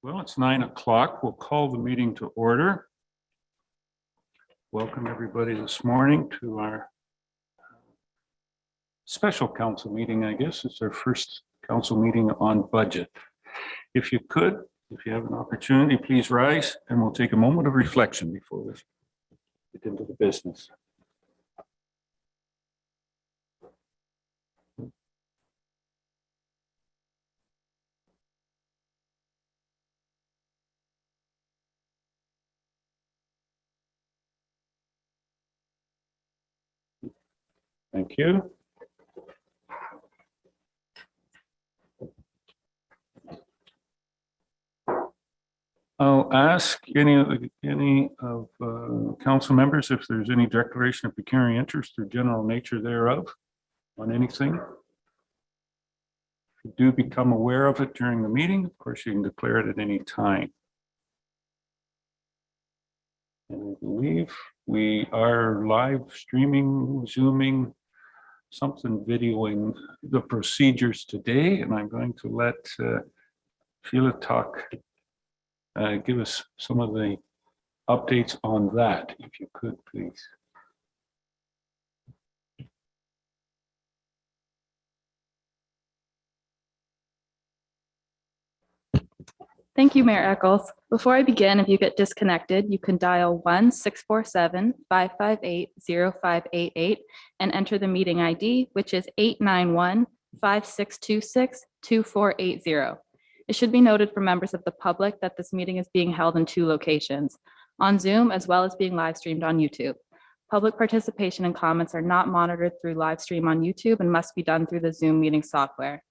Well, it's 9 o'clock. We'll call the meeting to order. Welcome everybody this morning to our special council meeting. I guess it's our first council meeting on budget. If you have an opportunity, please rise and we'll take a moment of reflection before we get into the business. Thank you. I'll ask any of council members if there's any declaration of pecuniary interest or general nature thereof on anything. If you do become aware of it during the meeting, of course, you can declare it at any time. And I believe we are live streaming, Zooming, something videoing the procedures today, and I'm going to let Sheila give us some of the updates on that, if you could, please. Thank you, Mayor Eccles. Before I begin, if you get disconnected, you can dial 1-647-558-0588 and enter the meeting ID, which is 891-5626-2480. It should be noted for members of the public that this meeting is being held in 2 locations, on Zoom as well as being live streamed on YouTube. Public participation and comments are not monitored through live stream on YouTube and must be done through the Zoom meeting software.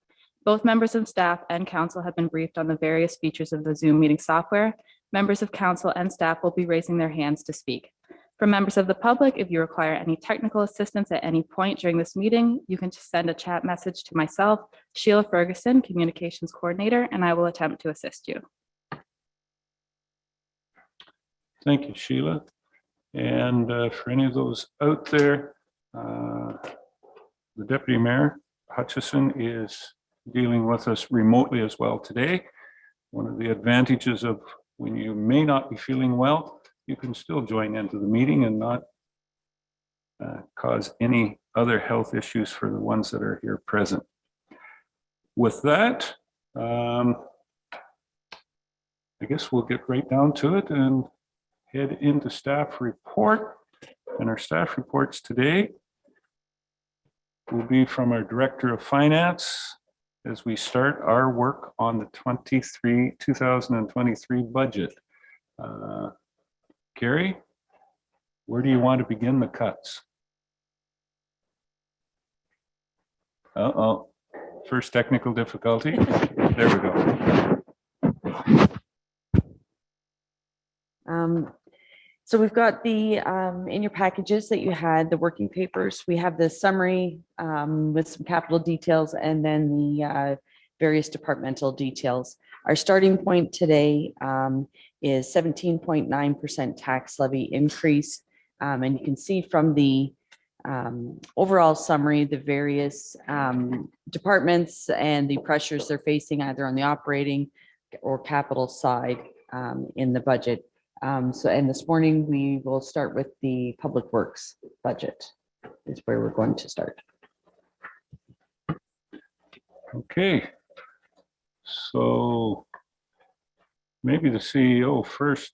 Both members of staff and council have been briefed on the various features of the Zoom meeting software. Members of council and staff will be raising their hands to speak. For members of the public, if you require any technical assistance at any point during this meeting, you can just send a chat message to myself, Sheila Ferguson, Communications Coordinator, and I will attempt to assist you. Thank you, Sheila. And for any of those out there, the Deputy Mayor Hutchison is dealing with us remotely as well today. One of the advantages of when you may not be feeling well, you can still join into the meeting and not cause any other health issues for the ones that are here present. With that, I guess we'll get right down to it and head into staff report. And our staff reports today will be from our Director of Finance as we start our work on the 2023 budget. Carrie, where do you want to begin the cuts? Uh-oh, first technical difficulty. There we go. So we've got the, in your packages that you had, the working papers, we have the summary with some capital details and then the various departmental details. Our starting point today is 17.9% tax levy increase. And you can see from the overall summary, the various departments and the pressures they're facing either on the operating or capital side in the budget. And this morning we will start with the Public Works budget is where we're going to start. Okay, so maybe the CEO first.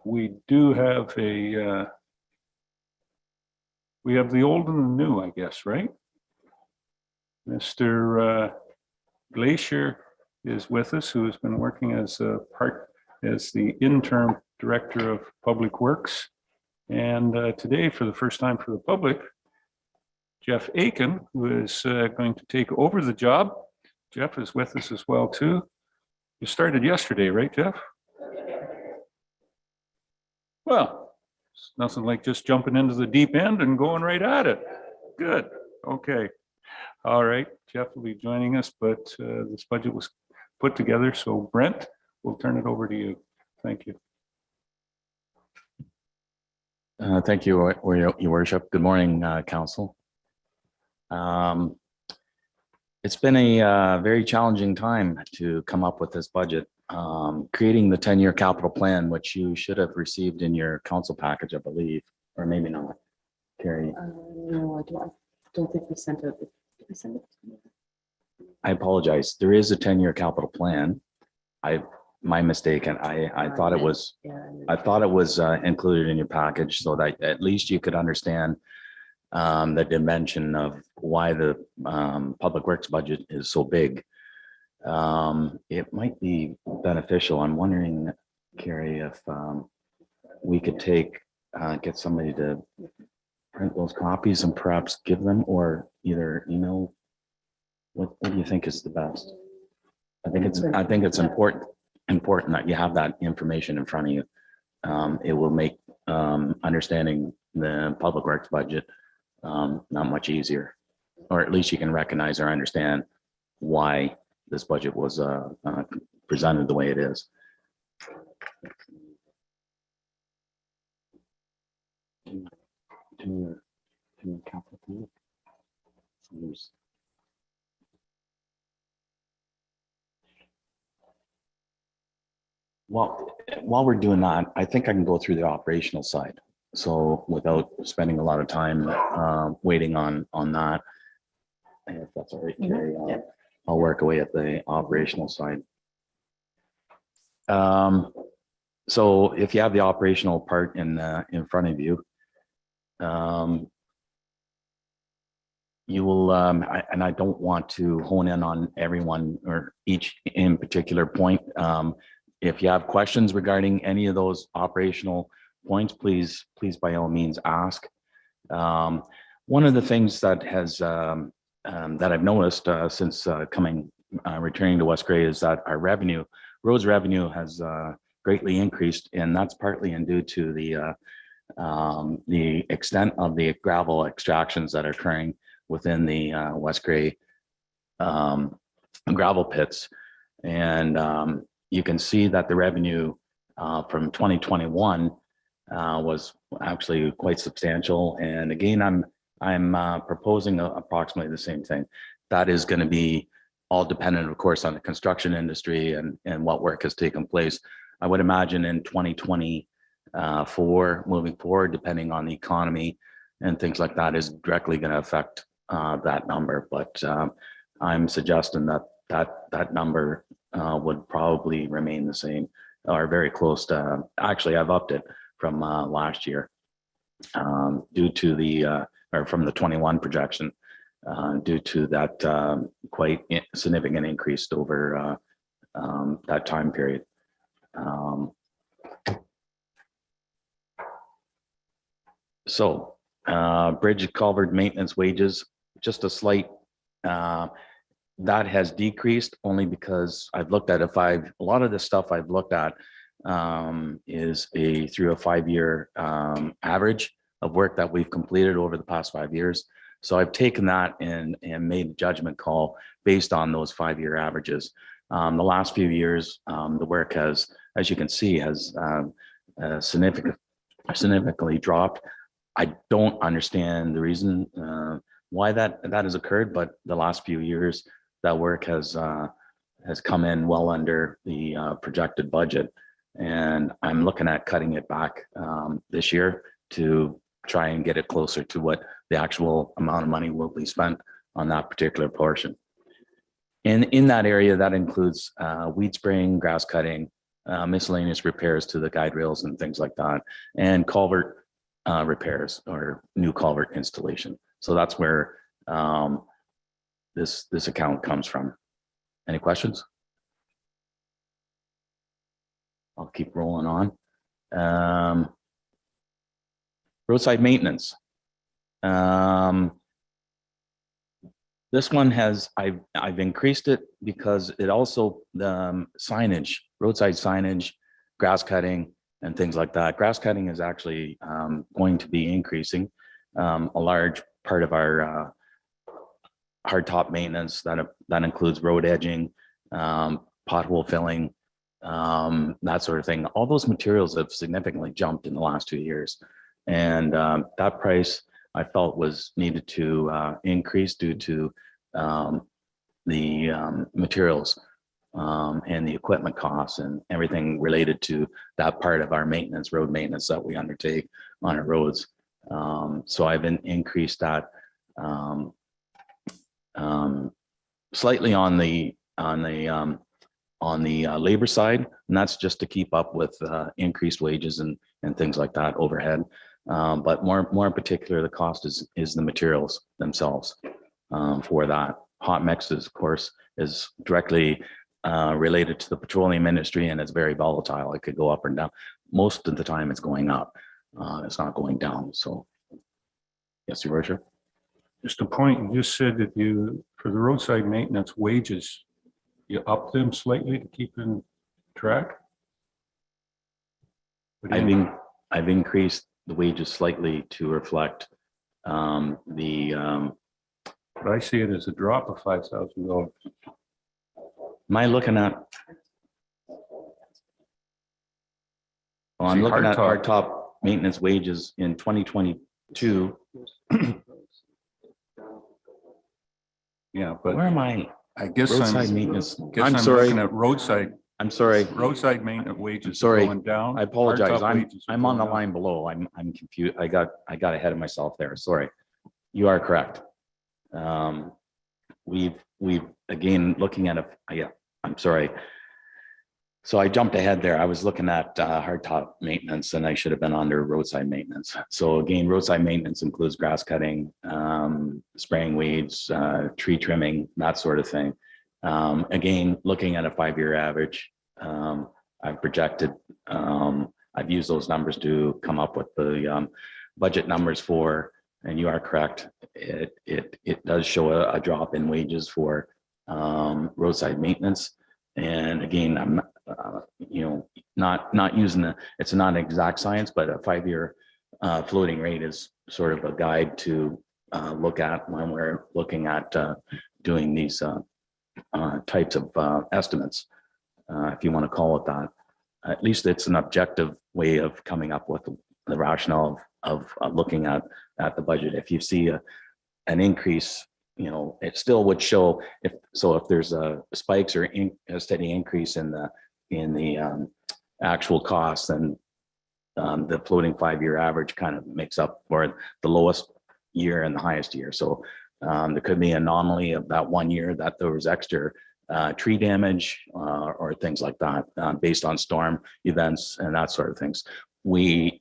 We do have we have the old and the new, I guess, right? Mr. Glacier is with us, who has been working as the interim director of Public Works. And today, for the first time for the public, Jeff Aiken, who is going to take over the job. Jeff is with us as well too. You started yesterday, right, Jeff? Well, it's nothing like just jumping into the deep end and going right at it. Good. Okay. All right. Jeff will be joining us, but this budget was put together. So Brent, we'll turn it over to you. Thank you. Thank you, Your Worship. Good morning, Council. It's been a very challenging time to come up with this budget. Creating the 10-year capital plan, which you should have received in your council package, I believe, or maybe not. Carrie, No, I don't think we sent it. Did we send it? I apologize. There is a 10-year capital plan. My mistake, and I thought it was Yeah. included in your package so that at least you could understand the dimension of why the public works budget is so big. It might be beneficial. I'm wondering, Carrie, if we could get somebody to print those copies and perhaps give them, or either email. What do you think is the best? I think it's important that you have that information in front of you. It will make understanding the public works budget not much easier, or at least you can recognize or understand why this budget was presented the way it is. Well, while we're doing that, I think I can go through the operational side. So without spending a lot of time waiting on that, if that's all right, Carrie, I'll work away at the operational side. So if you have the operational part in front of you, you will, and I don't want to hone in on everyone or each in particular point. If you have questions regarding any of those operational points, please by all means ask. One of the things that has that I've noticed since returning to West Grey is that our roads revenue has greatly increased, and that's partly due to the extent of the gravel extractions that are occurring within the West Grey gravel pits. And you can see that the revenue from 2021 was actually quite substantial. And again, I'm proposing approximately the same thing. That is going to be all dependent, of course, on the construction industry and what work has taken place. I would imagine in 2024, moving forward, depending on the economy and things like that, is directly going to affect that number. But I'm suggesting that number would probably remain the same or very close to, actually I've upped it from last year due to or from the 21 projection due to that quite significant increase over that time period. So bridge culvert maintenance wages, just a slight, that has decreased only because I've looked at a lot of the stuff I've looked at is through a 5-year average of work that we've completed over the past 5 years. So I've taken that and made a judgment call based on those 5-year averages. The last few years, the work has, as you can see, has significantly dropped. I don't understand the reason why that has occurred, but the last few years, that work has come in well under the projected budget, and I'm looking at cutting it back this year to try and get it closer to what the actual amount of money will be spent on that particular portion. And in that area, that includes weed spraying, grass cutting, miscellaneous repairs to the guide rails and things like that, and culvert repairs or new culvert installation. So that's where this account comes from. Any questions? I'll keep rolling on. Roadside maintenance. This one I've increased it because it also, the signage, roadside signage, grass cutting and things like that. Grass cutting is actually going to be increasing. A large part of our hardtop maintenance that includes road edging, pothole filling, that sort of thing. All those materials have significantly jumped in the last 2 years. And that price I felt was needed to increase due to materials and the equipment costs and everything related to that part of our maintenance, road maintenance that we undertake on our roads. So I've increased that slightly on the labor side, and that's just to keep up with increased wages and things like that, overhead. But more in particular, the cost is the materials themselves for that. Hot mixes, of course, is directly related to the petroleum industry, and it's very volatile. It could go up and down. Most of the time it's going up. It's not going down. So yes, Your Worship. Just a point, you just said that you, for the roadside maintenance wages, you up them slightly to keep in track? What do you mean? I've increased the wages slightly to reflect But I see it as a drop of $5,000. am I looking at? Well, I'm See, looking at hardtop. hardtop maintenance wages in 2022. Yeah, but Where am I? I guess Roadside I'm maintenance. guess I'm I'm sorry. looking at roadside maintenance wages Sorry. going down. I apologize. Hardtop wages are I'm on the going up. line below. I'm confused. I got ahead of myself there. Sorry. You are correct. We've again looking at yeah, I'm sorry. So I jumped ahead there. I was looking at hardtop maintenance, and I should have been under roadside maintenance. So again, roadside maintenance includes grass cutting, spraying weeds, tree trimming, that sort of thing. Again, looking at a 5-year average, I've projected, I've used those numbers to come up with the budget numbers for, and you are correct, it does show a drop in wages for roadside maintenance. And again, I'm not using it's not an exact science, but a 5-year floating rate is sort of a guide to look at when we're looking at doing these types of estimates, if you want to call it that. At least it's an objective way of coming up with the rationale of looking at the budget. If you see an increase, it still would show if there's spikes or a steady increase in the actual costs, then the floating 5-year average kind of makes up for the lowest year and the highest year. So there could be an anomaly of that 1 year that there was extra tree damage or things like that based on storm events and that sort of things. We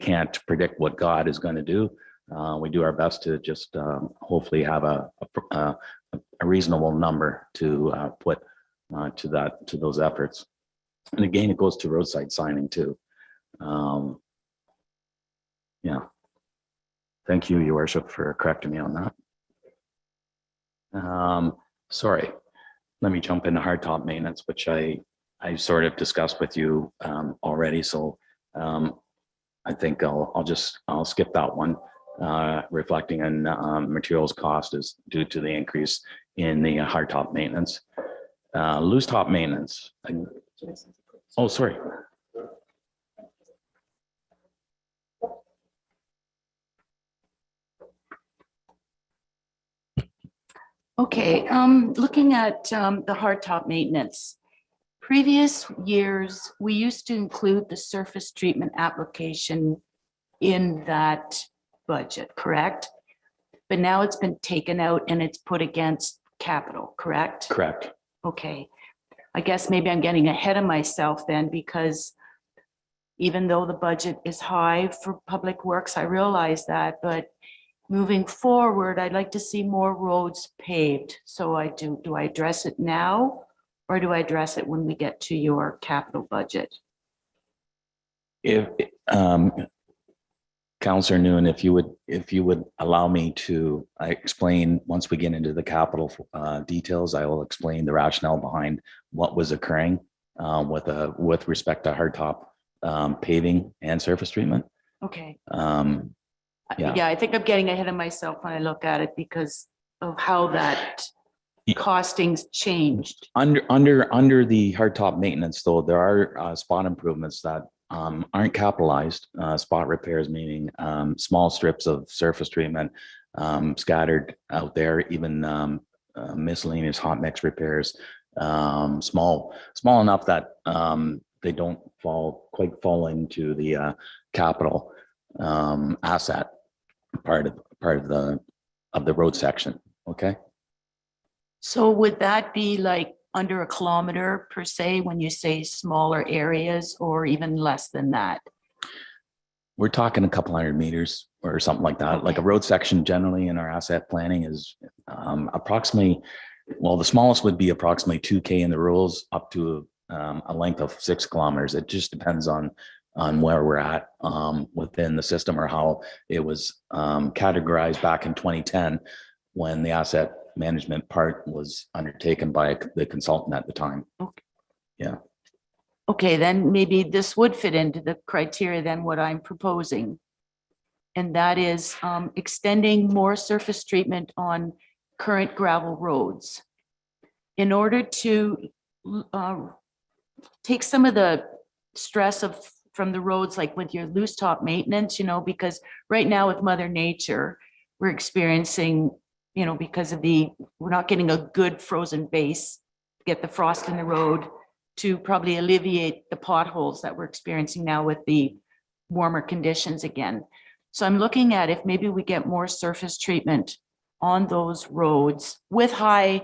can't predict what God is going to do. We do our best to just hopefully have a reasonable number to put to those efforts. And again, it goes to roadside signing too. Yeah. Thank you, Your Worship, for correcting me on that. Sorry, let me jump into hardtop maintenance, which I sort of discussed with you already. So I think I'll skip that one. Reflecting on materials cost is due to the increase in the hardtop maintenance. Loose top maintenance. Oh, sorry. Okay, looking at the hardtop maintenance. Previous years, we used to include the surface treatment application in that budget, correct? But now it's been taken out and it's put against capital, correct? Correct. Okay, I guess maybe I'm getting ahead of myself then, because even though the budget is high for public works, I realize that, but moving forward, I'd like to see more roads paved. So do I address it now, or do I address it when we get to your capital budget? If Councillor Nguyen, if you would allow me to explain, once we get into the capital details, I will explain the rationale behind what was occurring with respect to hardtop paving and surface treatment. Okay. Yeah. Yeah, I think I'm getting ahead of myself when I look at it because of how that costings changed. Under the hardtop maintenance, though, there are spot improvements that aren't capitalized. Spot repairs, meaning small strips of surface treatment scattered out there, even miscellaneous hot mix repairs, small enough that they don't quite fall into the capital asset part of the road section. Okay. So would that be like under a kilometer per se, when you say smaller areas, or even less than that? We're talking a couple hundred meters or something like that. Like a Okay. road section generally in our asset planning is approximately, well, the smallest would be approximately 2K in the rules up to a length of 6 kilometers. It just depends on where we're at within the system, or how it was categorized back in 2010 when the asset management part was undertaken by the consultant at the time. Okay, then maybe this would fit into the criteria than what I'm proposing. And that is extending more surface treatment on current gravel roads in order to take some of the stress from the roads, like with your loose top maintenance, because right now with Mother Nature, we're experiencing, because of we're not getting a good frozen base, get the frost in the road to probably alleviate the potholes that we're experiencing now with the warmer conditions again. So I'm looking at if maybe we get more surface treatment on those roads with high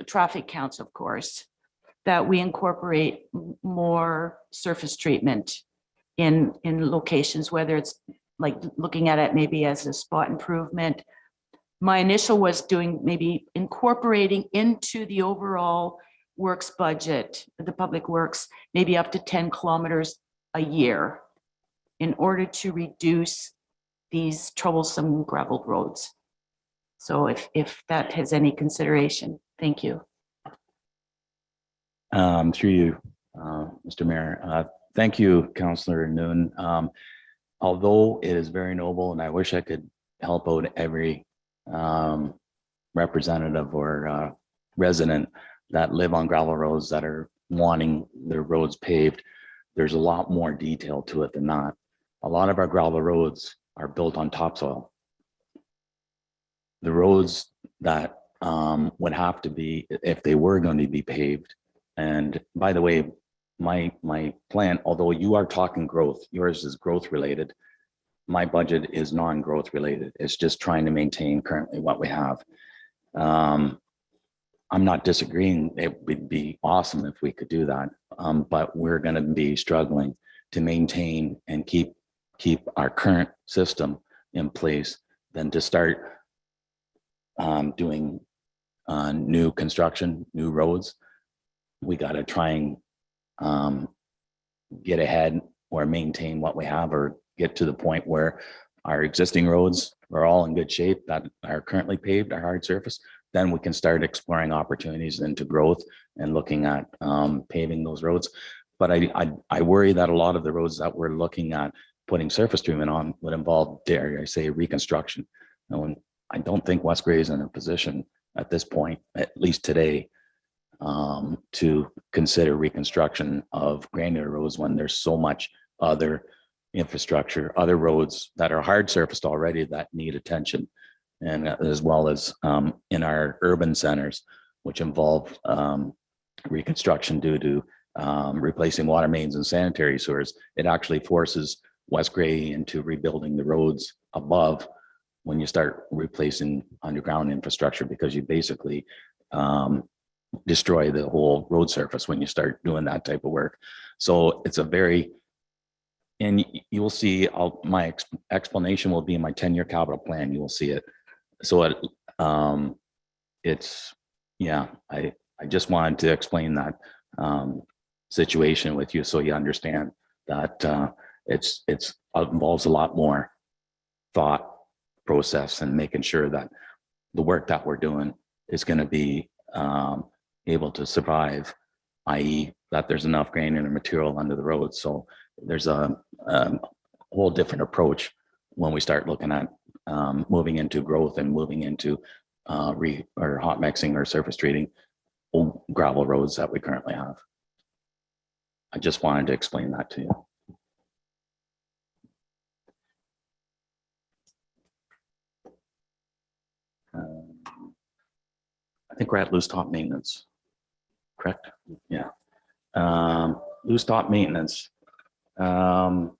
traffic counts, of course, that we incorporate more surface treatment in locations, whether it's like looking at it maybe as a spot improvement. My initial was doing maybe incorporating into the overall works budget, the public works, maybe up to 10 kilometers a year in order to reduce these troublesome gravel roads. So if that has any consideration, thank you. Through you, Mr. Mayor. Thank you, Councillor Noon. Although it is very noble, and I wish I could help out every representative or resident that live on gravel roads that are wanting their roads paved, there's a lot more detail to it than that. A lot of our gravel roads are built on topsoil. The roads that would have to be, if they were going to be paved, and by the way, my plan, although you are talking growth, yours is growth related, my budget is non-growth related. It's just trying to maintain currently what we have. I'm not disagreeing. It would be awesome if we could do that, but we're going to be struggling to maintain and keep our current system in place than to start doing new construction, new roads. We got to try and get ahead or maintain what we have, or get to the point where our existing roads are all in good shape that are currently paved, are hard surface. Then we can start exploring opportunities into growth and looking at paving those roads. But I worry that a lot of the roads that we're looking at putting surface treatment on would involve, dare I say, reconstruction. And I don't think West Grey is in a position at this point, at least today, to consider reconstruction of granular roads when there's so much other infrastructure, other roads that are hard surfaced already that need attention. And as well as in our urban centers, which involve reconstruction due to replacing water mains and sanitary sewers, it actually forces West Grey into rebuilding the roads above when you start replacing underground infrastructure, because you basically destroy the whole road surface when you start doing that type of work. So it's a very, and you will see, my explanation will be in my 10-year capital plan. You will see it. So it's, yeah, I just wanted to explain that situation with you so you understand that it involves a lot more thought process and making sure that the work that we're doing is going to be able to survive, i.e. that there's enough granular material under the road. So there's a whole different approach when we start looking at moving into growth and moving into or hot mixing or surface treating old gravel roads that we currently have. I just wanted to explain that to you. think we're at loose top maintenance. Correct? Yeah. Loose top maintenance. Again,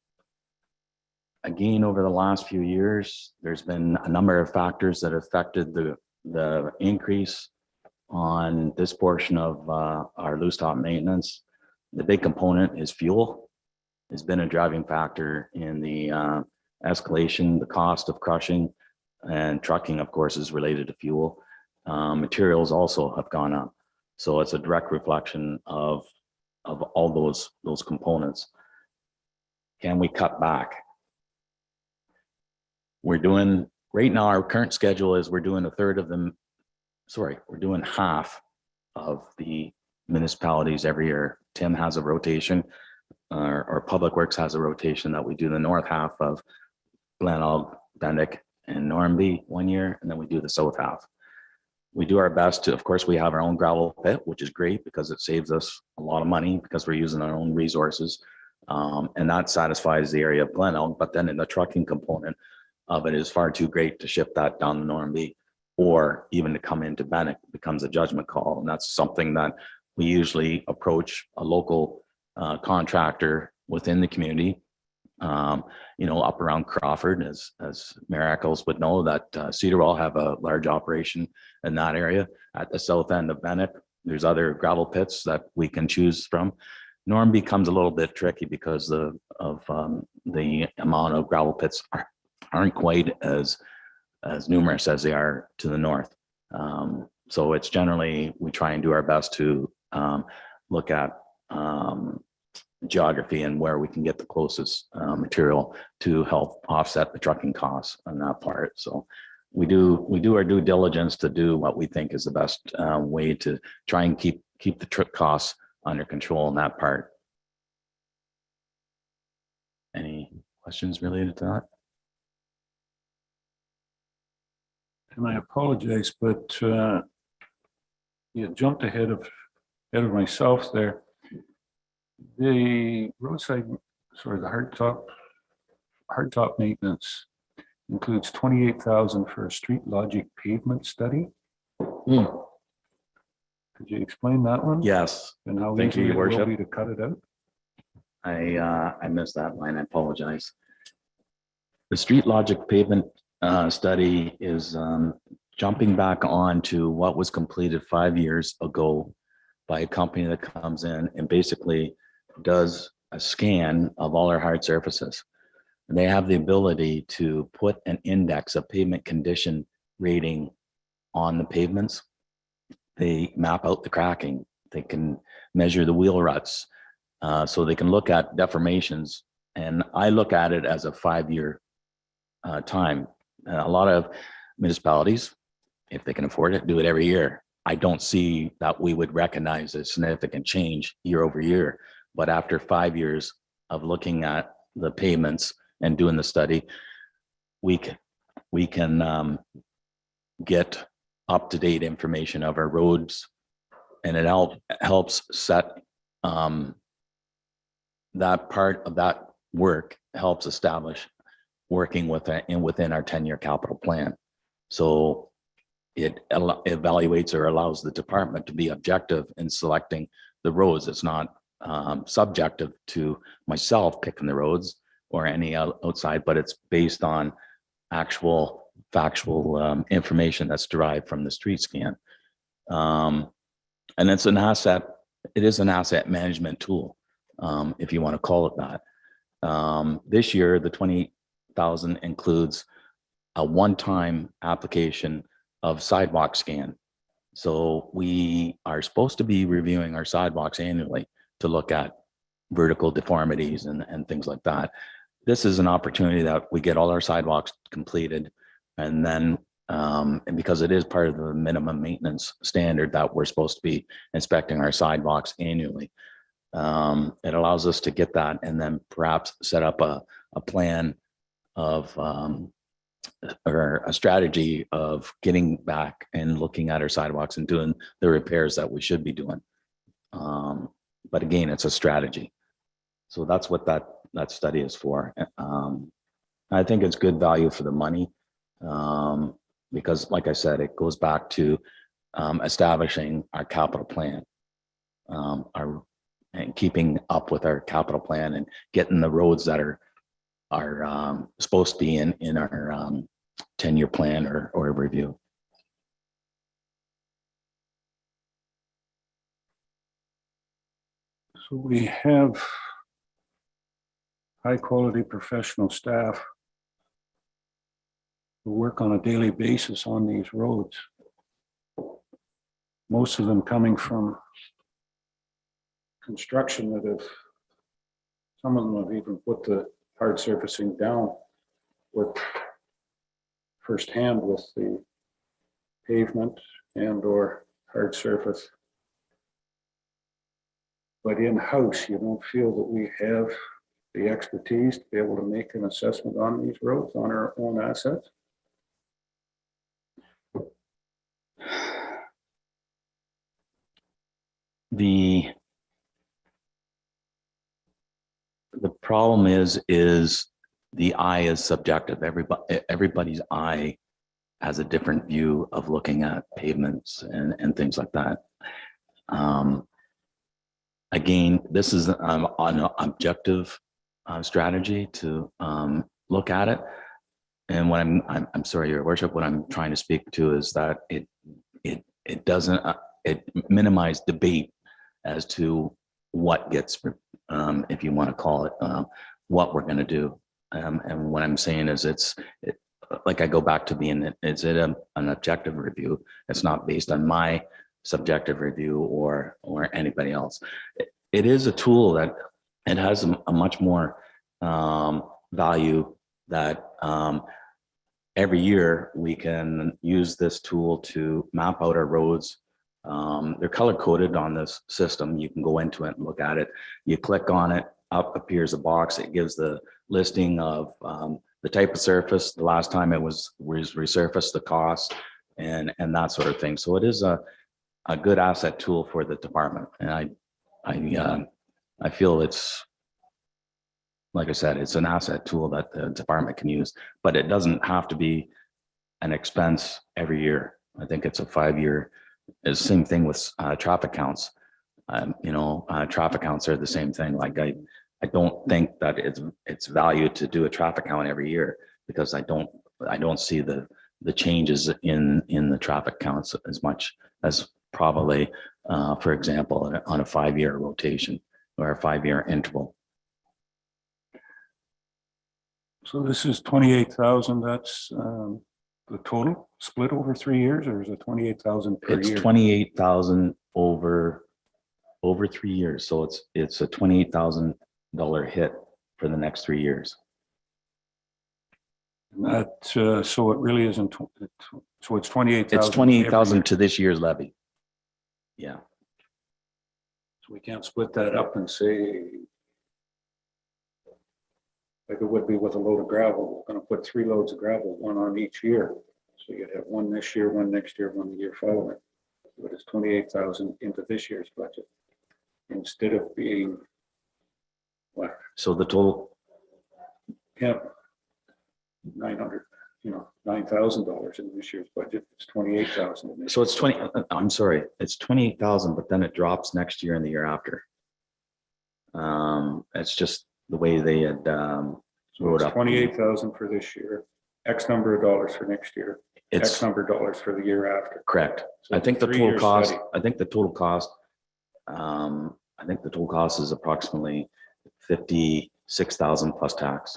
over the last few years, there's been a number of factors that affected the increase on this portion of our loose top maintenance. The big component is fuel. It's been a driving factor in the escalation, the cost of crushing, and trucking, of course, is related to fuel. Materials also have gone up. So it's a direct reflection of all those components. Can we cut back? We're doing, right now, our current schedule is we're doing we're doing half of the municipalities every year. Tim has a rotation, or Public Works has a rotation that we do the north half of Glenelg, Bendick, and Normanby one year, and then we do the south half. We do our best to, of course, we have our own gravel pit, which is great because it saves us a lot of money because we're using our own resources. And that satisfies the area of Glenelg, but then in the trucking component of it is far too great to ship that down to Normanby, or even to come into Bendick becomes a judgment call. And that's something that we usually approach a local contractor within the community. Up around Crawford, as Mayor Eccles would know, that Cedarwell have a large operation in that area. At the south end of Bendick, there's other gravel pits that we can choose from. Normanby becomes a little bit tricky because of the amount of gravel pits aren't quite as numerous as they are to the north. So it's generally, we try and do our best to look at geography and where we can get the closest material to help offset the trucking costs on that part. So we do our due diligence to do what we think is the best way to try and keep the truck costs under control in that part. Any questions related to that? And I apologize, but you jumped ahead of myself there. The roadside, the hardtop maintenance includes 28,000 for a street logic pavement study. Could you explain that one? Yes. And how Thank you, easy Your it will Worship. be to cut it out? I missed that line. I apologize. The street logic pavement study is jumping back on to what was completed 5 years ago by a company that comes in and basically does a scan of all our hard surfaces. And they have the ability to put an index, a pavement condition rating on the pavements. They map out the cracking. They can measure the wheel ruts. So they can look at deformations. And I look at it as a 5-year time. A lot of municipalities, if they can afford it, do it every year. I don't see that we would recognize a significant change year over year. But after 5 years of looking at the pavements and doing the study, we can get up-to-date information of our roads, and it helps set that part of that work helps establish working within our 10-year capital plan. So it evaluates or allows the department to be objective in selecting the roads. It's not subjective to myself picking the roads or any outside, but it's based on actual factual information that's derived from the street scan. And it's an asset. It is an asset management tool, if you want to call it that. This year, the 20,000 includes a one-time application of sidewalk scan. So we are supposed to be reviewing our sidewalks annually to look at vertical deformities and things like that. This is an opportunity that we get all our sidewalks completed, and then and because it is part of the minimum maintenance standard that we're supposed to be inspecting our sidewalks annually, it allows us to get that and then perhaps set up a plan of or a strategy of getting back and looking at our sidewalks and doing the repairs that we should be doing. But again, it's a strategy. So that's what that study is for. I think it's good value for the money, because like I said, it goes back to establishing our capital plan. And keeping up with our capital plan and getting the roads that are supposed to be in our 10-year plan or review. So we have high-quality professional staff who work on a daily basis on these roads. Most of them coming from construction that have, some of them have even put the hard surfacing down, worked firsthand with the pavement and or hard surface. But in-house, you don't feel that we have the expertise to be able to make an assessment on these roads on our own assets? The problem is the eye is subjective. Everybody's eye has a different view of looking at pavements and things like that. Again, this is an objective strategy to look at it. And what I'm sorry, Your Worship, what I'm trying to speak to is that it doesn't it minimize debate as to what gets, if you want to call it, what we're going to do. And what I'm saying is like I go back to being, is it an objective review? It's not based on my subjective review or anybody else. It is a tool that it has a much more value that every year we can use this tool to map out our roads. They're color coded on this system. You can go into it and look at it. You click on it, up appears a box. It gives the listing of the type of surface, the last time it was resurfaced, the cost, and that sort of thing. So it is a good asset tool for the department. And I feel it's, like I said, it's an asset tool that the department can use, but it doesn't have to be an expense every year. I think it's a 5-year. It's the same thing with traffic counts. Traffic counts are the same thing. Like I don't think that it's value to do a traffic count every year, because I don't see the changes in the traffic counts as much as probably, for example, on a 5-year rotation or a 5-year interval. So this is 28,000. That's the total split over 3 years, or is it 28,000 per It's year? 28,000 over 3 years. So it's a $28,000 hit for the next 3 years. And that, so it really isn't, so it's 28,000. It's 28,000 to this year's levy. Yeah. So we can't split that up and say, like it would be with a load of gravel, we're going to put 3 loads of gravel, 1 on each year. So you'd have 1 this year, 1 next year, 1 the year following. But it's 28,000 into this year's budget instead of being what? So the total, Yeah, 900, $9,000 in this year's budget. It's 28,000. in this so it's year's 20, I'm sorry, it's 28,000, but then it drops next year and the year after. It's just the way they had So wrote it's up. 28,000 for this year, X number of dollars for next year, X It's number of dollars for the year after. correct. So I think the it's a total 3-year cost, study. I think the total cost is approximately 56,000 plus tax.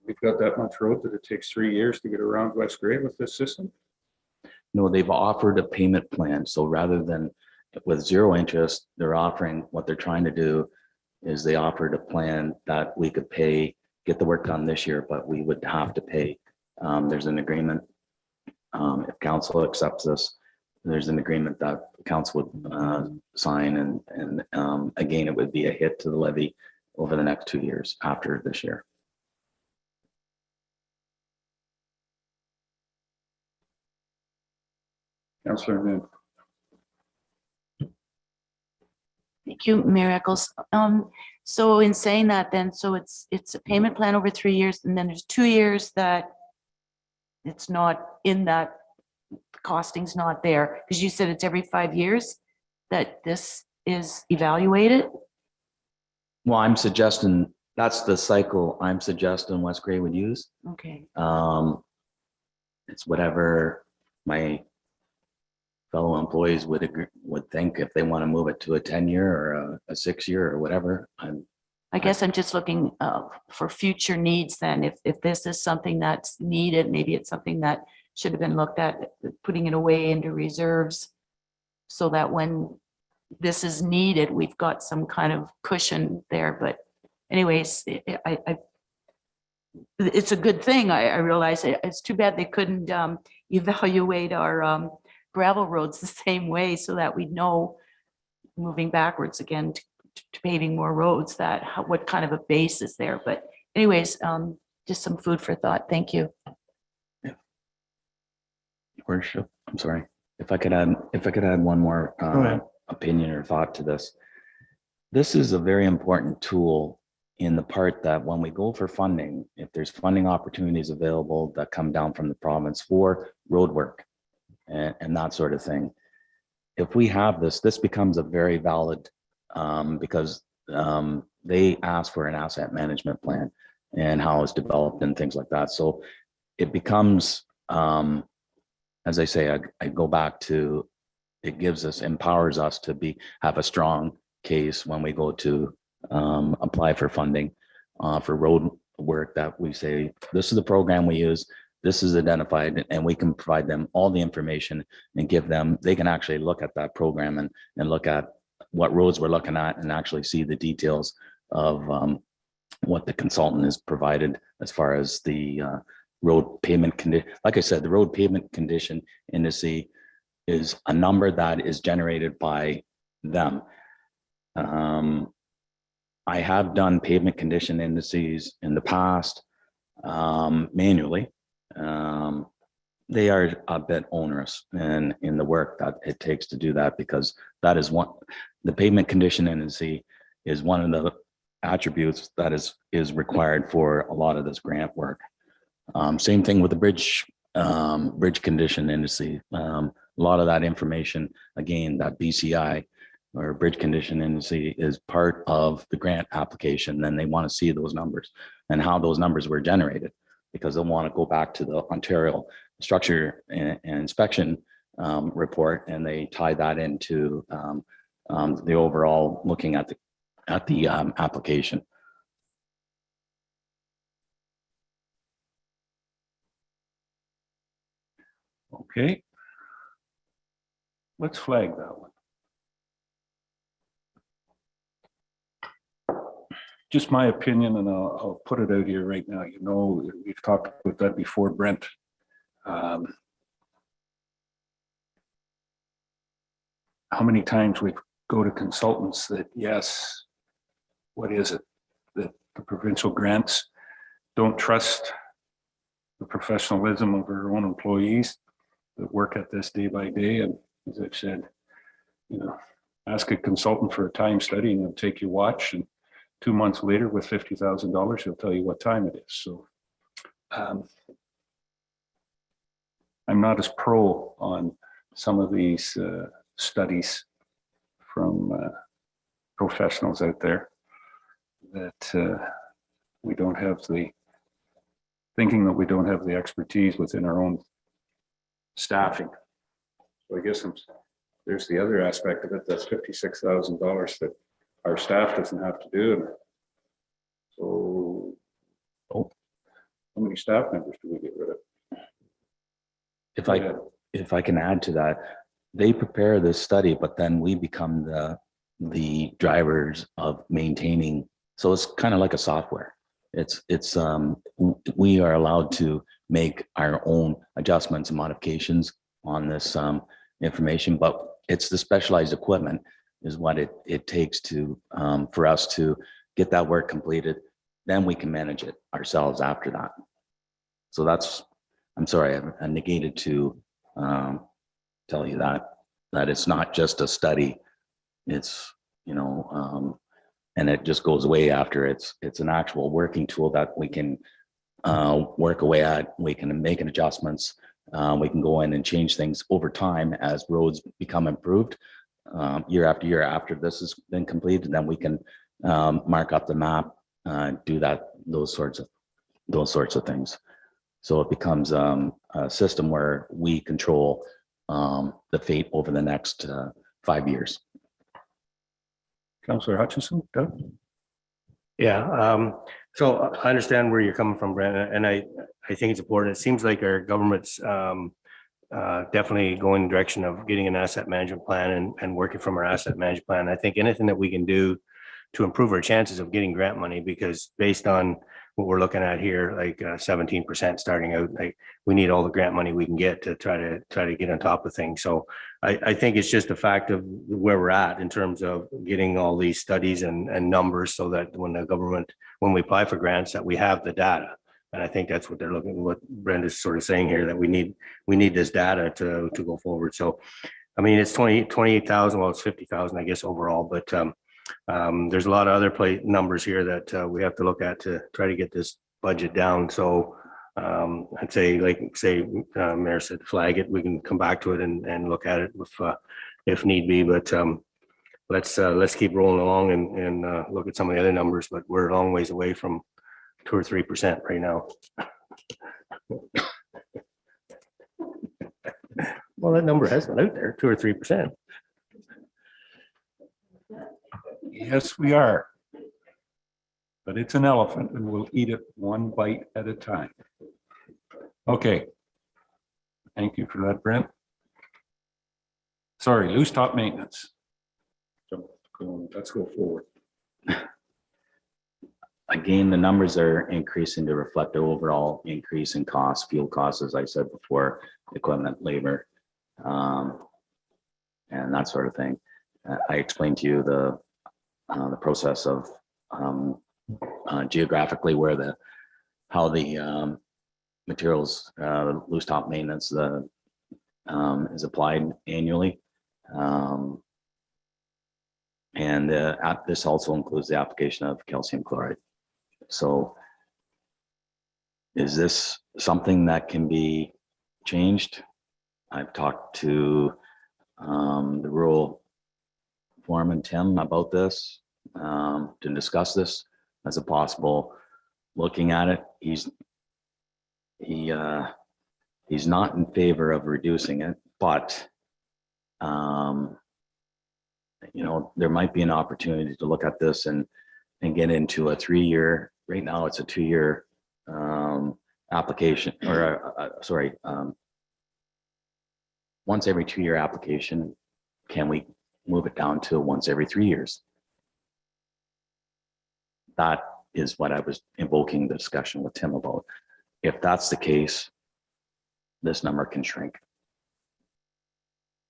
We've got that much road that it takes 3 years to get around West Grey with this system. No, they've offered a payment plan. So rather than with 0 interest, they're offering, what they're trying to do is they offered a plan that we could pay, get the work done this year, but we would have to pay. There's an agreement. If council accepts this, there's an agreement that council would sign, and again, it would be a hit to the levy over the next 2 years after this year. Councillor Moon. Thank you, Mayor Eccles. So in saying that then, so it's a payment plan over 3 years, and then there's 2 years that it's not in that, costing's not there? Because you said it's every 5 years that this is evaluated? Well, I'm suggesting, that's the cycle I'm suggesting West Gray would use. Okay, It's whatever my fellow employees would agree, would think if they want to move it to a 10-year or a 6-year or whatever. I guess I'm just looking for future needs then. If this is something that's needed, maybe it's something that should have been looked at, putting it away into reserves so that when this is needed, we've got some kind of cushion there. But anyways, it's a good thing. I realize it's too bad they couldn't evaluate our gravel roads the same way so that we know moving backwards again to paving more roads, that what kind of a base is there. But anyways, just some food for thought. Thank you. Worship, I'm sorry. If I could add one more ahead. opinion or thought to this. This is a very important tool in the part that when we go for funding, if there's funding opportunities available that come down from the province for road work and that sort of thing. If we have this becomes a very valid, because they ask for an asset management plan and how it's developed and things like that. So it becomes, as I say, I go back to, it gives us, empowers us to have a strong case when we go to apply for funding for road work, that we say, this is the program we use, this is identified, and we can provide them all the information and give them, they can actually look at that program and look at what roads we're looking at and actually see the details of what the consultant has provided as far as the road pavement condition. Like I said, the road pavement condition indice is a number that is generated by them. I have done pavement condition indices in the past manually. They are a bit onerous in the work that it takes to do that, because that is one, the pavement condition indice is one of the attributes that is required for a lot of this grant work. Same thing with the bridge condition indice. A lot of that information, again, that BCI or bridge condition indice is part of the grant application. Then they want to see those numbers and how those numbers were generated, because they'll want to go back to the Ontario Structure and Inspection report, and they tie that into the overall looking at the application. Okay. Let's flag that one. Just my opinion, and I'll put it out here right now. You know, we've talked about that before, Brent. How many times we go to consultants that, yes, what is it? That the provincial grants don't trust the professionalism of our own employees that work at this day by day. And as I've said, you know, ask a consultant for a time study and they'll take your watch, and 2 months later with $50,000, he'll tell you what time it is. So I'm not as pro on some of these studies from professionals out there that we don't have the thinking that we don't have the expertise within our own staffing. So I guess there's the other aspect of it. That's $56,000 that our staff doesn't have to do. So, how many staff members do we get rid of? If I can add to that, they prepare this study, but then we become the drivers of maintaining. So it's kind of like a software. We are allowed to make our own adjustments and modifications on this information, but it's the specialized equipment is what it takes to for us to get that work completed. Then we can manage it ourselves after that. So that's, I'm sorry, I negated to tell you that it's not just a study. It's, you know, and it just goes away after. It's an actual working tool that we can work away at. We can make adjustments. We can go in and change things over time as roads become improved. Year after year after this has been completed, then we can mark up the map, do those sorts of things. So it becomes a system where we control the fate over the next 5 years. Councillor Hutchison, Doug? Yeah, so I understand where you're coming from, Brent, and I think it's important. It seems like our government's definitely going in the direction of getting an asset management plan and working from our asset management plan. I think anything that we can do to improve our chances of getting grant money, because based on what we're looking at here, like 17% starting out, like we need all the grant money we can get to try to get on top of things. So I think it's just a fact of where we're at in terms of getting all these studies and numbers, so that when we apply for grants, that we have the data. And I think that's what they're looking, what Brenda's sort of saying here, that we need this data to go forward. So, I mean, it's 28,000, well, it's 50,000, I guess, overall, but there's a lot of other numbers here that we have to look at to try to get this budget down. So I'd say, Mayor said, flag it. We can come back to it and look at it if need be. But let's keep rolling along and look at some of the other numbers. But we're a long ways away from 2 or 3% right now. Well, that number has been out there, 2 or 3%. Yes, we are. But it's an elephant and we'll eat it one bite at a time. Okay. Thank you for that, Brent. Sorry, loose top maintenance. Let's go forward. Again, the numbers are increasing to reflect the overall increase in costs, fuel costs, as I said before, equipment, labor, and that sort of thing. I explained to you the process of geographically where how the materials, loose top maintenance is applied annually. And this also includes the application of calcium chloride. So is this something that can be changed? I've talked to the rural foreman, Tim, about this, to discuss this as a possible looking at it. He's not in favor of reducing it, but there might be an opportunity to look at this and get into a 3-year. Right now, it's a 2-year application, or once every 2-year application. Can we move it down to once every 3 years? That is what I was invoking the discussion with Tim about. If that's the case, this number can shrink.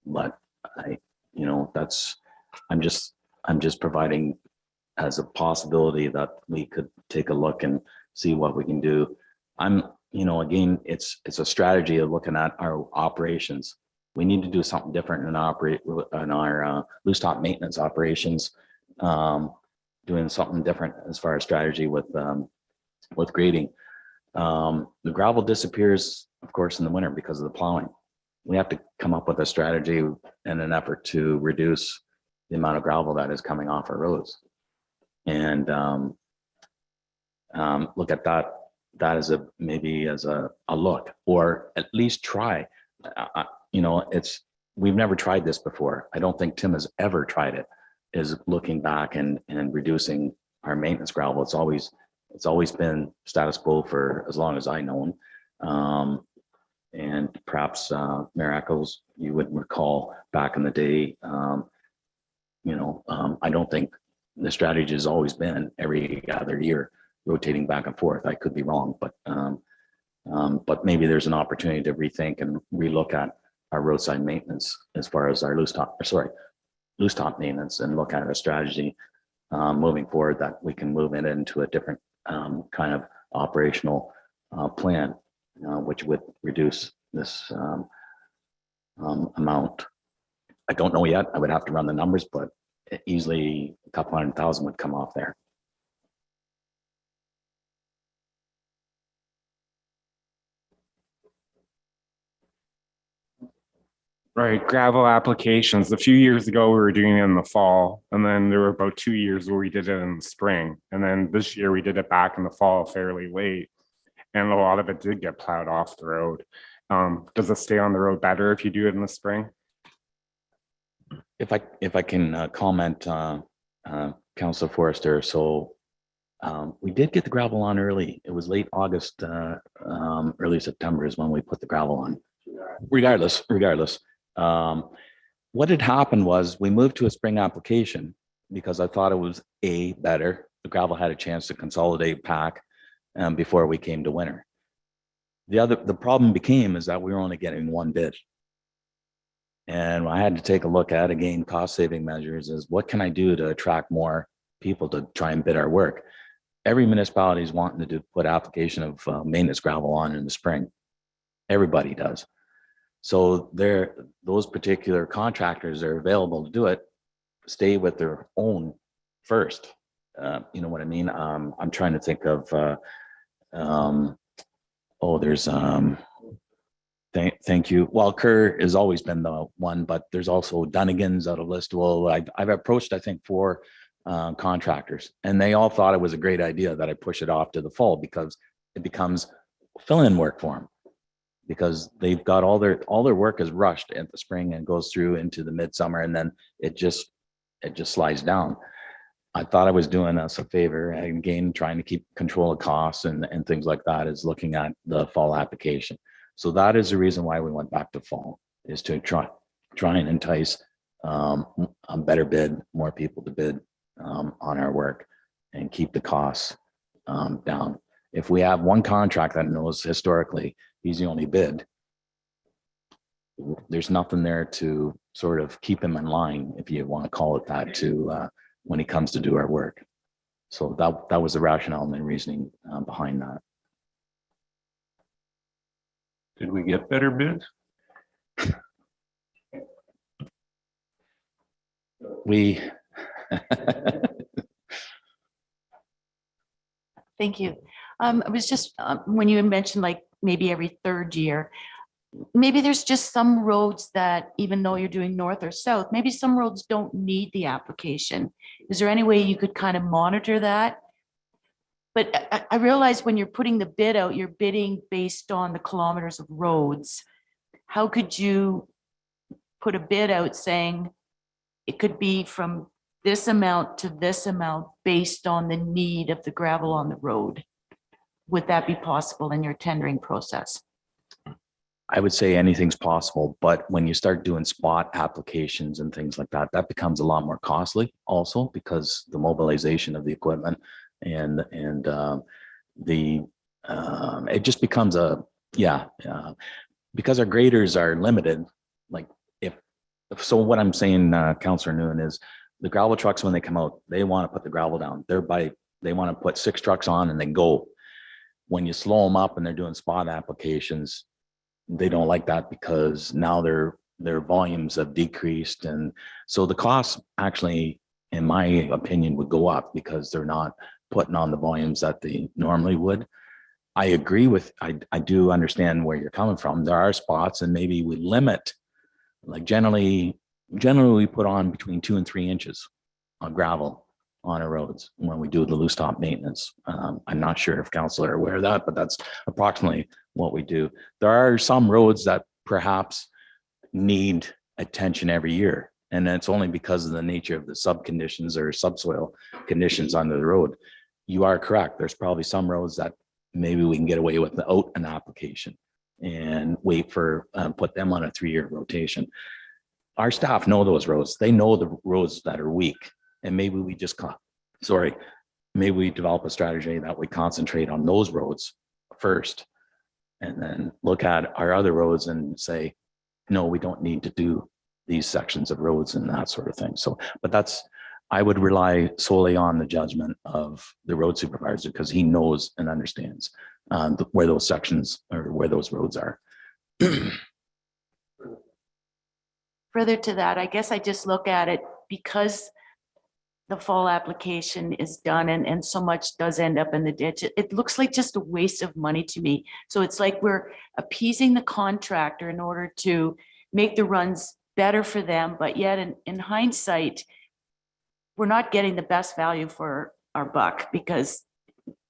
But I'm just providing as a possibility that we could take a look and see what we can do. Again, it's a strategy of looking at our operations. We need to do something different in our loose top maintenance operations, doing something different as far as strategy with grading. The gravel disappears, of course, in the winter because of the plowing. We have to come up with a strategy and an effort to reduce the amount of gravel that is coming off our roads, and look at that as maybe as a look, or at least try. We've never tried this before. I don't think Tim has ever tried it, is looking back and reducing our maintenance gravel. It's always been status quo for as long as I know him. And perhaps Mayor Eccles, you would recall back in the day, I don't think the strategy has always been every other year rotating back and forth. I could be wrong, but maybe there's an opportunity to rethink and relook at our roadside maintenance as far as our loose top maintenance, and look at a strategy moving forward that we can move it into a different kind of operational plan, which would reduce this amount. I don't know yet. I would have to run the numbers, but easily a couple 100,000 would come off there. Right, gravel applications. A few years ago, we were doing it in the fall, and then there were about 2 years where we did it in the spring. And then this year we did it back in the fall fairly late. And a lot of it did get plowed off the road. Does it stay on the road better if you do it in the spring? If I can comment, Councilor Forrester, so we did get the gravel on early. It was late August, early September is when we put the gravel on. Regardless, what had happened was we moved to a spring application because I thought it was better. The gravel had a chance to consolidate pack before we came to winter. The problem became is that we were only getting one bid. And I had to take a look at, again, cost saving measures is what can I do to attract more people to try and bid our work? Every municipality is wanting to put application of maintenance gravel on in the spring. Everybody does. So those particular contractors are available to do it, stay with their own first. You know what I mean? I'm trying to think of, there's, thank you. Well, Kerr has always been the one, but there's also Dunnigan's out of Listowel. I've approached, I think, 4 contractors, and they all thought it was a great idea that I push it off to the fall because it becomes fill-in work for them. Because they've got all their work is rushed at the spring and goes through into the midsummer, and then it just slides down. I thought I was doing us a favor, and again, trying to keep control of costs and things like that is looking at the fall application. So that is the reason why we went back to fall, is to try and entice a better bid, more people to bid on our work and keep the costs down. If we have one contract that knows historically he's the only bid, there's nothing there to sort of keep him in line, if you want to call it that, to when he comes to do our work. So that was the rationale and the reasoning behind that. Did we get better bids? We Thank you. It was just when you mentioned like maybe every 3rd year, maybe there's just some roads that even though you're doing north or south, maybe some roads don't need the application. Is there any way you could kind of monitor that? But I realize when you're putting the bid out, you're bidding based on the kilometers of roads. How could you put a bid out saying it could be from this amount to this amount based on the need of the gravel on the road? Would that be possible in your tendering process? I would say anything's possible, but when you start doing spot applications and things like that, that becomes a lot more costly also because the mobilization of the equipment and it just becomes because our graders are limited. Like so what I'm saying, Councillor Nguyen, is the gravel trucks, when they come out, they want to put the gravel down. They want to put 6 trucks on and then go. When you slow them up and they're doing spot applications, they don't like that because now their volumes have decreased. And so the cost actually, in my opinion, would go up because they're not putting on the volumes that they normally would. I agree with, I do understand where you're coming from. There are spots and maybe we limit, like generally we put on between 2 and 3 inches of gravel on our roads when we do the loose top maintenance. I'm not sure if council are aware of that, but that's approximately what we do. There are some roads that perhaps need attention every year. And that's only because of the nature of the subconditions or subsoil conditions under the road. You are correct. There's probably some roads that maybe we can get away with without an application and wait for, put them on a 3-year rotation. Our staff know those roads. They know the roads that are weak. And maybe we just, maybe we develop a strategy that we concentrate on those roads first and then look at our other roads and say, no, we don't need to do these sections of roads and that sort of thing. So, but I would rely solely on the judgment of the road supervisor because he knows and understands where those sections or where those roads are. Further to that, I guess I just look at it because the fall application is done and so much does end up in the ditch. It looks like just a waste of money to me. So it's like we're appeasing the contractor in order to make the runs better for them, but yet in hindsight, we're not getting the best value for our buck because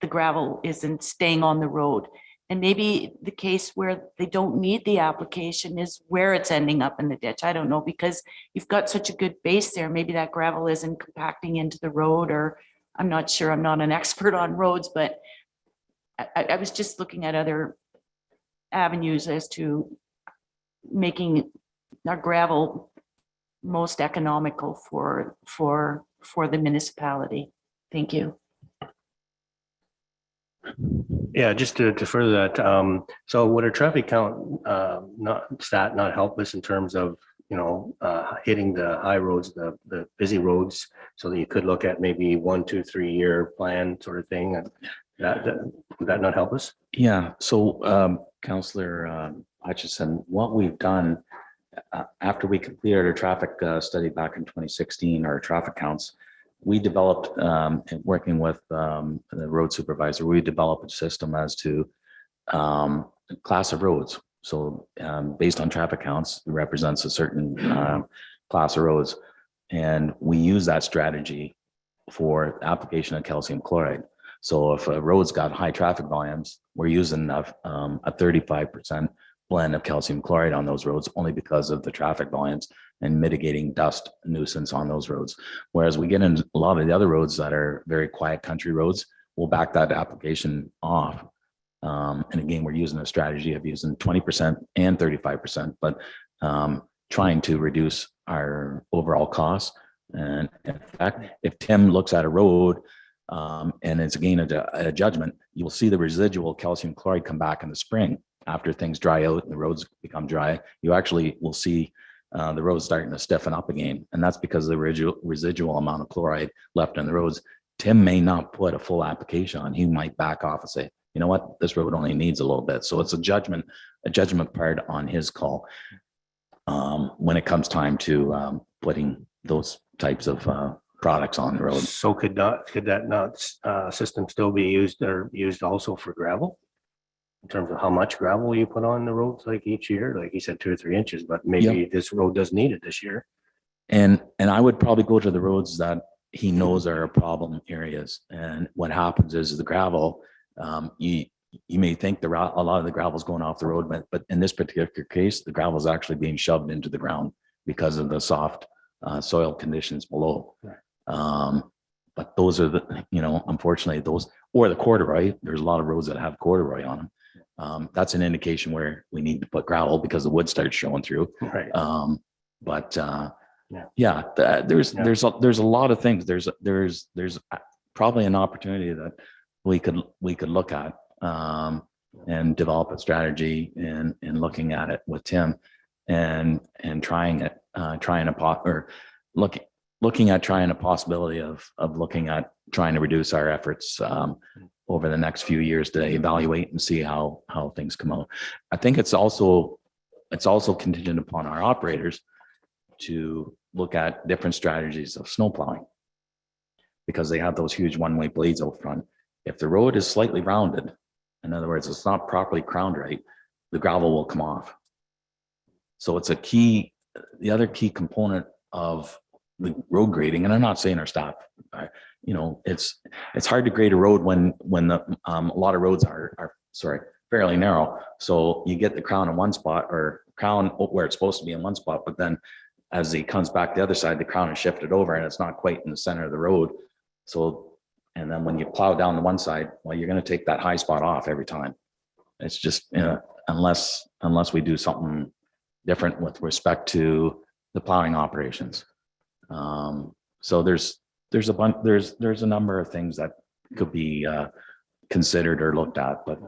the gravel isn't staying on the road. And maybe the case where they don't need the application is where it's ending up in the ditch. I don't know, because you've got such a good base there. Maybe that gravel isn't compacting into the road, or I'm not sure. I'm not an expert on roads, but I was just looking at other avenues as to making our gravel most economical for the municipality. Thank you. Yeah, just to further that, so would a traffic count not help us in terms of, hitting the high roads, the busy roads, so that you could look at maybe 1, 2, 3 year plan sort of thing? And would that not help us? Yeah, so Councillor Hutchison, what we've done after we completed our traffic study back in 2016, our traffic counts, we developed, working with the road supervisor, we developed a system as to class of roads. So based on traffic counts, it represents a certain class of roads. And we use that strategy for application of calcium chloride. So if a road's got high traffic volumes, we're using a 35% blend of calcium chloride on those roads only because of the traffic volumes and mitigating dust nuisance on those roads. Whereas we get in a lot of the other roads that are very quiet country roads, we'll back that application off. And again, we're using a strategy of using 20% and 35%, but trying to reduce our overall costs. And in fact, if Tim looks at a road and it's again a judgment, you will see the residual calcium chloride come back in the spring after things dry out and the roads become dry. You actually will see the roads starting to stiffen up again. And that's because of the residual amount of chloride left in the roads. Tim may not put a full application on. He might back off and say, you know what, this road only needs a little bit. So it's a judgment part on his call when it comes time to putting those types of products on the road. So could that system still be used also for gravel? In terms of how much gravel you put on the roads, like each year, like he said, 2 or 3 inches, but maybe this road does need it this year. And I would probably go to the roads that he knows are problem areas. And what happens is the gravel, you may think a lot of the gravel is going off the road, but in this particular case, the gravel is actually being shoved into the ground because of the soft soil conditions below. Right. But those are unfortunately those, or the corduroy. There's a lot of roads that have corduroy on them. That's an indication where we need to put gravel because the wood starts showing through. Right. There's a lot of things. There's probably an opportunity that we could look at and develop a strategy and looking at it with Tim and trying a possibility of looking at trying to reduce our efforts over the next few years to evaluate and see how things come out. I think it's also contingent upon our operators to look at different strategies of snow plowing because they have those huge one-way blades out front. If the road is slightly rounded, in other words, it's not properly crowned right, the gravel will come off. So it's the other key component of the road grading, and I'm not saying our staff, it's hard to grade a road when a lot of roads are fairly narrow. So you get the crown in one spot or crown where it's supposed to be in one spot, but then as it comes back the other side, the crown is shifted over and it's not quite in the center of the road. So, and then when you plow down the one side, well, you're going to take that high spot off every time. It's just, unless we do something different with respect to the plowing operations. So there's a number of things that could be considered or looked at, but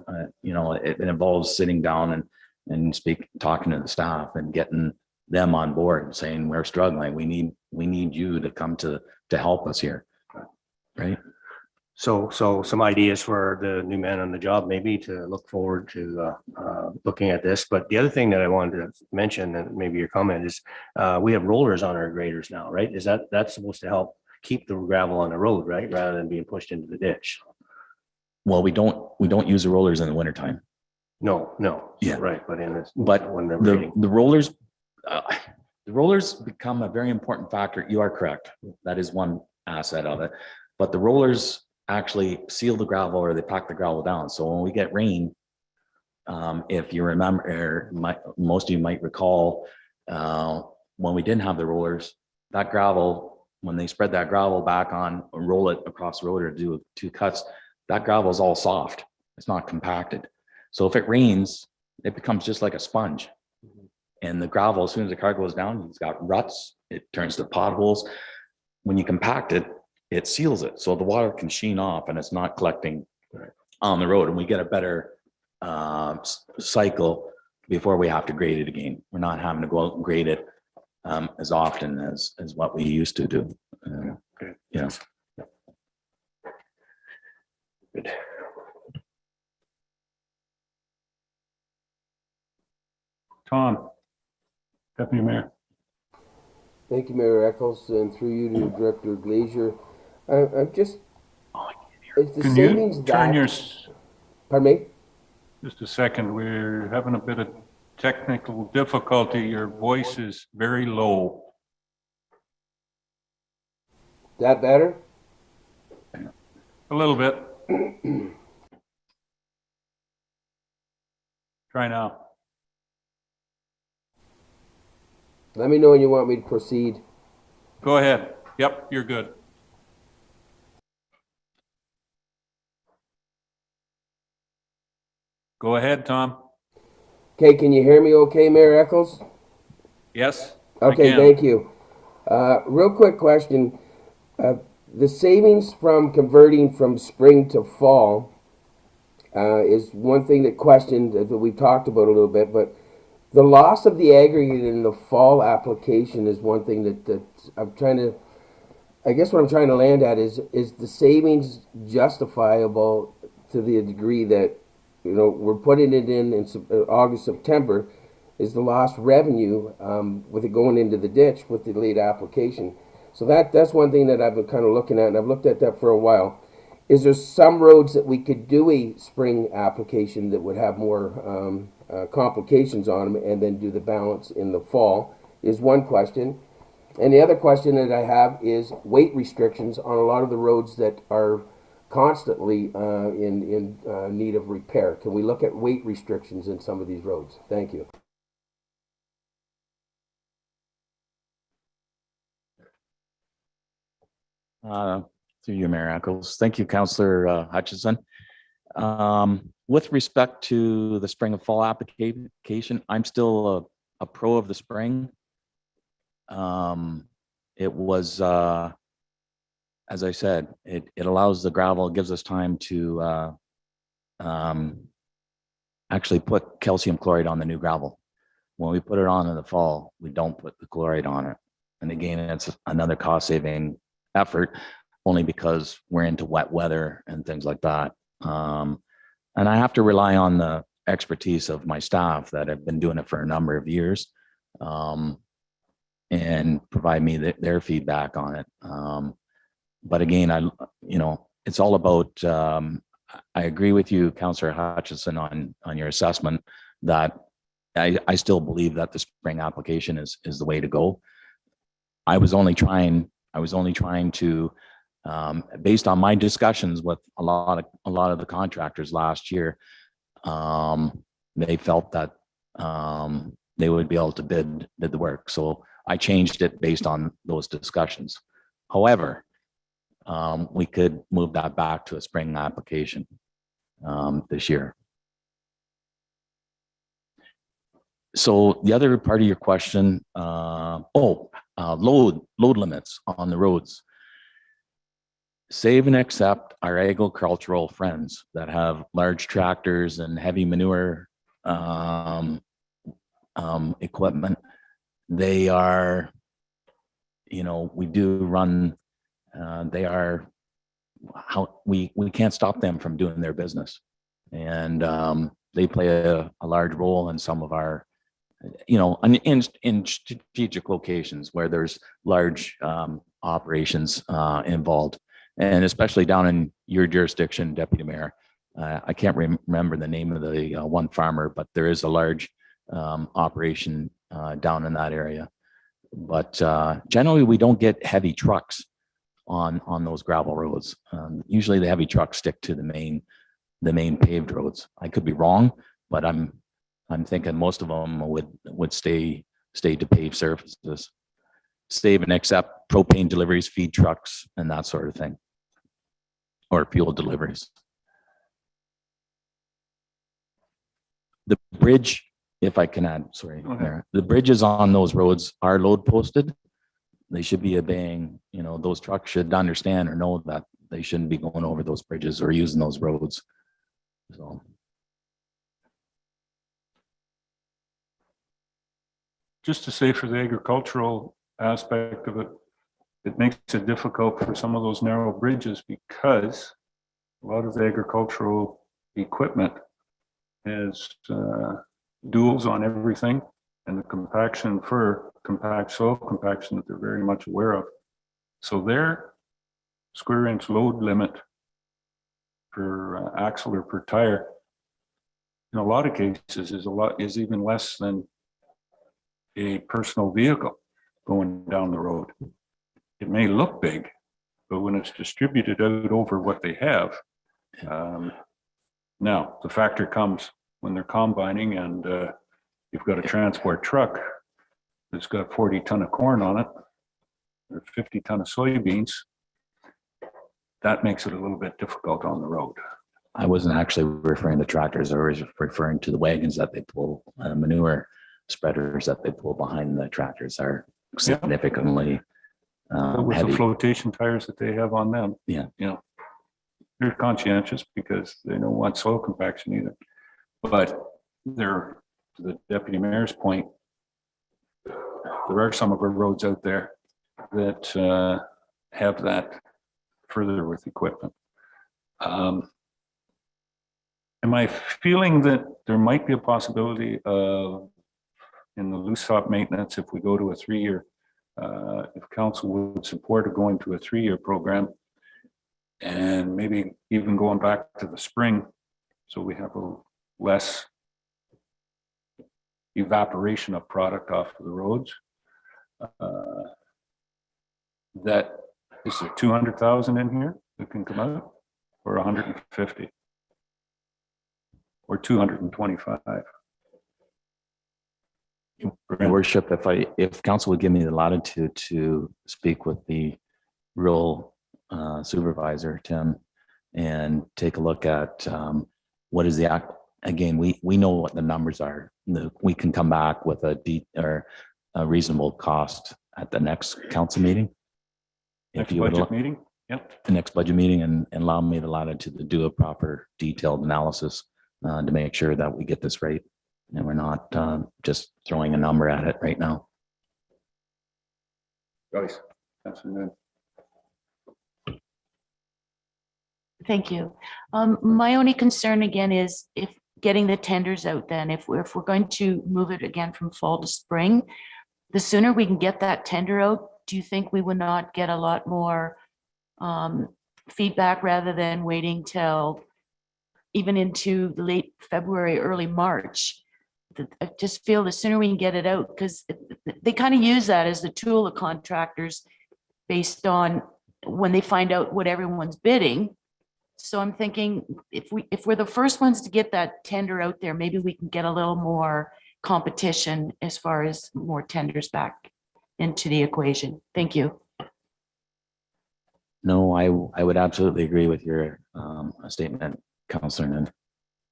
it involves sitting down and talking to the staff and getting them on board and saying, we're struggling. We need you to come to help us here. Right. So some ideas for the new man on the job, maybe to look forward to looking at this. But the other thing that I wanted to mention, and maybe your comment is, we have rollers on our graders now, right? That's supposed to help keep the gravel on the road, right? Rather than being pushed into the ditch. Well, we don't use the rollers in the wintertime. No. Yeah. Right. But the rollers, The rollers become a very important factor. You are correct. That is one asset of it. But the rollers actually seal the gravel or they pack the gravel down. So when we get rain, if you remember, most of you might recall, when we didn't have the rollers, that gravel, when they spread that gravel back on and roll it across the road or do 2 cuts, that gravel is all soft. It's not compacted. So if it rains, it becomes just like a sponge. And the gravel, as soon as the car goes down, it's got ruts, it turns to potholes. When you compact it, it seals it. So the water can sheen off and it's not collecting on the road. And we get a better cycle before we have to grade it again. We're not having to go out and grade it as often as what we used to do. Good. Yeah. Good. Tom, Deputy Mayor. Thank you, Mayor Eccles, and through you to Director Glazier. I'm just, is the Can savings you turn that, your, pardon me? just a second, we're having a bit of technical difficulty. Your voice is very low. That better? A little bit. Try now. Let me know when you want me to proceed. Go ahead. Yep, you're good. Go ahead, Tom. Okay, can you hear me okay, Mayor Eccles? Yes? I Okay, can. thank you. Real quick question. The savings from converting from spring to fall is one thing that questioned that we've talked about a little bit, but the loss of the aggregate in the fall application is one thing that I'm trying to, I guess what I'm trying to land at is the savings justifiable to the degree that, you know, we're putting it in August, September, is the lost revenue with it going into the ditch with the late application. So that's one thing that I've been kind of looking at, and I've looked at that for a while. Is there some roads that we could do a spring application that would have more complications on them and then do the balance in the fall is one question. And the other question that I have is weight restrictions on a lot of the roads that are constantly in need of repair. Can we look at weight restrictions in some of these roads? Thank you. Through you, Mayor Eccles. Thank you, Councillor Hutchison. With respect to the spring and fall application, I'm still a pro of the spring. It was, as I said, it allows the gravel, it gives us time to actually put calcium chloride on the new gravel. When we put it on in the fall, we don't put the chloride on it. And again, it's another cost saving effort only because we're into wet weather and things like that. And I have to rely on the expertise of my staff that have been doing it for a number of years and provide me their feedback on it. But again, it's all about, I agree with you, Councillor Hutchison, on your assessment that I still believe that the spring application is the way to go. I was only trying to, based on my discussions with a lot of the contractors last year, they felt that they would be able to bid the work. So I changed it based on those discussions. However, we could move that back to a spring application this year. So the other part of your question, load limits on the roads. Save and accept our agricultural friends that have large tractors and heavy manure equipment. They are, we do run, they are how we can't stop them from doing their business. And they play a large role in some of our, in strategic locations where there's large operations involved. And especially down in your jurisdiction, Deputy Mayor, I can't remember the name of the one farmer, but there is a large operation down in that area. But generally, we don't get heavy trucks on those gravel roads. Usually the heavy trucks stick to the main paved roads. I could be wrong, but I'm thinking most of them would stay to paved surfaces. Save and accept propane deliveries, feed trucks, and that sort of thing. Or fuel deliveries. The bridge, if I can add, sorry, Mayor, the bridges on those roads are load posted. They should be obeying, those trucks should understand or know that they shouldn't be going over those bridges or using those roads. So. Just to say, for the agricultural aspect of it, it makes it difficult for some of those narrow bridges because a lot of the agricultural equipment has duals on everything, and the compaction for compact soil compaction that they're very much aware of. So their square inch load limit per axle or per tire in a lot of cases is even less than a personal vehicle going down the road. It may look big, but when it's distributed out over what they have, now the factor comes when they're combining and you've got a transport truck that's got 40 ton of corn on it or 50 ton of soybeans. That makes it a little bit difficult on the road. I wasn't actually referring to tractors. I was referring to the wagons that they pull, manure spreaders that they pull behind the tractors are significantly with heavy. The flotation tires that they have on them. Yeah. They're conscientious because they don't want soil compaction either. But they're, to the deputy mayor's point, there are some of our roads out there that have that further with equipment. Am I feeling that there might be a possibility of, in the loose top maintenance, if we go to a 3-year, if council would support going to a 3-year program and maybe even going back to the spring, so we have a less evaporation of product off of the roads? That is there 200,000 in here that can come out, or 150, or 225? Your worship, if council would give me the latitude to speak with the rural supervisor, Tim, and take a look at what is the act. Again, we know what the numbers are. We can come back with a reasonable cost at the next council meeting. Next budget meeting? Yep. The next budget meeting, and allow me the latitude to do a proper detailed analysis to make sure that we get this right and we're not just throwing a number at it right now. Joyce, that's good. Thank you. My only concern again is if getting the tenders out, then if we're going to move it again from fall to spring, the sooner we can get that tender out, do you think we would not get a lot more feedback rather than waiting till even into late February, early March? I just feel the sooner we can get it out, because they kind of use that as the tool of contractors based on when they find out what everyone's bidding. So I'm thinking if we're the first ones to get that tender out there, maybe we can get a little more competition as far as more tenders back into the equation. Thank you. No, I would absolutely agree with your statement, Councillor, and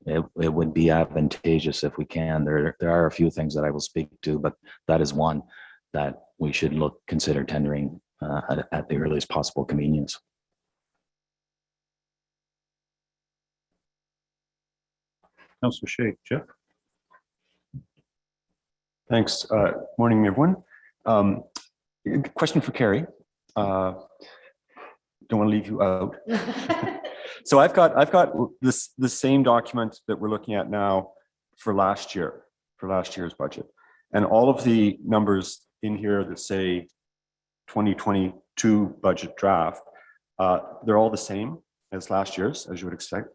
it would be advantageous if we can. There are a few things that I will speak to, but that is one that we should consider tendering at the earliest possible convenience. Councillor Shea, Jeff. Thanks. Morning, everyone. Question for Carrie. Don't want to leave you out. So I've got the same document that we're looking at now for last year's budget, and all of the numbers in here that say 2022 budget draft, they're all the same as last year's, as you would expect,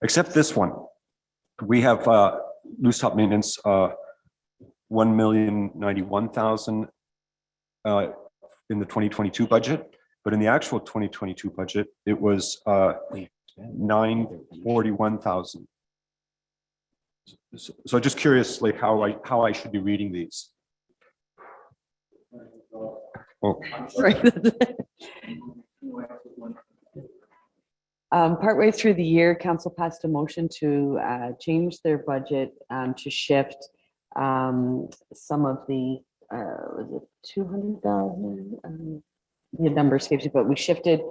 except this one. We have loose top maintenance 1,091,000 in the 2022 budget, but in the actual 2022 budget, it was 941,000. So I'm just curious, like how I should be reading these. Oh, Partway through the year, council passed a motion to change their budget to shift some of the, was it 200,000? The number escapes me, but we shifted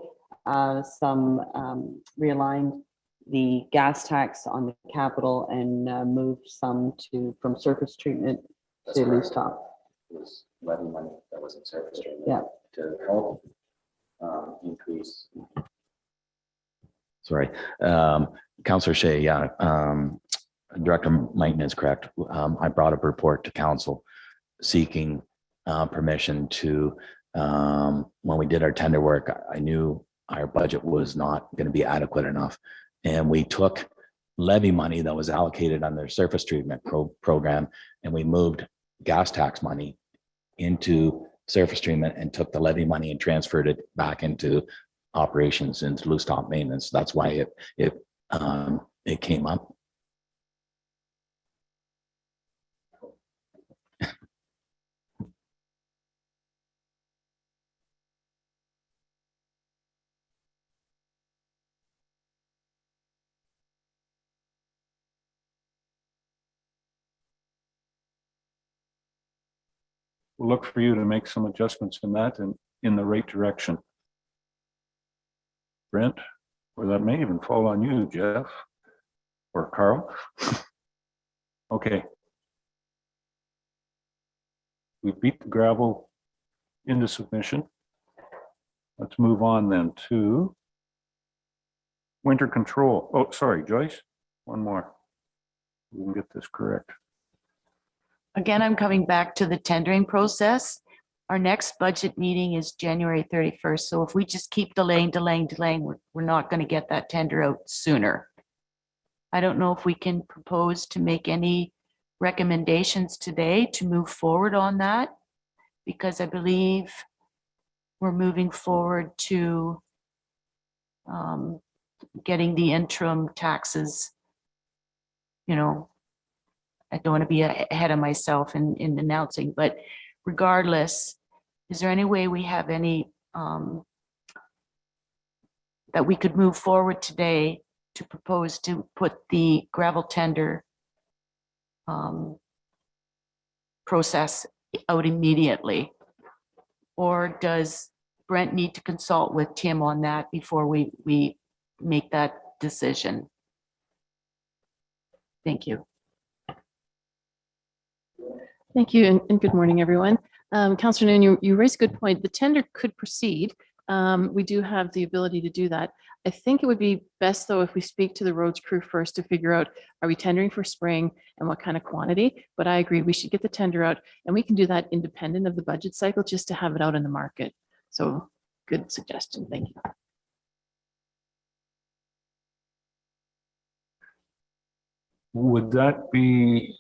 some, realigned the gas tax on the capital and moved some from surface treatment to loose top. Was levy money that was in surface treatment. Yeah. To help increase. Sorry, Councillor Shea, yeah, Director Mike is correct. I brought up a report to council seeking permission to, when we did our tender work, I knew our budget was not going to be adequate enough. And we took levy money that was allocated on their surface treatment program, and we moved gas tax money into surface treatment and took the levy money and transferred it back into operations, into loose top maintenance. That's why it came up. We'll look for you to make some adjustments in that and in the right direction. Brent, or that may even fall on you, Jeff, or Carl. Okay. We beat the gravel into submission. Let's move on then to winter control. Oh, sorry, Joyce, one more. We can get this correct. Again, I'm coming back to the tendering process. Our next budget meeting is January 31st. So if we just keep delaying, we're not going to get that tender out sooner. I don't know if we can propose to make any recommendations today to move forward on that, because I believe we're moving forward to getting the interim taxes. You know, I don't want to be ahead of myself in announcing, but regardless, is there any way we have any that we could move forward today to propose to put the gravel tender process out immediately? Or does Brent need to consult with Tim on that before we make that decision? Thank you. Thank you, and good morning, everyone. Councillor Noon, you raised a good point. The tender could proceed. We do have the ability to do that. I think it would be best, though, if we speak to the roads crew first to figure out, are we tendering for spring and what kind of quantity? But I agree, we should get the tender out, and we can do that independent of the budget cycle, just to have it out in the market. So good suggestion. Thank you. Would that be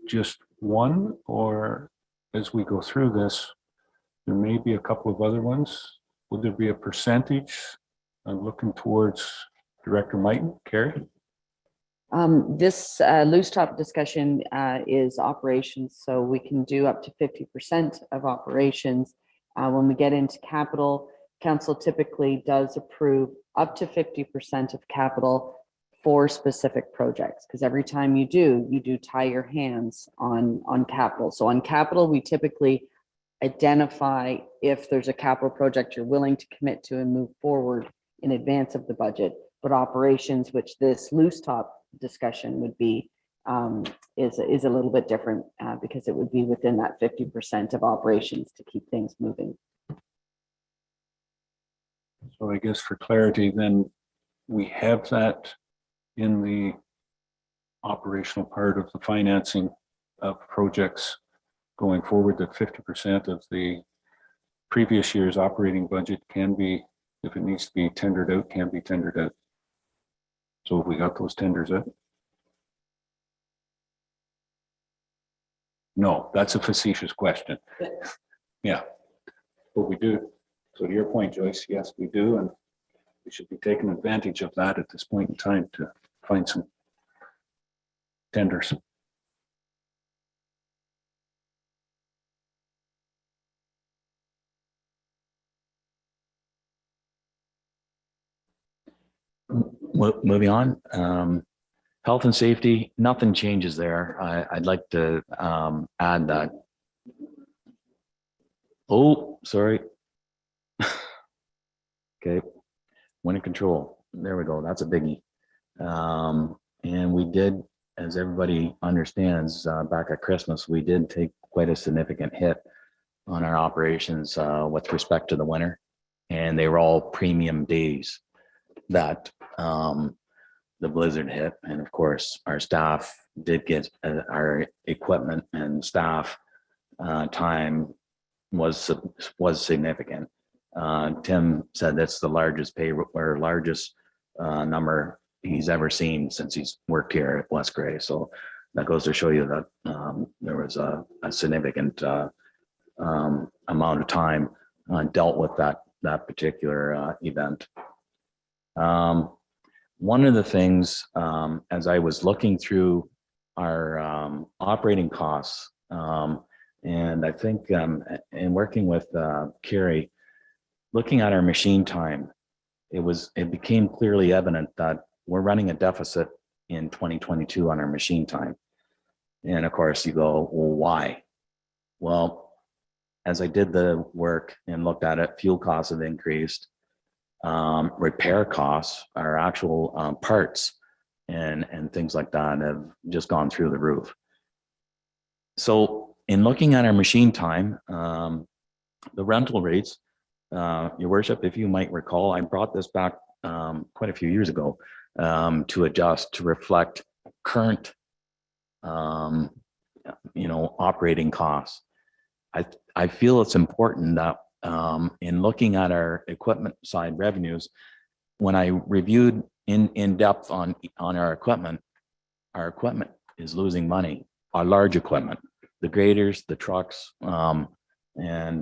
just one, or as we go through this, there may be a couple of other ones? Would there be a percentage? I'm looking towards Director Mighton. Carrie? This loose top discussion is operations, so we can do up to 50% of operations. When we get into capital, council typically does approve up to 50% of capital for specific projects, because every time you do tie your hands on capital. So on capital, we typically identify if there's a capital project you're willing to commit to and move forward in advance of the budget. But operations, which this loose top discussion would be, is a little bit different because it would be within that 50% of operations to keep things moving. So I guess for clarity, then we have that in the operational part of the financing of projects going forward, that 50% of the previous year's operating budget can be, if it needs to be tendered out, can be tendered out. So if we got those tenders out. No, that's a facetious question. Yeah. But we do. So to your point, Joyce, yes, we do. And we should be taking advantage of that at this point in time to find some tenders. Moving on, health and safety, nothing changes there. I'd like to add that. Oh, sorry. Okay, winter control. There we go. That's a biggie. And we did, as everybody understands, back at Christmas, we did take quite a significant hit on our operations with respect to the winter, and they were all premium days that the blizzard hit. And of course, our staff did get our equipment and staff time was significant. Tim said that's the largest pay or largest number he's ever seen since he's worked here at West Gray. So that goes to show you that there was a significant amount of time dealt with that particular event. One of the things, as I was looking through our operating costs, and I think in working with Carrie, looking at our machine time, it became clearly evident that we're running a deficit in 2022 on our machine time. And of course you go, well, why? Well, as I did the work and looked at it, fuel costs have increased. Repair costs, our actual parts and things like that have just gone through the roof. So in looking at our machine time, the rental rates, Your Worship, if you might recall, I brought this back quite a few years ago to adjust to reflect current, operating costs. I feel it's important that in looking at our equipment side revenues, when I reviewed in depth on our equipment is losing money. Our large equipment, the graders, the trucks, and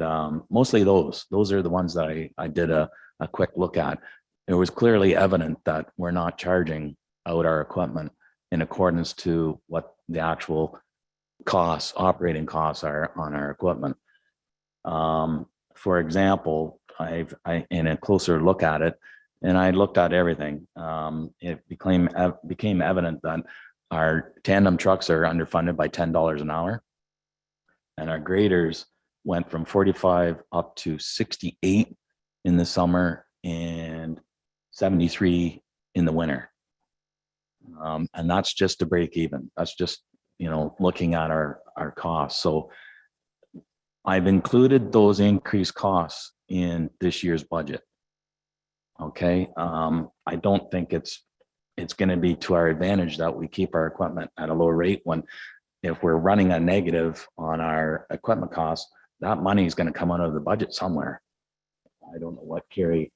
mostly those are the ones that I did a quick look at. It was clearly evident that we're not charging out our equipment in accordance to what the actual costs, operating costs are on our equipment. For example, I in a closer look at it, and I looked at everything. It became evident that our tandem trucks are underfunded by $10 an hour, and our graders went from 45 up to 68 in the summer and 73 in the winter. And that's just to break even. That's just, looking at our costs. So I've included those increased costs in this year's budget. Okay. I don't think it's going to be to our advantage that we keep our equipment at a low rate when, if we're running a negative on our equipment costs, that money is going to come out of the budget somewhere. I don't know what, Carrie,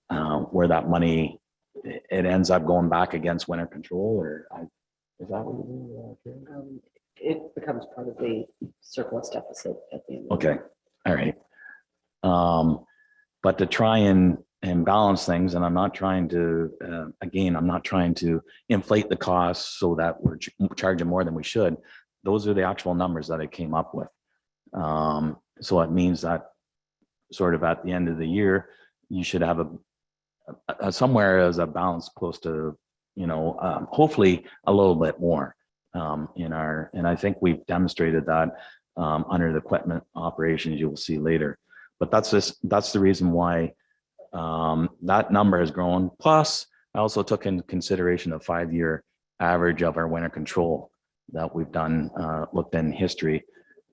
where that money, it ends up going back against winter control, or is that what you do, Carrie? It becomes part of the surplus deficit at the end. Okay, all right. But to try and balance things, and I'm not trying to, again, I'm not trying to inflate the costs so that we're charging more than we should. Those are the actual numbers that I came up with. So it means that sort of at the end of the year, you should have a somewhere as a balance close to, hopefully a little bit more and I think we've demonstrated that under the equipment operations you will see later. But that's the reason why that number has grown. Plus, I also took into consideration the 5-year average of our winter control that we've done, looked in history.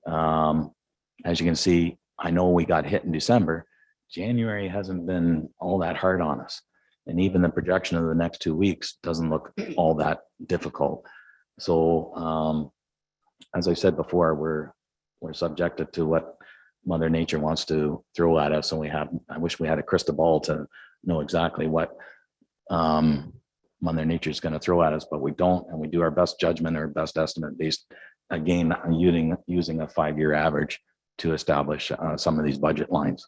As you can see, I know we got hit in December. January hasn't been all that hard on us. And even the projection of the next 2 weeks doesn't look all that difficult. So as I said before, we're subjected to what Mother Nature wants to throw at us. And I wish we had a crystal ball to know exactly what Mother Nature is going to throw at us, but we don't. And we do our best judgment or best estimate based again, using a 5-year average to establish some of these budget lines.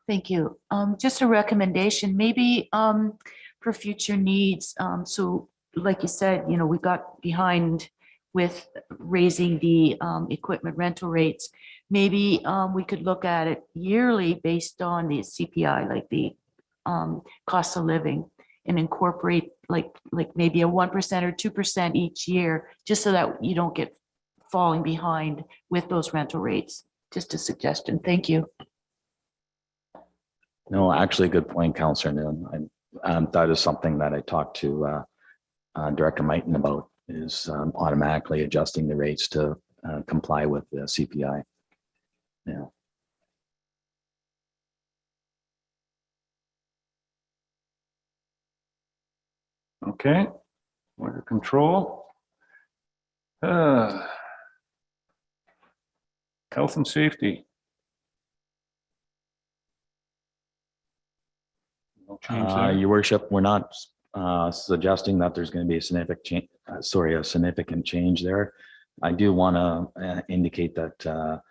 Thank you. Just a recommendation, maybe for future needs. So like you said, you know, we got behind with raising the equipment rental rates. Maybe we could look at it yearly based on the CPI, like the cost of living, and incorporate like maybe a 1% or 2% each year, just so that you don't get falling behind with those rental rates. Just a suggestion. Thank you. No, actually, good point, Councillor Noon. That is something that I talked to Director Mighton about, is automatically adjusting the rates to comply with the CPI. Yeah. Okay, under control. Health and safety. No change there. Your worship, we're not suggesting that there's going to be a significant change, a significant change there. I do want to indicate that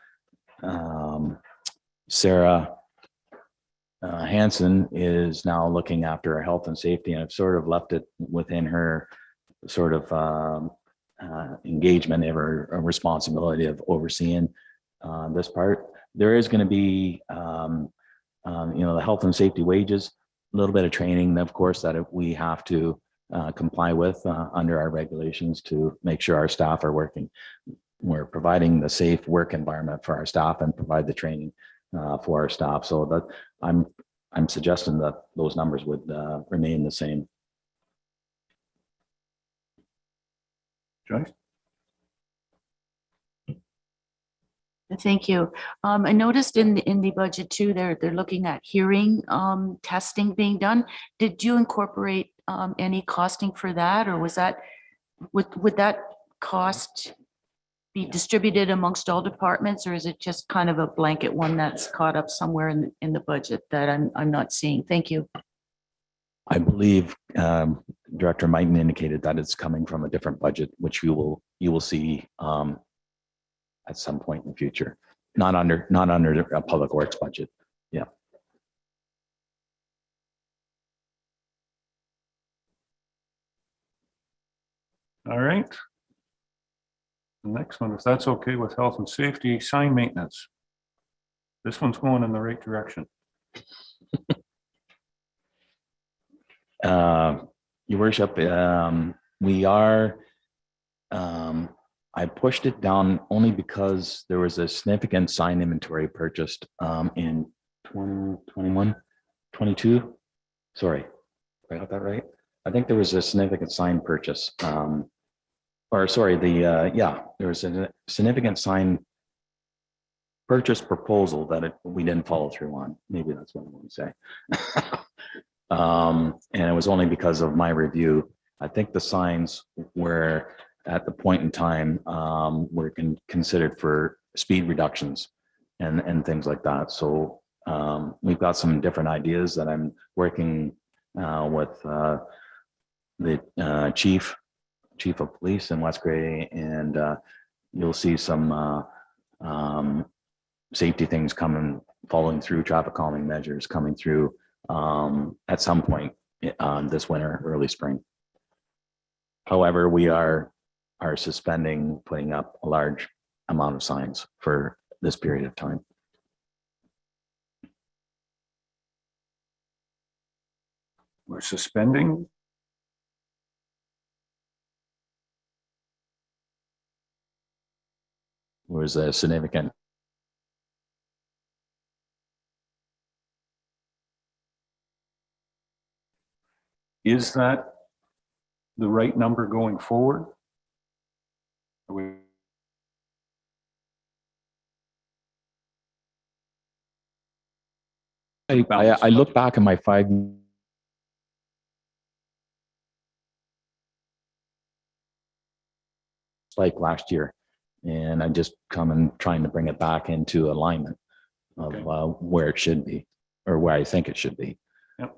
Sarah Hansen is now looking after our health and safety, and I've sort of left it within her sort of engagement of her responsibility of overseeing this part. There is going to be, the health and safety wages, a little bit of training, of course, that we have to comply with under our regulations to make sure our staff are working. We're providing the safe work environment for our staff and provide the training for our staff. So that I'm suggesting that those numbers would remain the same. Joyce? Thank you. I noticed in the budget too, they're looking at hearing testing being done. Did you incorporate any costing for that, or was that would that cost be distributed amongst all departments, or is it just kind of a blanket one that's caught up somewhere in the budget that I'm not seeing? Thank you. I believe Director Mighton indicated that it's coming from a different budget, which you will see at some point in the future, not under a public works budget. Yeah. All right. The next one, if that's okay with health and safety, sign maintenance. This one's going in the right direction. Your worship, we are, I pushed it down only because there was a significant sign inventory purchased in 2021, 22. Sorry, I got that right? I think there was a significant sign purchase. There was a significant sign purchase proposal that we didn't follow through on. Maybe that's what I want to say. And it was only because of my review. I think the signs were at the point in time were considered for speed reductions and things like that. So we've got some different ideas that I'm working with the chief of police in West Grey, and you'll see some safety things coming, following through, traffic calming measures coming through at some point this winter, early spring. However, we are suspending putting up a large amount of signs for this period of time. We're suspending. Was a significant. Is that the right number going forward? I look back at my 5 like last year, and I just come and trying to bring it back into alignment of where it should be, or where I think it should be. Yep.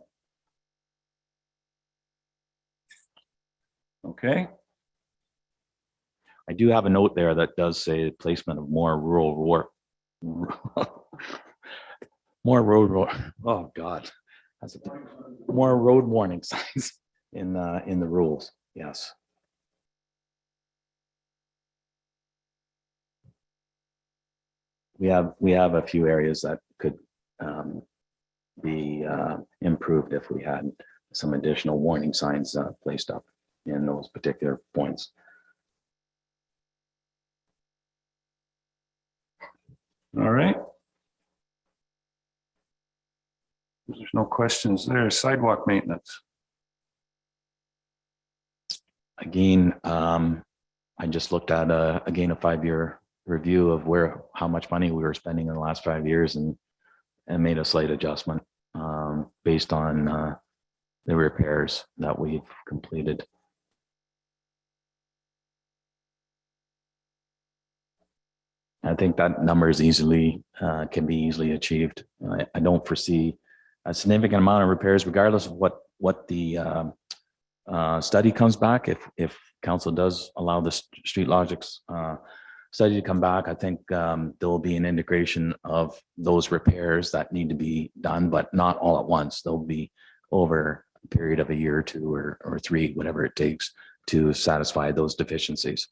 Okay, I do have a note there that does say placement of more rural war. More oh God. More road warning signs in the rules, yes. We have a few areas that could be improved if we had some additional warning signs placed up in those particular points. all right. There's no questions there. Sidewalk maintenance. Again, I just looked at again a 5-year review of how much money we were spending in the last 5 years and made a slight adjustment based on the repairs that we've completed. I think that number is can be easily achieved. I don't foresee a significant amount of repairs, regardless of what the study comes back. If council does allow the Street Logics study to come back, I think there will be an integration of those repairs that need to be done, but not all at once. They'll be over a period of a year or two or 3, whatever it takes to satisfy those deficiencies.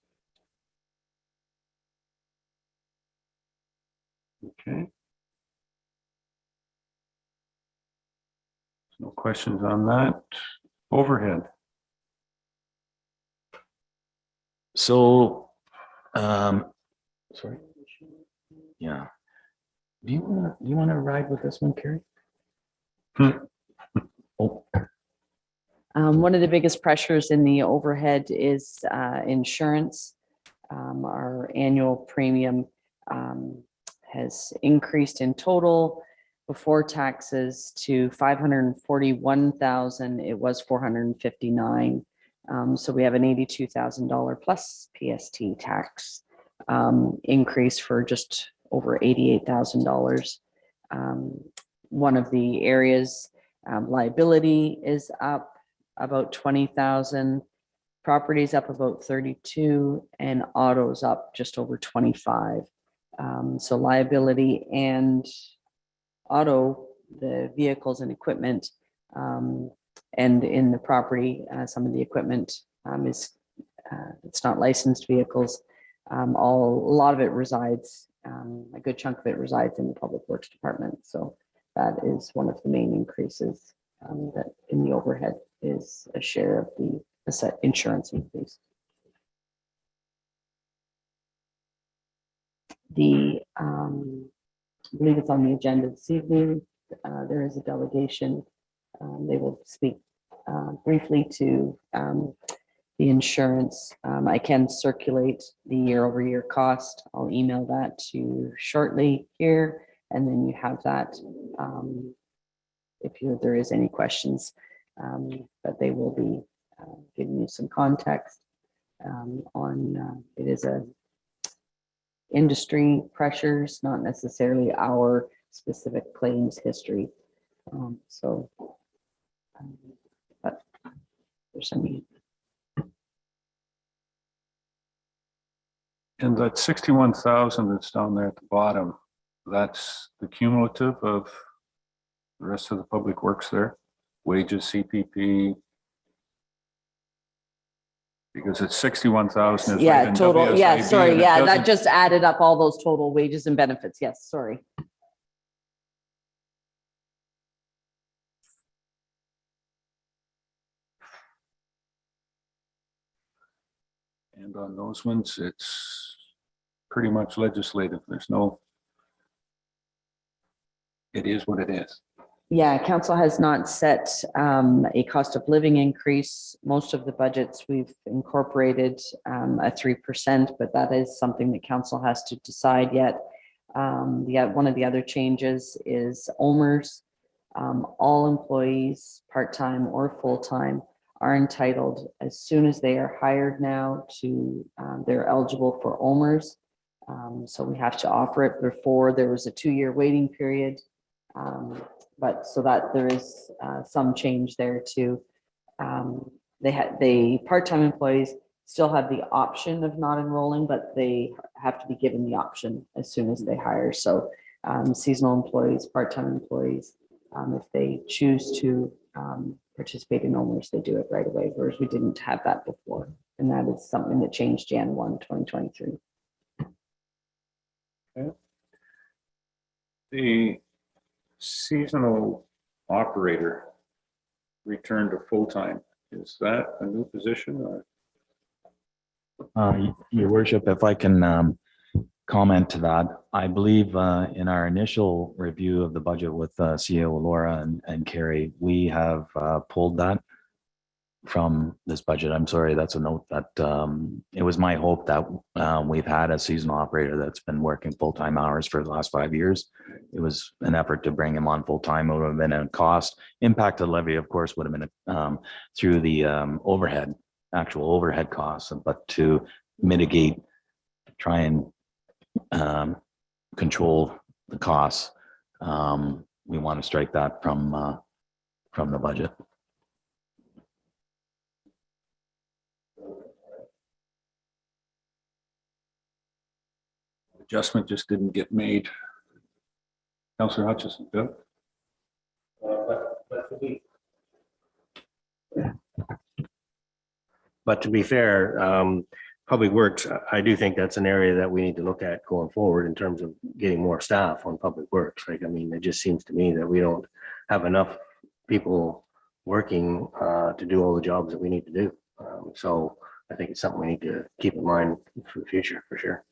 Okay. No questions on that. Overhead. So, sorry. Yeah. Do you want to ride with this one, Carrie? Oh, One of the biggest pressures in the overhead is insurance. Our annual premium has increased in total before taxes to 541,000. It was 459. So we have an $82,000 plus PST tax increase for just over $88,000. One of the areas, liability is up about 20,000, properties up about 32, and autos up just over 25. So liability and auto, the vehicles and equipment, and in the property, some of the equipment is it's not licensed vehicles. A lot of it resides, a good chunk of it resides in the Public Works Department. So that is one of the main increases that in the overhead is a share of the insurance increase. I believe it's on the agenda this evening. There is a delegation. They will speak briefly to the insurance. I can circulate the year-over-year cost. I'll email that to you shortly here, and then you have that if there is any questions. But they will be giving you some context on it is a industry pressures, not necessarily our specific claims history. But there's some. And that 61,000 that's down there at the bottom, that's the cumulative of the rest of the public works there, wages, CPP. Because it's 61,000. Yeah, total. Yeah, WSIB, sorry. and it Yeah, that doesn't- just added up all those total wages and benefits. Yes, sorry. And on those ones, it's pretty much legislative. There's no, it is what it is. Yeah, council has not set a cost of living increase. Most of the budgets we've incorporated a 3%, but that is something that council has to decide yet. One of the other changes is OMERS. All employees, part-time or full-time, are entitled as soon as they are hired now to, they're eligible for OMERS. So we have to offer it. Before there was a 2-year waiting period. But so that there is some change there too. the part-time employees still have the option of not enrolling, but they have to be given the option as soon as they hire. So seasonal employees, part-time employees, if they choose to participate in OMERS, they do it right away, whereas we didn't have that before. And that is something that changed Jan 1, 2023. The seasonal operator returned to full-time. Is that a new position or? Your worship, if I can comment to that, I believe in our initial review of the budget with CEO Laura and Carrie, we have pulled that from this budget. I'm sorry, that's a note that it was my hope that we've had a seasonal operator that's been working full-time hours for the last 5 years. It was an effort to bring him on full-time. It would have been a cost. Impact to levy, of course, would have been through the actual overhead costs, but to mitigate, try and control the costs, we want to strike that from the budget. Adjustment just didn't get made. Councillor Hutchison, Doug? But to be fair, Public Works, I do think that's an area that we need to look at going forward in terms of getting more staff on Public Works. Like, I mean, it just seems to me that we don't have enough people working to do all the jobs that we need to do. So I think it's something we need to keep in mind for the future, for sure.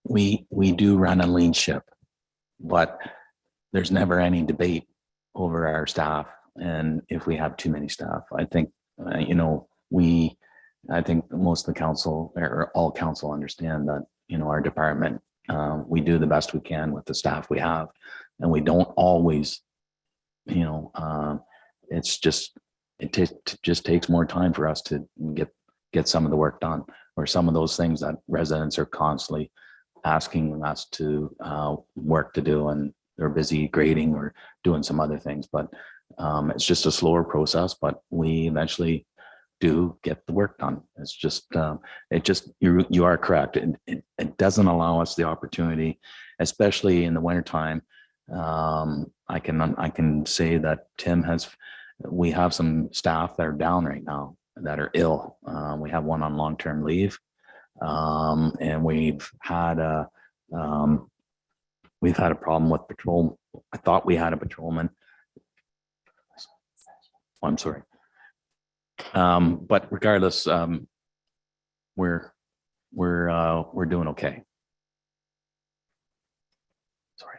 We do run a lean ship, but there's never any debate over our staff. And if we have too many staff, I think, I think most of the council or all council understand that, our department, we do the best we can with the staff we have, and we don't always, it's just, just takes more time for us to get some of the work done, or some of those things that residents are constantly asking us to work to do, and they're busy grading or doing some other things, but it's just a slower process, but we eventually do get the work done. It's just, you are correct. It doesn't allow us the opportunity, especially in the wintertime. I can say that we have some staff that are down right now that are ill. We have one on long-term leave. And we've had a problem with patrol. I thought we had a patrolman. I'm sorry. But regardless, we're doing okay. Sorry,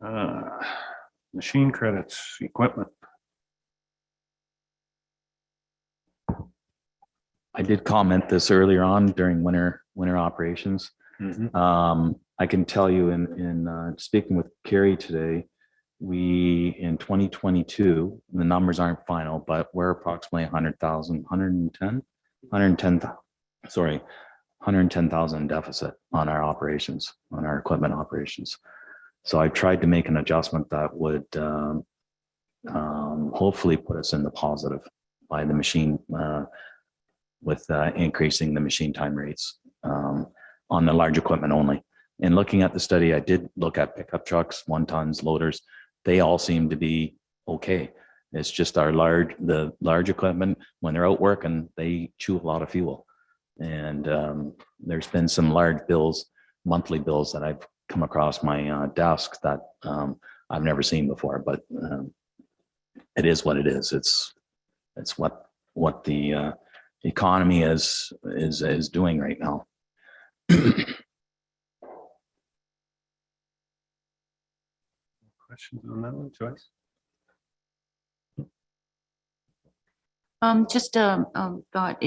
Laura. Machine credits, equipment. I did comment this earlier on during winter operations. I can tell you in speaking with Carrie today, we in 2022, the numbers aren't final, but we're approximately 110,000 deficit on our operations, on our equipment operations. So I tried to make an adjustment that would hopefully put us in the positive by the machine, with increasing the machine time rates on the large equipment only. And looking at the study, I did look at pickup trucks, 1 tons, loaders. They all seem to be okay. It's just the large equipment, when they're out working, they chew a lot of fuel. And there's been some large bills, monthly bills that I've come across my desk that I've never seen before, but it is what it is. It's what the economy is doing right now. Questions on that one, Joyce? Just thought,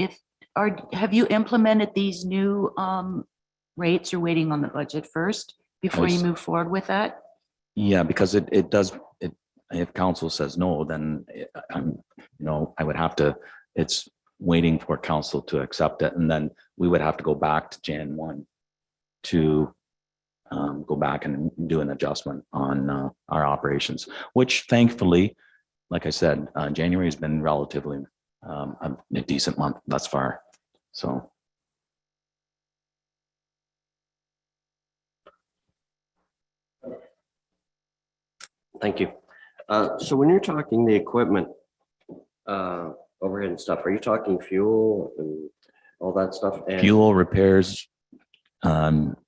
have you implemented these new rates? You're waiting on the budget first before you move forward with that? Yeah, because it does, if council says no, then I would have to, it's waiting for council to accept it. And then we would have to go back to Jan 1 to go back and do an adjustment on our operations, which thankfully, like I said, January has been relatively a decent month thus far. So. Thank you. So when you're talking the equipment, overhead and stuff, are you talking fuel and all that stuff? And Fuel, repairs,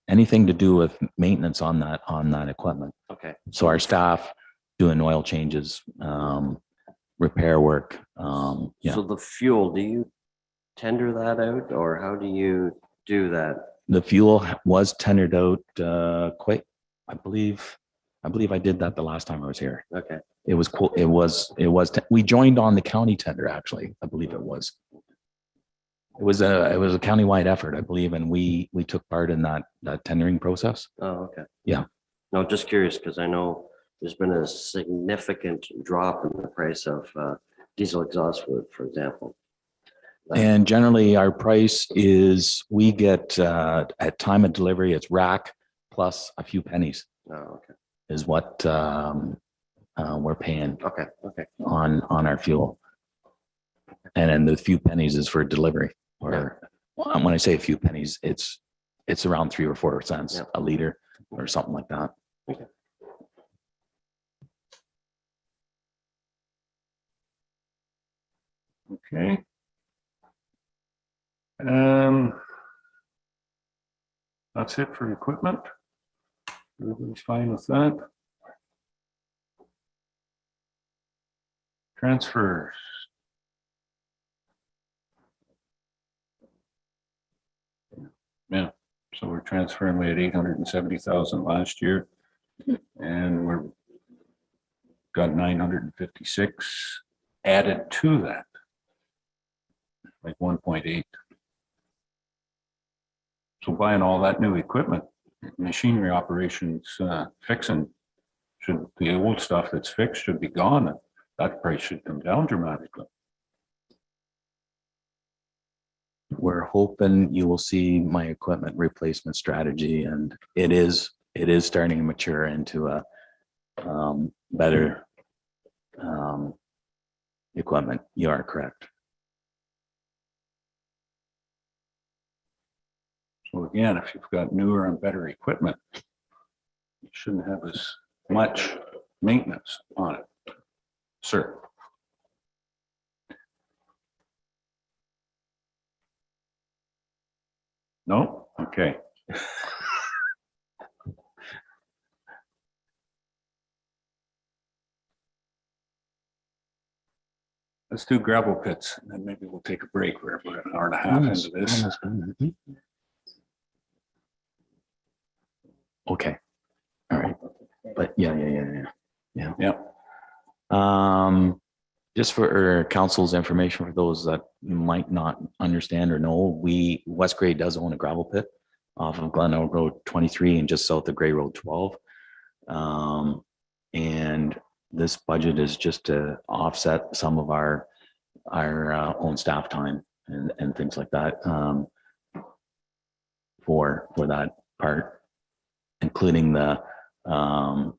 anything to do with maintenance on that equipment. okay, So our staff doing oil changes, repair work. Yeah, so the fuel, do you tender that out or how do you do that? the fuel was tendered out quite. I believe I did that the last time I was here. Okay, It was cool. We joined on the county tender, actually. I believe it was. It was a countywide effort, I believe, and we took part in that tendering process. oh, okay. Yeah. No, just curious because I know there's been a significant drop in the price of diesel exhaust fluid, for example. And generally our price is, we get at time of delivery, it's rack plus a few pennies Oh, okay, is what we're paying okay, okay. on our fuel. And then the few pennies is for delivery, or well, when I say a few pennies, it's around 3 or 4 cents Yeah. a liter or something like that. Okay. Okay. That's it for equipment. Everybody's fine with that. Transfers. Yeah, so we're transferring, we had 870,000 last year. And we're got 956 added to that. Like 1.8. So buying all that new equipment, machinery operations, fixing, should, the old stuff that's fixed should be gone. And that price should come down dramatically. We're hoping you will see my equipment replacement strategy, and it is starting to mature into a better equipment. You are correct. So again, if you've got newer and better equipment, you shouldn't have as much maintenance on it, sir. No? Okay. Let's do gravel pits, and then maybe we'll take a break. We're about an hour and a half into this. Okay. All right. But yeah. Yeah. Just for council's information, for those that might not understand or know, West Grey does own a gravel pit off of Glen Oak Road 23 and just south of Grey Road 12. And this budget is just to offset some of our own staff time and things like that for that part, including the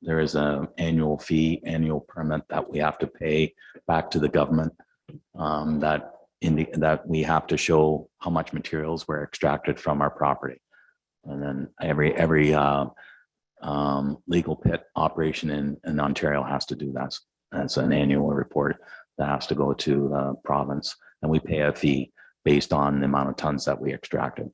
there is an annual permit that we have to pay back to the government that we have to show how much materials were extracted from our property. And then every legal pit operation in Ontario has to do that. That's an annual report that has to go to the province, and we pay a fee based on the amount of tons that we extracted.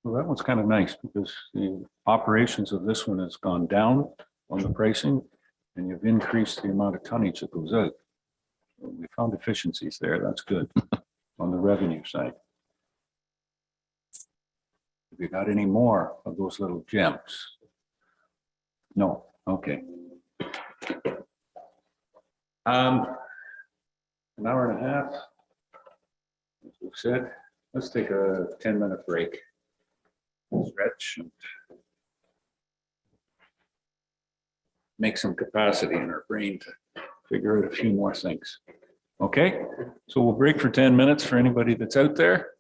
Well, that one's kind of nice because the operations of this one has gone down on the pricing, and you've increased the amount of tonnage that goes out. We found efficiencies there. That's good on the revenue side. Have you got any more of those little gems? No. Okay. An hour and a half. As we've said, let's take a 10-minute break. Stretch and make some capacity in our brain to figure out a few more things. Okay, so we'll break for 10 minutes for anybody that's out there.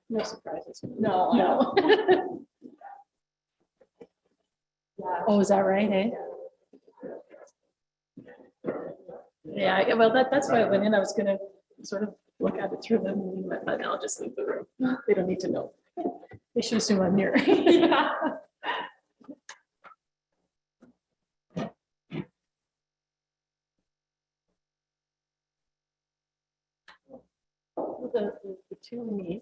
No surprises. No, no. Oh, is that right, eh? Yeah, well, that's why I went in. I was gonna sort of look at it through them, but I'll just leave the room. They don't need to know. They should assume I'm here. Yeah. The two we need.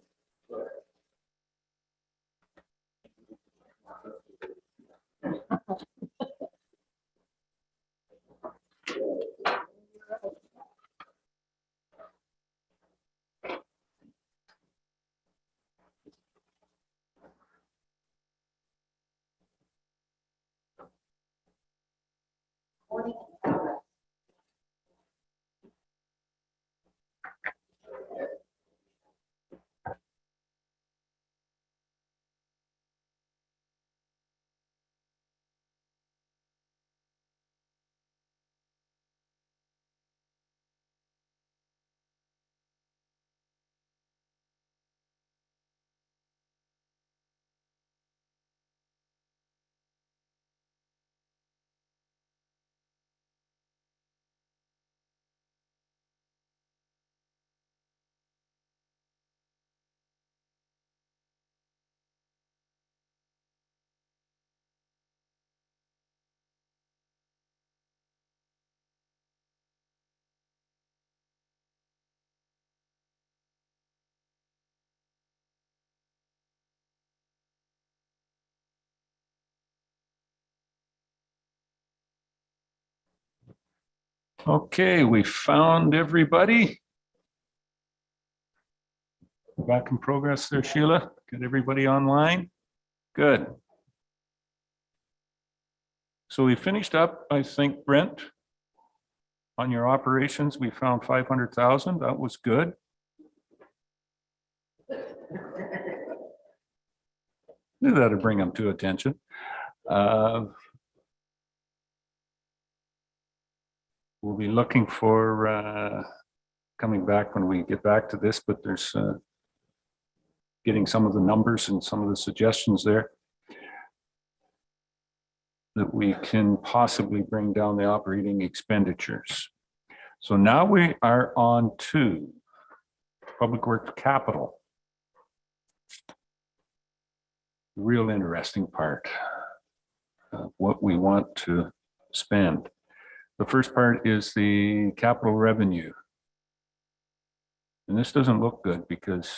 Okay, we found everybody. Back in progress there, Sheila. Got everybody online? Good. So we finished up, I think, Brent. On your operations, we found 500,000. That was good. Knew that'd bring them to attention. We'll be looking for coming back when we get back to this, but there's getting some of the numbers and some of the suggestions there that we can possibly bring down the operating expenditures. So now we are on to Public Works Capital. Real interesting part of what we want to spend. The first part is the capital revenue. And this doesn't look good because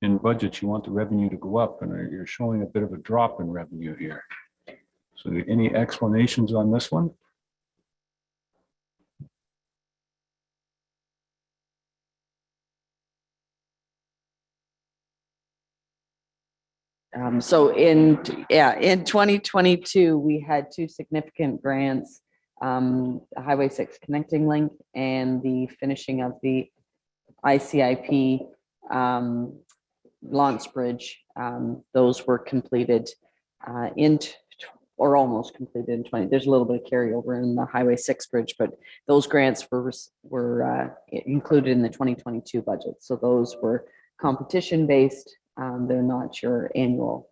in budgets, you want the revenue to go up, and you're showing a bit of a drop in revenue here. So any explanations on this one? So in 2022, we had two significant grants, the Highway 6 Connecting Link and the finishing of the ICIP Lance Bridge. Those were completed or almost completed in 20. There's a little bit of carryover in the Highway 6 bridge, but those grants were included in the 2022 budget. So those were competition based. They're not your annual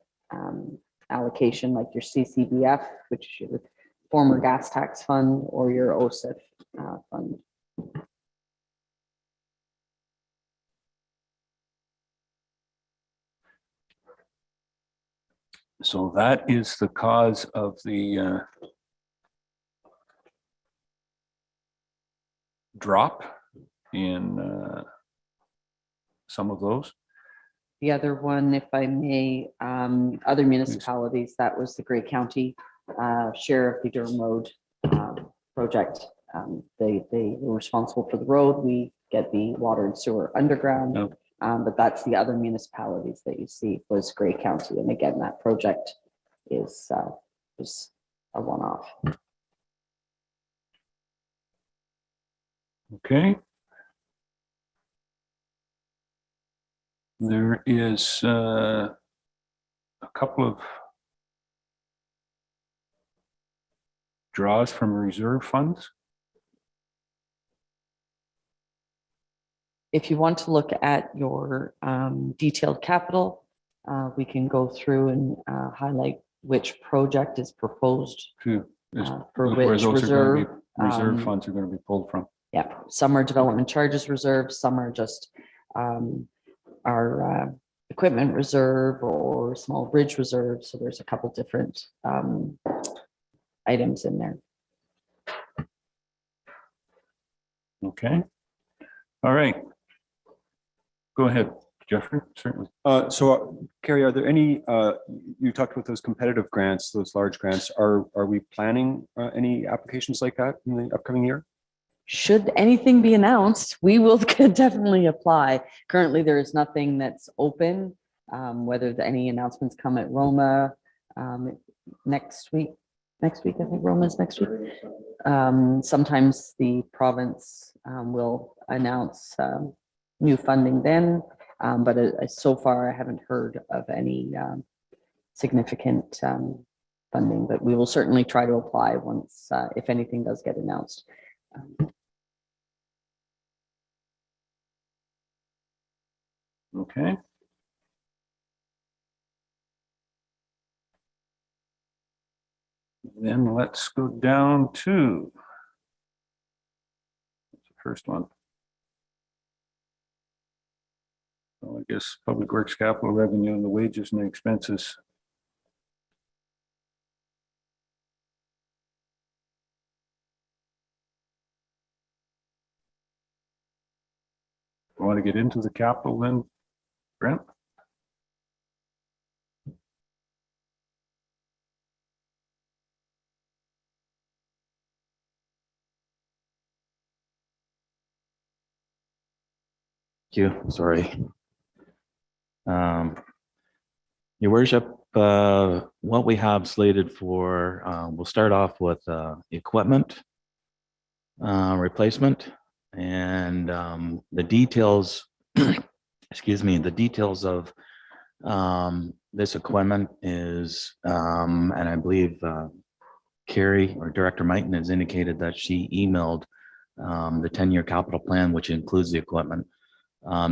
allocation like your CCBF, which is your former gas tax fund, or your OSIF fund. So that is the cause of the drop in some of those. The other one, if I may, other municipalities, that was the Grey County share of the Durham Road project. They were responsible for the road. We get the water and sewer underground. Oh. But that's the other municipalities that you see was Grey County. And again, that project is a one-off. Okay. There is a couple of draws from reserve funds. If you want to look at your detailed capital, we can go through and highlight which project is proposed To for where which those are going reserve. to be, reserve funds are going to be pulled from. Yeah, some are development charges reserve, some are just our equipment reserve or small bridge reserve. So there's a couple different items in there. Okay. All right. Go ahead, Jeffrey, certainly. Carrie, are there any, you talked about those competitive grants, those large grants. Are we planning any applications like that in the upcoming year? Should anything be announced, we will could apply. Currently, there is nothing that's open. Whether any announcements come at Roma next week. I think Roma is next week. Sometimes the province will announce new funding then, but so far I haven't heard of any significant funding, but we will certainly try to apply once, if anything does get announced. Okay. Then let's go down to the first one. Well, I guess Public Works capital revenue and the wages and the expenses. Want to get into the capital then, Brent? You, sorry. Your worship, what we have slated for, we'll start off with equipment replacement, and the details, excuse me, the details of this equipment is, and I believe Carrie or Director Mighton has indicated that she emailed the 10-year capital plan, which includes the equipment.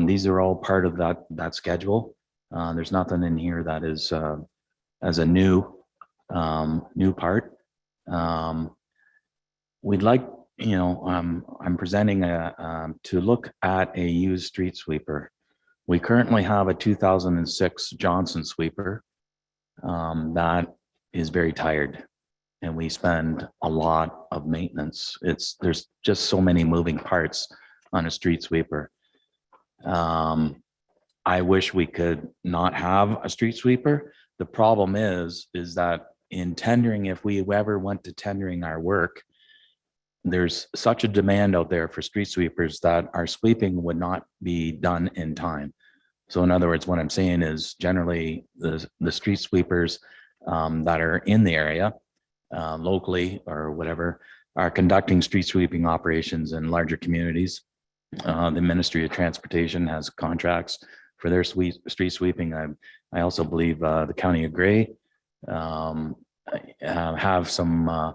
These are all part of that schedule. There's nothing in here that is as a new part. We'd like, I'm presenting to look at a used street sweeper. We currently have a 2006 Johnson sweeper that is very tired, and we spend a lot of maintenance. There's just so many moving parts on a street sweeper. I wish we could not have a street sweeper. The problem is that in tendering, if we ever went to tendering our work, there's such a demand out there for street sweepers that our sweeping would not be done in time. So in other words, what I'm saying is generally the street sweepers that are in the area locally or whatever are conducting street sweeping operations in larger communities. The Ministry of Transportation has contracts for their street sweeping. I also believe the County of Grey have some, I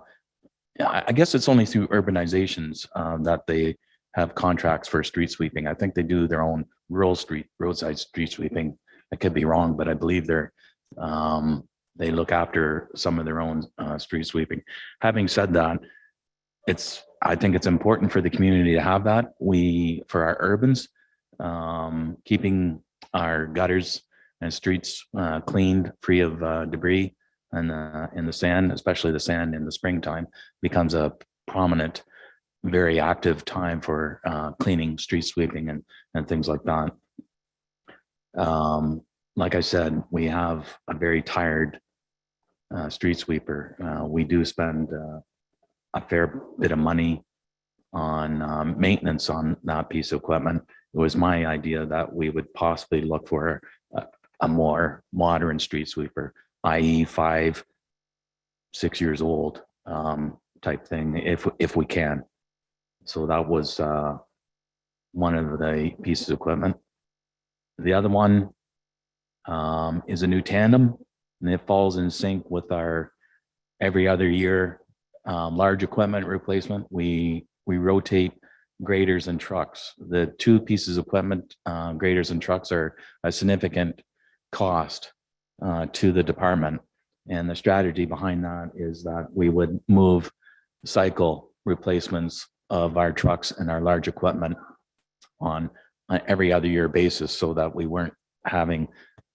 guess it's only through urbanizations that they have contracts for street sweeping. I think they do their own roadside street sweeping. I could be wrong, but I believe they look after some of their own street sweeping. Having said that, I think it's important for the community to have that. For our urbans, keeping our gutters and streets cleaned, free of debris and in the sand, especially the sand in the springtime, becomes a prominent, very active time for cleaning, street sweeping, and things like that. Like I said, we have a very tired street sweeper. We do spend a fair bit of money on maintenance on that piece of equipment. It was my idea that we would possibly look for a more modern street sweeper, i.e. 5-6 years old type thing, if we can. So that was one of the pieces of equipment. The other one is a new tandem, and it falls in sync with our every other year large equipment replacement. We rotate graders and trucks. The two pieces of equipment, graders and trucks, are a significant cost to the department. And the strategy behind that is that we would move cycle replacements of our trucks and our large equipment on an every other year basis, so that we weren't having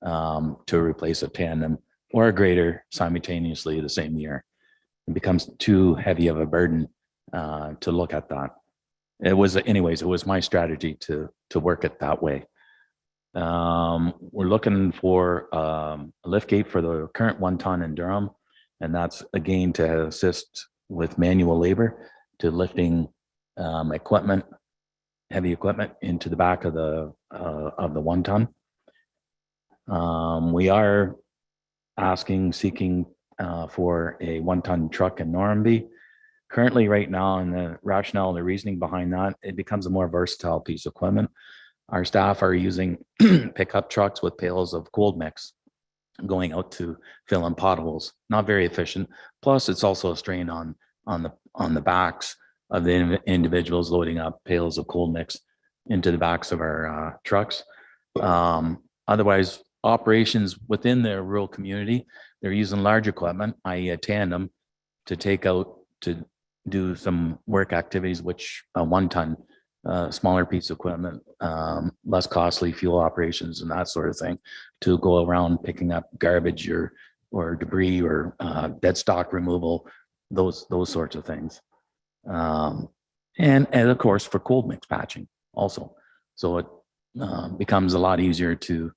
to replace a tandem or a grader simultaneously the same year. It becomes too heavy of a burden to look at that. It was my strategy to work it that way. We're looking for a lift gate for the current 1 ton in Durham, and that's again to assist with manual labor to lifting equipment, heavy equipment into the back of the 1 ton. We are seeking for a 1 ton truck in Normanby. Currently, right now, and the rationale and the reasoning behind that, it becomes a more versatile piece of equipment. Our staff are using pickup trucks with pails of cold mix going out to fill in potholes. Not very efficient. Plus, it's also a strain on the backs of the individuals loading up pails of cold mix into the backs of our trucks. Otherwise, operations within the rural community, they're using large equipment, i.e. a tandem, to take out to do some work activities, which a 1 ton, smaller piece of equipment, less costly fuel operations and that sort of thing, to go around picking up garbage or debris or dead stock removal, those sorts of things. And of course for cold mix patching also. So it becomes a lot easier to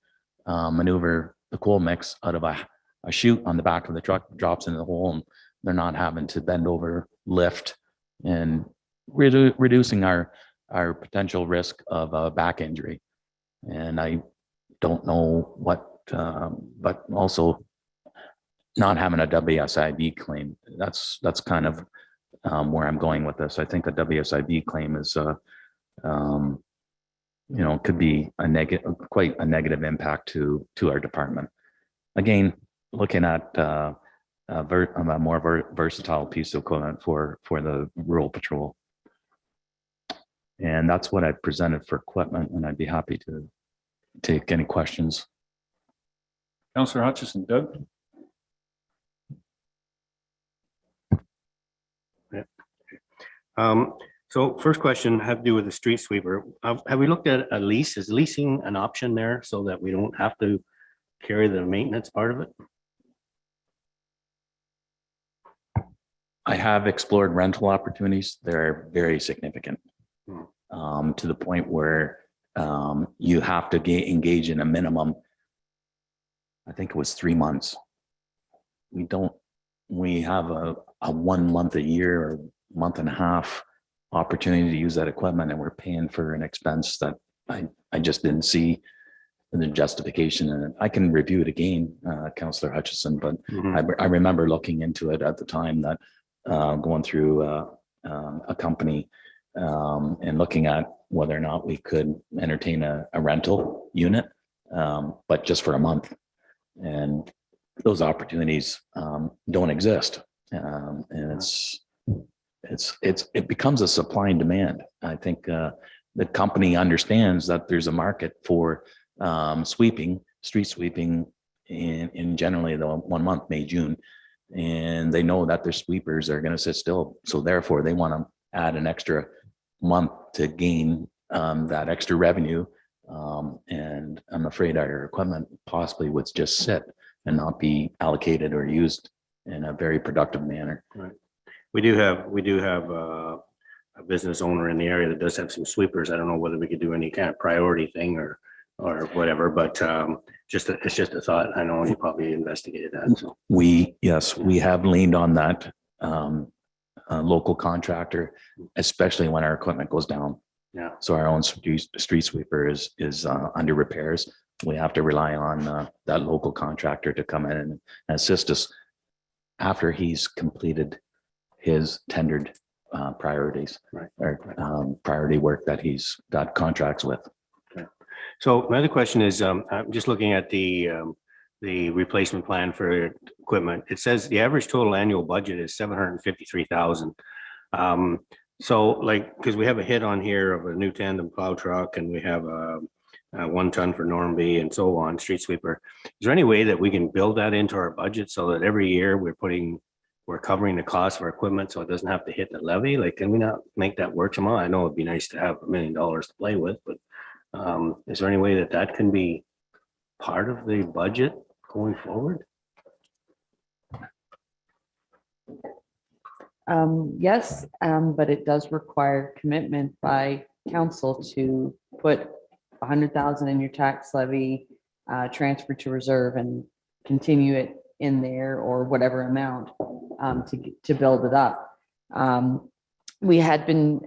maneuver the cold mix out of a chute on the back of the truck, drops into the hole, and they're not having to bend over, lift, and reducing our potential risk of a back injury. And I don't know what, but also not having a WSIB claim. That's kind of where I'm going with this. I think a WSIB claim is, could be quite a negative impact to our department. Again, looking at a more versatile piece of equipment for the rural patrol. And that's what I presented for equipment, and I'd be happy to take any questions. Councillor Hutchison. Doug? So first question had to do with the street sweeper. Have we looked at a lease? Is leasing an option there so that we don't have to carry the maintenance part of it? I have explored rental opportunities. They're very significant, to the point where you have to engage in a minimum, I think it was 3 months. We have a 1 month a year or month and a half opportunity to use that equipment, and we're paying for an expense that I just didn't see the justification in it. I can review it again, Councillor Hutchison, but I remember looking into it at the time, that going through a company and looking at whether or not we could entertain a rental unit, but just for a month. And those opportunities don't exist. And it becomes a supply and demand. I think the company understands that there's a market for street sweeping in generally the 1 month, May, June. And they know that their sweepers are going to sit still. So therefore they want to add an extra month to gain that extra revenue. And I'm afraid our equipment possibly would just sit and not be allocated or used in a very productive manner. Right. We do have a business owner in the area that does have some sweepers. I don't know whether we could do any kind of priority thing or whatever, but it's just a thought. I know you probably investigated that. So We have leaned on that local contractor, especially when our equipment goes down. Yeah. So our own street sweeper is under repairs. We have to rely on that local contractor to come in and assist us after he's completed his tendered priorities, right, or priority work that he's got contracts with. Okay. So my other question is, I'm just looking at the replacement plan for equipment. It says the average total annual budget is 753,000. So like, because we have a hit on here of a new tandem plow truck and we have a 1 ton for Normby and so on, street sweeper. Is there any way that we can build that into our budget so that every year we're covering the cost of our equipment so it doesn't have to hit the levy? Like, can we not make that work somehow? I know it'd be nice to have $1 million to play with, but is there any way that that can be part of the budget going forward? Yes, but it does require commitment by council to put 100,000 in your tax levy, transfer to reserve and continue it in there or whatever amount to build it up. We had been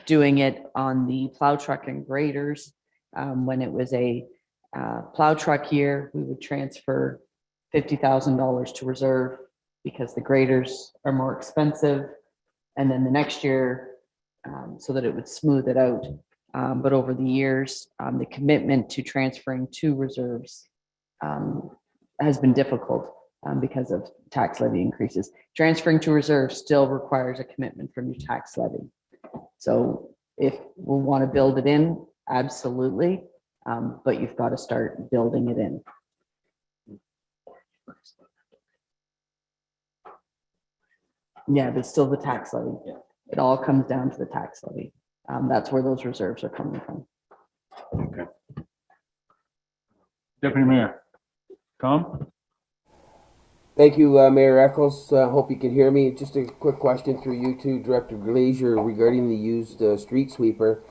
doing it on the plow truck and graders. When it was a plow truck year, we would transfer $50,000 to reserve because the graders are more expensive. And then the next year, so that it would smooth it out. But over the years, the commitment to transferring to reserves has been difficult because of tax levy increases. Transferring to reserves still requires a commitment from your tax levy. So if we want to build it in, absolutely, but you've got to start building it in. Yeah, but still the tax levy. It all comes down to the tax levy. That's where those reserves are coming from. Okay. Deputy Mayor. Tom? Thank you, Mayor Eccles. Hope you can hear me. Just a quick question through you to Director Glazier regarding the used street sweeper.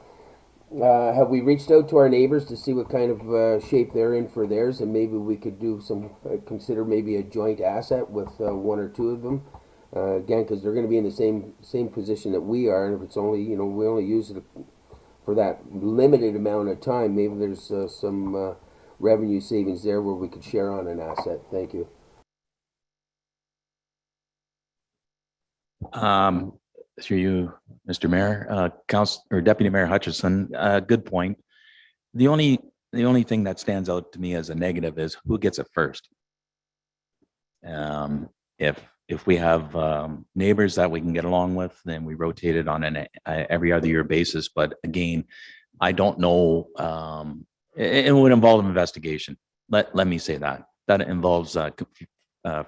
Have we reached out to our neighbors to see what kind of shape they're in for theirs, and maybe we could do some consider maybe a joint asset with 1 or 2 of them? Again, because they're going to be in the same position that we are, and if it's only, you know, we only use it for that limited amount of time, maybe there's some revenue savings there where we could share on an asset. Thank you. Through you, Mr. Mayor, Deputy Mayor Hutchison, good point. The only thing that stands out to me as a negative is who gets it first. If we have neighbors that we can get along with, then we rotate it on an every other year basis. But again, I don't know. It would involve an investigation. Let me say that involves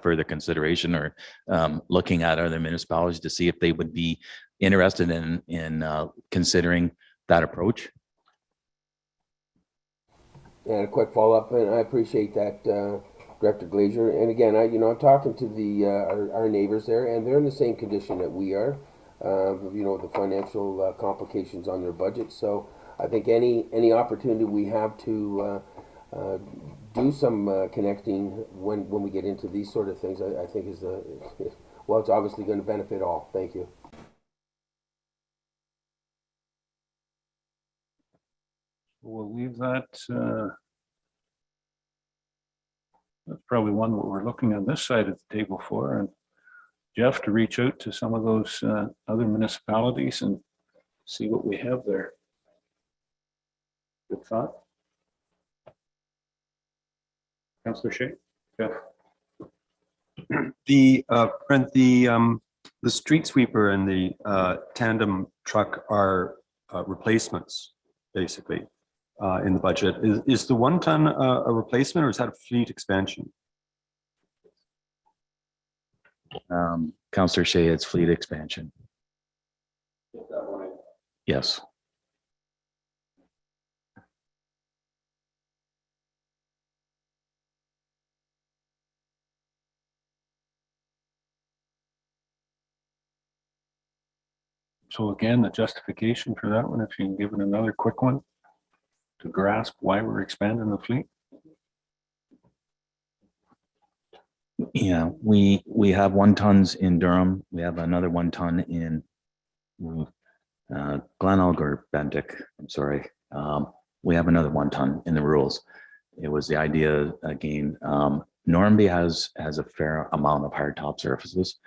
further consideration or looking at other municipalities to see if they would be interested in considering that approach. And a quick follow-up, and I appreciate that, Director Glazier. And again, I'm talking to the our neighbors there, and they're in the same condition that we are. The financial complications on their budget. So I think any opportunity we have to do some connecting when we get into these sort of things, I think is it's obviously going to benefit all. Thank you. We'll leave that. That's probably one what we're looking on this side of the table for, and Jeff to reach out to some of those other municipalities and see what we have there. Good thought. Councillor Shea? Jeff? The street sweeper and the tandem truck are replacements, basically, in the budget. Is the 1 ton a replacement, or is that a fleet expansion? Councillor Shea, it's fleet expansion. Yes. So again, the justification for that one, if you can give it another quick one to grasp why we're expanding the fleet. Yeah, we have 1 tons in Durham. We have another 1 ton in Glenelg or Bentic. I'm sorry. We have another 1 ton in the rules. It was the idea again. Normby has a fair amount of hard top surfaces,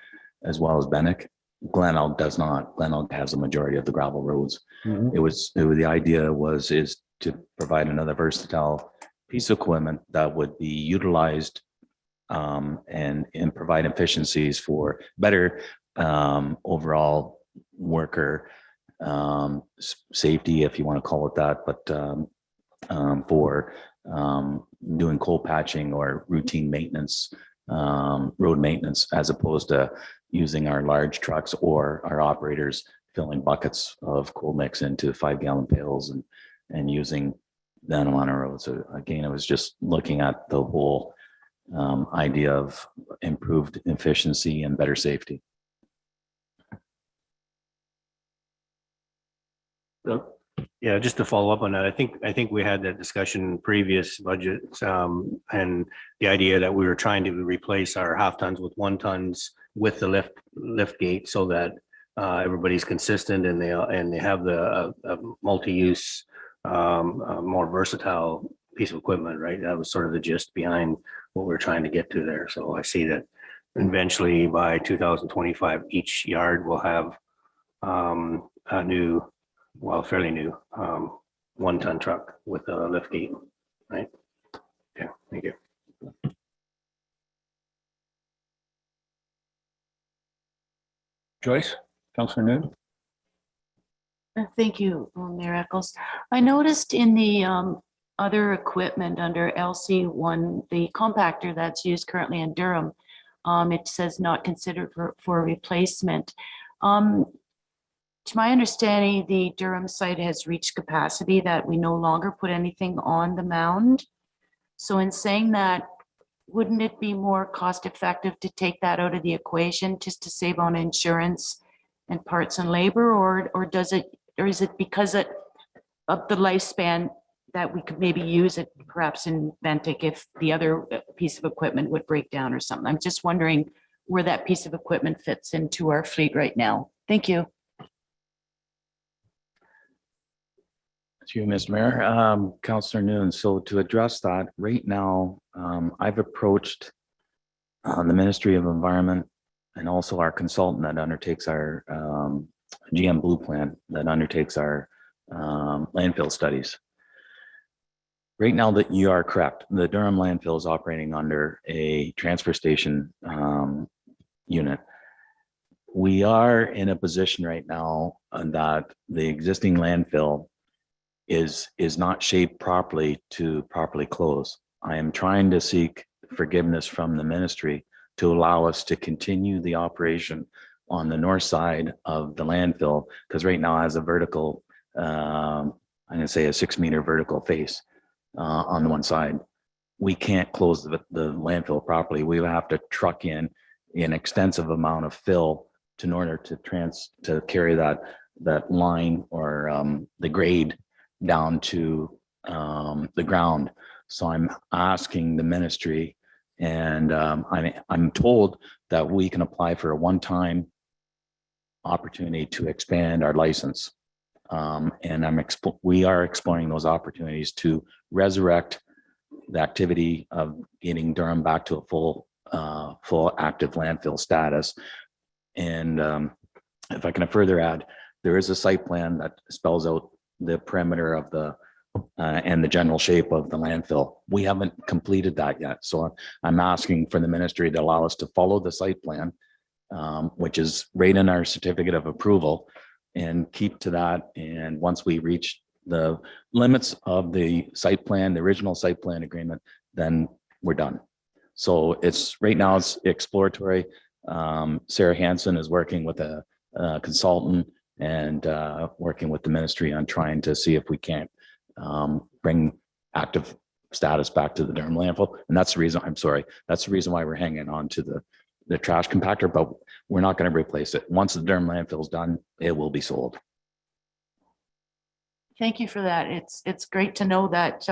as well as Bentic. Glenelg does not. Glenelg has the majority of the gravel roads. Mm-hmm. The idea is to provide another versatile piece of equipment that would be utilized and provide efficiencies for better overall worker safety, if you want to call it that, but for doing coal patching or routine maintenance, road maintenance, as opposed to using our large trucks or our operators filling buckets of coal mix into 5-gallon pails and using them on our roads. So again, I was just looking at the whole idea of improved efficiency and better safety. Yeah, just to follow up on that, I think we had that discussion in previous budgets, and the idea that we were trying to replace our half tons with 1 tons with the lift gate so that everybody's consistent and they have the multi-use, more versatile piece of equipment, right? That was sort of the gist behind what we're trying to get to there. So I see that eventually by 2025, each yard will have a new, well, fairly new 1-ton truck with a lift gate, right? Okay, thank you. Joyce, Councillor Noon. Thank you, Mayor Eccles. I noticed in the other equipment under LC1, the compactor that's used currently in Durham, it says not considered for replacement. To my understanding, the Durham site has reached capacity that we no longer put anything on the mound. So in saying that, wouldn't it be more cost effective to take that out of the equation just to save on insurance and parts and labor, or is it because of the lifespan that we could maybe use it perhaps in Ventic if the other piece of equipment would break down or something? I'm just wondering where that piece of equipment fits into our fleet right now. Thank you. To you, Mr. Mayor, Councillor Noon. So to address that, right now, I've approached the Ministry of Environment and also our consultant that undertakes our GM Blue Plan that undertakes our landfill studies. Right now, that you are correct. The Durham landfill is operating under a transfer station unit. We are in a position right now that the existing landfill is not shaped properly to properly close. I am trying to seek forgiveness from the ministry to allow us to continue the operation on the north side of the landfill, because right now it has a vertical, I'm going to say a 6-meter vertical face on the one side. We can't close the landfill properly. We have to truck in an extensive amount of fill in order to carry that line or the grade down to the ground. So I'm asking the ministry, and I'm told that we can apply for a one-time opportunity to expand our license. And we are exploring those opportunities to resurrect the activity of getting Durham back to a full active landfill status. And if I can further add, there is a site plan that spells out the perimeter of the and the general shape of the landfill. We haven't completed that yet. So I'm asking for the ministry to allow us to follow the site plan, which is right in our certificate of approval, and keep to that. And once we reach the limits of the site plan, the original site plan agreement, then we're done. So right now it's exploratory. Sarah Hansen is working with a consultant and working with the ministry on trying to see if we can't bring active status back to the Durham landfill. And that's the reason, that's the reason why we're hanging on to the trash compactor, but we're not going to replace it. Once the Durham landfill is done, it will be sold. Thank you for that. It's great to know that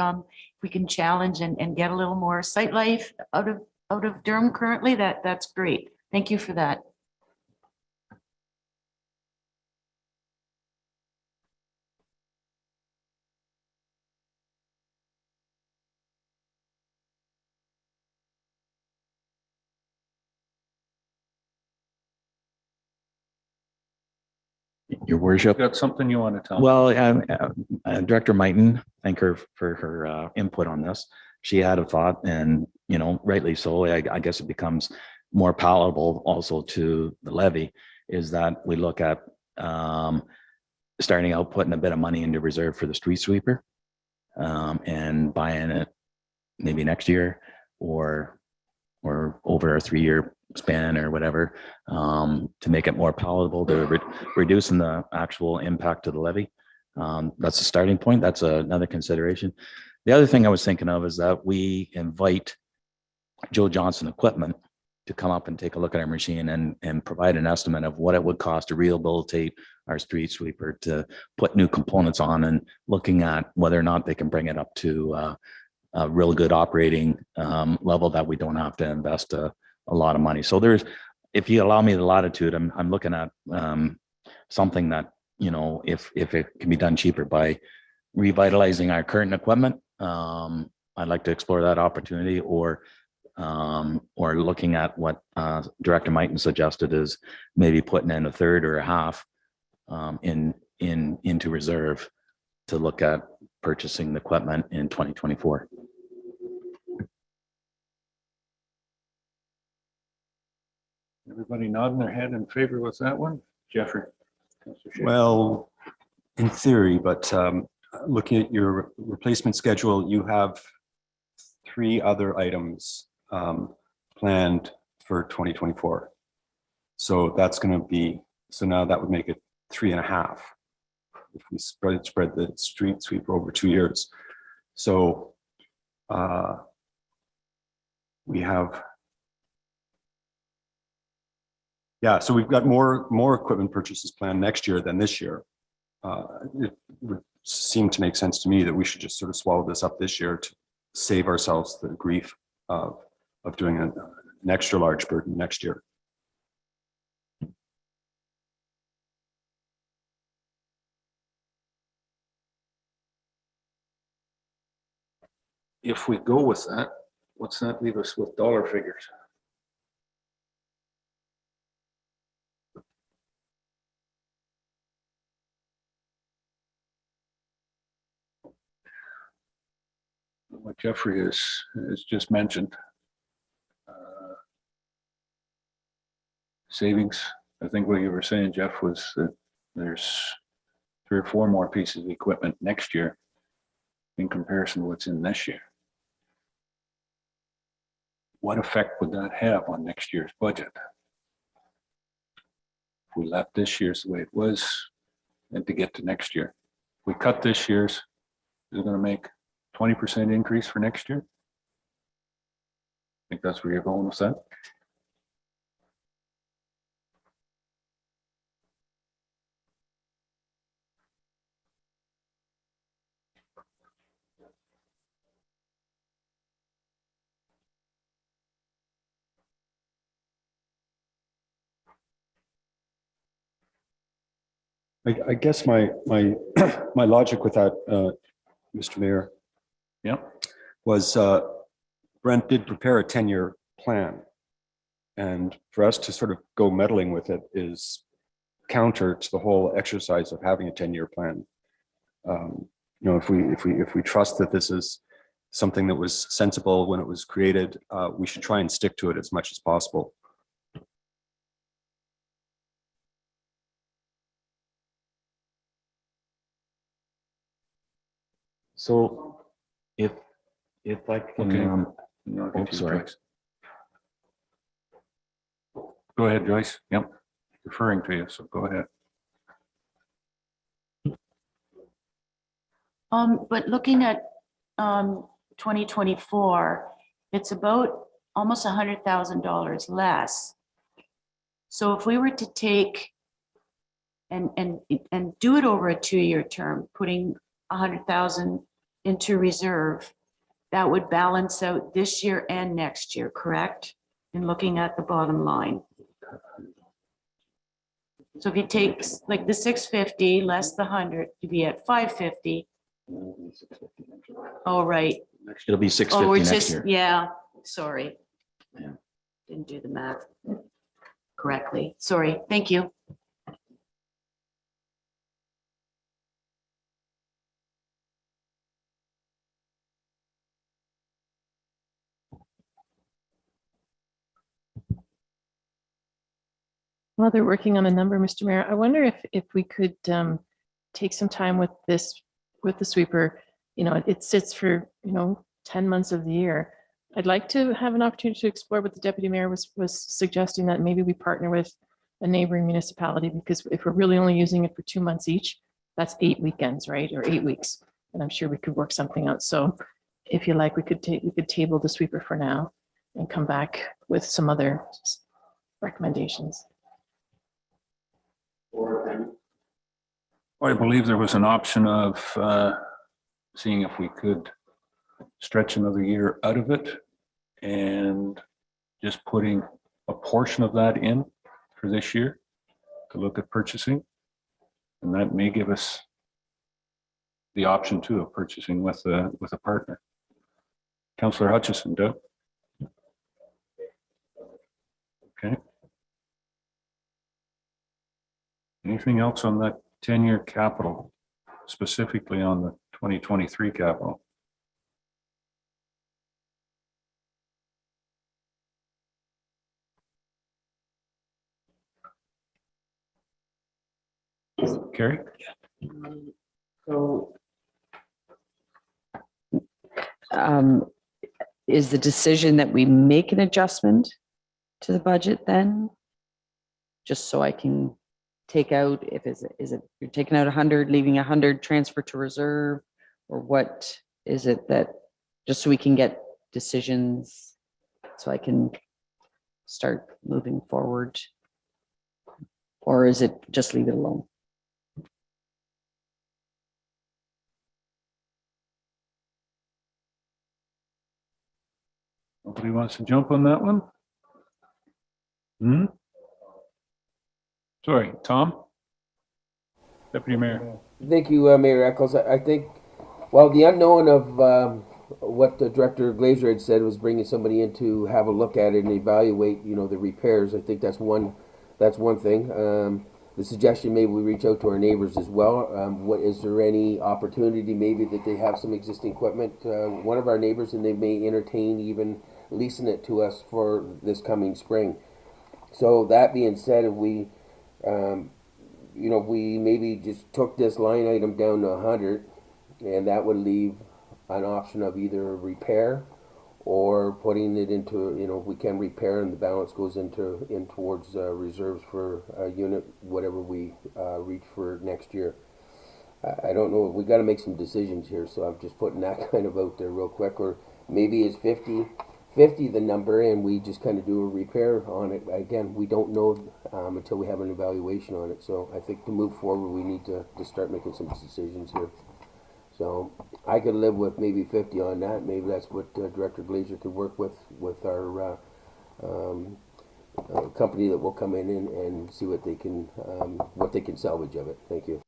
we can challenge and get a little more site life out of Durham currently. That's great. Thank you for that. Your worship. Got something you want to tell? Well, Director Mighton, thank her for her input on this. She had a thought, and rightly so. I guess it becomes more palatable also to the levy, is that we look at starting out putting a bit of money into reserve for the street sweeper, and buying it maybe next year or over a 3-year span or whatever, to make it more palatable, to reducing the actual impact to the levy. That's a starting point. That's another consideration. The other thing I was thinking of is that we invite Joe Johnson Equipment to come up and take a look at our machine and provide an estimate of what it would cost to rehabilitate our street sweeper, to put new components on, and looking at whether or not they can bring it up to a real good operating level that we don't have to invest a lot of money. So if you allow me the latitude, I'm looking at something that, if it can be done cheaper by revitalizing our current equipment, I'd like to explore that opportunity, or looking at what Director Mighton suggested, is maybe putting in a third or a half into reserve to look at purchasing the equipment in 2024. Everybody nodding their head in favor with that one? Jeffrey? Councillor Schaefer. Well, in theory, but looking at your replacement schedule, you have 3 other items planned for 2024. So that's going to be, so now that would make it 3.5 if we spread the street sweeper over 2 years. So we have, so we've got more equipment purchases planned next year than this year. It would seem to make sense to me that we should just sort of swallow this up this year to save ourselves the grief of doing an extra large burden next year. If we go with that, what's that leave us with dollar figures? What Jeffrey has just mentioned. Savings, I think what you were saying, Jeff, was that there's 3 or 4 more pieces of equipment next year in comparison to what's in this year. What effect would that have on next year's budget? If we left this year's the way it was, and to get to next year, if we cut this year's, is it going to make 20% increase for next year? I think that's where you're going with that. I guess my my logic with that, Mr. Mayor, was Brent did prepare a 10-year plan, and for us to sort of go meddling with it is counter to the whole exercise of having a 10-year plan. If we trust that this is something that was sensible when it was created, we should try and stick to it as much as possible. So if I can, Okay. sorry. Go ahead, Joyce. Yep. Referring to you, so go ahead. But looking at 2024, it's about almost $100,000 less. So if we were to take and do it over a 2-year term, putting 100,000 into reserve, that would balance out this year and next year, correct? In looking at the bottom line. So if you take like the 650 less the 100, you'd be at 550. Oh, right. It'll be Oh, 650 we're next just, year. yeah, sorry. Yeah. Didn't do the math correctly. Sorry, thank you. While they're working on a number, Mr. Mayor, I wonder if we could take some time with this, with the sweeper. You know, it sits for, 10 months of the year. I'd like to have an opportunity to explore what the deputy mayor was suggesting, that maybe we partner with a neighboring municipality, because if we're really only using it for 2 months each, that's 8 weekends, right? Or 8 weeks. And I'm sure we could work something out. So if you like, we could table the sweeper for now and come back with some other recommendations. I believe there was an option of seeing if we could stretch another year out of it and just putting a portion of that in for this year to look at purchasing. And that may give us the option too of purchasing with a partner. Councillor Hutchison, Doug? Okay. Anything else on that 10-year capital, specifically on the 2023 capital? Carrie? So is the decision that we make an adjustment to the budget then? Just so I can take out, is it you're taking out 100, leaving 100, transfer to reserve? Or what is it that, just so we can get decisions, so I can start moving forward? Or is it just leave it alone? Nobody wants to jump on that one? Sorry, Tom? Deputy Mayor. Thank you, Mayor Eccles. I think, well, the unknown of what the Director Glazer had said was bringing somebody in to have a look at it and evaluate, the repairs. I think that's one thing. The suggestion, maybe we reach out to our neighbors as well. What is there any opportunity maybe that they have some existing equipment? One of our neighbors, and they may entertain even leasing it to us for this coming spring. So that being said, if we, if we maybe just took this line item down to 100, and that would leave an option of either repair or putting it into, we can repair and the balance goes in towards reserves for a unit, whatever we reach for next year. I don't know, we got to make some decisions here, so I'm just putting that kind of out there real quick. Or maybe it's 50 the number and we just kind of do a repair on it. Again, we don't know until we have an evaluation on it. So I think to move forward, we need to start making some decisions here. So I could live with maybe 50 on that. Maybe that's what Director Glazer could work with our company that will come in and see what they can salvage of it. Thank you.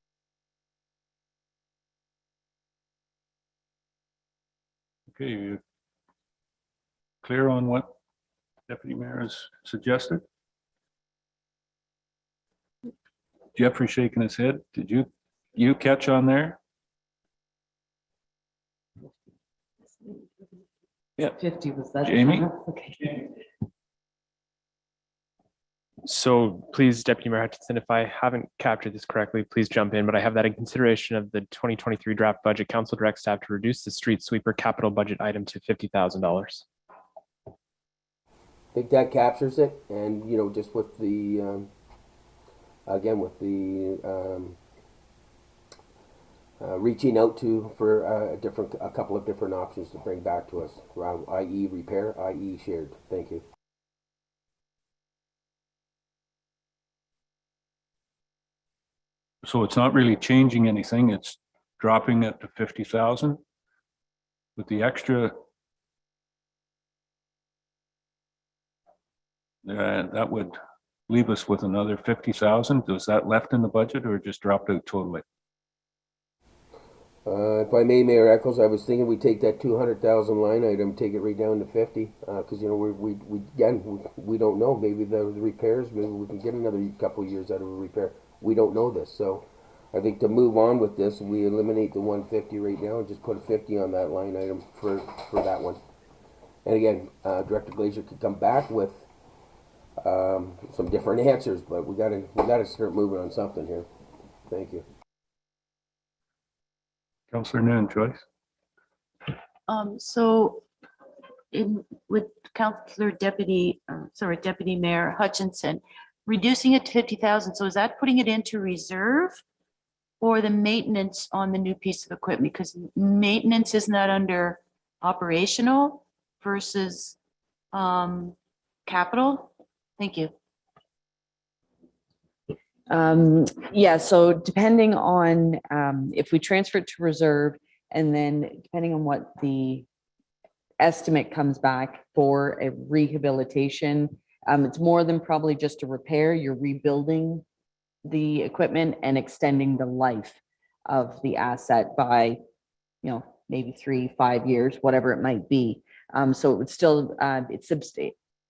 Okay, you clear on what Deputy Mayor has suggested? Jeffrey shaking his head. Did you catch on there? Yeah. 50 was that? Jamie? Okay. So please, Deputy Mayor Hutchinson, if I haven't captured this correctly, please jump in, but I have that in consideration of the 2023 draft budget, council directs staff to reduce the street sweeper capital budget item to $50,000. I think that captures it. And, just with the, again, with the reaching out for a couple of different options to bring back to us, i.e. repair, i.e. shared. Thank you. So it's not really changing anything. It's dropping it to 50,000 with the extra. That would leave us with another 50,000. Was that left in the budget or just dropped out totally? If I may, Mayor Eccles, I was thinking we take that 200,000 line item, take it right down to 50, because we don't know. Maybe the repairs, maybe we can get another couple of years out of a repair. We don't know this, so I think to move on with this, we eliminate the 150 right now and just put a 50 on that line item for that one. And again, Director Glazer could come back with some different answers, but we gotta start moving on something here. Thank you. Councillor Noon, Joyce? So with Deputy Mayor Hutchinson, reducing it to 50,000. So is that putting it into reserve or the maintenance on the new piece of equipment? Because maintenance is not under operational versus capital. Thank you. Yeah, so depending on if we transfer it to reserve, and then depending on what the estimate comes back for a rehabilitation, it's more than probably just a repair. You're rebuilding the equipment and extending the life of the asset by, maybe 3-5 years, whatever it might be. So it would still,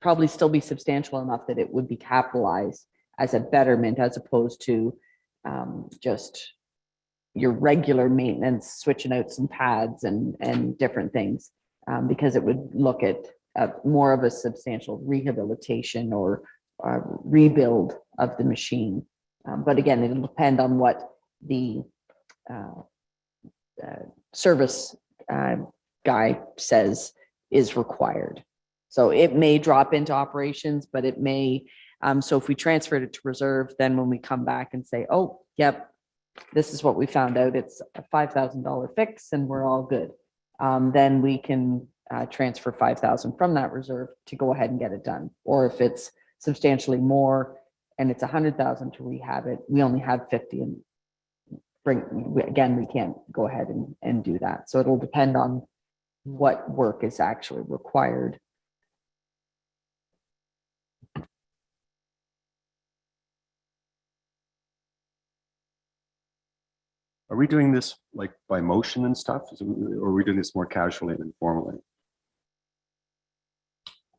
probably still be substantial enough that it would be capitalized as a betterment, as opposed to just your regular maintenance, switching out some pads and different things, because it would look at more of a substantial rehabilitation or rebuild of the machine. But again, it'll depend on what the service guy says is required. So it may drop into operations, but it may, so if we transferred it to reserve, then when we come back and say, oh, yep, this is what we found out, it's a $5,000 fix and we're all good. Then we can transfer 5,000 from that reserve to go ahead and get it done. Or if it's substantially more and it's 100,000 to rehab it, we only have 50 and we can't go ahead and do that. So it'll depend on what work is actually required. Are we doing this like by motion and stuff? Or are we doing this more casually and informally?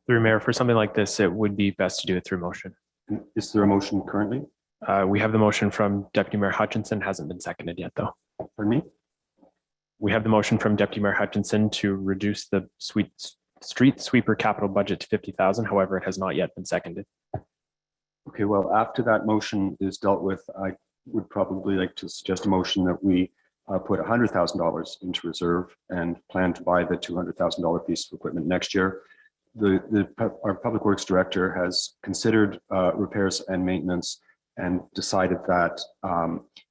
Through Mayor, for something like this, it would be best to do it through motion. Is there a motion currently? We have the motion from Deputy Mayor Hutchinson, hasn't been seconded yet, though. For me? We have the motion from Deputy Mayor Hutchinson to reduce the street sweeper capital budget to 50,000. However, it has not yet been seconded. Okay, well, after that motion is dealt with, I would probably like to suggest a motion that we put $100,000 into reserve and plan to buy the $200,000 piece of equipment next year. Our Public Works Director has considered repairs and maintenance and decided that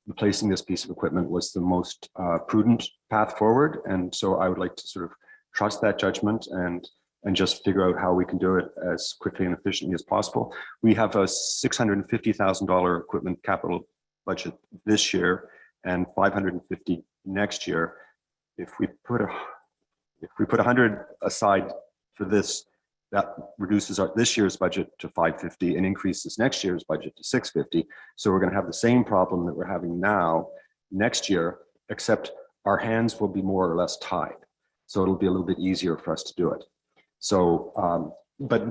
replacing this piece of equipment was the most prudent path forward. And so I would like to sort of trust that judgment and just figure out how we can do it as quickly and efficiently as possible. We have a $650,000 equipment capital budget this year and 550 next year. If we put 100 aside for this, that reduces this year's budget to 550 and increases next year's budget to 650. So we're going to have the same problem that we're having now next year, except our hands will be more or less tied. So it'll be a little bit easier for us to do it. So, but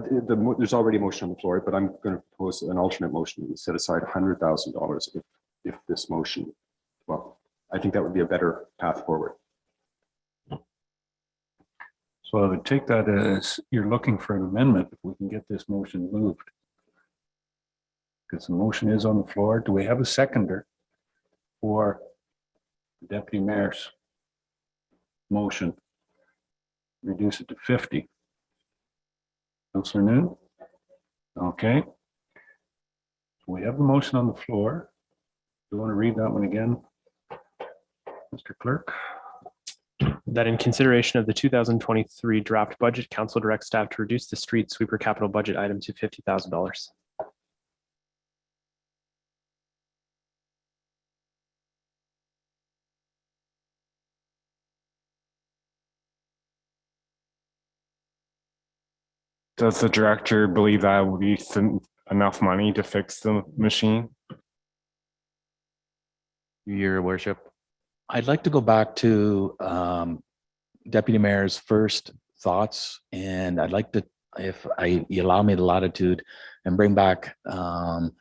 there's already a motion on the floor, but I'm going to propose an alternate motion to set aside $100,000 if this motion, well, I think that would be a better path forward. So I would take that as you're looking for an amendment if we can get this motion moved. Because the motion is on the floor. Do we have a seconder for the Deputy Mayor's motion? Reduce it to 50. Councillor Noon? Okay. We have the motion on the floor. Do you want to read that one again, Mr. Clerk? That in consideration of the 2023 draft budget, council directs staff to reduce the street sweeper capital budget item to $50,000. Does the director believe that will be enough money to fix the machine? Your worship, I'd like to go back to Deputy Mayor's first thoughts, and I'd like to, if you allow me the latitude, and bring back the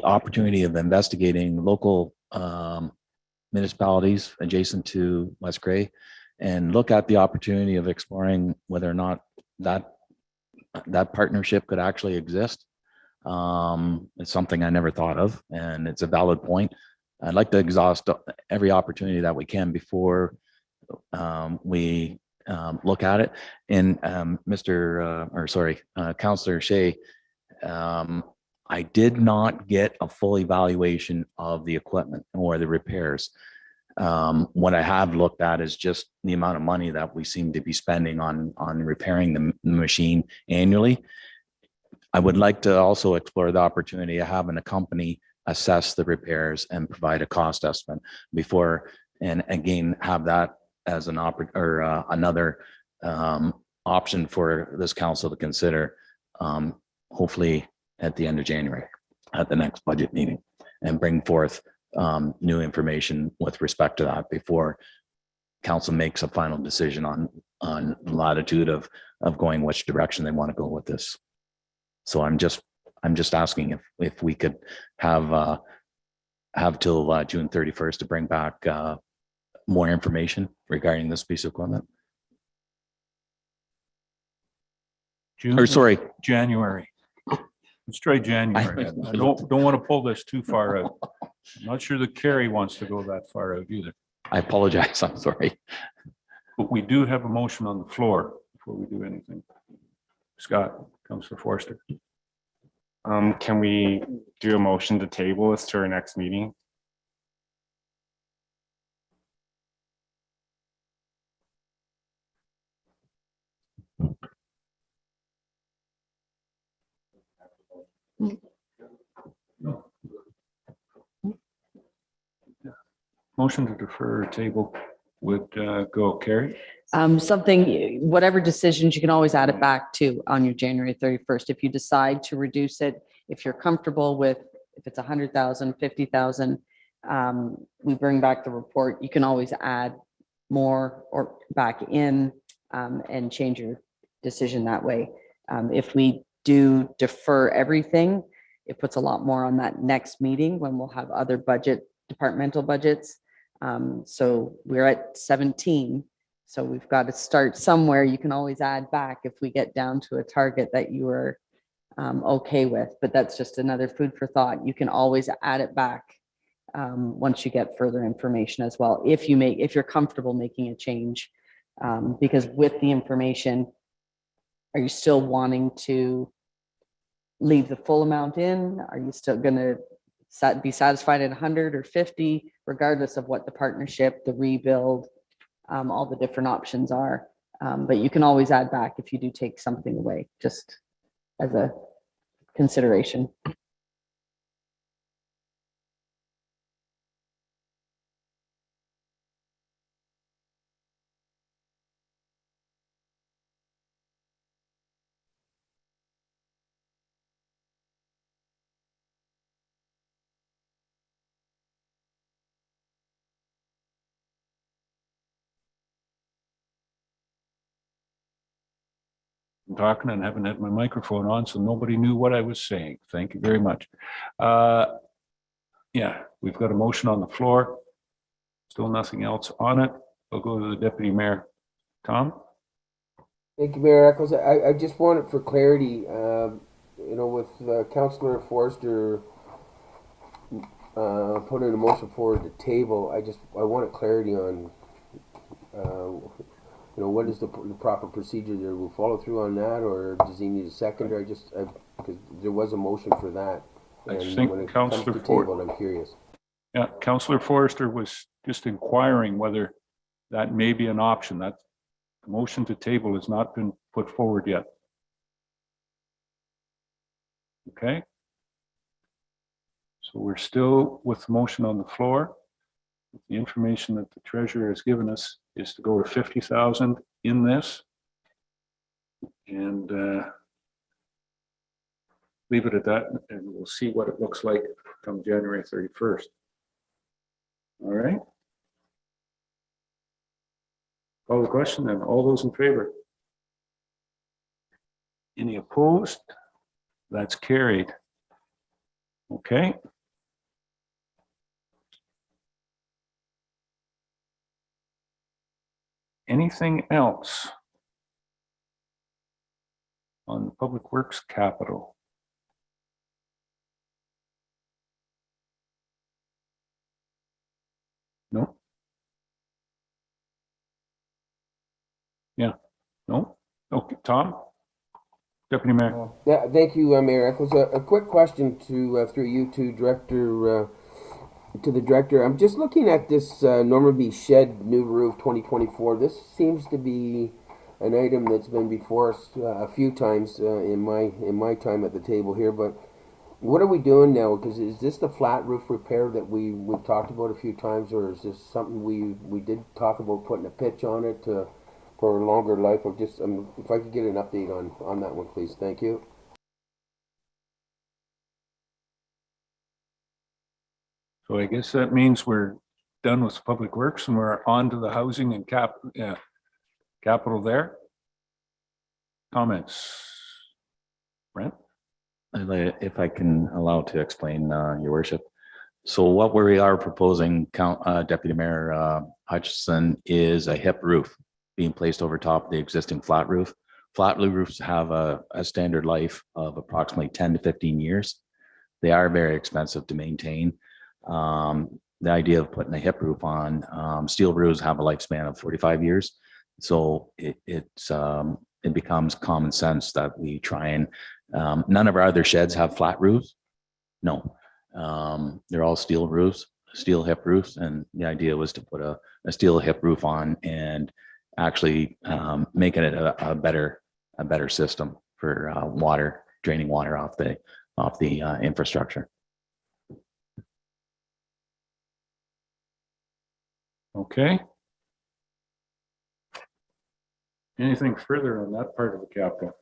opportunity of investigating local municipalities adjacent to West Gray, and look at the opportunity of exploring whether or not that that partnership could actually exist. It's something I never thought of, and it's a valid point. I'd like to exhaust every opportunity that we can before we look at it. And Councillor Shea, I did not get a full evaluation of the equipment or the repairs. What I have looked at is just the amount of money that we seem to be spending on repairing the machine annually. I would like to also explore the opportunity of having a company assess the repairs and provide a cost estimate before, and again, have that as an another option for this council to consider, hopefully at the end of January, at the next budget meeting, and bring forth new information with respect to that before council makes a final decision on latitude of going which direction they want to go with this. So I'm just asking if we could have till June 31st to bring back more information regarding this piece of equipment. June, Or sorry, January. Let's try January. I don't want to pull this too far out. I'm not sure that Carrie wants to go that far out either. I apologize. I'm sorry. But we do have a motion on the floor before we do anything. Scott, Councillor Forster. Can we do a motion to table this to our next meeting? Motion to defer or table would go. Carrie? Something, whatever decisions, you can always add it back to on your January 31st. If you decide to reduce it, if you're comfortable with, if it's 100,000, 50,000, we bring back the report, you can always add more or back in and change your decision that way. If we do defer everything, it puts a lot more on that next meeting when we'll have other departmental budgets. So we're at 17. So we've got to start somewhere. You can always add back if we get down to a target that you are okay with, but that's just another food for thought. You can always add it back once you get further information as well. If you're comfortable making a change, because with the information, are you still wanting to leave the full amount in? Are you still going to be satisfied at 100 or 50, regardless of what the partnership, the rebuild, all the different options are. But you can always add back if you do take something away, just as a consideration. I'm talking and haven't had my microphone on, so nobody knew what I was saying. Thank you very much. Yeah, we've got a motion on the floor. Still nothing else on it. I'll go to the deputy mayor. Tom? Thank you, Mayor Eccles. I just wanted for clarity, with Councillor Forster putting a motion forward to table, I wanted clarity on, what is the proper procedure there? Will follow through on that, or does he need a second? Or because there was a motion for that. I And think when it comes to Councillor table, I'm curious. Yeah, Councillor Forster was just inquiring whether that may be an option. That motion to table has not been put forward yet. Okay. So we're still with the motion on the floor. The information that the treasurer has given us is to go to 50,000 in this. And leave it at that, and we'll see what it looks like come January 31st. All right. Call the question then. All those in favor? Any opposed? That's carried. Okay. Anything else? on Public Works capital? No? Yeah, no? Okay, Tom? Deputy Mayor? Yeah, thank you, Mayor Eccles. A quick question to through you to Director to the Director. I'm just looking at this Norman B. Shed new roof 2024. This seems to be an item that's been before us a few times in my time at the table here. But what are we doing now? Because is this the flat roof repair that we've talked about a few times, or is this something we did talk about putting a pitch on it for a longer life? Or just if I could get an update on that one, please. Thank you. So I guess that means we're done with Public Works and we're on to the housing and capital there. Comments? Brent? If I can allow to explain, your worship. So what we are proposing, Deputy Mayor Hutchison, is a hip roof being placed over top of the existing flat roof. Flat roofs have a standard life of approximately 10 to 15 years. They are very expensive to maintain. The idea of putting a hip roof on, steel roofs have a lifespan of 45 years. So it becomes common sense that we try and, none of our other sheds have flat roofs. No, they're all steel roofs, steel hip roofs. And the idea was to put a steel hip roof on and actually making it a better system for draining water off the infrastructure. Okay. Anything further on that part of the capital?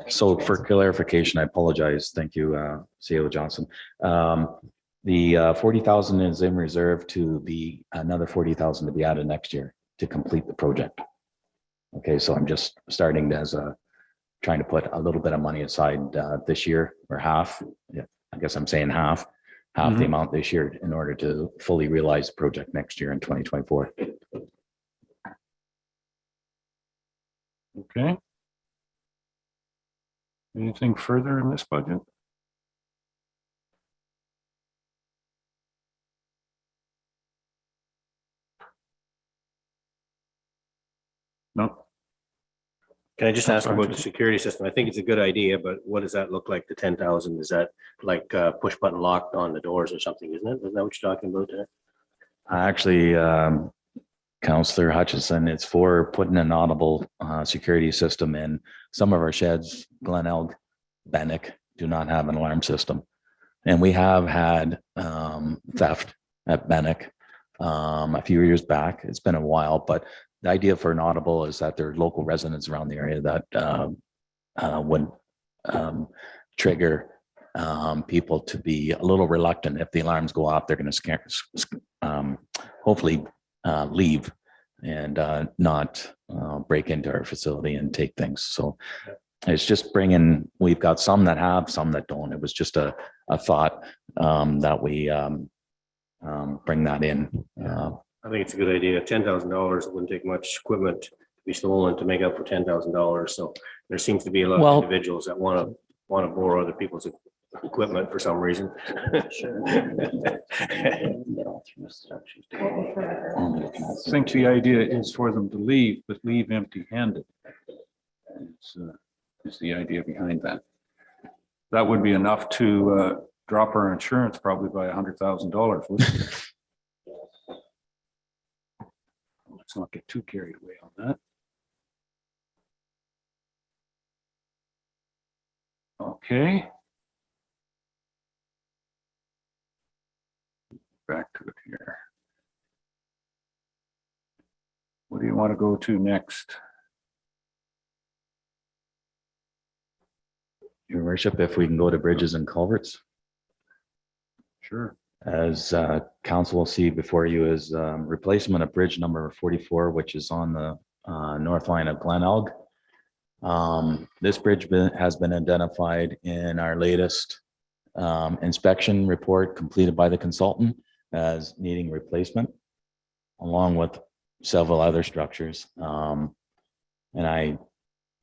So for clarification, I apologize. Thank you, CEO Johnson. The 40,000 is in reserve to be another 40,000 to be added next year to complete the project. Okay, so I'm just starting trying to put a little bit of money aside this year, or half. Yeah, I guess I'm saying half the amount this year in order to fully realize the project next year in 2024. Okay. Anything further in this budget? No. Can I just ask about the security system? I think it's a good idea, but what does that look like, the 10,000? Is that like push button lock on the doors or something, isn't it? Isn't that what you're talking about there? Actually, Councillor Hutchison, it's for putting an audible security system in. Some of our sheds, Glenelg, Bannock, do not have an alarm system. And we have had theft at Bannock a few years back. It's been a while, but the idea for an audible is that there are local residents around the area that would trigger people to be a little reluctant. If the alarms go off, they're going to hopefully leave and not break into our facility and take things. So it's just we've got some that have, some that don't. It was just a thought that we bring that in. I think it's a good idea. $10,000 wouldn't take much equipment to be stolen to make up for $10,000. So there seems to be a lot of individuals that want to borrow other people's equipment for some reason. I think the idea is for them to leave, but leave empty-handed. Is the idea behind that. That would be enough to drop our insurance probably by $100,000, wouldn't it? Let's not get too carried away on that. Okay. Back to it here. What do you want to go to next? Your worship, if we can go to bridges and culverts. Sure. As council will see before you is replacement of bridge number 44, which is on the north line of Glenelg. This bridge has been identified in our latest inspection report completed by the consultant as needing replacement, along with several other structures. And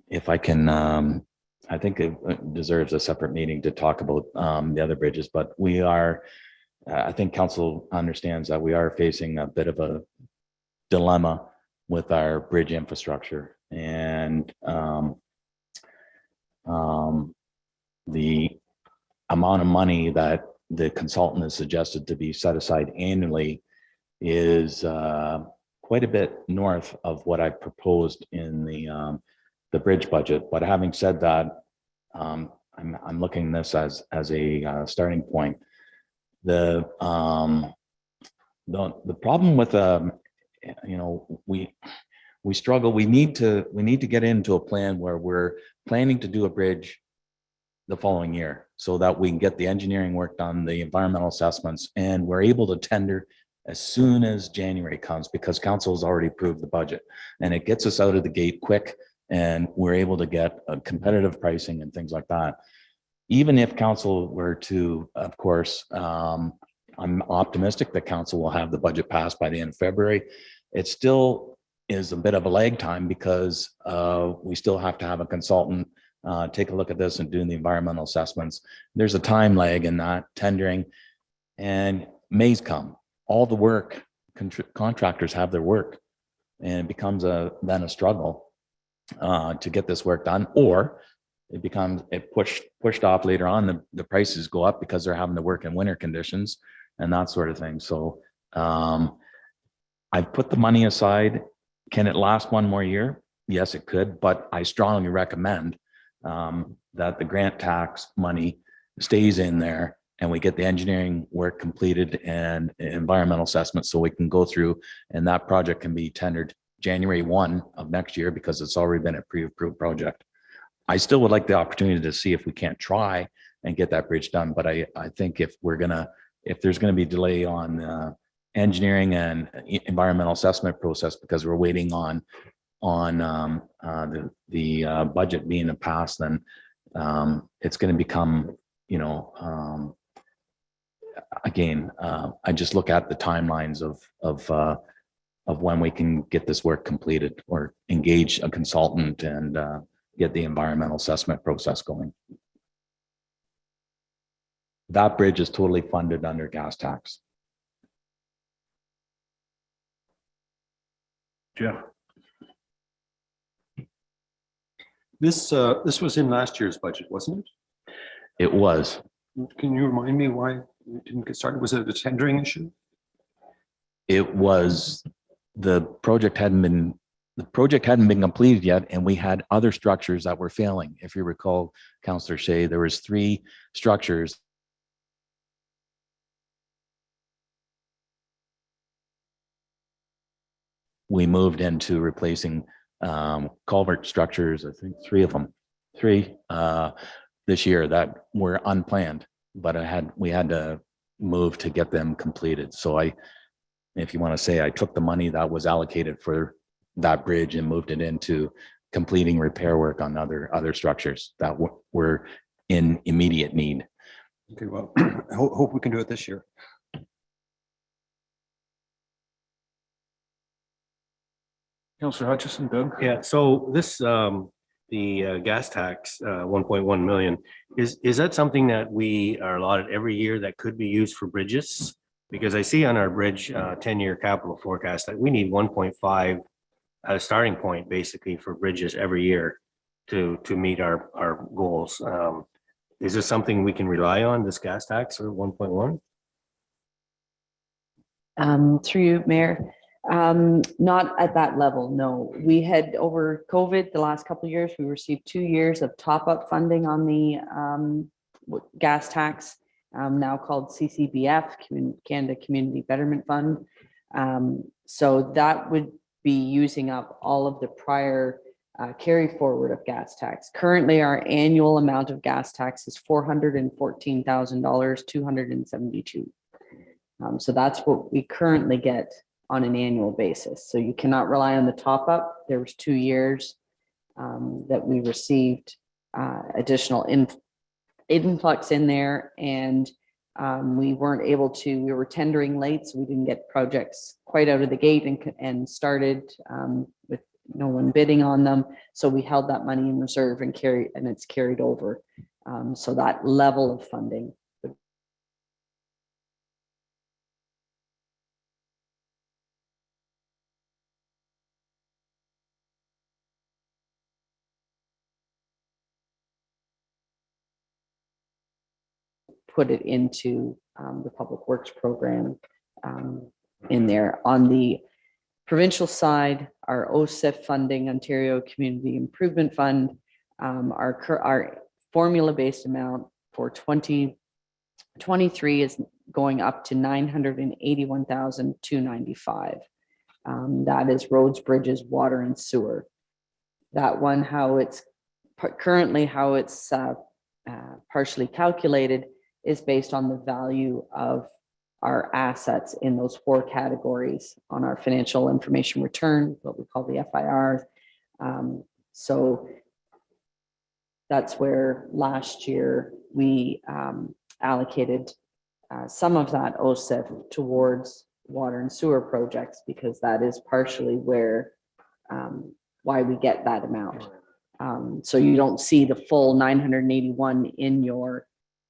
if I can, I think it deserves a separate meeting to talk about the other bridges, but we are, I think council understands that we are facing a bit of a dilemma with our bridge infrastructure, and the amount of money that the consultant has suggested to be set aside annually is quite a bit north of what I proposed in the bridge budget. But having said that, I'm looking this as a starting point. The problem with we struggle. We need to get into a plan where we're planning to do a bridge the following year so that we can get the engineering work done, the environmental assessments, and we're able to tender as soon as January comes, because council has already approved the budget, and it gets us out of the gate quick, and we're able to get a competitive pricing and things like that. Even if council were to, of course, I'm optimistic that council will have the budget passed by the end of February. It still is a bit of a lag time because we still have to have a consultant take a look at this and doing the environmental assessments. There's a time lag in that tendering, and May's come. All the work, contractors have their work, and it becomes then a struggle to get this work done, or it pushed off later on. The prices go up because they're having to work in winter conditions and that sort of thing. So I've put the money aside. Can it last one more year? Yes, it could, but I strongly recommend that the grant tax money stays in there and we get the engineering work completed and environmental assessment so we can go through, and that project can be tendered January 1 of next year because it's already been a pre-approved project. I still would like the opportunity to see if we can't try and get that bridge done, but I think if there's gonna be delay on engineering and environmental assessment process because we're waiting on the budget being passed, then it's going to become, again, I just look at the timelines of when we can get this work completed or engage a consultant and get the environmental assessment process going. That bridge is totally funded under gas tax. Jeff. This was in last year's budget, wasn't it? It was. Can you remind me why it didn't get started? Was it a tendering issue? It was the project hadn't been completed yet, and we had other structures that were failing. If you recall, Councillor Shea, there was 3 structures. We moved into replacing culvert structures, I think 3 of them, 3 this year that were unplanned, but we had to move to get them completed. So if you want to say, I took the money that was allocated for that bridge and moved it into completing repair work on other structures that were in immediate need. Okay, well, hope we can do it this year. Councillor Hutchison, Doug? Yeah, so this, the gas tax, 1.1 million, is that something that we are allotted every year that could be used for bridges? Because I see on our bridge 10-year capital forecast that we need 1.5 as a starting point basically for bridges every year to meet our goals. Is this something we can rely on, this gas tax or 1.1? Through you, Mayor. Not at that level, no. We had over COVID, the last couple of years, we received 2 years of top-up funding on the gas tax, now called CCBF, Canada Community Betterment Fund. So that would be using up all of the prior carry forward of gas tax. Currently, our annual amount of gas tax is $414,000, 272. So that's what we currently get on an annual basis. So you cannot rely on the top up. There was 2 years that we received additional influx in there, and We weren't able to, we were tendering late, so we didn't get projects quite out of the gate and started with no one bidding on them. So we held that money in reserve and it's carried over. So that level of funding. Put it into the Public Works program in there. On the provincial side, our OSIF funding, Ontario Community Improvement Fund, our formula-based amount for 2023 is going up to 981,295. That is roads, bridges, water, and sewer. That one, how it's currently partially calculated is based on the value of our assets in those 4 categories on our financial information return, what we call the FIR. So that's where last year we allocated some of that OSIF towards water and sewer projects, because that is partially where why we get that amount. So you don't see the full 981 in your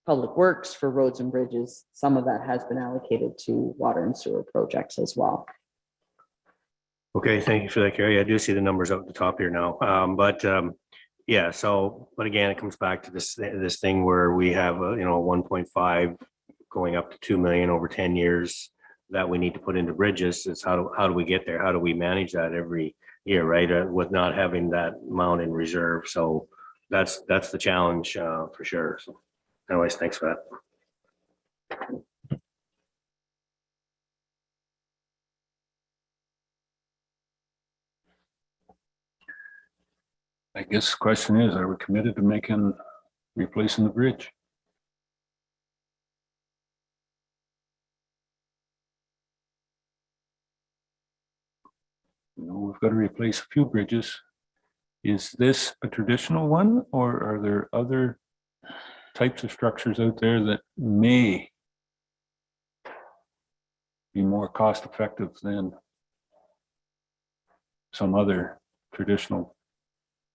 Public Works for roads and bridges. Some of that has been allocated to water and sewer projects as well. Okay, thank you for that, Carrie. I do see the numbers up at the top here now. Yeah, so, but again, it comes back to this thing where we have, 1.5 going up to 2 million over 10 years that we need to put into bridges. Is how do we get there? How do we manage that every year, right? With not having that amount in reserve. So that's the challenge for sure. So anyways, thanks for that. I guess the question is, are we committed to replacing the bridge? We've got to replace a few bridges. Is this a traditional one, or are there other types of structures out there that may be more cost effective than some other traditional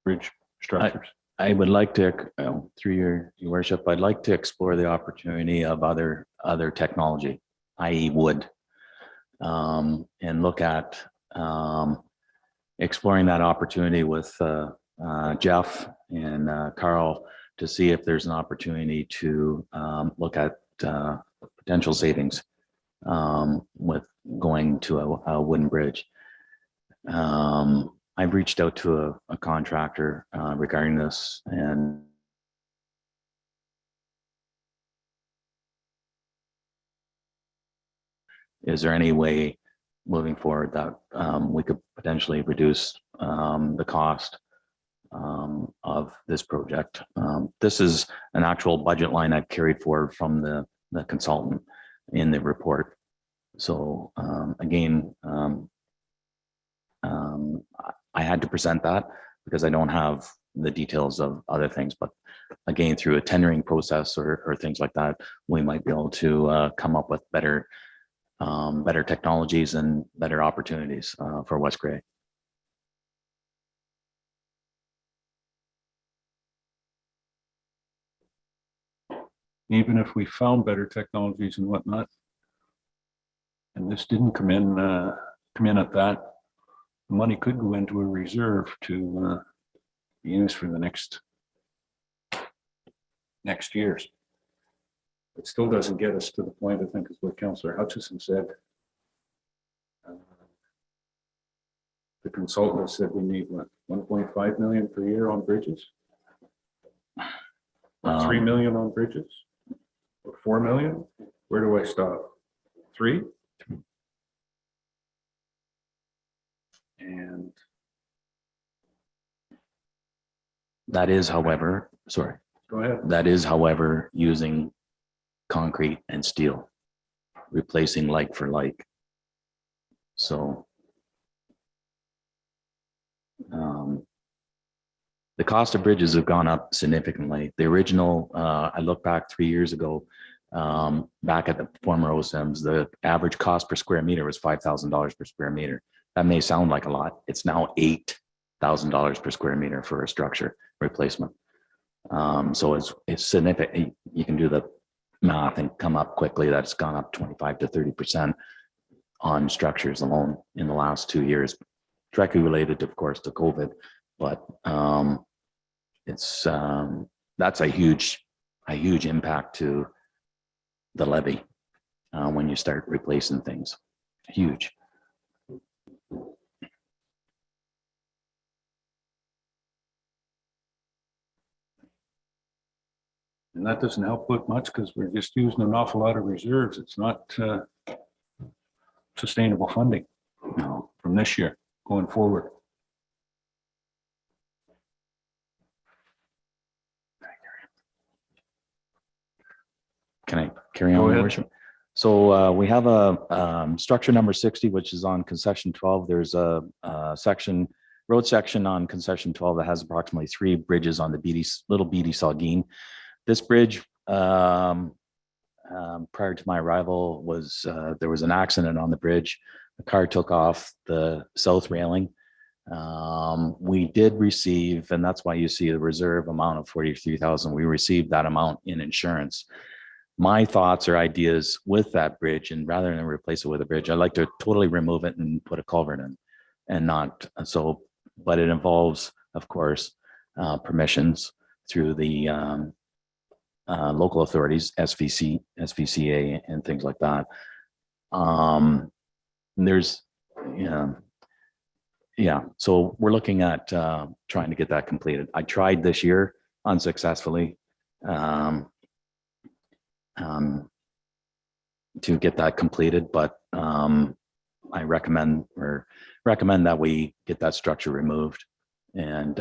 bridge structures? I would like to, through your worship, I'd like to explore the opportunity of other technology, i.e. wood, and look at exploring that opportunity with Jeff and Carl to see if there's an opportunity to look at potential savings with going to a wooden bridge. I've reached out to a contractor regarding this, and is there any way moving forward that we could potentially reduce the cost of this project? This is an actual budget line I've carried forward from the consultant in the report. So again, I had to present that because I don't have the details of other things, but again, through a tendering process or things like that, we might be able to come up with better technologies and better opportunities for West Grey. Even if we found better technologies and whatnot, and this didn't come in at that, the money could go into a reserve to be used for the next years. It still doesn't get us to the point, I think, is what Councillor Hutchison said. The consultant said we need what, 1.5 million per year on bridges? 3 million on bridges? Or 4 million? Where do I stop? 3? And that is, however, sorry. Go ahead. That is, however, using concrete and steel, replacing like for like. So the cost of bridges have gone up significantly. The original, I look back 3 years ago, Back at the former OSIMs, the average cost per square meter was $5,000 per square meter. That may sound like a lot. It's now $8,000 per square meter for a structure replacement. So it's significant. You can do the math and come up quickly that it's gone up 25 to 30% on structures alone in the last 2 years, directly related, of course, to COVID. But that's a huge impact to the levy when you start replacing things. Huge. And that doesn't help with much because we're just using an awful lot of reserves. It's not sustainable funding from this year going forward. Can I carry Go on, Your ahead. Worship? So we have a structure number 60, which is on concession 12. There's a road section on concession 12 that has approximately 3 bridges on the Little Beatty Saugeen. This bridge, prior to my arrival, was there was an accident on the bridge. The car took off the south railing. We did receive, and that's why you see the reserve amount of 43,000. We received that amount in insurance. My thoughts or ideas with that bridge, and rather than replace it with a bridge, I'd like to totally remove it and put a culvert in, and not so. But it involves, of course, permissions through the local authorities, SVCA, and things like that. There's, yeah. So we're looking at trying to get that completed. I tried this year unsuccessfully. To get that completed, but I recommend that we get that structure removed and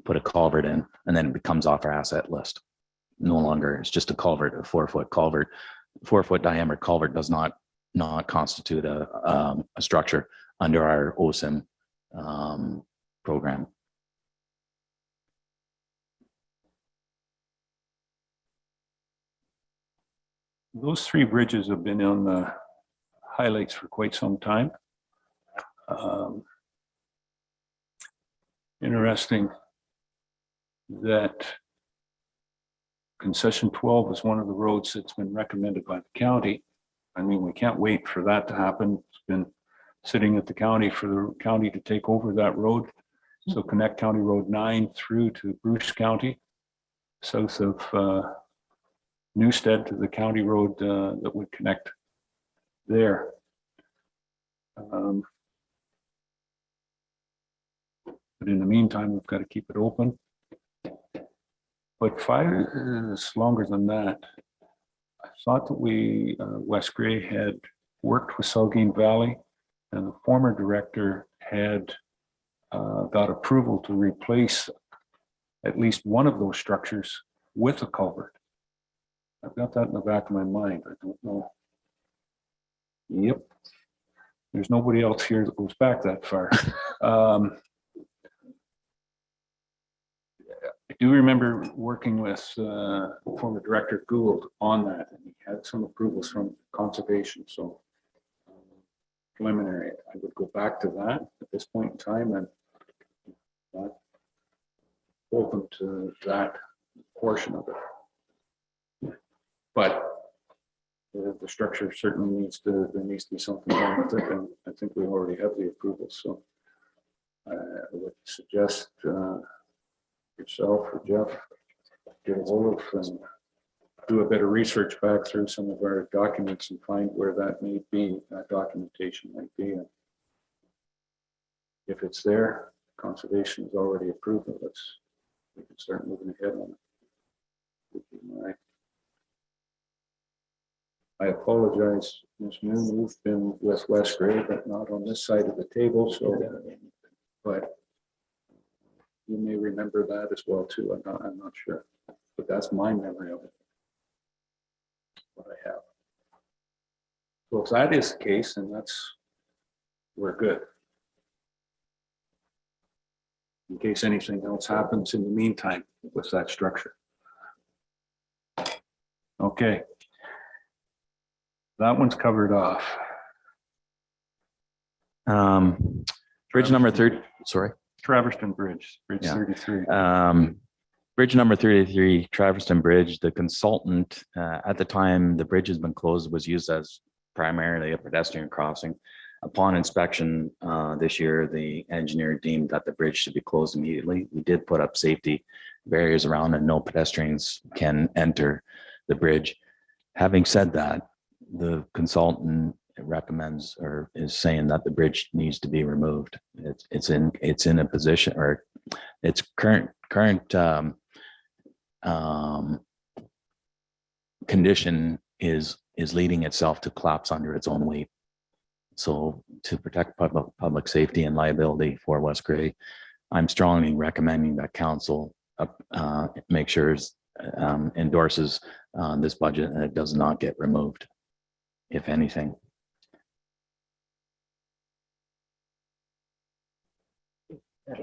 put a culvert in, and then it becomes off our asset list. No longer, it's just a culvert, a 4-foot culvert. 4-foot diameter culvert does not constitute a structure under our OSIM program. Those 3 bridges have been on the highlights for quite some time. Interesting that concession 12 is one of the roads that's been recommended by the county. I mean, we can't wait for that to happen. It's been sitting at the county for the county to take over that road. So connect County Road 9 through to Bruce County, south of Newstead to the county road that would connect there. But in the meantime, we've got to keep it open. But 5 is longer than that. I thought that we, Wes Gray, had worked with Saugeen Valley, and the former director had got approval to replace at least one of those structures with a culvert. I've got that in the back of my mind. I don't know. Yep. There's nobody else here that goes back that far. I do remember working with former Director Gould on that, and he had some approvals from conservation. So preliminary, I would go back to that at this point in time, and not open to that portion of it. But the structure certainly there needs to be something wrong with it, and I think we already have the approval. So I would suggest yourself or Jeff get a hold of and do a bit of research back through some of our documents and find where that may be, that documentation might be. And if it's there, conservation has already approved it. We can start moving ahead on it. All right. I apologize, Ms. Moon, you've been with Wes Gray, but not on this side of the table. So, but you may remember that as well too. I'm not sure, but that's my memory of it. What I have. So if that is the case, then we're good. In case anything else happens in the meantime with that structure. Okay. That one's covered off. Bridge number 30, sorry. Traverston Bridge, Bridge Yeah. 33. Bridge number 33, Traverston Bridge, the consultant, at the time the bridge has been closed, was used as primarily a pedestrian crossing. Upon inspection this year, the engineer deemed that the bridge should be closed immediately. We did put up safety barriers around and no pedestrians can enter the bridge. Having said that, the consultant recommends or is saying that the bridge needs to be removed. It's in a position, or its current condition is leading itself to collapse under its own weight. So to protect public safety and liability for West Gray, I'm strongly recommending that council make sure endorses this budget and it does not get removed, if anything.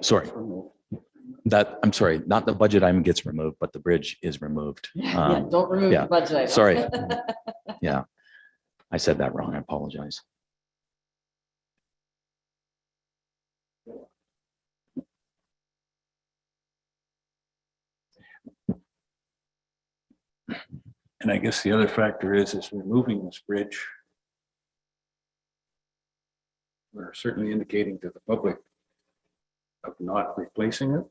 Sorry, I'm sorry, not the budget item gets removed, but the bridge is removed. Don't remove yeah, the budget item. sorry. Yeah, I said that wrong. I apologize. And I guess the other factor is removing this bridge. We're certainly indicating to the public of not replacing it.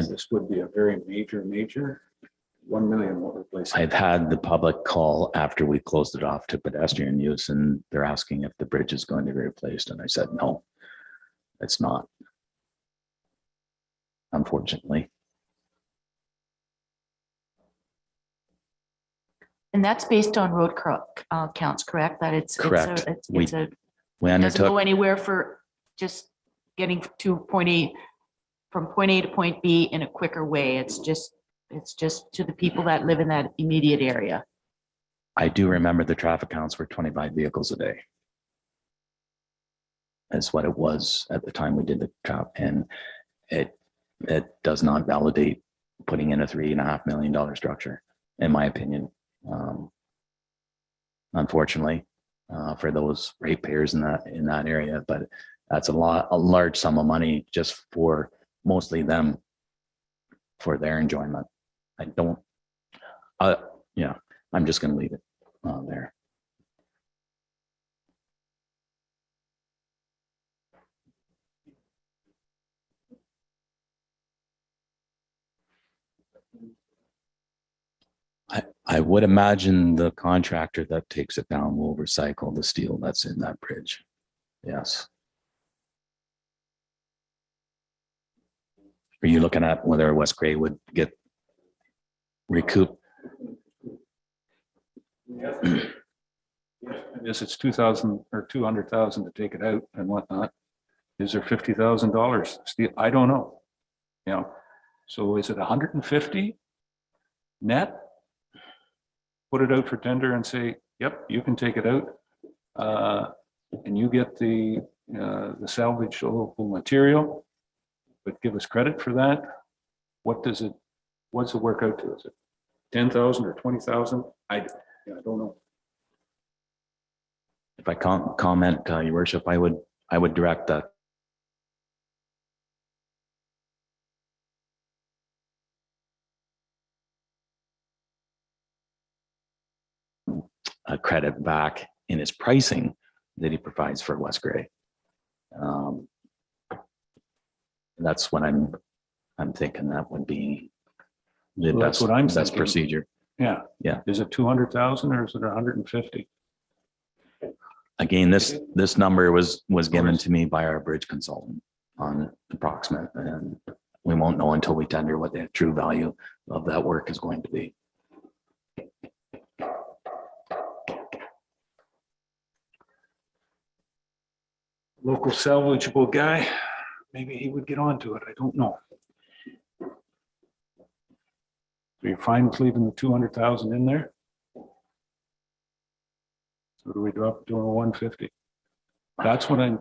This would be a very major, 1 million will replace it. I've had the public call after we closed it off to pedestrian use and they're asking if the bridge is going to be replaced. And I said, no, it's not. Unfortunately. And that's based on road counts, correct? That it's Correct. We We doesn't go undertook, anywhere for just getting to point A, from point A to point B in a quicker way. It's just to the people that live in that immediate area. I do remember the traffic counts were 25 vehicles a day. That's what it was at the time we did the trap, and it does not validate putting in a $3.5 million structure, in my opinion. Unfortunately, for those ratepayers in that area, but that's a large sum of money just for mostly them, for their enjoyment. I don't, yeah, I'm just going to leave it there. I would imagine the contractor that takes it down will recycle the steel that's in that bridge. Yes. Are you looking at whether West Gray would get recoup? Yes, it's 2,000 or 200,000 to take it out and whatnot. Is there $50,000 steel? I don't know. You know, so is it 150 net? Put it out for tender and say, yep, you can take it out. And you get the salvage local material, but give us credit for that. What's it work out to? Is it 10,000 or 20,000? I don't know. If I can't comment, Your Worship, I would direct that a credit back in his pricing that he provides for West Gray. That's what I'm thinking that would be the Well, that's best, what I'm best thinking. procedure. Yeah. Yeah. Is it 200,000 or is it 150? Again, this number was given to me by our bridge consultant on approximate, and we won't know until we tender what the true value of that work is going to be. Local salvageable guy, maybe he would get onto it. I don't know. So you're fine with leaving the 200,000 in there? So do we drop it to a 150? That's what I'm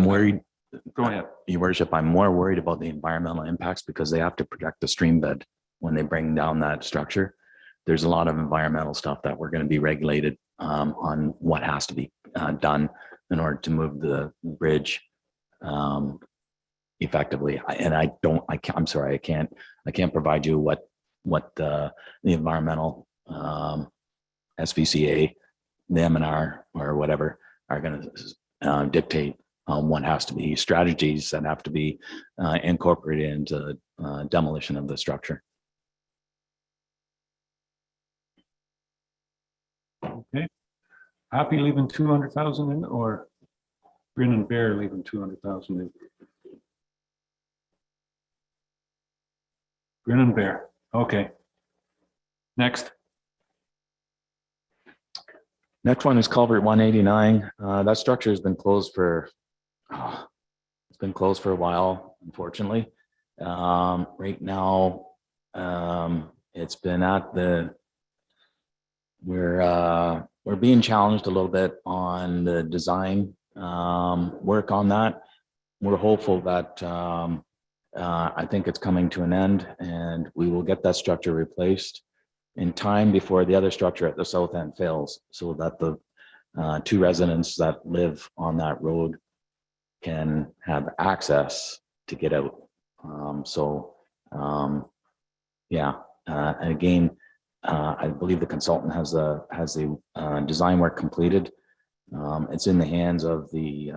worried. Go ahead. Your Worship, I'm more worried about the environmental impacts because they have to protect the stream bed when they bring down that structure. There's a lot of environmental stuff that we're going to be regulated on what has to be done in order to move the bridge effectively. I'm sorry, I can't provide you what the environmental SVCA, the M&R or whatever are going to dictate what has to be strategies that have to be incorporated into demolition of the structure. Okay. Happy leaving 200,000 in, or Grin and Bear leaving 200,000 in? Grin and Bear. Okay. Next. Next one is culvert 189. That structure has been closed for a while, unfortunately. Right now, it's been at the, we're being challenged a little bit on the design work on that. We're hopeful that I think it's coming to an end and we will get that structure replaced in time before the other structure at the south end fails, so that the two residents that live on that road can have access to get out. Yeah, and again, I believe the consultant has the design work completed. It's in the hands of the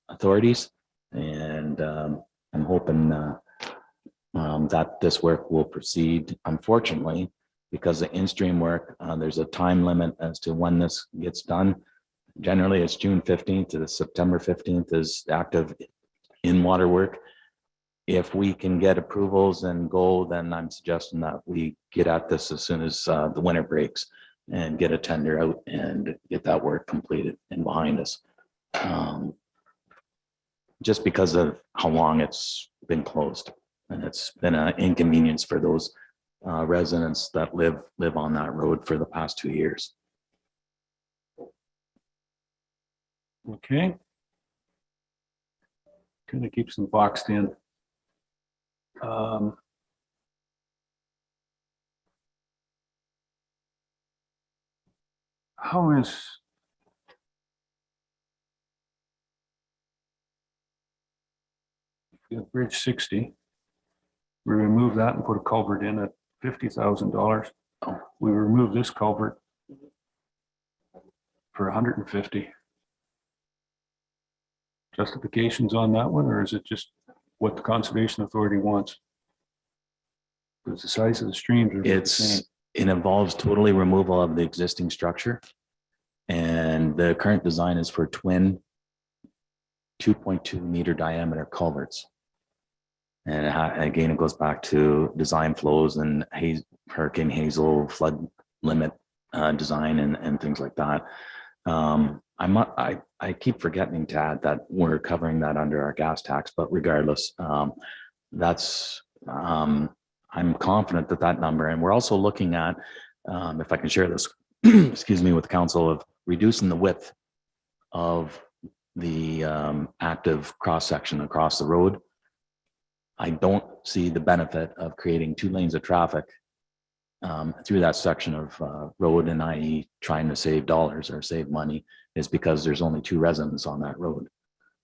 authorities, and I'm hoping that this work will proceed. Unfortunately, because the in-stream work, there's a time limit as to when this gets done. Generally, it's June 15th to September 15th is active in-water work. If we can get approvals and go, then I'm suggesting that we get at this as soon as the winter breaks and get a tender out and get that work completed and behind us. Just because of how long it's been closed, and it's been an inconvenience for those residents that live on that road for the past 2 years. Okay. Kind of keeps them boxed in. How is Bridge 60? We remove that and put a culvert in at $50,000. We remove this culvert for 150. Justifications on that one, or is it just what the Conservation Authority wants? Because the size of the streams are the same. It involves totally removal of the existing structure, and the current design is for twin 2.2 meter diameter culverts. And again, it goes back to design flows and Hurricane Hazel flood limit design and things like that. I keep forgetting to add that we're covering that under our gas tax, but regardless, I'm confident that number, and we're also looking at, if I can share this, excuse me, with the council, of reducing the width of the active cross section across the road. I don't see the benefit of creating 2 lanes of traffic through that section of road, and i.e. trying to save dollars or save money, is because there's only 2 residents on that road.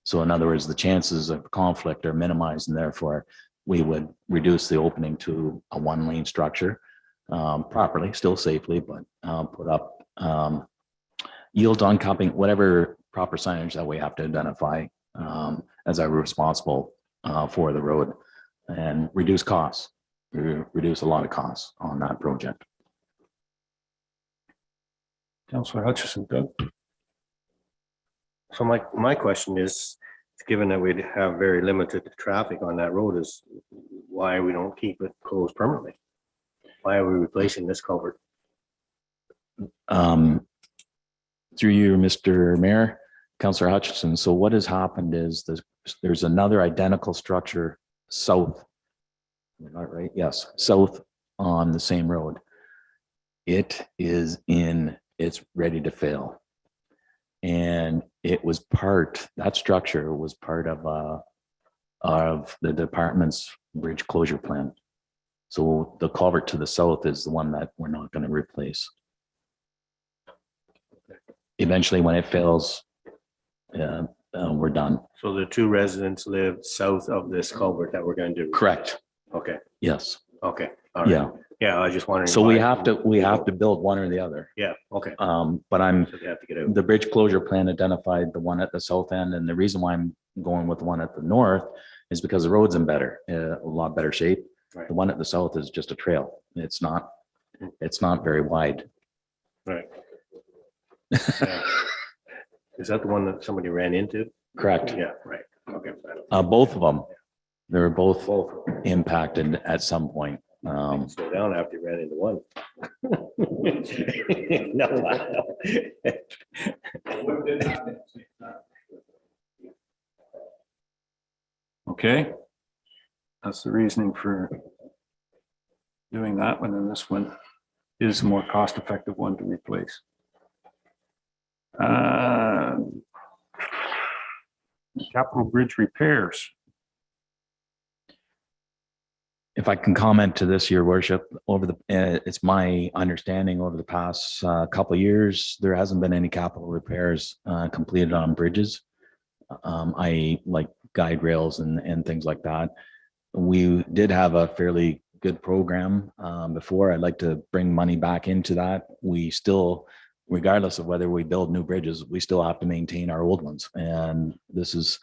So in other words, the chances of conflict are minimized, and therefore we would reduce the opening to a 1-lane structure properly, still safely, but put up yield on cupping, whatever proper signage that we have to identify as are responsible for the road, and reduce costs. Reduce a lot of costs on that project. Councillor Hutchison, Doug. So my question is, given that we have very limited traffic on that road, is why we don't keep it closed permanently? Why are we replacing this culvert? Through you, Mr. Mayor, Councillor Hutchison. So what has happened is there's another identical structure south. Not right. Yes, south on the same road. It's ready to fail. And that structure was part of the department's bridge closure plan. So the culvert to the south is the one that we're not going to replace. Eventually, when it fails, we're done. So the two residents live south of this culvert that we're going to do. Correct. Okay, Yes. okay, all right. Yeah. Yeah, I was just wondering. So we why. have to build one or the other. Yeah, okay. But So they have to get out. the bridge closure plan identified the one at the south end, and the reason why I'm going with the one at the north is because the road's in a lot better shape. Right. The one at the south is just a trail. It's not very wide. Right. Yeah. Is that the one that somebody ran into? Correct. Yeah, right. Okay. Both of them, they were both impacted at some point. Slow down after you ran into one. No. Okay. That's the reasoning for doing that one, and this one is the more cost-effective one to replace. Capital Bridge repairs. If I can comment to this, your worship, it's my understanding over the past couple of years, there hasn't been any capital repairs completed on bridges. I like guide rails and things like that. We did have a fairly good program before. I'd like to bring money back into that. We still, regardless of whether we build new bridges, we still have to maintain our old ones. And this is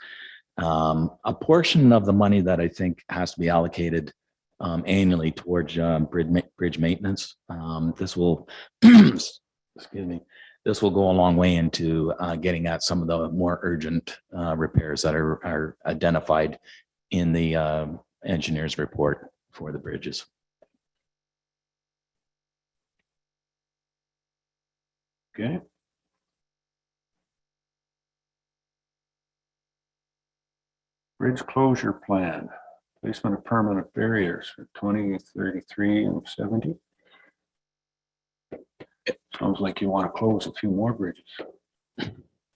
a portion of the money that I think has to be allocated annually towards bridge maintenance. This will, excuse me, this will go a long way into getting at some of the more urgent repairs that are identified in the engineer's report for the bridges. Okay. Bridge closure plan, placement of permanent barriers for 20, 33, and 70. Sounds like you want to close a few more bridges.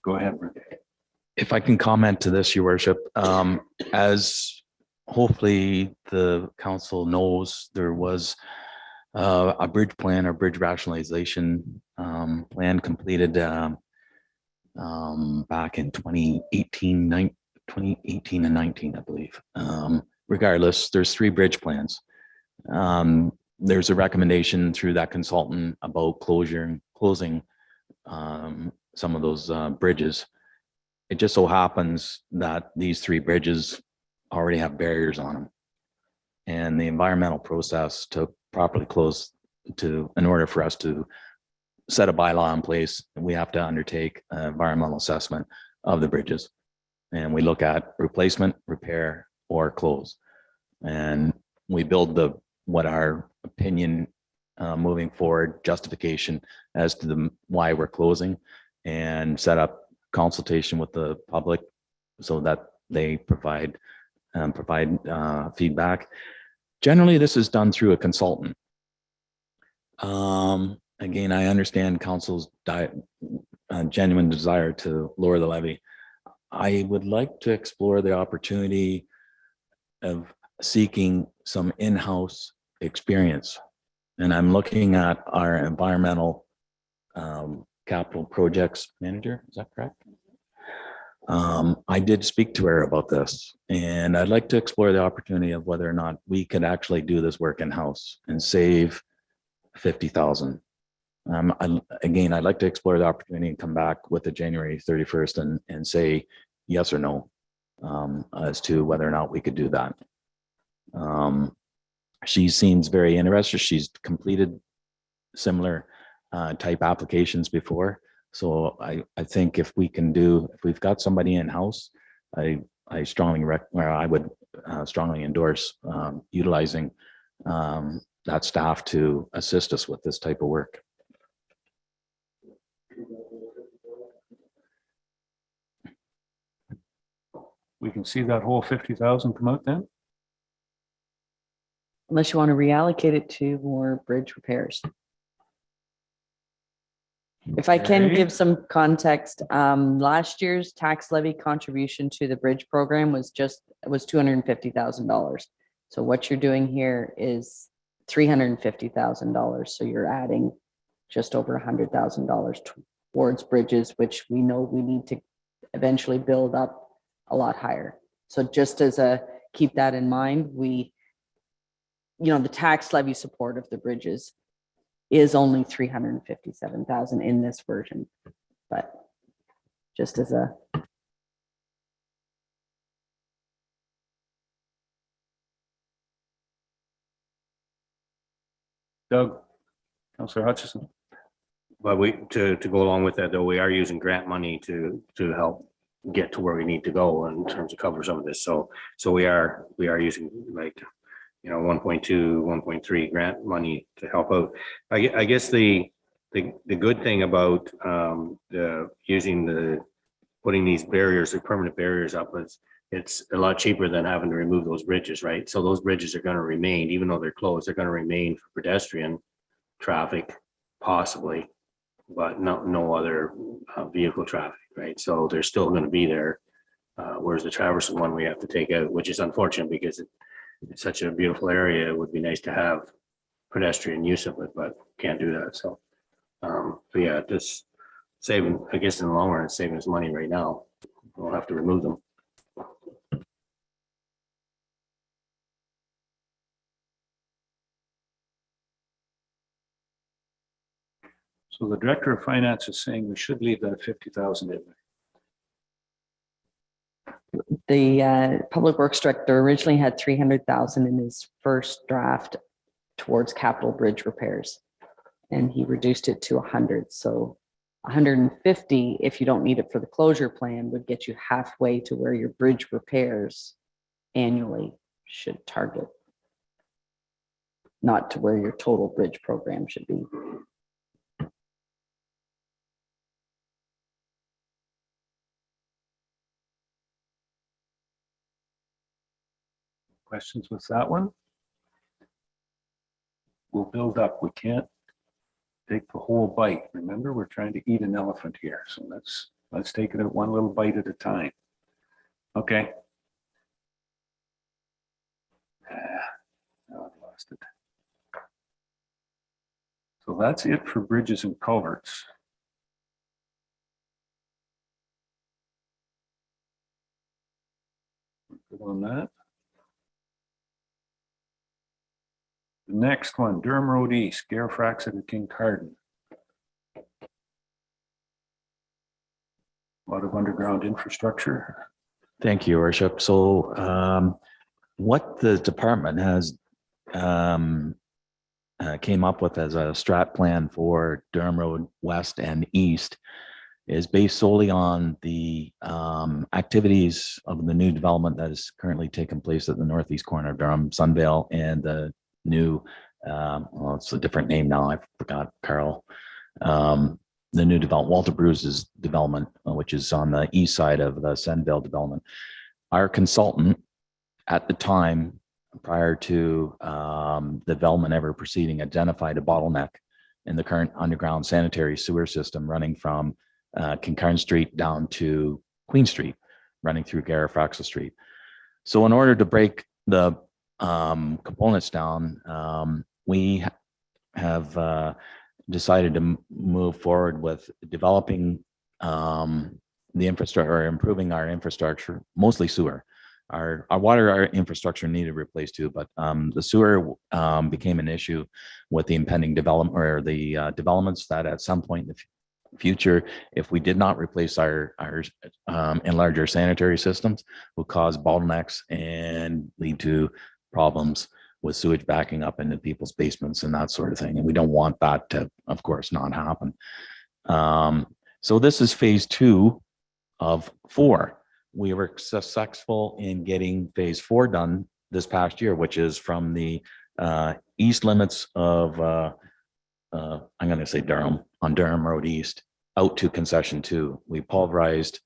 Go ahead, Rick. If I can comment to this, your worship, as hopefully the council knows, there was a bridge plan or bridge rationalization plan completed back in 2018 and 19, I believe. Regardless, there's 3 bridge plans. There's a recommendation through that consultant about closing some of those bridges. It just so happens that these 3 bridges already have barriers on them. And the environmental process to properly close in order for us to set a bylaw in place, we have to undertake an environmental assessment of the bridges. And we look at replacement, repair, or close. And we build what our opinion moving forward, justification as to why we're closing, and set up consultation with the public so that they provide feedback. Generally, this is done through a consultant. Again, I understand council's genuine desire to lower the levy. I would like to explore the opportunity of seeking some in-house experience. And I'm looking at our environmental capital projects manager, is that correct? I did speak to her about this, and I'd like to explore the opportunity of whether or not we could actually do this work in-house and save 50,000. Again, I'd like to explore the opportunity and come back with the January 31st and say yes or no as to whether or not we could do that. She seems very interested. She's completed similar type applications before. So I think if we've got somebody in-house, I would strongly endorse utilizing that staff to assist us with this type of work. We can see that whole 50,000 come out then? Unless you want to reallocate it to more bridge repairs. If I can Okay. give some context, last year's tax levy contribution to the bridge program was $250,000. So what you're doing here is $350,000. So you're adding just over $100,000 towards bridges, which we know we need to eventually build up a lot higher. So just as a, keep that in mind, we, the tax levy support of the bridges is only 357,000 in this version, but just as a. Doug, Councillor Hutchison. But to go along with that, though, we are using grant money to help get to where we need to go in terms of cover some of this. So we are using 1.2, 1.3 grant money to help out. I guess the good thing about putting these barriers or permanent barriers up is it's a lot cheaper than having to remove those bridges, right? So those bridges are going to remain, even though they're closed, they're going to remain for pedestrian traffic, possibly, but no other vehicle traffic, right? So they're still going to be there. Whereas the Traverse one we have to take out, which is unfortunate because it's such a beautiful area. It would be nice to have pedestrian use of it, but can't do that. So, yeah, just saving, I guess in the long run, it's saving us money right now. We'll have to remove them. So the Director of Finance is saying we should leave that 50,000 in there. The Public Works Director originally had 300,000 in his first draft towards capital bridge repairs, and he reduced it to 100. So 150, if you don't need it for the closure plan, would get you halfway to where your bridge repairs annually should target, not to where your total bridge program should be. Questions with that one? We'll build up. We can't take the whole bite. Remember, we're trying to eat an elephant here. So let's take it at one little bite at a time. Okay. I've lost it. So that's it for bridges and culverts. Good on that. The next one, Durham Road East, Garifraxit and Kincardine. A lot of underground infrastructure. Thank you, Worship. So what the department has came up with as a strat plan for Durham Road West and East is based solely on the activities of the new development that is currently taking place at the northeast corner of Durham, Sunvale, and the new, well, it's a different name now, I forgot, Carl. The new development, Walter Bruce's development, which is on the east side of the Sunvale development. Our consultant at the time, prior to the development ever proceeding, identified a bottleneck in the current underground sanitary sewer system running from Kincardine Street down to Queen Street, running through Garifraxit Street. So in order to break the components down, we have decided to move forward with developing the infrastructure, or improving our infrastructure, mostly sewer. Our water, our infrastructure needed replaced too, but the sewer became an issue with the impending development, or the developments that at some point in the future, if we did not replace our enlarge our sanitary systems, will cause bottlenecks and lead to problems with sewage backing up into people's basements and that sort of thing. And we don't want that to, of course, not happen. So this is phase 2 of 4. We were successful in getting phase 4 done this past year, which is from the east limits of, I'm going to say Durham, on Durham Road East, out to concession 2. We pulverized,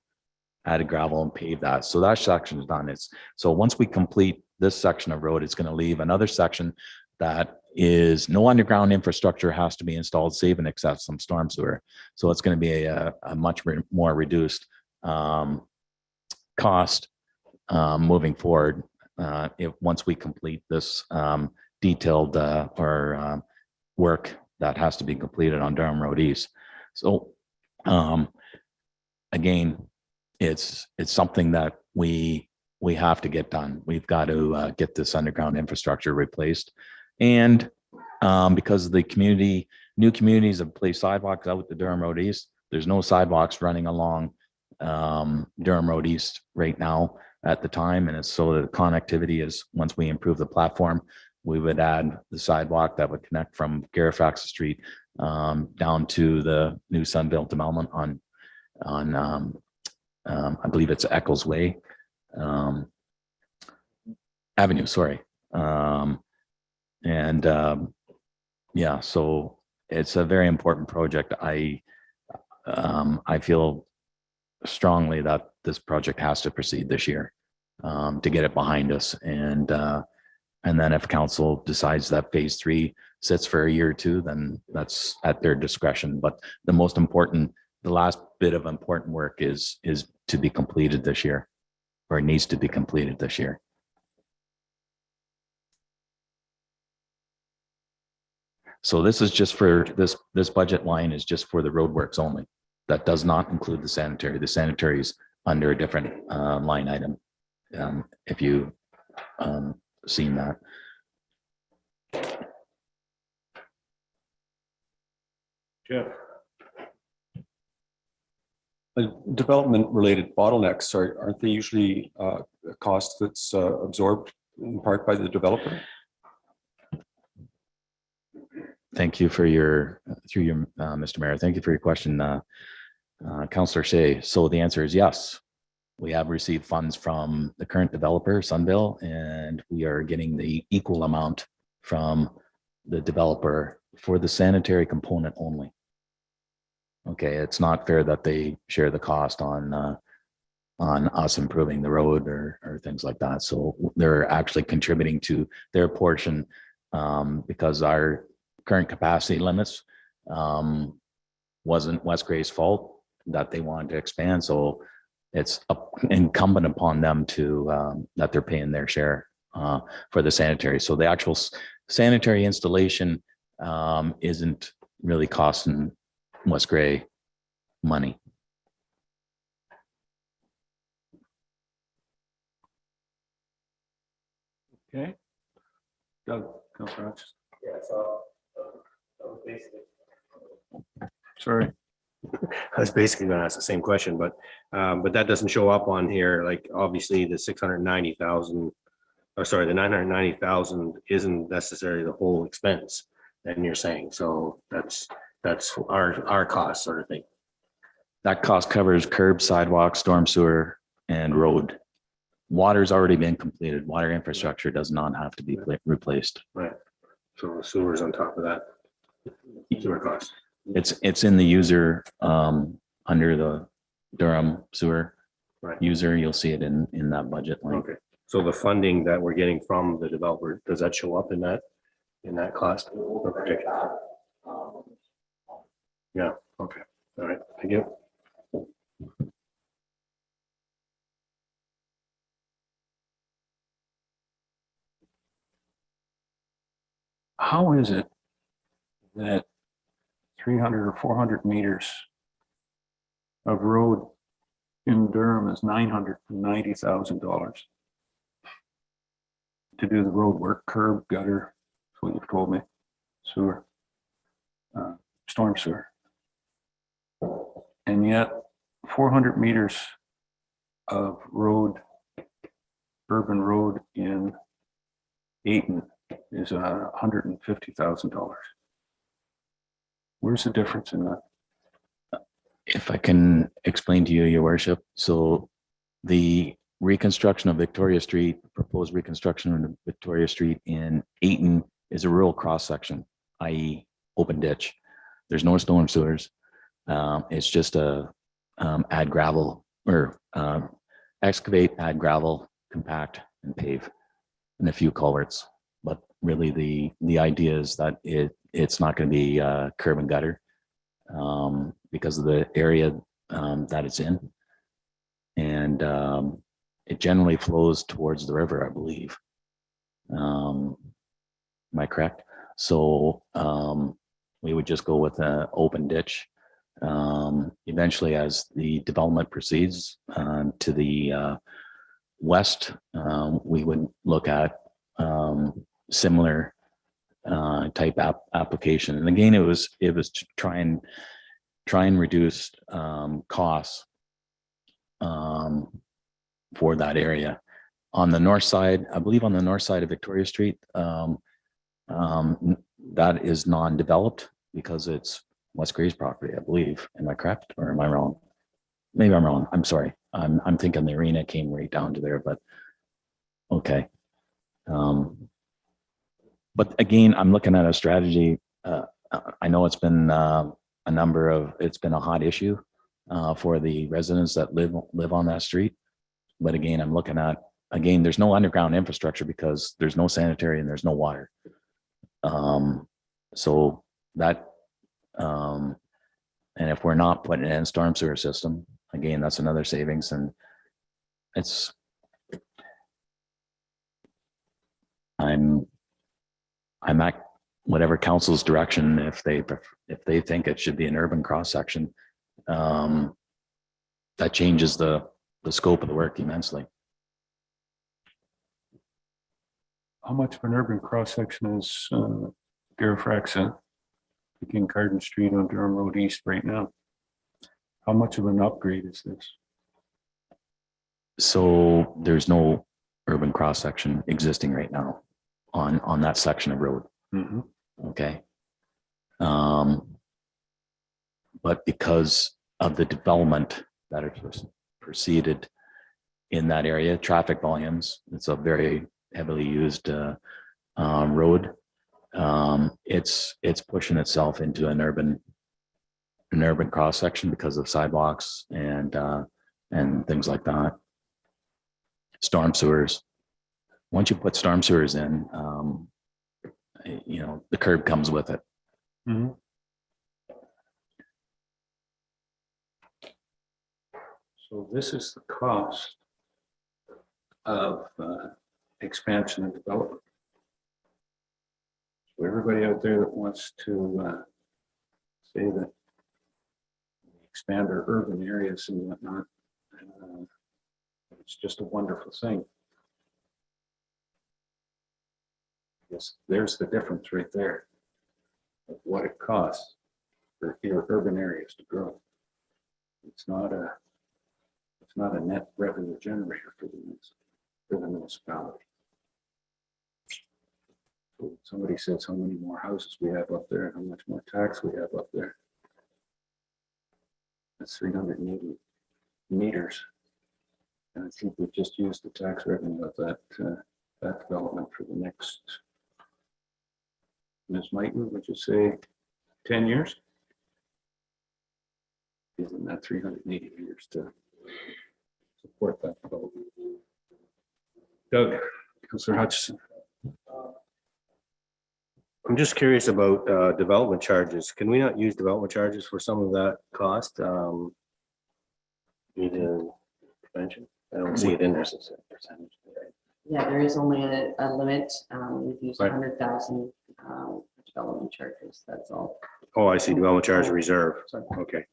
added gravel, and paved that. So that section is done. So once we complete this section of road, it's going to leave another section that is no underground infrastructure has to be installed, save and except some storm sewer. So it's going to be a much more reduced cost moving forward once we complete this detailed work that has to be completed on Durham Road East. So again, it's something that we have to get done. We've got to get this underground infrastructure replaced. And because the new communities have placed sidewalks out to Durham Road East, there's no sidewalks running along Durham Road East right now at the time. And it's so the connectivity is, once we improve the platform, we would add the sidewalk that would connect from Garifax Street down to the new Sunville development on I believe it's Eccles Way Avenue, sorry. Yeah, so it's a very important project. I feel strongly that this project has to proceed this year to get it behind us. And then if council decides that phase 3 sits for a year or two, then that's at their discretion. But the most important, the last bit of important work is to be completed this year, or needs to be completed this year. So this is just for this budget line is just for the roadworks only. That does not include the sanitary. The sanitary is under a different line item. If you seen that. Jeff. Development related bottlenecks aren't they usually a cost that's absorbed in part by the developer? Thank you for your, Mr. Mayor. Thank you for your question, Councillor Shea. So the answer is yes. We have received funds from the current developer, Sunville, and we are getting the equal amount from the developer for the sanitary component only. Okay, it's not fair that they share the cost on us improving the road or things like that. So they're actually contributing to their portion because our current capacity limits wasn't West Gray's fault that they wanted to expand. So it's incumbent upon them to that they're paying their share for the sanitary. So the actual sanitary installation isn't really costing West Gray money. Okay. Doug, Councillor Hutchison. Yeah, so that was basically. Sorry. I was basically going to ask the same question, but that doesn't show up on here. Like obviously the 690,000, or sorry, the 990,000 isn't necessarily the whole expense. And you're saying, so that's our cost sort of thing. That cost covers curb, sidewalk, storm sewer, and road. Water's already been completed. Water infrastructure does not have to be replaced. Right. So the sewer's on top of that. Sewer cost. It's in the user under the Durham sewer user. You'll see it in that budget line. Okay. So the funding that we're getting from the developer, does that show up in that cost? Okay. Yeah. Okay. All right. Thank you. How is it that 300 or 400 meters of road in Durham is $990,000 to do the road work, curb, gutter, that's what you've told me, sewer, storm sewer. And yet 400 meters of road, urban road in Ayton is $150,000. Where's the difference in that? If I can explain to you, Your Worship. So the reconstruction of Victoria Street, proposed reconstruction of Victoria Street in Ayton is a rural cross section, i.e. open ditch. There's no storm sewers. It's just a add gravel or excavate, add gravel, compact and pave and a few culverts. But really the idea is that it's not going to be curb and gutter because of the area that it's in. And it generally flows towards the river, I believe. Am I correct? So we would just go with an open ditch. Eventually, as the development proceeds to the west, we would look at similar type application. And again, it was to try and reduce costs for that area. On the north side, I believe on the north side of Victoria Street, that is non-developed because it's West Gray's property, I believe. Am I correct or am I wrong? Maybe I'm wrong. I'm sorry. I'm thinking the arena came right down to there, but okay. But again, I'm looking at a strategy. I know it's been it's been a hot issue for the residents that live on that street. But again, I'm looking at, there's no underground infrastructure because there's no sanitary and there's no water. So that, and if we're not putting in a storm sewer system, again, that's another savings. And I'm at whatever council's direction, if they think it should be an urban cross section, that changes the scope of the work immensely. How much of an urban cross section is Garifrax King Carden Street on Durham Road East right now? How much of an upgrade is this? So there's no urban cross section existing right now on that section of road. Mm-hmm. Okay. But because of the development that has proceeded in that area, traffic volumes, it's a very heavily used road. It's pushing itself into an urban cross section because of sidewalks and things like that. Storm sewers. Once you put storm sewers in, the curb comes with it. Mm-hmm. So this is the cost of expansion and development. So everybody out there that wants to say that expand our urban areas and whatnot, it's just a wonderful thing. Yes, there's the difference right there of what it costs for your urban areas to grow. It's not a net revenue generator for the municipality. So somebody says how many more houses we have up there, how much more tax we have up there. That's 380 meters. And I think we've just used the tax revenue of that development for the next, Ms. Mighton, would you say 10 years? Isn't that 380 meters to support that development? Doug, Councillor Hutchison. I'm just curious about development charges. Can we not use development charges for some of that cost? Need to mention? I don't see it in there. Yeah, there is only a limit. We've used Right. 100,000 development charges. That's all. Oh, I see, development charge reserve. Okay.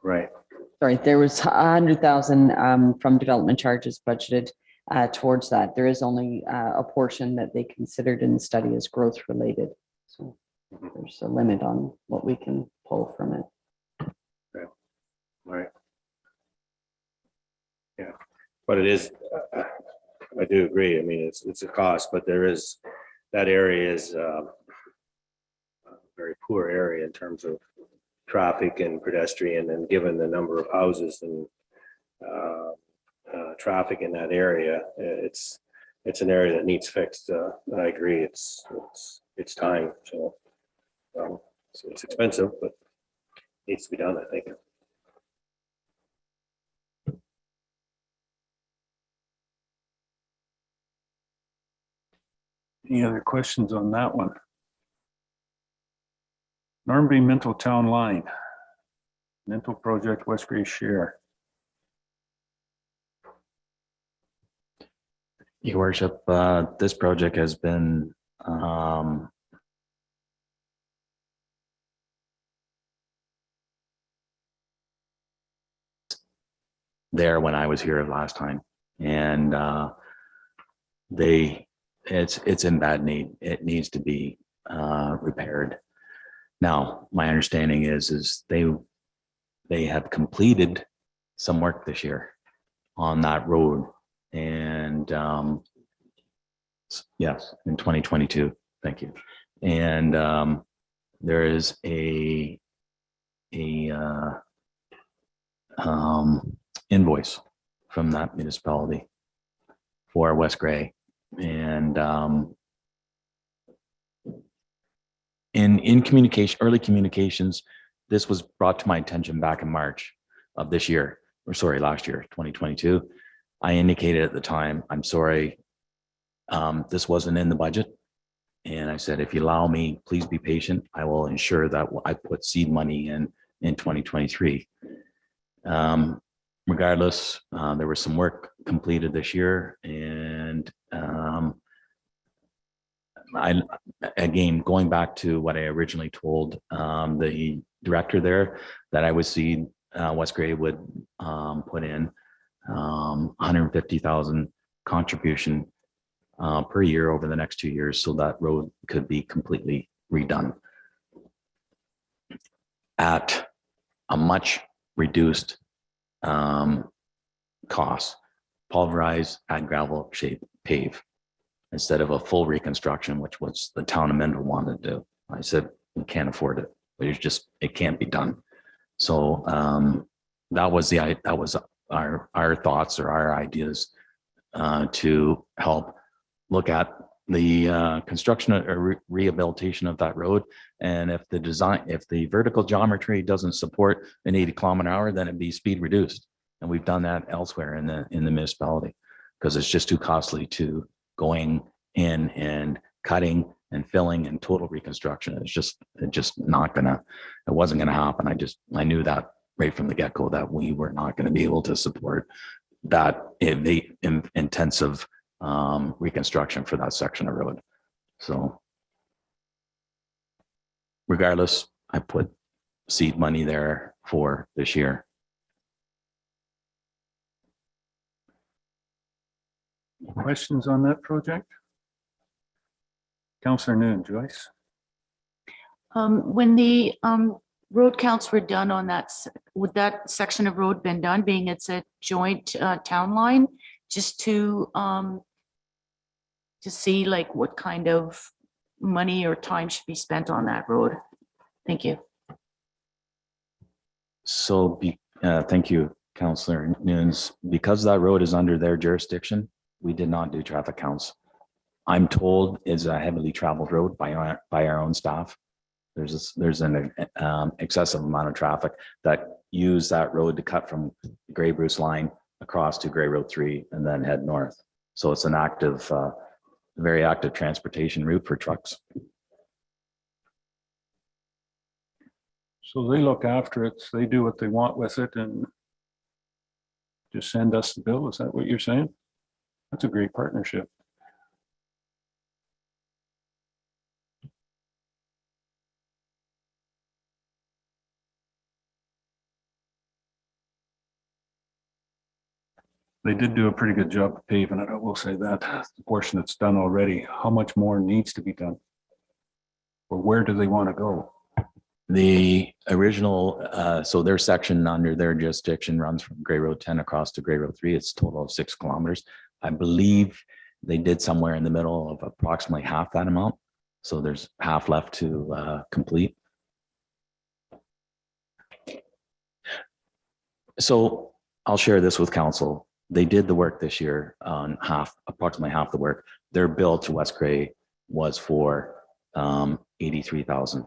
Right. Sorry, there was 100,000 from development charges budgeted towards that. There is only a portion that they considered in the study as growth related. So there's a limit on what we can pull from it. Okay. All right. Yeah, but it is, I do agree. I mean, it's a cost, but that area is a very poor area in terms of traffic and pedestrian, and given the number of houses and traffic in that area, it's an area that needs fixed. I agree. It's time. So it's expensive, but needs to be done, I think. Any other questions on that one? Normanby Mental Town Line. Mental Project West Gray share. Your worship, this project has been Um, there when I was here last time, and it's in bad need. It needs to be repaired. Now, my understanding is they have completed some work this year on that road, and yes, in 2022. Thank you. And there is a invoice from that municipality for West Gray, and in communication, early communications, this was brought to my attention back in March of this year, or sorry, last year, 2022. I indicated at the time, I'm sorry, this wasn't in the budget. And I said, if you allow me, please be patient. I will ensure that I put seed money in 2023. Regardless, there was some work completed this year, and again, going back to what I originally told the director there, that I would see West Gray would put in 150,000 contribution per year over the next 2 years, so that road could be completely redone at a much reduced cost. Pulverize, add gravel, shape, pave, instead of a full reconstruction, which was the town of Mendel wanted to do. I said, we can't afford it. It can't be done. So that was our thoughts or our ideas to help look at the construction or rehabilitation of that road. And if the vertical geometry doesn't support an 80 km/h, then it'd be speed reduced. And we've done that elsewhere in the municipality, because it's just too costly to going in and cutting and filling and total reconstruction. It wasn't gonna happen. I knew that right from the get-go, that we were not gonna be able to support that intensive reconstruction for that section of road. So regardless, I put seed money there for this year. Questions on that project? Councillor Noon, Joyce? When the road counts were done on that, would that section of road been done, being it's a joint town line, just to see like what kind of money or time should be spent on that road? Thank you. So thank you, Councillor Nunes. Because that road is under their jurisdiction, we did not do traffic counts. I'm told it's a heavily traveled road by our own staff. There's an excessive amount of traffic that use that road to cut from Grey Bruce line across to Grey Road 3 and then head north. So it's an active, very active transportation route for trucks. So they look after it, they do what they want with it and just send us the bill. Is that what you're saying? That's a great partnership. They did do a pretty good job of paving it, I will say that. The portion that's done already, how much more needs to be done? Or where do they want to go? The original, so their section under their jurisdiction runs from Grey Road 10 across to Grey Road 3. It's a total of 6 kilometers. I believe they did somewhere in the middle of approximately half that amount. So there's half left to complete. So I'll share this with council. They did the work this year on approximately half the work. Their bill to West Gray was for 83,000.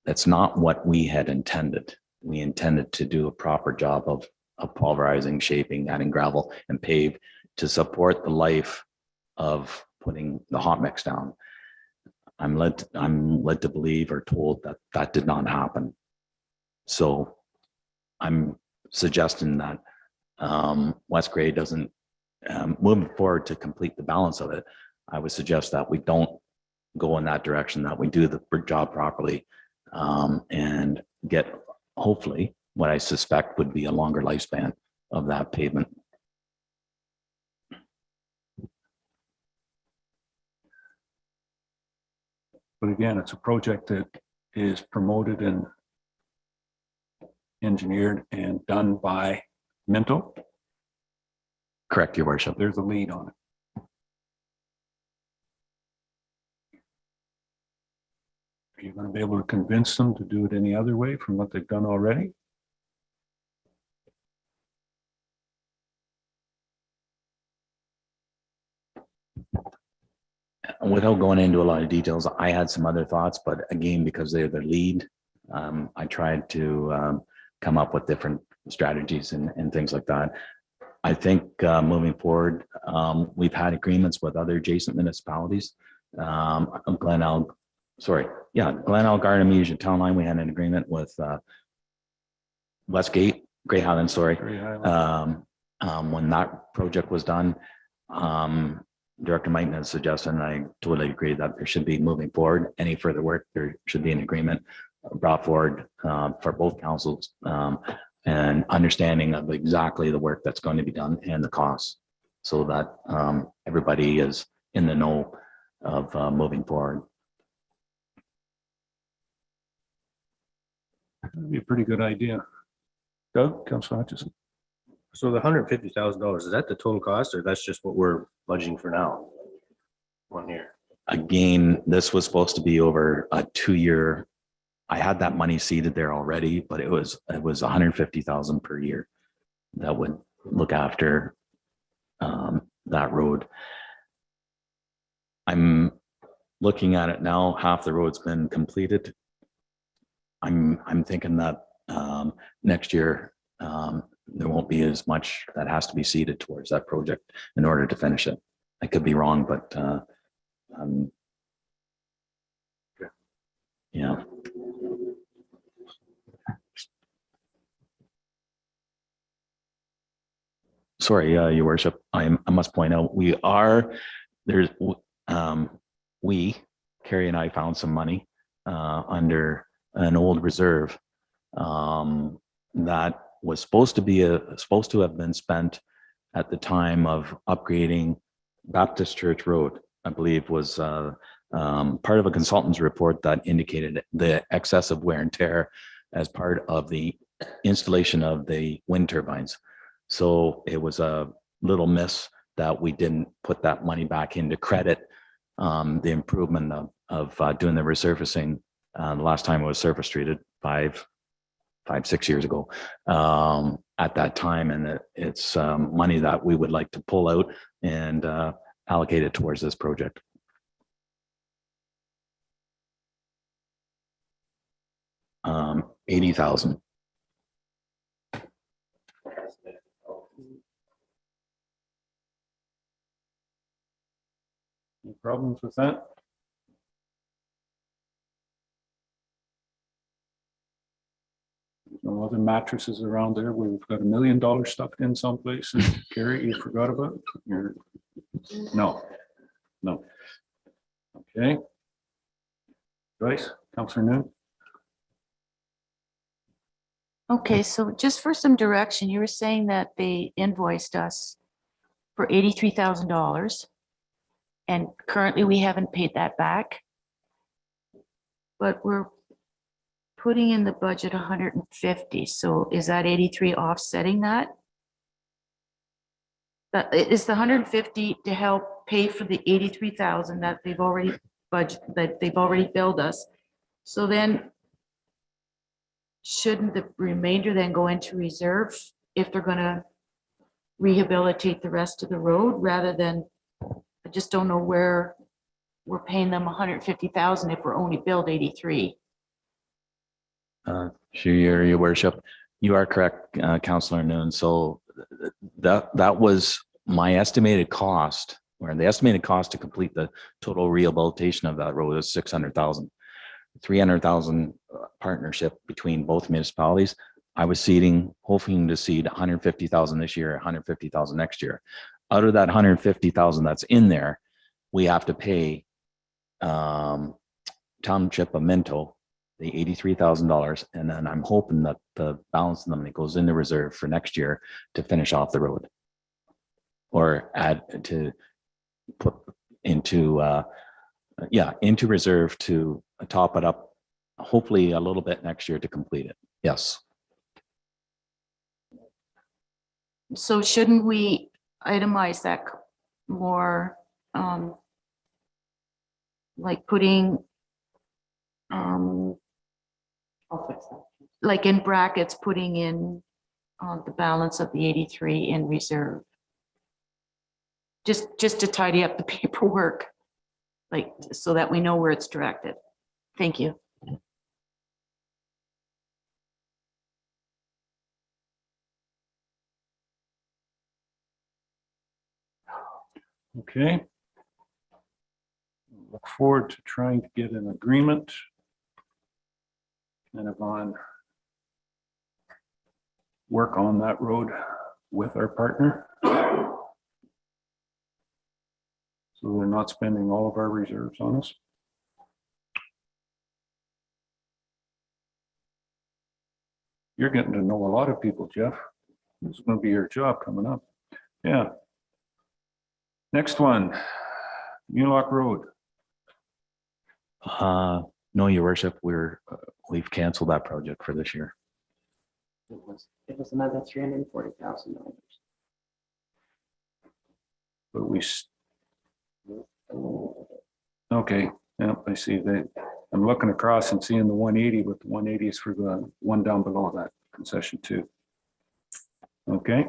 That's not what we had intended. We intended to do a proper job of pulverizing, shaping, adding gravel and pave to support the life of putting the hot mix down. I'm led to believe or told that that did not happen. So I'm suggesting that West Gray doesn't move forward to complete the balance of it. I would suggest that we don't go in that direction, that we do the job properly, and get hopefully what I suspect would be a longer lifespan of that pavement. But again, it's a project that is promoted and engineered and done by Minto. Correct, Your Worship. They're the lead on it. Are you going to be able to convince them to do it any other way from what they've done already? Without going into a lot of details, I had some other thoughts, but again, because they're the lead, I tried to come up with different strategies and things like that. I think moving forward, we've had agreements with other adjacent municipalities. Glenelg, Gardamesia Town Line, we had an agreement with Westgate, Grey Highland, Very highly. when that project was done. Director Mike has suggested, and I totally agree that there should be moving forward. Any further work, there should be an agreement brought forward for both councils and understanding of exactly the work that's going to be done and the costs, so that everybody is in the know of moving forward. That'd be a pretty good idea. Doug, Councilor Hutchison. So the $150,000, is that the total cost, or that's just what we're budgeting for now? 1 year. Again, this was supposed to be over a 2-year. I had that money seated there already, but it was 150,000 per year that would look after that road. I'm looking at it now, half the road's been completed. I'm thinking that next year there won't be as much that has to be seeded towards that project in order to finish it. I could be wrong, but yeah. Sorry, Your Worship, I must point out, Carrie and I found some money under an old reserve that was supposed to have been spent at the time of upgrading Baptist Church Road. I believe was part of a consultant's report that indicated the excessive wear and tear as part of the installation of the wind turbines. So it was a little miss that we didn't put that money back into credit the improvement of doing the resurfacing. The last time it was surface treated 6 years ago at that time, and it's money that we would like to pull out and allocate it towards this project. $80,000. Any problems with that? There's no other mattresses around there where we've got $1 million stuffed in someplace. Carrie, you forgot about? No. Okay. Joyce, Councilor Noon. Okay, so just for some direction, you were saying that they invoiced us for $83,000. And currently we haven't paid that back. But we're putting in the budget 150. So is that 83 offsetting that? That is the 150 to help pay for the 83,000 that they've already billed us. So then shouldn't the remainder then go into reserve if they're going to rehabilitate the rest of the road, rather than, I just don't know where we're paying them 150,000 if we're only billed 83. Sure, Your Worship, you are correct, Councillor Noon. So that was my estimated cost, or the estimated cost to complete the total rehabilitation of that road is 600,000. 300,000 partnership between both municipalities. I was hoping to seed 150,000 this year, 150,000 next year. Out of that 150,000 that's in there, we have to pay Township of Minto the $83,000, and then I'm hoping that the balance of the money goes in the reserve for next year to finish off the road, or add to put into into reserve to top it up, hopefully a little bit next year to complete it. Yes. So shouldn't we itemize that more, like putting, like in brackets, putting in the balance of the 83 in reserve? Just to tidy up the paperwork, like, so that we know where it's directed. Thank you. Okay. Look forward to trying to get an agreement kind of on work on that road with our partner. So we're not spending all of our reserves on us. You're getting to know a lot of people, Jeff. This is going to be your job coming up. Yeah. Next one, Mulock Road. No, Your Worship, we've canceled that project for this year. It was another $340,000. But okay, yeah, I see that. I'm looking across and seeing the 180, but the 180 is for the one down below that, concession 2. Okay.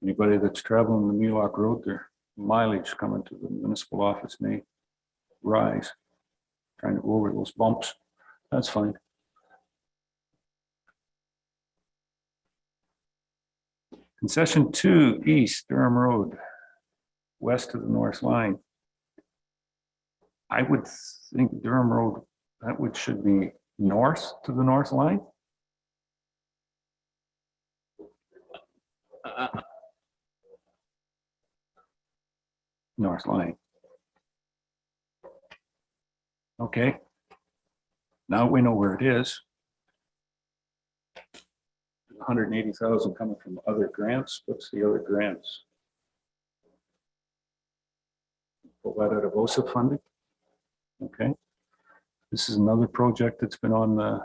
Anybody that's traveling the Mulock Road, their mileage coming to the municipal office may rise. Trying to go over those bumps. That's fine. Concession 2 East Durham Road, west of the North Line. I would think Durham Road, should be north to the North Line. North Line. Okay. Now we know where it is. 180,000 coming from other grants. What's the other grants? Pull that out of OSIP funding. Okay. This is another project that's been on the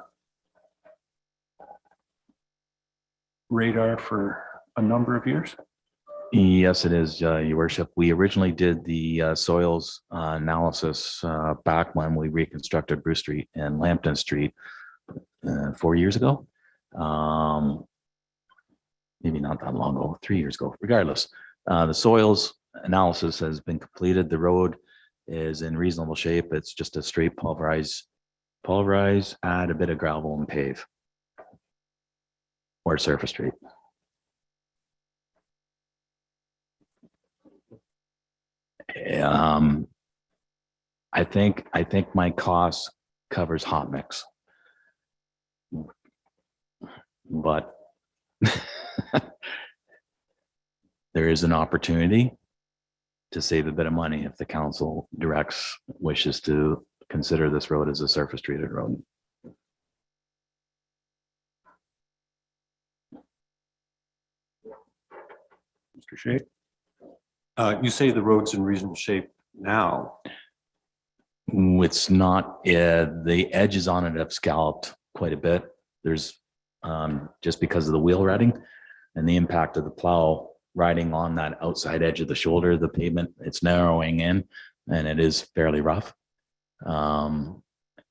radar for a number of years. Yes, it is, Your Worship. We originally did the soils analysis back when we reconstructed Bruce Street and Lambton Street 4 years ago. Maybe not that long ago, 3 years ago. Regardless, the soils analysis has been completed. The road is in reasonable shape. It's just a straight pulverize, add a bit of gravel and pave, or surface street. I think my cost covers hot mix, but there is an opportunity to save a bit of money if the council wishes to consider this road as a surface treated road. Mr. Shea? You say the road's in reasonable shape now. It's not, the edges on it have scalloped quite a bit. There's just because of the wheel riding and the impact of the plow riding on that outside edge of the shoulder, the pavement, it's narrowing in and it is fairly rough. And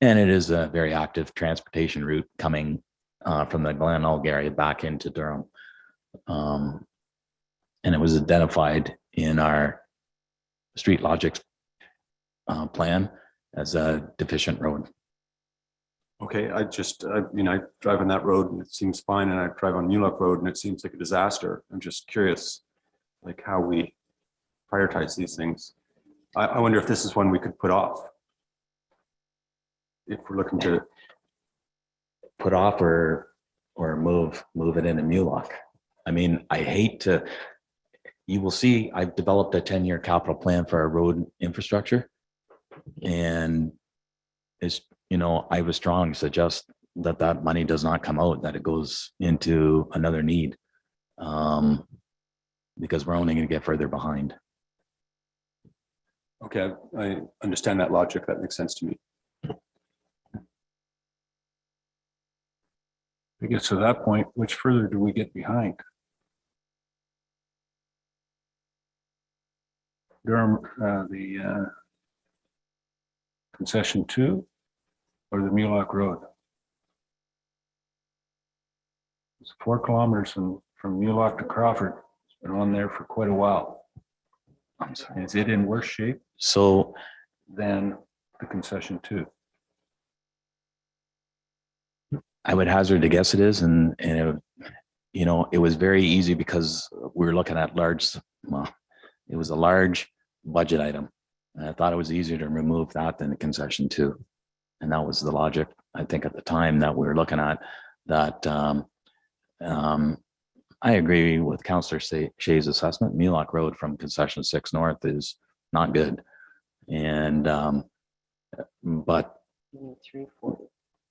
it is a very active transportation route coming from the Glenelg area back into Durham. And it was identified in our street logics plan as a deficient road. Okay, I drive on that road and it seems fine, and I drive on Mulock Road and it seems like a disaster. I'm just curious, like how we prioritize these things. I wonder if this is one we could put off. If we're looking to put off or move it into Mulock. I mean, I hate to, you will see I've developed a 10-year capital plan for our road infrastructure. And it's, I was strong to suggest that that money does not come out, that it goes into another need. Because we're only going to get further behind. Okay, I understand that logic. That makes sense to me. I guess to that point, which further do we get behind? Durham, the concession 2 or the Mulock Road? It's 4 kilometers from Mulock to Crawford. It's been on there for quite a while. I'm sorry. Is it in worse shape So than the concession 2? I would hazard to guess it is, and it, it was very easy because we were looking at it was a large budget item. And I thought it was easier to remove that than the concession 2. And that was the logic, I think, at the time that we were looking at that. I agree with Councillor Shay's assessment. Mulock Road from concession 6 north is not good. And, but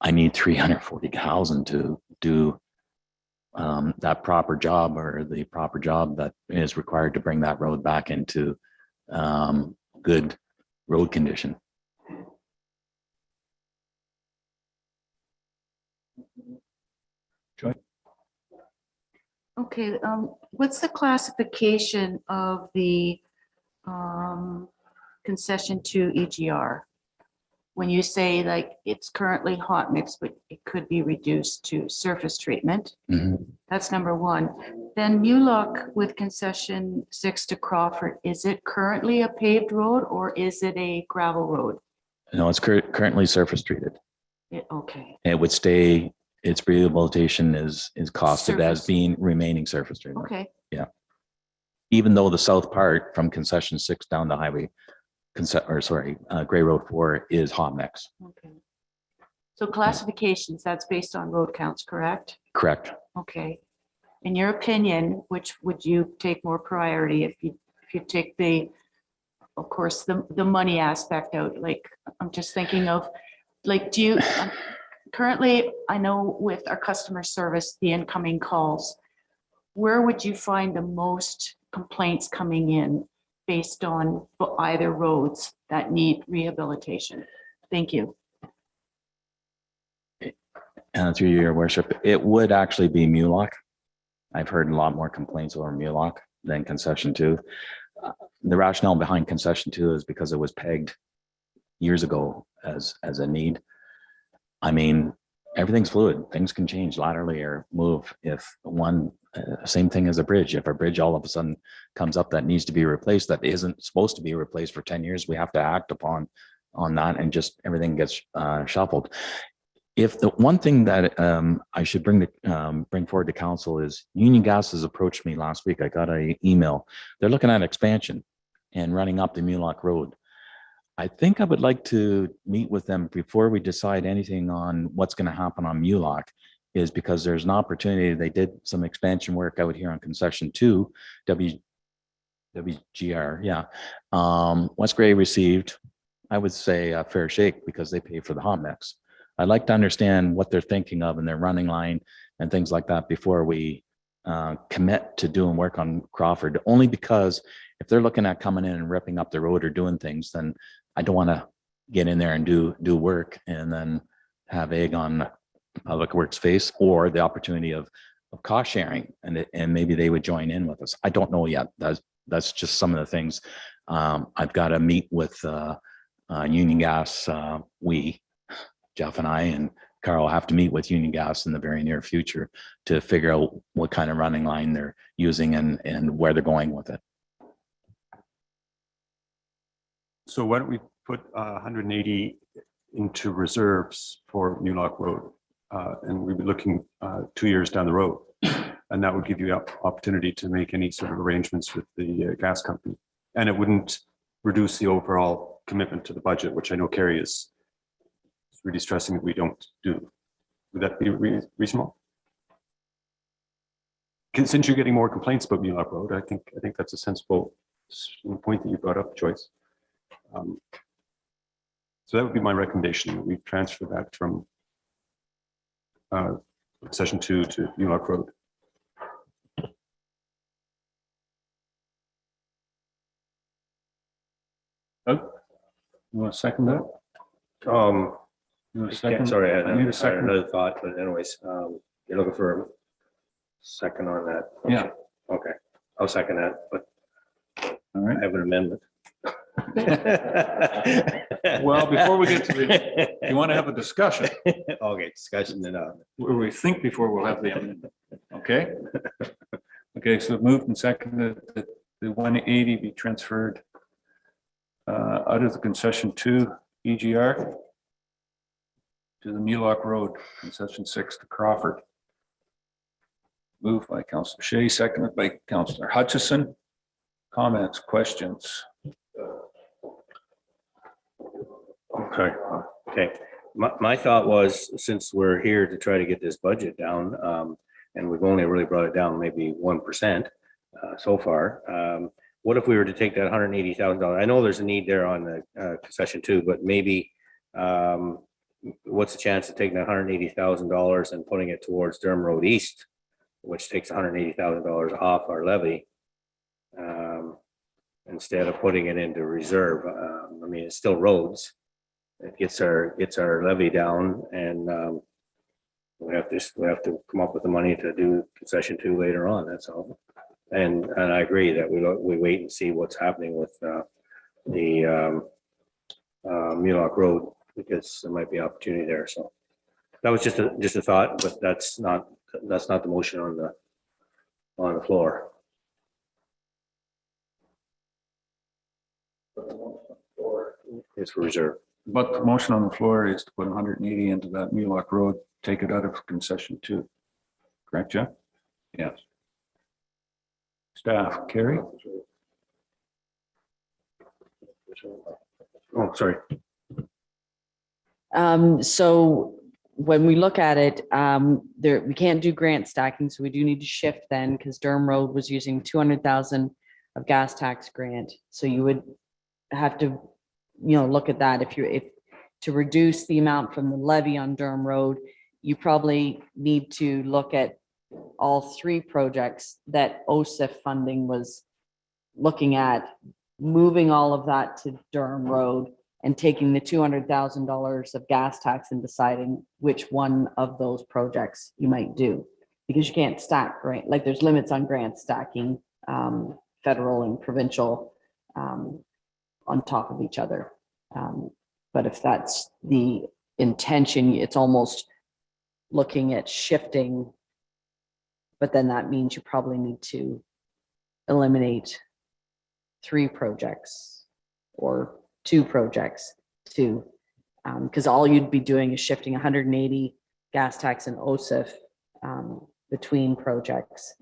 I need 340,000 to do that proper job, or the proper job that is required to bring that road back into good road condition. Okay, what's the classification of the concession to EGR? When you say like it's currently hot mix, but it could be reduced to surface treatment. That's number 1. Then Mulock with concession 6 to Crawford, is it currently a paved road or is it a gravel road? No, it's currently surface treated. Okay, It would stay, its rehabilitation is costed as Surface. being remaining surface treatment. okay. Even though the south part from concession 6 down to highway, Gray Road 4 is hot mix. Okay. So classifications, that's based on road counts, correct? Correct. Okay. In your opinion, which would you take more priority if you take the, of course, the money aspect out? Like, I'm just thinking of, like, do you, currently, I know with our customer service, the incoming calls, where would you find the most complaints coming in based on either roads that need rehabilitation? Thank you. Through your worship, it would actually be Mulock. I've heard a lot more complaints over Mulock than concession 2. The rationale behind concession 2 is because it was pegged years ago as a need. I mean, everything's fluid. Things can change laterally or move. If same thing as a bridge. If a bridge all of a sudden comes up that needs to be replaced, that isn't supposed to be replaced for 10 years, we have to act on that, and just everything gets shuffled. If the one thing that I should bring forward to council is Union Gas has approached me last week. I got an email. They're looking at expansion and running up the Mulock Road. I think I would like to meet with them before we decide anything on what's going to happen on Mulock, is because there's an opportunity. They did some expansion work out here on concession 2, WGR. Yeah. West Gray received, I would say, a fair shake because they pay for the hot mix. I'd like to understand what they're thinking of in their running line and things like that before we commit to doing work on Crawford, only because if they're looking at coming in and ripping up the road or doing things, then I don't want to get in there and do work and then have egg on Public Works face, or the opportunity of cost sharing, and maybe they would join in with us. I don't know yet. That's just some of the things. I've got to meet with Union Gas. Jeff and I and Carl have to meet with Union Gas in the very near future to figure out what kind of running line they're using and where they're going with it. So why don't we put 180 into reserves for Mulock Road? And we'd be looking 2 years down the road. And that would give you opportunity to make any sort of arrangements with the gas company. And it wouldn't reduce the overall commitment to the budget, which I know Carrie is really stressing that we don't do. Would that be reasonable? since you're getting more complaints about Mulock Road, I think that's a sensible point that you brought up, Joyce. So that would be my recommendation. We transfer that from session 2 to Mulock Road. Oh, you want to second that? You want a second? Sorry, I need a had second. another thought, but anyways, you're looking for a second on that. Yeah. Okay, I'll second that, but All right. I have an amendment. Well, before we get to the, you want to have a discussion, Okay, discussion then, where we think before we'll have the amendment. Okay? Okay, so moved and seconded that the 180 be transferred out of the concession 2 EGR to the Mulock Road, concession 6 to Crawford. Moved by Councillor Shay, seconded by Councillor Hutchison. Comments, questions? Okay. My thought was, since we're here to try to get this budget down, and we've only really brought it down maybe 1% so far. What if we were to take that $180,000? I know there's a need there on the concession 2, but maybe what's the chance of taking that $180,000 and putting it towards Durham Road East, which takes $180,000 off our levy, instead of putting it into reserve? I mean, it's still roads. It gets our levy down, and we have to come up with the money to do concession 2 later on. That's all. And I agree that we wait and see what's happening with the Mulock Road, because there might be opportunity there. So that was just a thought, but that's not the motion on the floor. It's for reserve. But the motion on the floor is to put 180 into that Mulock Road, take it out of concession 2. Correct, Jeff? Yes. Staff, Carrie? Oh, sorry. So when we look at it, we can't do grant stacking, so we do need to shift then, because Durham Road was using 200,000 of gas tax grant. So you would have to, look at that. If to reduce the amount from the levy on Durham Road, you probably need to look at all 3 projects that OSIF funding was looking at, moving all of that to Durham Road and taking the $200,000 of gas tax and deciding which one of those projects you might do. Because you can't stack, right? Like, there's limits on grant stacking, federal and provincial, on top of each other. But if that's the intention, it's almost looking at shifting, but then that means you probably need to eliminate 3 projects or 2 projects to, because all you'd be doing is shifting 180 gas tax and OSIF between projects.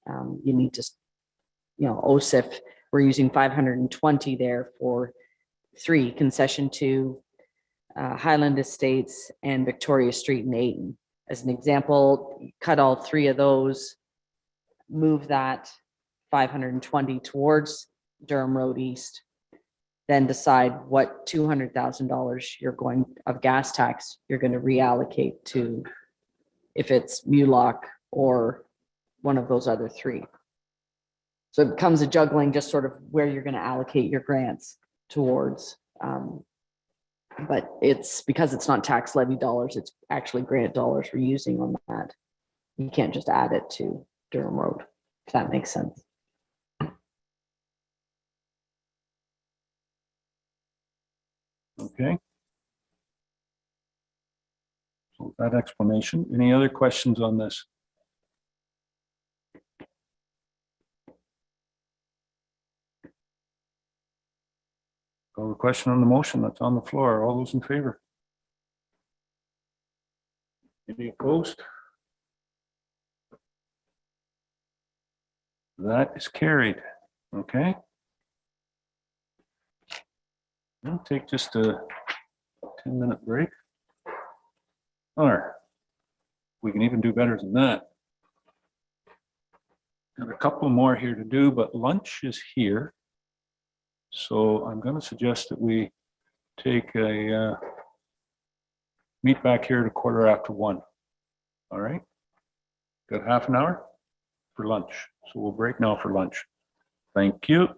You need to, OSIF, we're using 520 there for 3, concession 2, Highland Estates, and Victoria Street in Ayton. As an example, cut all 3 of those, move that 520 towards Durham Road East, then decide what $200,000 you're going of gas tax you're going to reallocate to, if it's Mulock or one of those other 3. So it becomes a juggling, just sort of where you're going to allocate your grants towards. But it's because it's not tax levy dollars, it's actually grant dollars we're using on that. You can't just add it to Durham Road, if that makes sense. Okay. So that explanation. Any other questions on this? Call the question on the motion that's on the floor. All those in favor? Any opposed? That is carried. Okay. We'll take just a 10-minute break. Or we can even do better than that. Got a couple more here to do, but lunch is here. So I'm going to suggest that we take a meet back here at 1:15. All right. Got half an hour for lunch. So we'll break now for lunch. Thank you.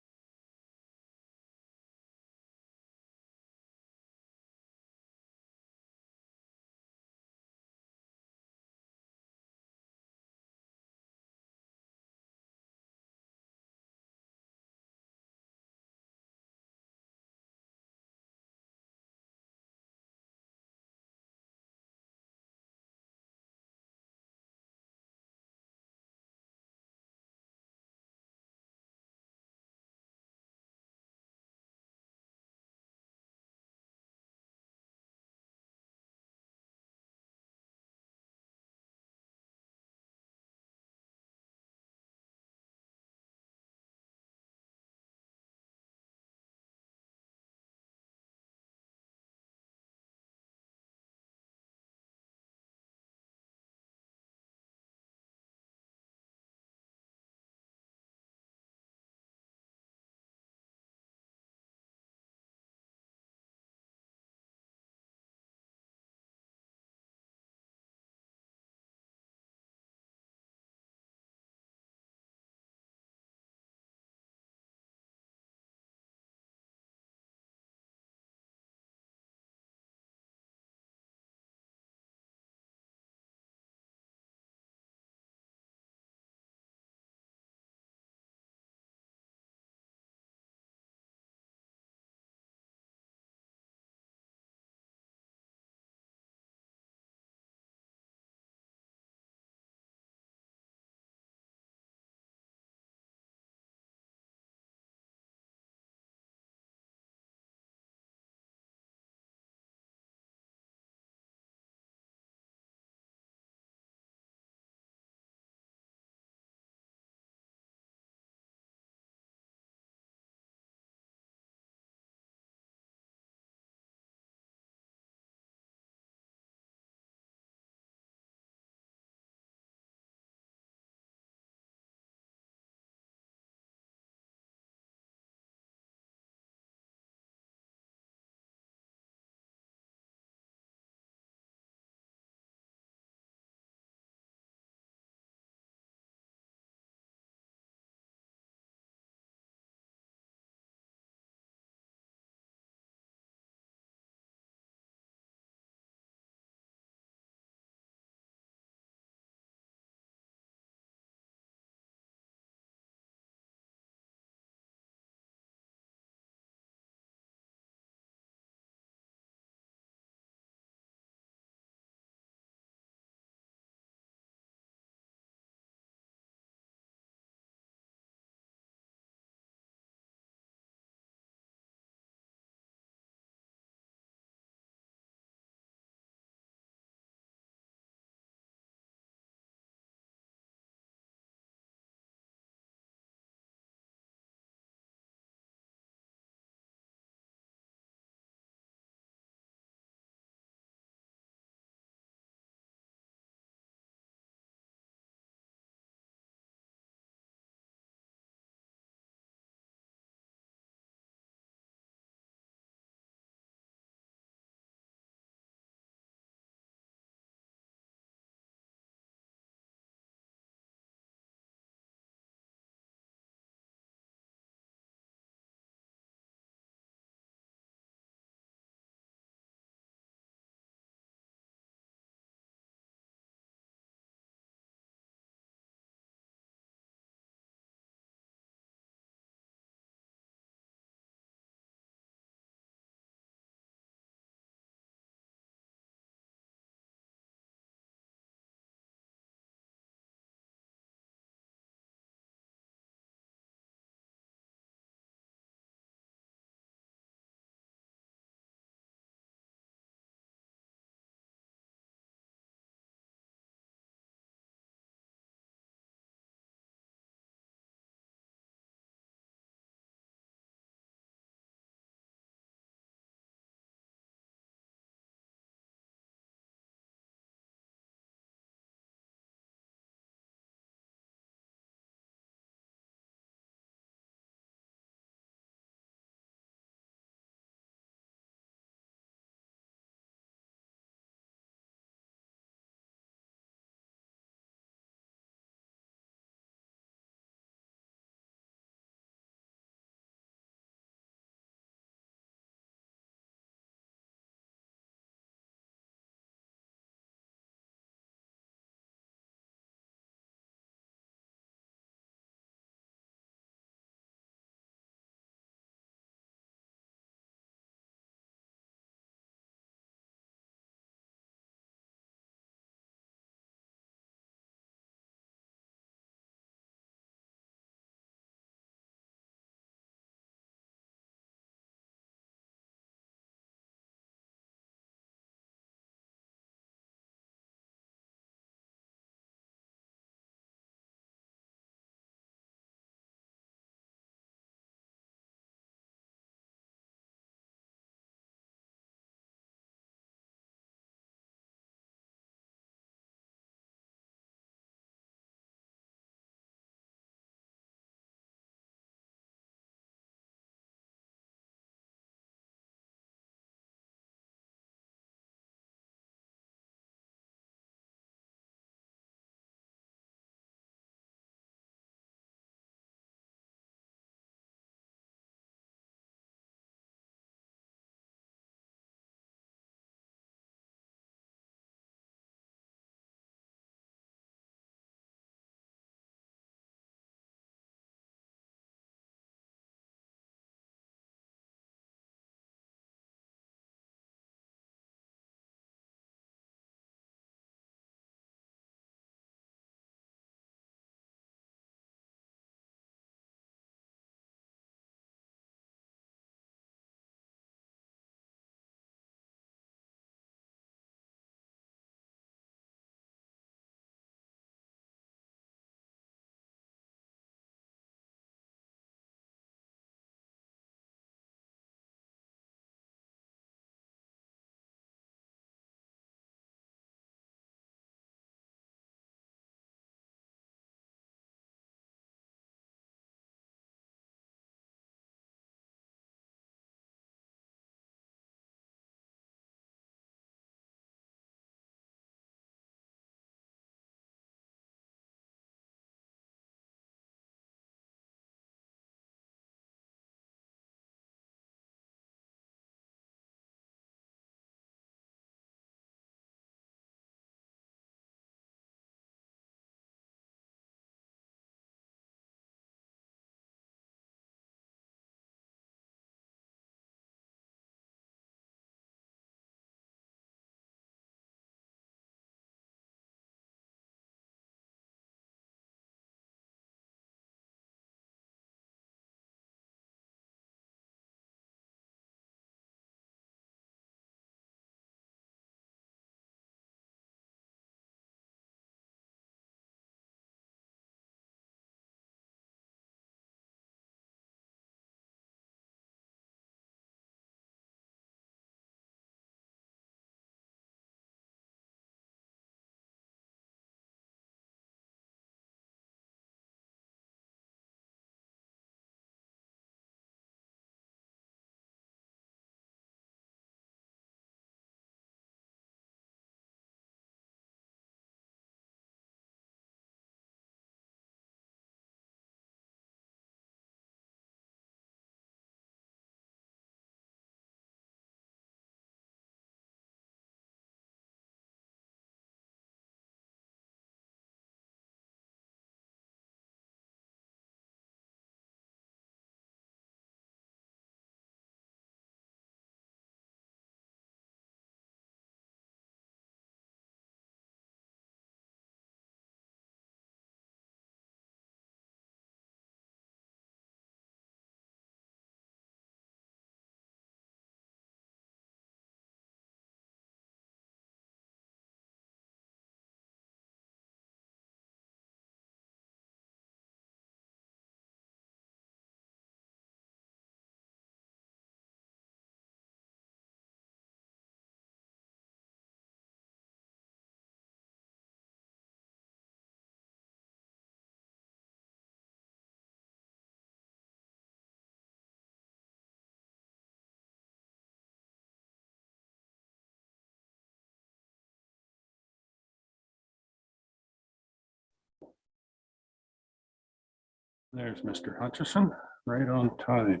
There's Mr. Hutchison, right on time.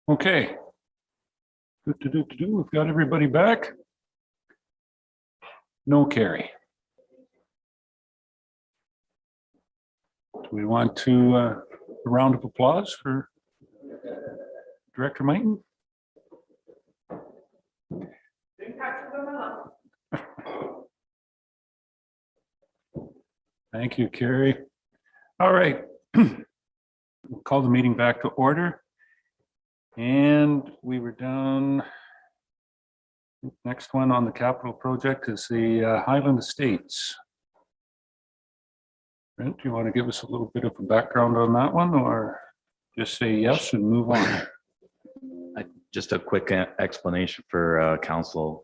Okay. We've got everybody back. No carry. Do we want to a round of applause for Director Mighton? Thank you, Carrie. All right. We'll call the meeting back to order. And we were down. Next one on the capital project is the Highland Estates. Brent, do you want to give us a little bit of a background on that one, or just say yes and move on? Just a quick explanation for council.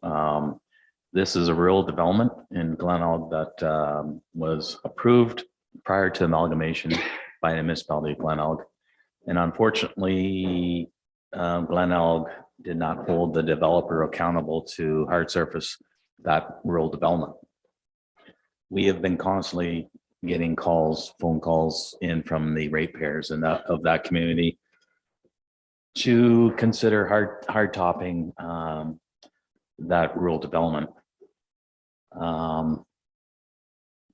This is a rural development in Glenelg that was approved prior to amalgamation by the municipality of Glenelg. And unfortunately, Glenelg did not hold the developer accountable to hard surface that rural development. We have been constantly getting phone calls in from the ratepayers and of that community to consider hard topping that rural development.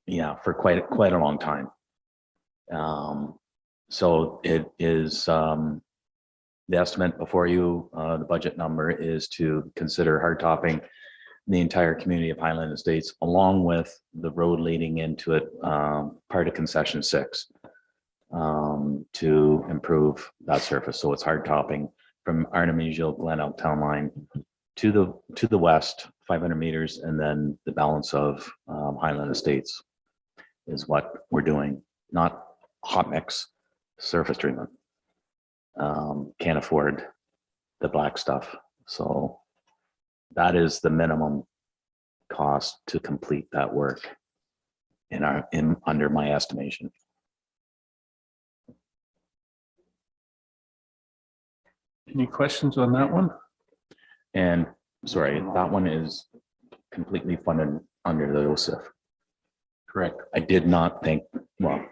Yeah, for quite a long time. So it is the estimate before you, the budget number is to consider hard topping the entire community of Highland Estates, along with the road leading into it, part of concession 6, to improve that surface. So it's hard topping from Artemisio Glenelg town line to the west, 500 meters, and then the balance of Highland Estates is what we're doing, not hot mix surface treatment. Can't afford the black stuff. So that is the minimum cost to complete that work under my estimation. Any questions on that one? And sorry, that one is completely funded under the OSIF. Correct. I did not think, well,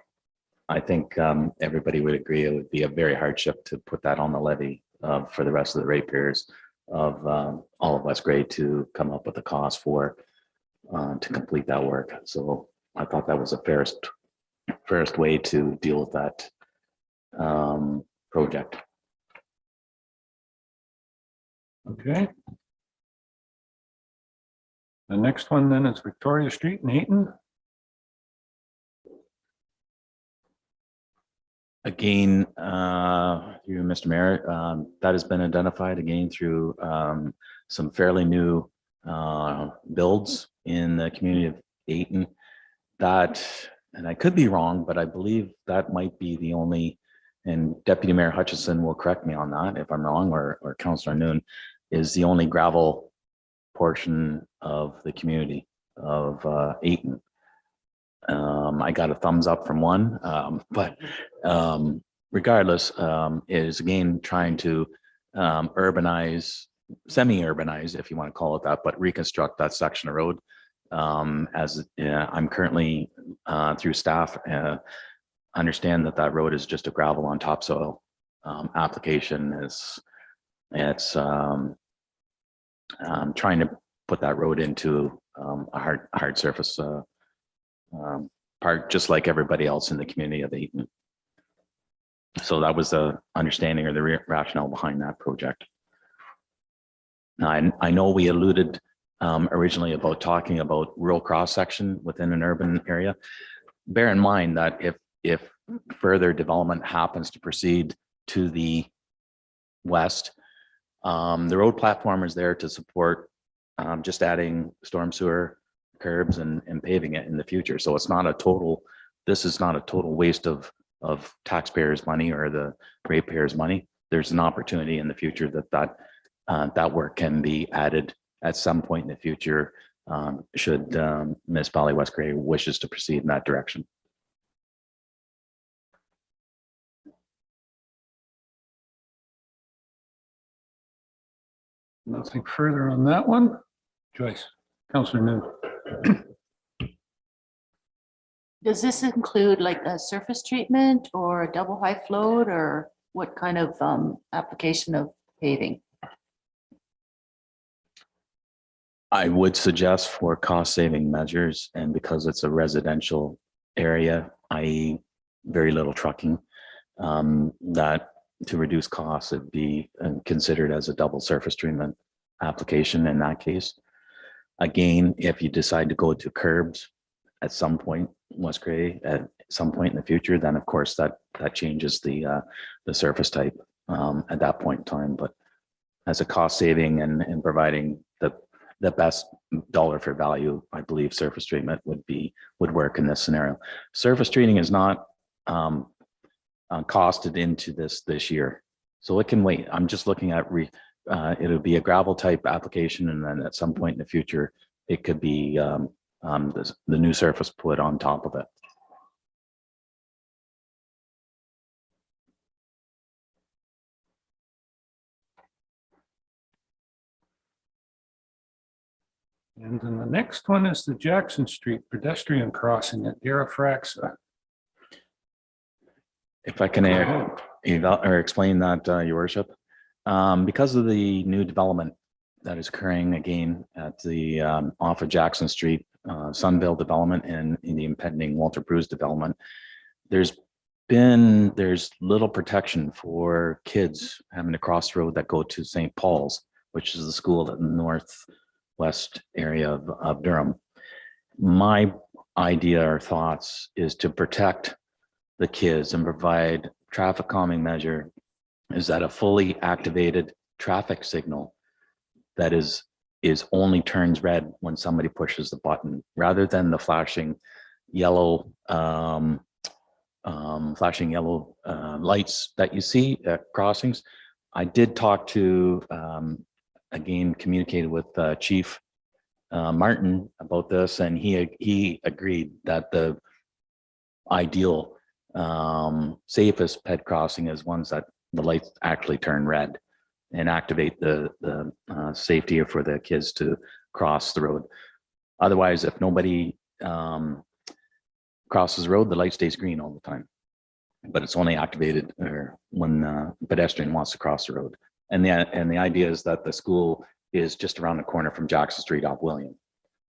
I think everybody would agree it would be a very hardship to put that on the levy for the rest of the ratepayers of all of West Grade to come up with a cost for to complete that work. So I thought that was the fairest way to deal with that project. Okay. The next one then is Victoria Street in Ayton. Again, through Mr. Mayor, that has been identified again through some fairly new builds in the community of Ayton. That, and I could be wrong, but I believe that might be the only, and Deputy Mayor Hutchison will correct me on that if I'm wrong, or Councillor Noon, is the only gravel portion of the community of Ayton. I got a thumbs up from one, but regardless, is again trying to urbanize, semi-urbanize, if you want to call it that, but reconstruct that section of road. As I'm currently through staff, understand that road is just a gravel on topsoil application. It's trying to put that road into a hard surface part, just like everybody else in the community of Ayton. So that was the understanding or the rationale behind that project. Now, I know we alluded originally about talking about rural cross section within an urban area. Bear in mind that if further development happens to proceed to the west, the road platform is there to support just adding storm sewer curbs and paving it in the future. So it's not a total, this is not a total waste of taxpayers' money or the ratepayers' money. There's an opportunity in the future that work can be added at some point in the future, should Municipality West Grade wishes to proceed in that direction. Nothing further on that one. Joyce. Councillor Noon. Does this include like a surface treatment or a double high float or what kind of application of paving? I would suggest for cost saving measures, and because it's a residential area, i.e. very little trucking, that to reduce costs, it'd be considered as a double surface treatment application in that case. Again, if you decide to go to curbs at some point, West Gray, at some point in the future, then of course that changes the surface type at that point in time. But as a cost saving and providing the best dollar for value, I believe surface treatment would work in this scenario. Surface treating is not costed into this year, so it can wait. I'm just looking at it'll be a gravel type application, and then at some point in the future, it could be the new surface put on top of it. And then the next one is the Jackson Street pedestrian crossing at Darafraxa. If I can explain that, Your Worship, because of the new development that is occurring again at the off of Jackson Street, Sunville development, and in the impending Walter Bruce development, there's little protection for kids having to cross the road that go to St. Paul's, which is the school in the northwest area of Durham. My idea or thoughts is to protect the kids and provide traffic calming measure is that a fully activated traffic signal that is only turns red when somebody pushes the button, rather than the flashing yellow lights that you see at crossings. I did talk to again communicated with Chief Martin about this, and he agreed that the ideal safest ped crossing is ones that the lights actually turn red and activate the safety for the kids to cross the road. Otherwise, if nobody crosses the road, the light stays green all the time, but it's only activated when a pedestrian wants to cross the road. And the idea is that the school is just around the corner from Jackson Street off William,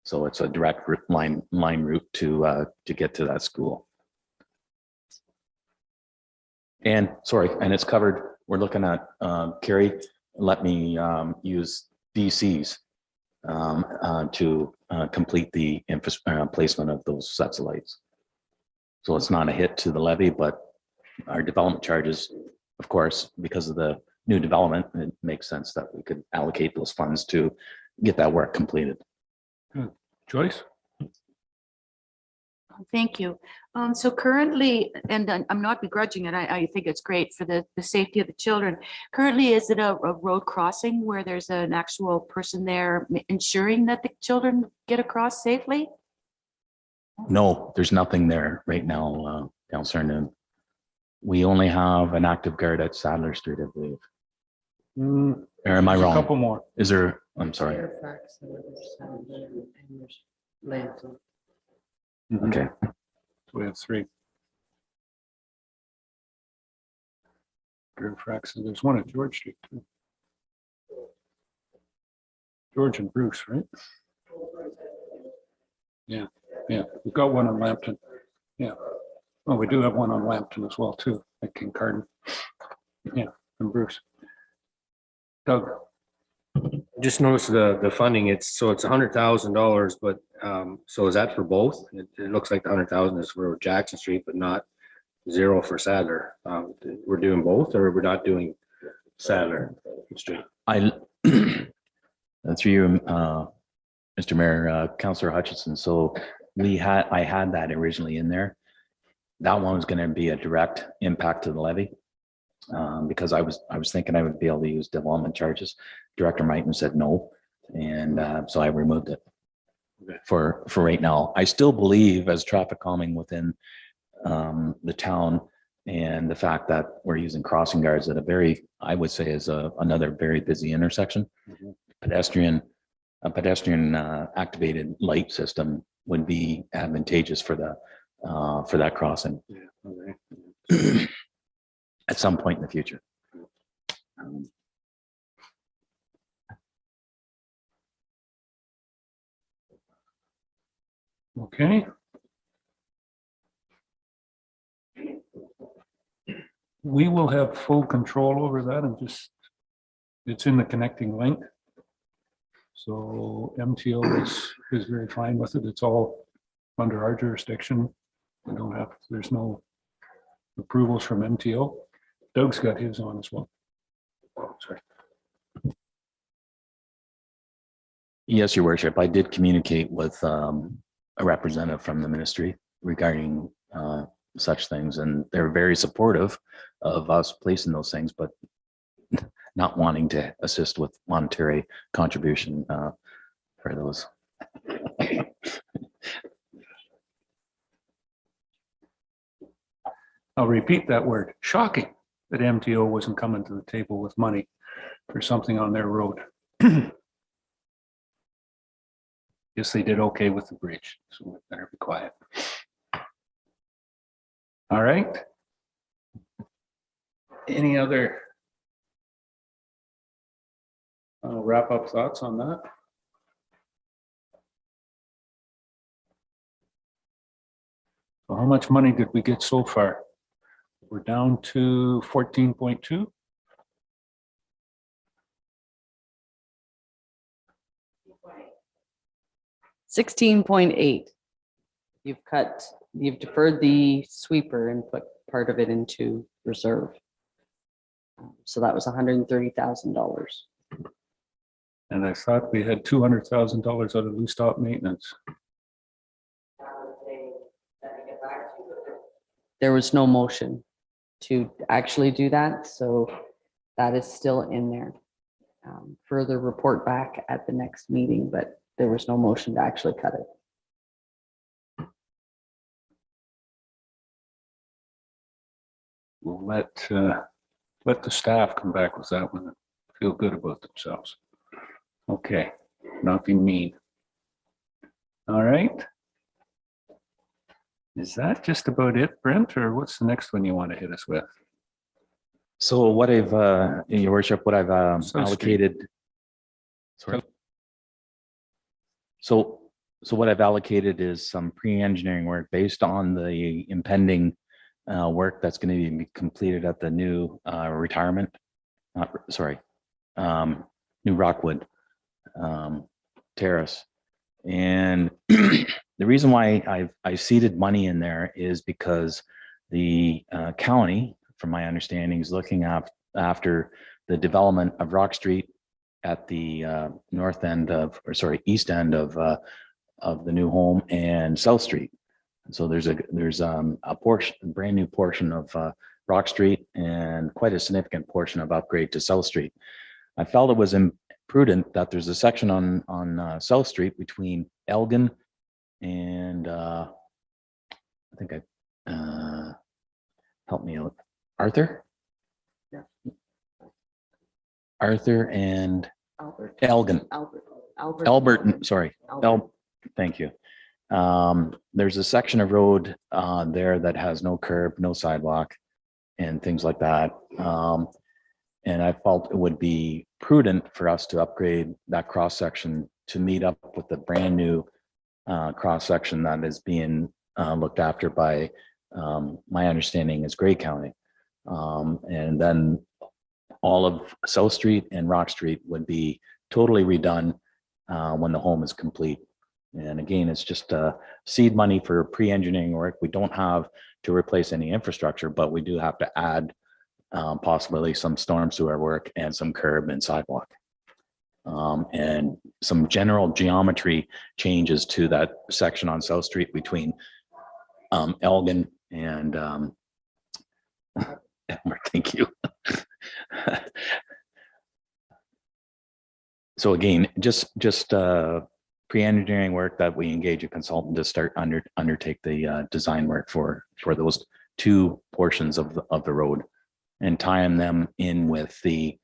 so it's a direct line route to get to that school. And it's covered. We're looking at Carrie, let me use DCs to complete the placement of those sets of lights. So it's not a hit to the levy, but our development charges, of course, because of the new development, it makes sense that we could allocate those funds to get that work completed. Joyce? Thank you. So currently, and I'm not begrudging it, I think it's great for the safety of the children. Currently, is it a road crossing where there's an actual person there ensuring that the children get across safely? No, there's nothing there right now, Councillor Noon. We only have an active guard at Sadler Street, I believe. Or am I wrong? A couple more. Is there? I'm sorry. Okay. So we have three. Darafraxa. There's one at George Street too. George and Bruce, right? Yeah, we've got one on Lambton. Yeah. Well, we do have one on Lambton as well too, at Kincardine. Yeah, and Bruce. Doug. Just noticed the funding, it's $100,000, but so is that for both? It looks like the 100,000 is for Jackson Street, but not zero for Sadler. We're doing both, or we're not doing Sadler Street? Through you, Mr. Mayor, Councillor Hutchinson. So I had that originally in there. That one was going to be a direct impact to the levy. Because I was thinking I would be able to use development charges. Director Mighton said no, and so I removed it for right now. I still believe as traffic calming within the town, and the fact that we're using crossing guards at a very, I would say, is another very busy intersection. Pedestrian a pedestrian activated light system would be advantageous for that crossing at some point in the future. Okay. We will have full control over that and just, it's in the connecting link. So MTO is very fine with it. It's all under our jurisdiction. We don't have, there's no approvals from MTO. Doug's got his on as well. Oh, sorry. Yes, Your Worship. I did communicate with a representative from the ministry regarding such things, and they're very supportive of us placing those things, but not wanting to assist with monetary contribution for those. I'll repeat that word. Shocking that MTO wasn't coming to the table with money for something on their road. Yes, they did okay with the bridge, so we better be quiet. All right. Any other wrap up thoughts on that? So how much money did we get so far? We're down to 14.2. $16.8. You've deferred the sweeper and put part of it into reserve. So that was $130,000. And I thought we had $200,000 out of loose stop maintenance. There was no motion to actually do that, so that is still in there. Further report back at the next meeting, but there was no motion to actually cut it. We'll let the staff come back with that one and feel good about themselves. Okay, not be mean. All right. Is that just about it, Brent, or what's the next one you want to hit us with? So what I've, Your Worship, what I've allocated. Sorry. So what I've allocated is some pre-engineering work based on the impending work that's going to be completed at the new retirement, New Rockwood Terrace. And the reason why I've seeded money in there is because the county, from my understanding, is looking after the development of Rock Street at the east end of the new home, and South Street. So there's a brand new portion of Rock Street and quite a significant portion of upgrade to South Street. I felt it was prudent that there's a section on South Street between Elgin and help me out, Arthur and Elgin. Albert, sorry. Thank you. There's a section of road there that has no curb, no sidewalk, and things like that. And I felt it would be prudent for us to upgrade that cross section to meet up with the brand new cross section that is being looked after by, my understanding is Grey County. And then all of South Street and Rock Street would be totally redone when the home is complete. And again, it's just seed money for pre-engineering work. We don't have to replace any infrastructure, but we do have to add possibly some storm sewer work and some curb and sidewalk. And some general geometry changes to that section on South Street between Elgin and thank you. So again, just pre-engineering work that we engage a consultant to start undertake the design work for those two portions of the road, and tying them in with the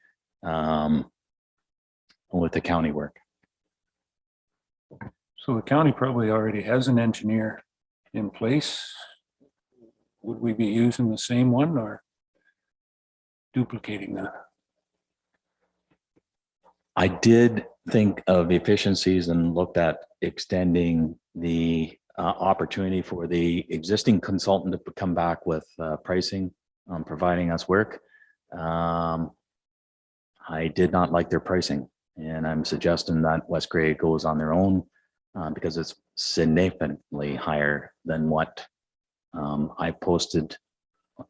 county work. So the county probably already has an engineer in place. Would we be using the same one or duplicating that? I did think of efficiencies and looked at extending the opportunity for the existing consultant to come back with pricing on providing us work. I did not like their pricing, and I'm suggesting that West Gray goes on their own because it's significantly higher than what I posted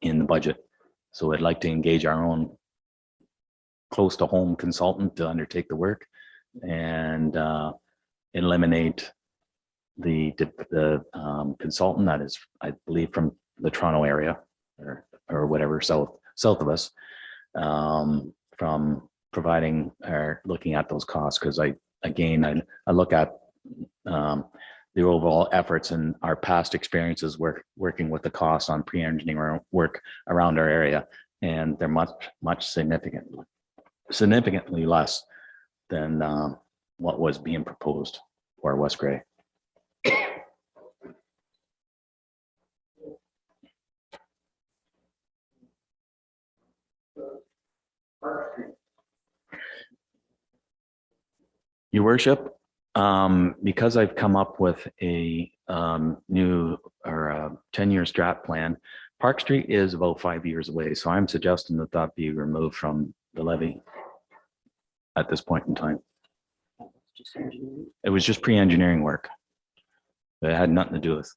in the budget. So I'd like to engage our own close to home consultant to undertake the work and eliminate the consultant that is, I believe, from the Toronto area or whatever south of us, from providing or looking at those costs. Because I look at the overall efforts and our past experiences working with the costs on pre-engineering work around our area, and they're much significantly less than what was being proposed for West Gray. Your worship, because I've come up with a new or a 10-year strat plan, Park Street is about 5 years away. So I'm suggesting that be removed from the levy at this point in time. It was just pre-engineering work. It had nothing to do with,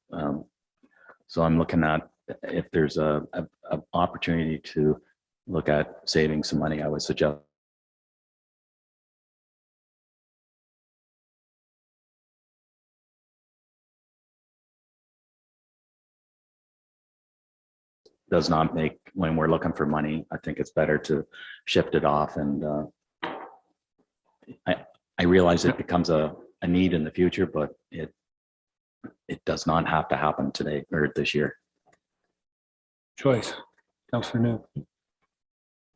so I'm looking at if there's a opportunity to look at saving some money, I would suggest. Does not make, when we're looking for money, I think it's better to shift it off. And I realize it becomes a need in the future, but it does not have to happen today or this year. Choice, Councillor New.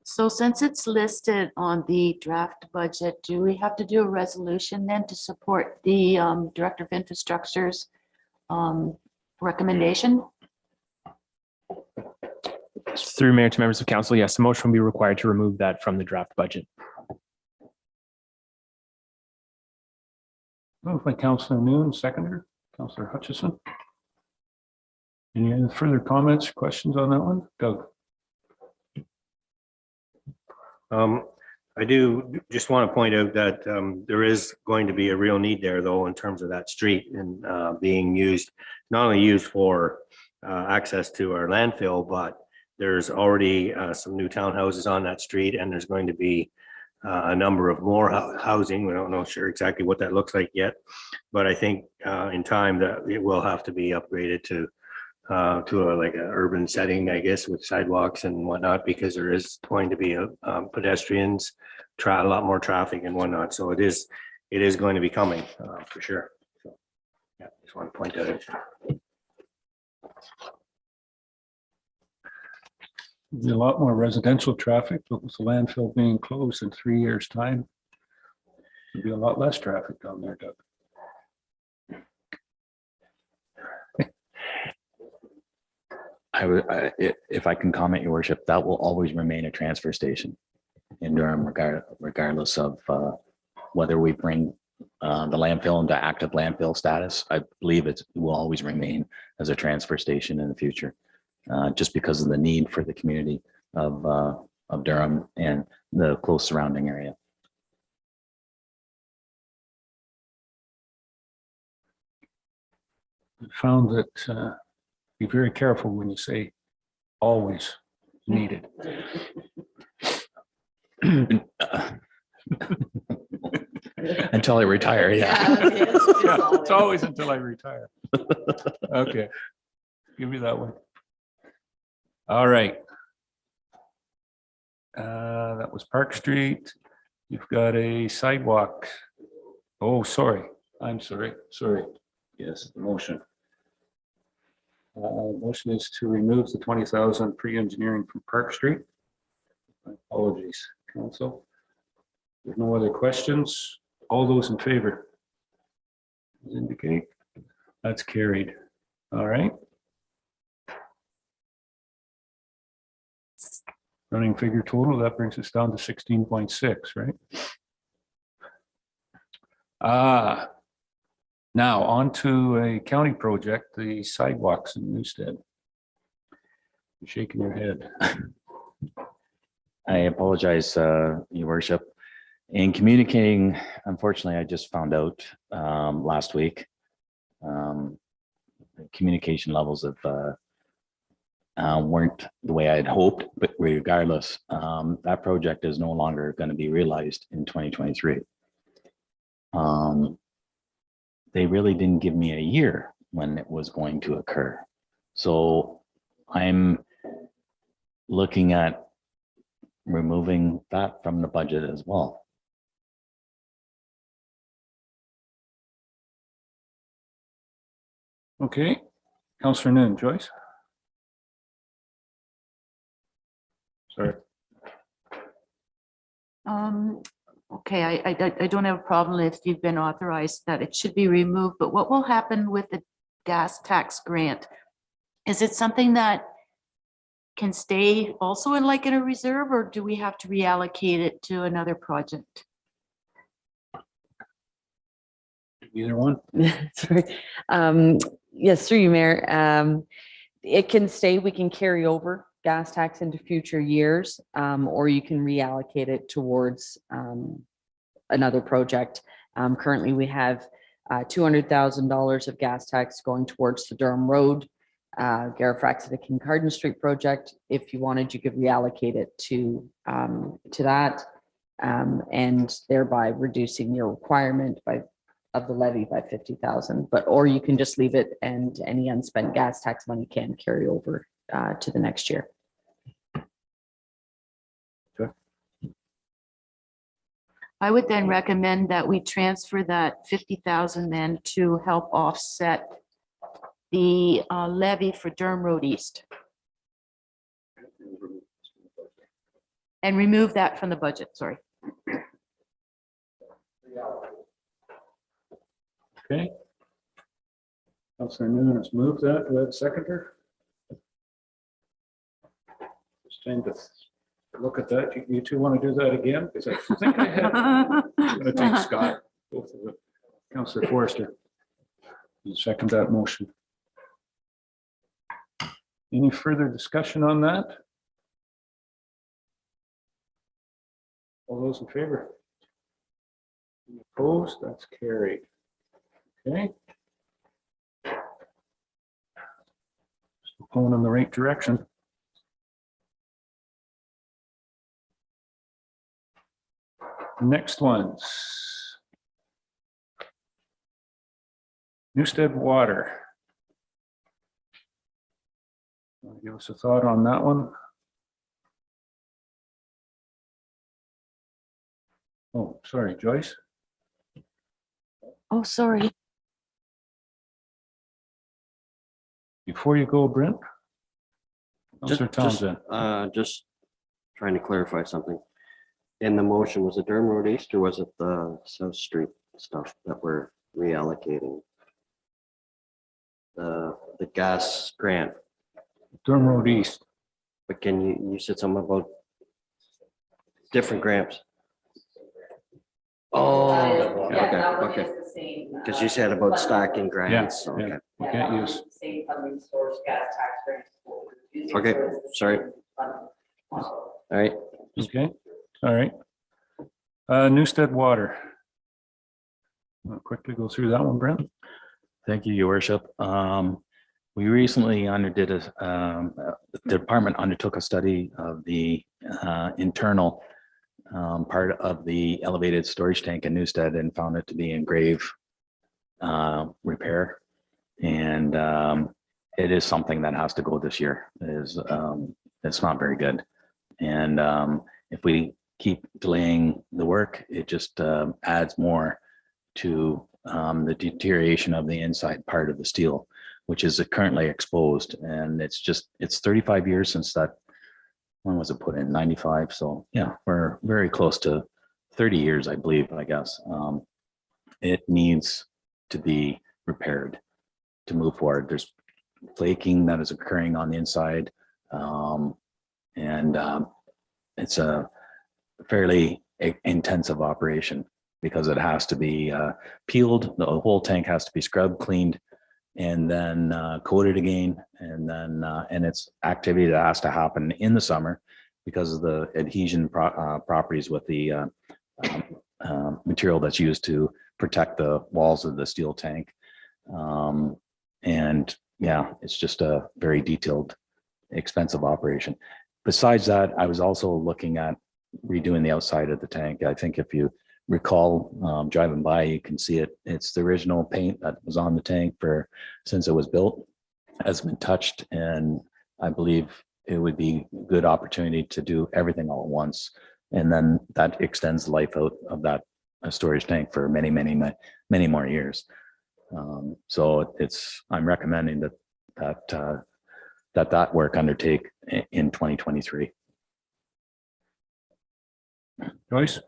So since it's listed on the draft budget, do we have to do a resolution then to support the Director of Infrastructure's recommendation? Through Mayor to members of council, yes, the motion will be required to remove that from the draft budget. Moved by Councillor Noon, seconder, Councillor Hutchison. Any further comments, questions on that one? Doug? I do just want to point out that there is going to be a real need there, though, in terms of that street and being used, not only used for access to our landfill, but there's already some new townhouses on that street, and there's going to be a number of more housing. We don't know sure exactly what that looks like yet, but I think in time that it will have to be upgraded to like an urban setting, I guess, with sidewalks and whatnot, because there is going to be pedestrians, a lot more traffic and whatnot. So it is going to be coming for sure. So yeah, just want to point that out. There'll be a lot more residential traffic, but with the landfill being closed in 3 years' time, there'll be a lot less traffic down there, Doug. If I can comment, Your Worship, that will always remain a transfer station in Durham, regardless of whether we bring the landfill into active landfill status. I believe it will always remain as a transfer station in the future, just because of the need for the community of Durham and the close surrounding area. I found that be very careful when you say always needed. Until I retire, yeah. It's always until I retire. Okay, give me that one. All right. That was Park Street. You've got a sidewalk. Oh, sorry. I'm sorry. Yes, the motion. Motion is to remove the 20,000 pre-engineering from Park Street. My apologies, council. There's no other questions. All those in favor? as indicate. That's carried. All right. Running figure total, that brings us down to 16.6, right? Now on to a county project, the sidewalks in Newstead. You're shaking your head. I apologize, Your Worship. In communicating, unfortunately, I just found out last week, the communication levels of weren't the way I had hoped, but regardless, that project is no longer going to be realized in 2023. They really didn't give me a year when it was going to occur. So I'm looking at removing that from the budget as well. Okay, Councillor Noon, Joyce? Sorry. Okay, I don't have a problem if you've been authorized that it should be removed, but what will happen with the gas tax grant? Is it something that can stay also in like in a reserve, or do we have to reallocate it to another project? Either one. Sorry. Yes, through you, Mayor. It can stay, we can carry over gas tax into future years, or you can reallocate it towards another project. Currently, we have $200,000 of gas tax going towards the Durham Road, Garifrax to the King Carden Street project. If you wanted, you could reallocate it to that, and thereby reducing your requirement of the levy by 50,000. But or you can just leave it, and any unspent gas tax money can carry over to the next year. I would then recommend that we transfer that 50,000 then to help offset the levy for Durham Road East. And remove that from the budget, sorry. Okay. Councillor Noon has moved that. Do I have a seconder? Just trying to look at that. You two want to do that again? Because I think I had. I'm going to take Scott, both of them. Councillor Forrester. You second that motion. Any further discussion on that? All those in favor? Any opposed? That's carried. Okay. Still going in the right direction. Next ones. Newstead Water. Give us a thought on that one. Oh, sorry, Joyce. Oh, sorry. Before you go, Brent. Councillor Townsend. Just trying to clarify something. In the motion, was it Durham Road East or was it the South Street stuff that we're reallocating? The gas grant, Durham Road East. but can you said something about different grants? Oh, okay. Because you said about stacking grants. Yeah, Okay. we can't use. Same funding source, gas tax grants. Okay, sorry. All right. Okay, all right. Newstead Water. I'll quickly go through that one, Brent. Thank you, Your Worship. We recently underdid the department undertook a study of the internal part of the elevated storage tank in Newstead and found it to be in grave repair. And it is something that has to go this year. It's not very good. And if we keep delaying the work, it just adds more to the deterioration of the inside part of the steel, which is currently exposed. And it's 35 years since that, when was it put in? 95. So yeah, we're very close to 30 years, I believe, I guess. It needs to be repaired to move forward. There's flaking that is occurring on the inside. It's a fairly intensive operation because it has to be peeled. The whole tank has to be scrubbed, cleaned, and then coated again. And then, and it's activity that has to happen in the summer because of the adhesion properties with the material that's used to protect the walls of the steel tank. And yeah, it's just a very detailed, expensive operation. Besides that, I was also looking at redoing the outside of the tank. I think if you recall, driving by, you can see it. It's the original paint that was on the tank since it was built, has been touched, and I believe it would be a good opportunity to do everything all at once. And then that extends the life out of that storage tank for many, many, many more years. So I'm recommending that work undertake in 2023. Joyce?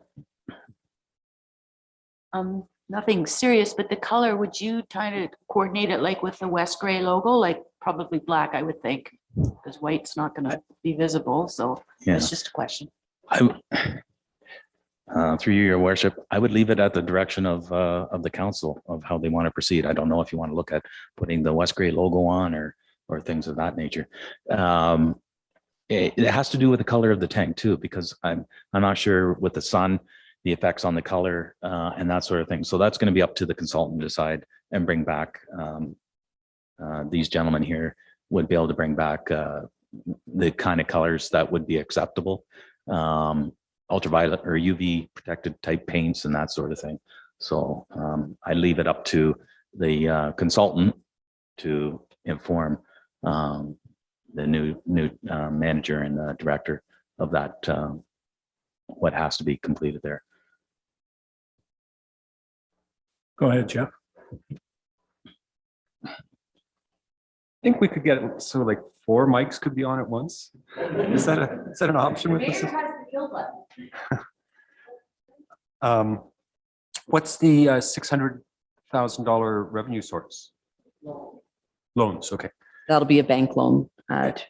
Nothing serious, but the color, would you kind of coordinate it like with the West Gray logo, like probably black, I would think, because white's not going to be visible. So it's just a question. Through you, your worship, I would leave it at the direction of the council of how they want to proceed. I don't know if you want to look at putting the West Gray logo on or things of that nature. It has to do with the color of the tank too, because I'm not sure with the sun, the effects on the color and that sort of thing. So that's going to be up to the consultant to decide and bring back. These gentlemen here would be able to bring back the kind of colors that would be acceptable. Ultraviolet or UV protected type paints and that sort of thing. So I leave it up to the consultant to inform the new manager and the director of that, what has to be completed there. Go ahead, Jeff. I think we could get it so like 4 mics could be on at once. Is that an option with this? What's the $600,000 revenue source? Loans, okay. That'll be a bank loan at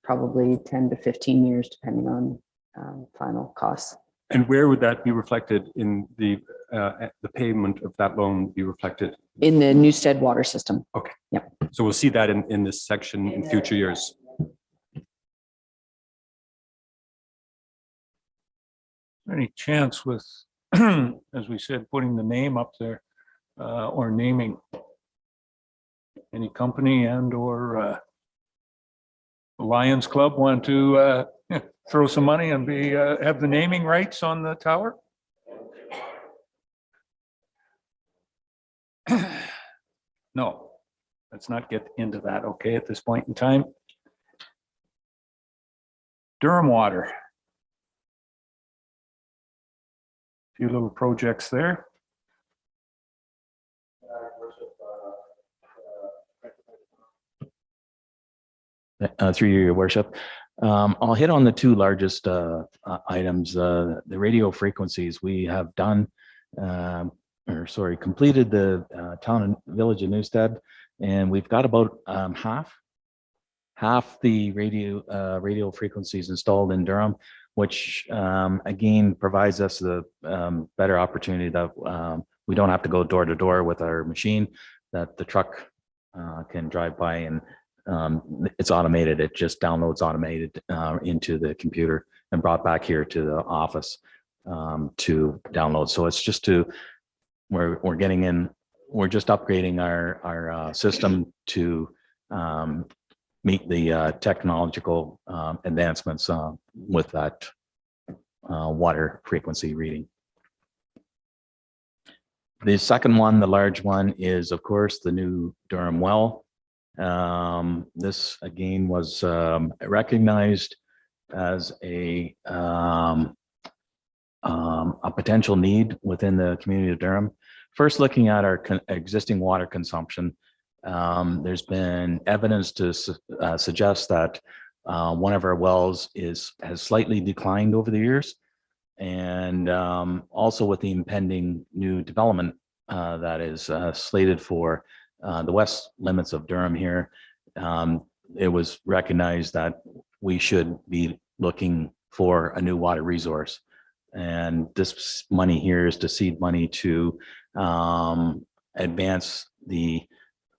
probably 10 to 15 years, depending on final costs. And where would that be reflected in the payment of that loan be reflected? In the Newstead water system. Okay. Yep. So we'll see that in this section in future years. Any chance with, as we said, putting the name up there or naming any company and or Lions Club want to throw some money and have the naming rights on the tower? No, let's not get into that, okay, at this point in time. Durham Water. Few little projects there. Through you, your worship. I'll hit on the 2 largest items. The radio frequencies we have done, completed the town and village of Newstead, and we've got about half the radio frequencies installed in Durham, which again provides us the better opportunity that we don't have to go door to door with our machine, that the truck can drive by and it's automated. It just downloads automated into the computer and brought back here to the office to download. So it's just we're getting in, we're just upgrading our system to meet the technological advancements with that water frequency reading. The second one, the large one, is of course the new Durham well. This again was recognized as a potential need within the community of Durham. First, looking at our existing water consumption, there's been evidence to suggest that one of our wells has slightly declined over the years, and also with the impending new development that is slated for the west limits of Durham here. It was recognized that we should be looking for a new water resource. And this money here is to seed money to advance the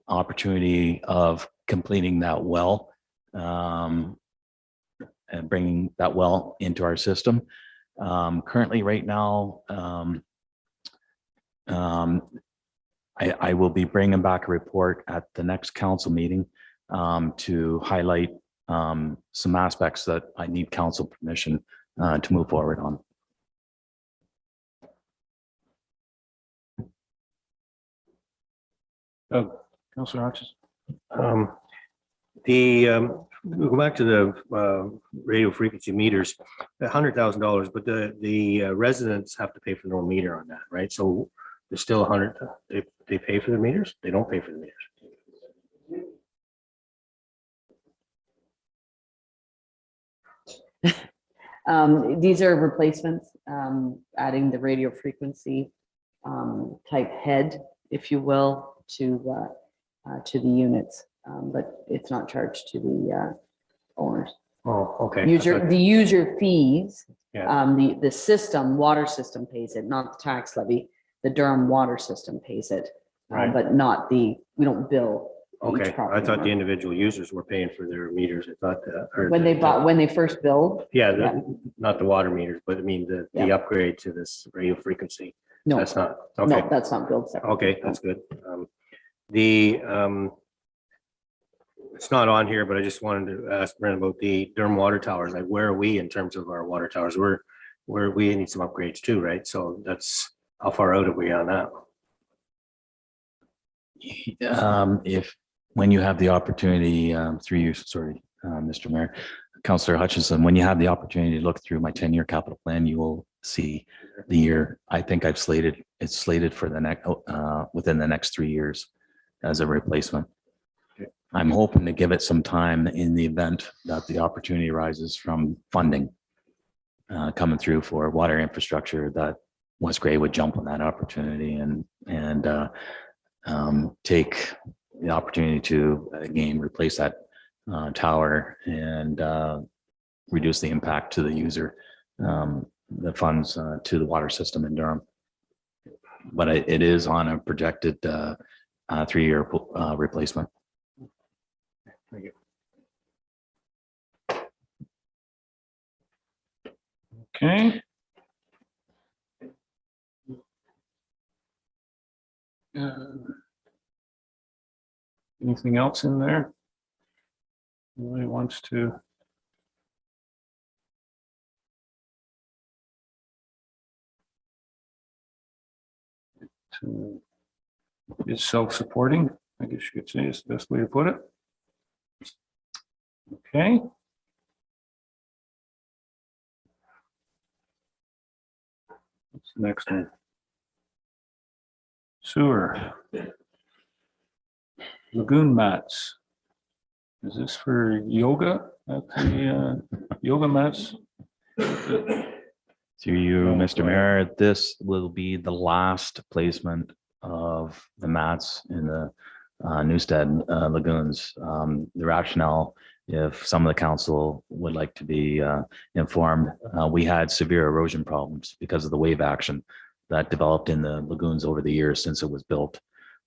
opportunity of completing that well and bringing that well into our system. Currently, right now, I will be bringing back a report at the next council meeting to highlight some aspects that I need council permission to move forward on. Councillor Hutchins. We'll go back to the radio frequency meters, $100,000, but the residents have to pay for their own meter on that, right? So there's still 100, they pay for the meters? They don't pay for the meters. These are replacements, adding the radio frequency type head, if you will, to the units, but it's not charged to the owners. Oh, okay. The user fees, Yeah. the system, water system pays it, not the tax levy. The Durham water system pays it, Right. but not we don't bill. each Okay, I property thought the owner. individual users were paying for their meters. I thought that. or When they first billed, Yeah, yeah. not the water meters, but I mean, the Yeah. upgrade to this radio frequency. no, That's not, no, okay, that's not billed separately. okay, that's good. It's not on here, but I just wanted to ask Brent about the Durham water towers. Like, where are we in terms of our water towers? We need some upgrades too, right? So that's, how far out are we on that? When you have the opportunity, through you, sorry, Mr. Mayor, Councillor Hutchinson, when you have the opportunity to look through my 10-year capital plan, you will see the year. I think it's slated for the next, within the next 3 years as a replacement. I'm hoping to give it some time in the event that the opportunity arises from funding coming through for water infrastructure, that West Gray would jump on that opportunity and take the opportunity to again replace that tower and reduce the impact to the user, the funds to the water system in Durham. But it is on a projected 3-year replacement. Thank you. Okay. Anything else in there? Anybody wants to? It's self-supporting, I guess you could say is the best way to put it. Okay. What's the next one? Sewer. Lagoon mats. Is this for yoga at the yoga mats? Through you, Mr. Mayor, this will be the last placement of the mats in the Newstead lagoons. The rationale, if some of the council would like to be informed, we had severe erosion problems because of the wave action that developed in the lagoons over the years since it was built.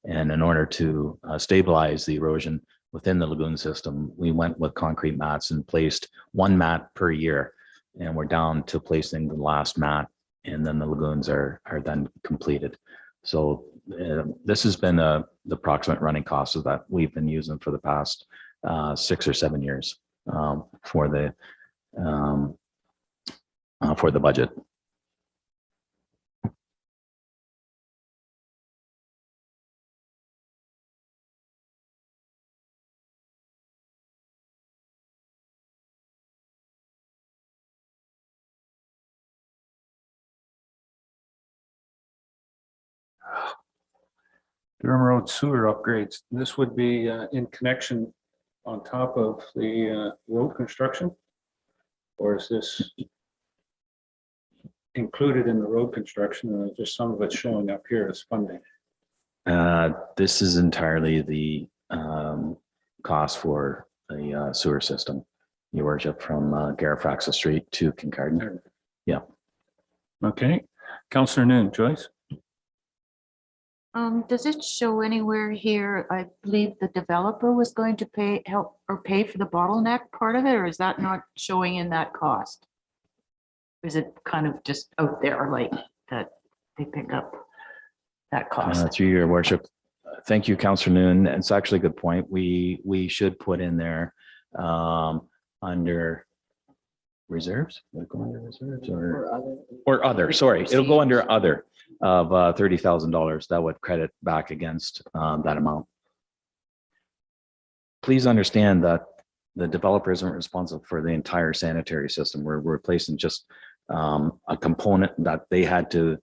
And in order to stabilize the erosion within the lagoon system, we went with concrete mats and placed one mat per year. And we're down to placing the last mat, and then the lagoons are then completed. So this has been the approximate running cost of that we've been using for the past 6 or 7 years for the budget. Durham Road sewer upgrades. This would be in connection on top of the road construction? Or is this included in the road construction and just some of it's showing up here as funding? This is entirely the cost for the sewer system, Your Worship, from Garifraxa Street to Kincardine. Yeah. Okay. Councillor Noon, Joyce? Does it show anywhere here, I believe the developer was going to pay for the bottleneck part of it, or is that not showing in that cost? Is it kind of just out there like that they pick up that cost? Through Your Worship. Thank you, Councillor Noon. It's actually a good point. We should put in there under reserves. Would it go under reserves or other? Sorry, it'll go under other of $30,000. That would credit back against that amount. Please understand that the developer isn't responsible for the entire sanitary system. We're replacing just a component that they had to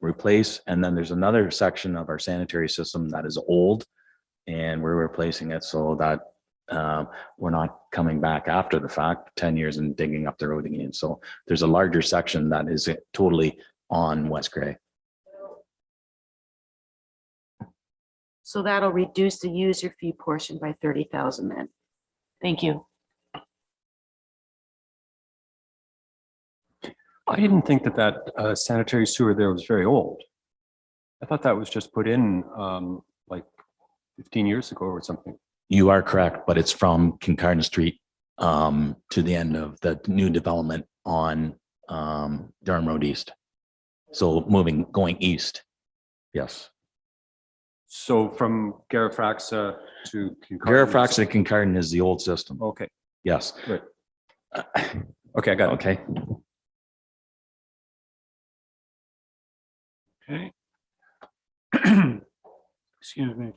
replace. And then there's another section of our sanitary system that is old and we're replacing it so that we're not coming back after the fact 10 years and digging up the road again. So there's a larger section that is totally on West Gray. So that'll reduce the user fee portion by 30,000 then. Thank you. I didn't think that sanitary sewer there was very old. I thought that was just put in like 15 years ago or something. You are correct, but it's from Kincardine Street to the end of the new development on Durham Road East. So going east. Yes. So from Garifraxa to Kincardine. Garifraxa to Kincardine is the old system. Okay. Yes. Good. Okay, I got it. Okay. Okay. Excuse me.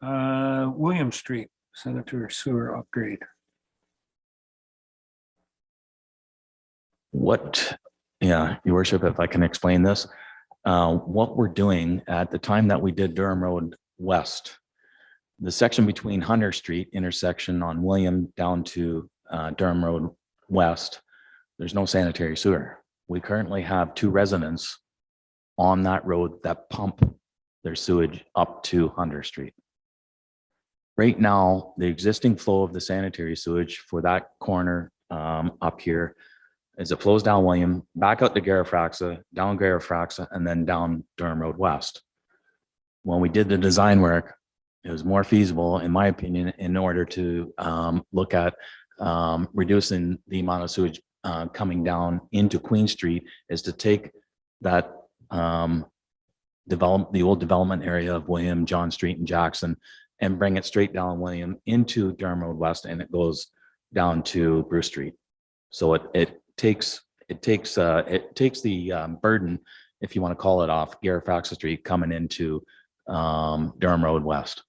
William Street, Senator Sewer upgrade. Yeah, Your Worship, if I can explain this, what we're doing at the time that we did Durham Road West, the section between Hunter Street intersection on William down to Durham Road West, there's no sanitary sewer. We currently have 2 residents on that road that pump their sewage up to Hunter Street. Right now, the existing flow of the sanitary sewage for that corner up here is it flows down William, back out to Garifraxa, down Garifraxa, and then down Durham Road West. When we did the design work, it was more feasible, in my opinion, in order to look at reducing the amount of sewage coming down into Queen Street, is to take that the old development area of William, John Street, and Jackson, and bring it straight down William into Durham Road West, and it goes down to Bruce Street. So it takes the burden, if you want to call it, off Garifraxa Street coming into Durham Road West.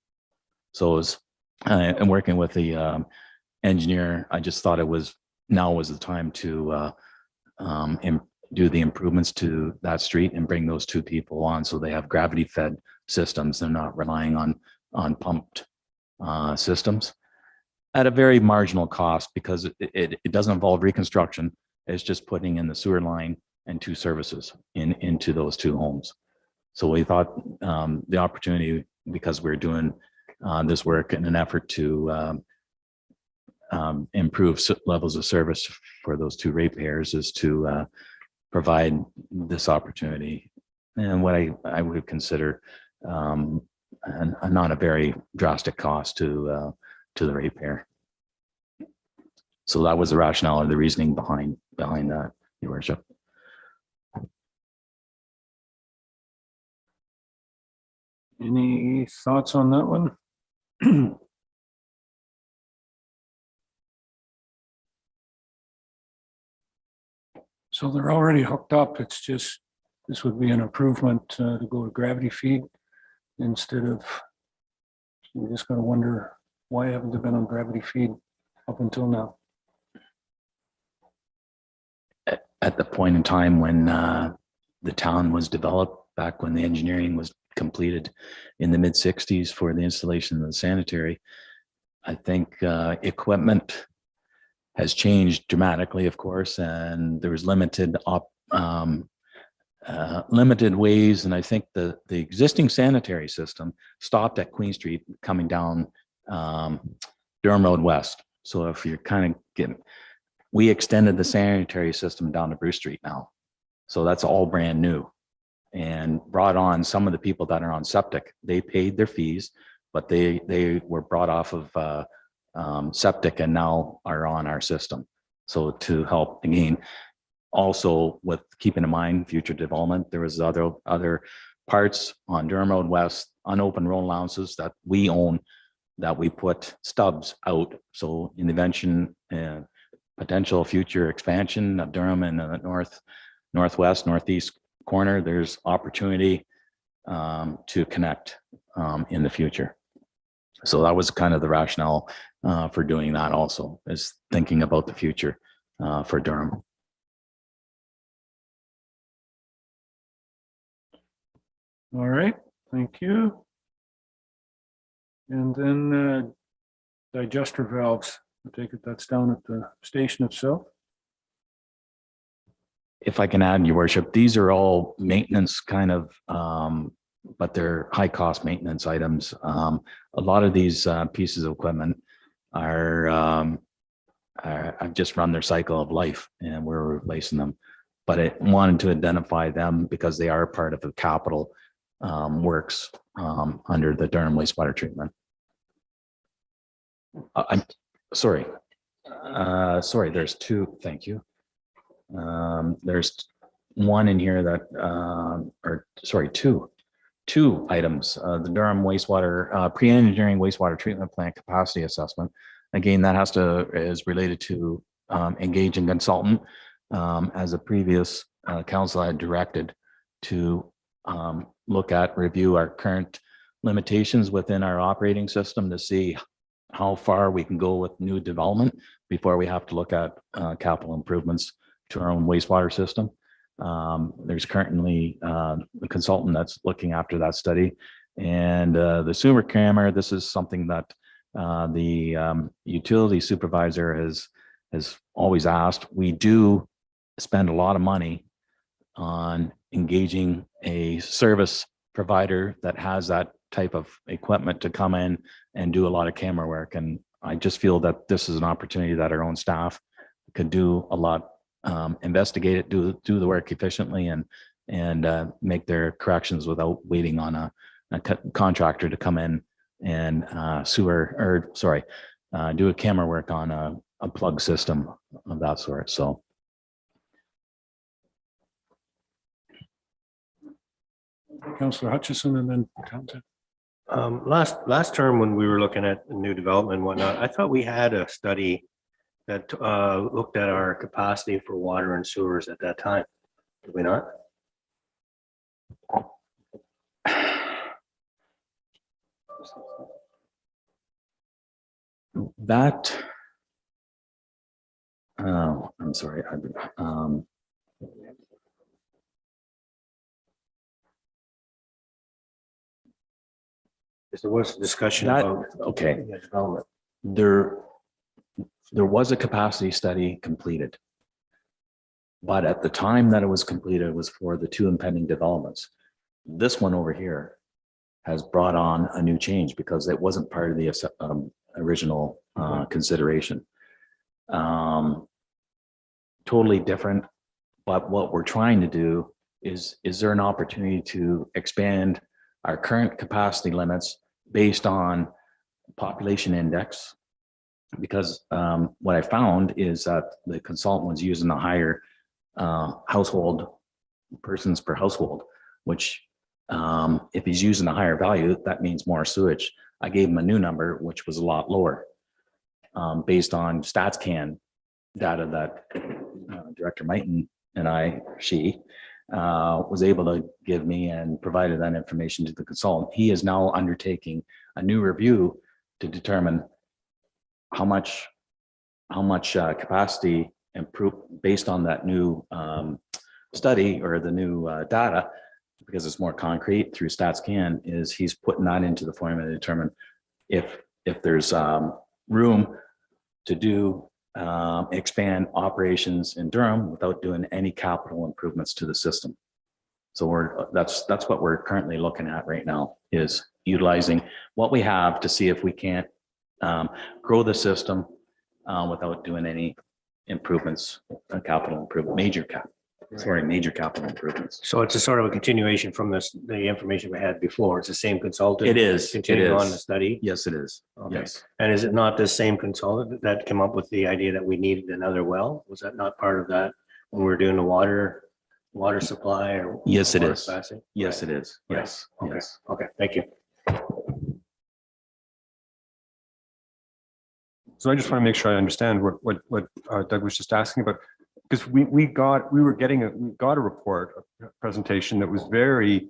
So as I'm working with the engineer, I just thought now was the time to do the improvements to that street and bring those 2 people on so they have gravity fed systems. They're not relying on pumped systems at a very marginal cost, because it doesn't involve reconstruction. It's just putting in the sewer line and 2 services into those 2 homes. So we thought the opportunity, because we're doing this work in an effort to improve levels of service for those 2 ratepayers, is to provide this opportunity, and what I would consider not a very drastic cost to the ratepayer. So that was the rationale or the reasoning behind that, Your Worship. Any thoughts on that one? So they're already hooked up. It's just, this would be an improvement to go to gravity feed instead of, you just gotta wonder, why haven't they been on gravity feed up until now? At the point in time when the town was developed, back when the engineering was completed in the mid-60s for the installation of the sanitary, I think equipment has changed dramatically, of course, and there was limited limited ways. And I think the existing sanitary system stopped at Queen Street coming down Durham Road West. So if you're kind of getting, we extended the sanitary system down to Bruce Street now. So that's all brand new and brought on some of the people that are on septic. They paid their fees, but they were brought off of septic and now are on our system. So to help again, also with keeping in mind future development, there was other parts on Durham Road West, unopened road allowances that we own that we put stubs out. So in the invention and potential future expansion of Durham in the northwest, northeast corner, there's opportunity to connect in the future. So that was kind of the rationale for doing that also, is thinking about the future for Durham. All right, thank you. And then digester valves, I take it that's down at the station itself? If I can add, your worship, these are all maintenance kind of, but they're high cost maintenance items. A lot of these pieces of equipment are have just run their cycle of life and we're replacing them. But I wanted to identify them because they are part of the capital works under the Durham wastewater treatment. I'm sorry. Sorry, there's two. Thank you. There's one in here that, or sorry, two items. The Durham wastewater pre-engineering wastewater treatment plant capacity assessment. Again, that is related to engaging consultant as a previous council had directed to look at, review our current limitations within our operating system to see how far we can go with new development before we have to look at capital improvements to our own wastewater system. There's currently the consultant that's looking after that study. And the sewer camera, this is something that the utility supervisor has always asked. We do spend a lot of money on engaging a service provider that has that type of equipment to come in and do a lot of camera work. And I just feel that this is an opportunity that our own staff could do a lot, investigate it, do the work efficiently and make their corrections without waiting on a contractor to come in and do a camera work on a plug system of that sort. So. Councillor Hutchison and then Townsend. Last term when we were looking at new development and whatnot, I thought we had a study that looked at our capacity for water and sewers at that time. Did we not? That, I'm sorry. There was a discussion That, about okay. development. There was a capacity study completed. But at the time that it was completed, it was for the two impending developments. This one over here has brought on a new change because it wasn't part of the original consideration. Totally different. But what we're trying to do is there an opportunity to expand our current capacity limits based on population index? Because what I found is that the consultant was using a higher household persons per household, which if he's using a higher value, that means more sewage. I gave him a new number, which was a lot lower based on StatsCan data that Director Mighton and she was able to give me and provided that information to the consultant. He is now undertaking a new review to determine how much capacity improve based on that new study or the new data, because it's more concrete through StatsCan, is he's putting that into the formula to determine if there's room to do expand operations in Durham without doing any capital improvements to the system. So that's what we're currently looking at right now, is utilizing what we have to see if we can't grow the system without doing any improvements, capital improvement, major capital improvements. So it's a sort of a continuation from the information we had before. It's the same consultant. It is. Continuing It on is. the study. Yes, it is. Okay. Yes. And is it not the same consultant that came up with the idea that we needed another well? Was that not part of that when we were doing the water supply or? Yes, it water is. capacity? Yes, it is. Right. Yes. Okay. Yes. Okay, thank you. So I just want to make sure I understand what Doug was just asking about, because we got a report, a presentation that was very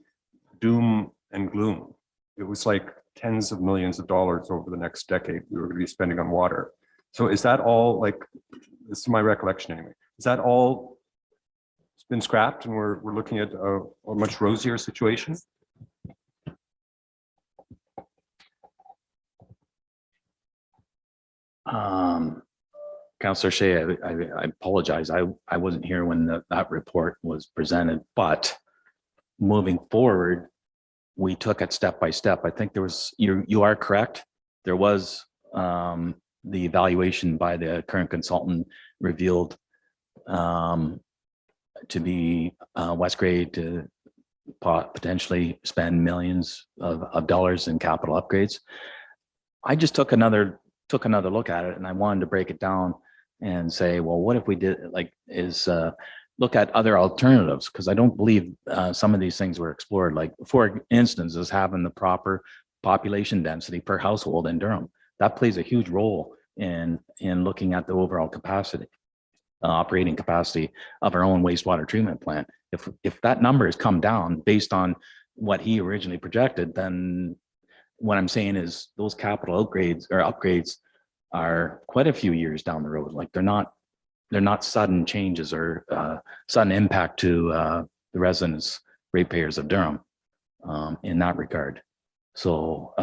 doom and gloom. It was like tens of millions of dollars over the next decade we were going to be spending on water. So is that all, like, this is my recollection anyway, is that all been scrapped and we're looking at a much rosier situation? Councillor Shea, I apologize. I wasn't here when that report was presented, but moving forward, we took it step by step. I think there was, you are correct. There was the evaluation by the current consultant revealed to be Westgrade to potentially spend millions of dollars in capital upgrades. I just took another look at it, and I wanted to break it down and say, well, what if we did look at other alternatives? Because I don't believe some of these things were explored. Like, for instance, is having the proper population density per household in Durham. That plays a huge role in looking at the overall capacity, operating capacity of our own wastewater treatment plant. If that number has come down based on what he originally projected, then what I'm saying is those capital upgrades are quite a few years down the road. Like, they're not sudden changes or sudden impact to the residents, ratepayers of Durham in that regard. So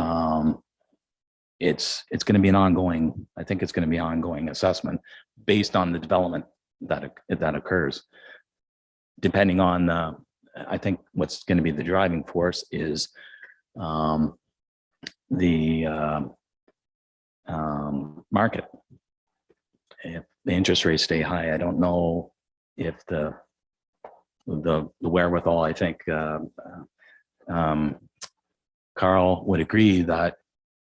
it's going to be an ongoing, I think it's going to be an ongoing assessment based on the development that occurs. Depending on, I think what's going to be the driving force is the market. If the interest rates stay high, I don't know if the wherewithal. I think Carl would agree that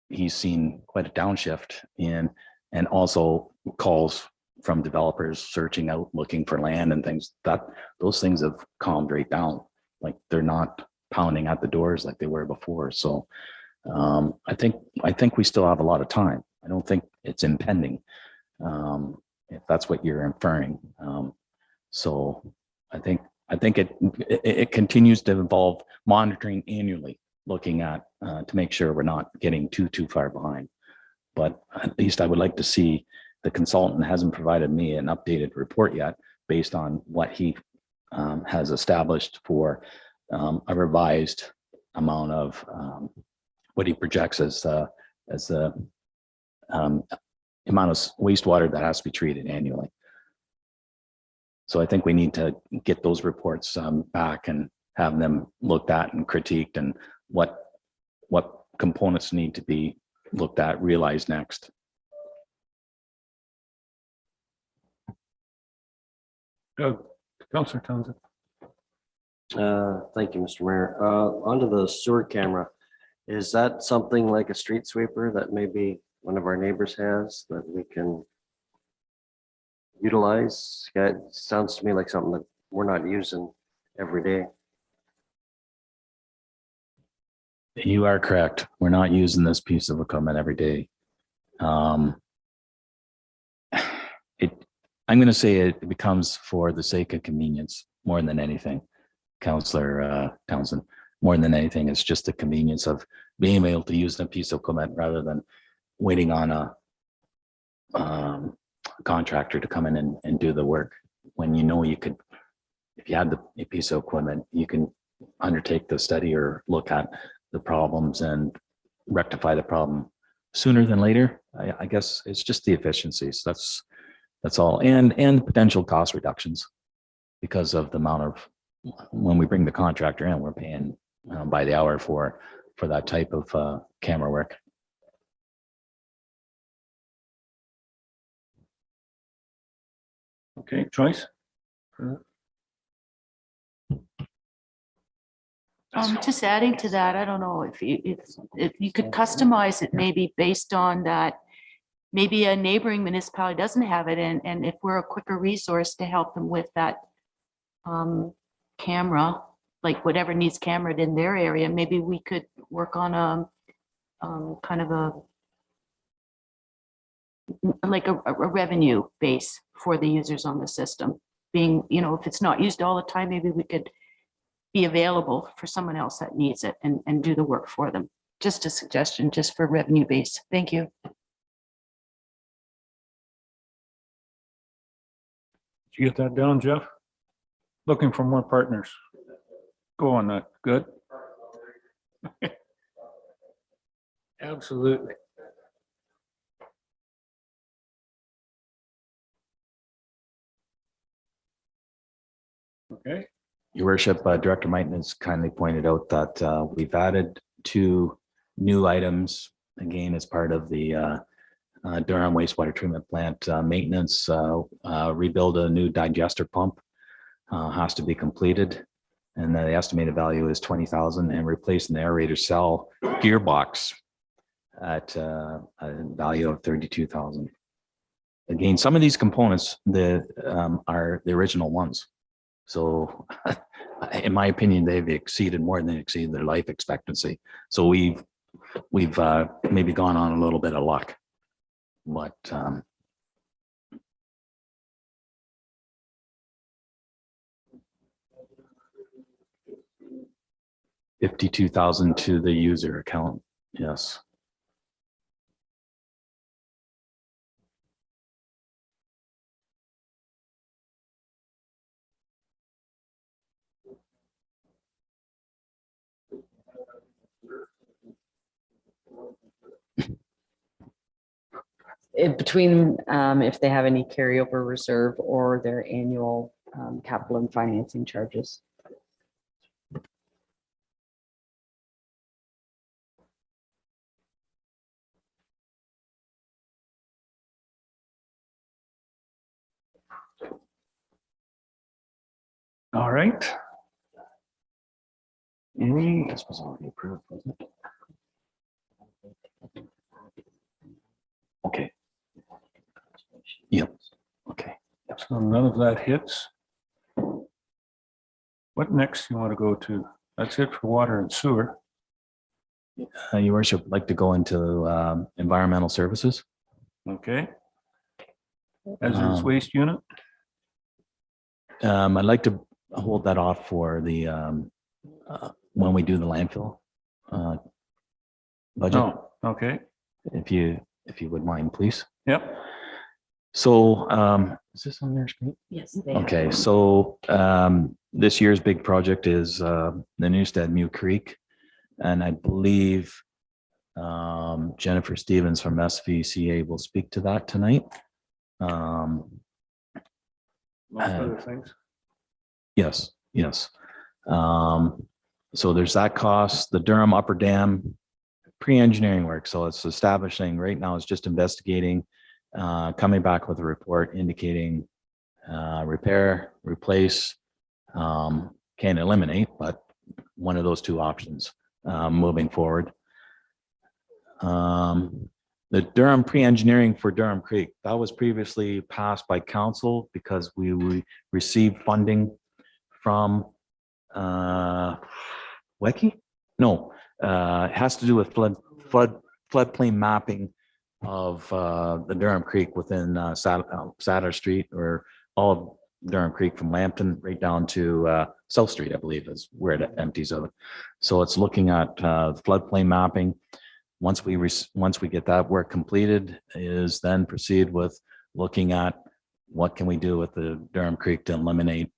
he's seen quite a downshift in, and also calls from developers searching out, looking for land and things. That those things have calmed right down. Like, they're not pounding at the doors like they were before. So I think we still have a lot of time. I don't think it's impending, if that's what you're inferring. So I think it continues to involve monitoring annually, looking at to make sure we're not getting too far behind. But at least I would like to see, the consultant hasn't provided me an updated report yet based on what he has established for a revised amount of what he projects as the amount of wastewater that has to be treated annually. So I think we need to get those reports back and have them looked at and critiqued, and what components need to be looked at, realized next. Councillor Townsend. Thank you, Mr. Mayor. Onto the sewer camera. Is that something like a street sweeper that maybe one of our neighbors has that we can utilize? It sounds to me like something that we're not using every day. You are correct. We're not using this piece of equipment every day. I'm going to say it becomes for the sake of convenience more than anything, Councillor Townsend. More than anything, it's just the convenience of being able to use a piece of equipment rather than waiting on a contractor to come in and do the work. When you know you could, if you had a piece of equipment, you can undertake the study or look at the problems and rectify the problem sooner than later. I guess it's just the efficiencies. That's all, and potential cost reductions because of the amount of when we bring the contractor in, we're paying by the hour for that type of camera work. Okay, Joyce? Just adding to that, I don't know if you could customize it maybe based on that. Maybe a neighboring municipality doesn't have it, and if we're a quicker resource to help them with that camera, like whatever needs cameraed in their area, maybe we could work on a kind of a revenue base for the users on the system. Being, if it's not used all the time, maybe we could be available for someone else that needs it and do the work for them. Just a suggestion, just for revenue base. Thank you. Did you get that down, Jeff? Looking for more partners. Go on that. Good. Absolutely. Okay. Your worship, Director Mighton has kindly pointed out that we've added 2 new items, again, as part of the Durham wastewater treatment plant maintenance. Rebuild a new digester pump has to be completed, and the estimated value is $20,000, and replace the aerator cell gearbox at a value of $32,000. Again, some of these components are the original ones. So in my opinion, they've exceeded more than they exceeded their life expectancy. So we've maybe gone on a little bit of luck, but $52,000 to the user account. Yes. Between if they have any carryover reserve or their annual capital and financing charges. All right. This was already approved, wasn't it? Okay. Yep. Okay. So none of that hits. What next you want to go to? That's it for water and sewer. Your worship, I'd like to go into environmental services. Okay. Hazardous waste unit. I'd like to hold that off for the when we do the landfill budget. Oh, okay. If you would mind, please. Yep. So is this on their screen? Yes. Okay, so this year's big project is the Newstead Mew Creek, and I believe Jennifer Stevens from SVCA will speak to that tonight. Most other things. Yes, yes. So there's that cost, the Durham Upper Dam pre-engineering work. So it's establishing, right now it's just investigating, coming back with a report indicating repair, replace, can eliminate, but one of those 2 options moving forward. The Durham pre-engineering for Durham Creek, that was previously passed by council because we received funding from WECI? No, it has to do with floodplain mapping of the Durham Creek within Saddler Street, or all of Durham Creek from Lambton right down to South Street, I believe is where it empties out. So it's looking at floodplain mapping. Once we get that work completed, is then proceed with looking at what can we do with the Durham Creek to eliminate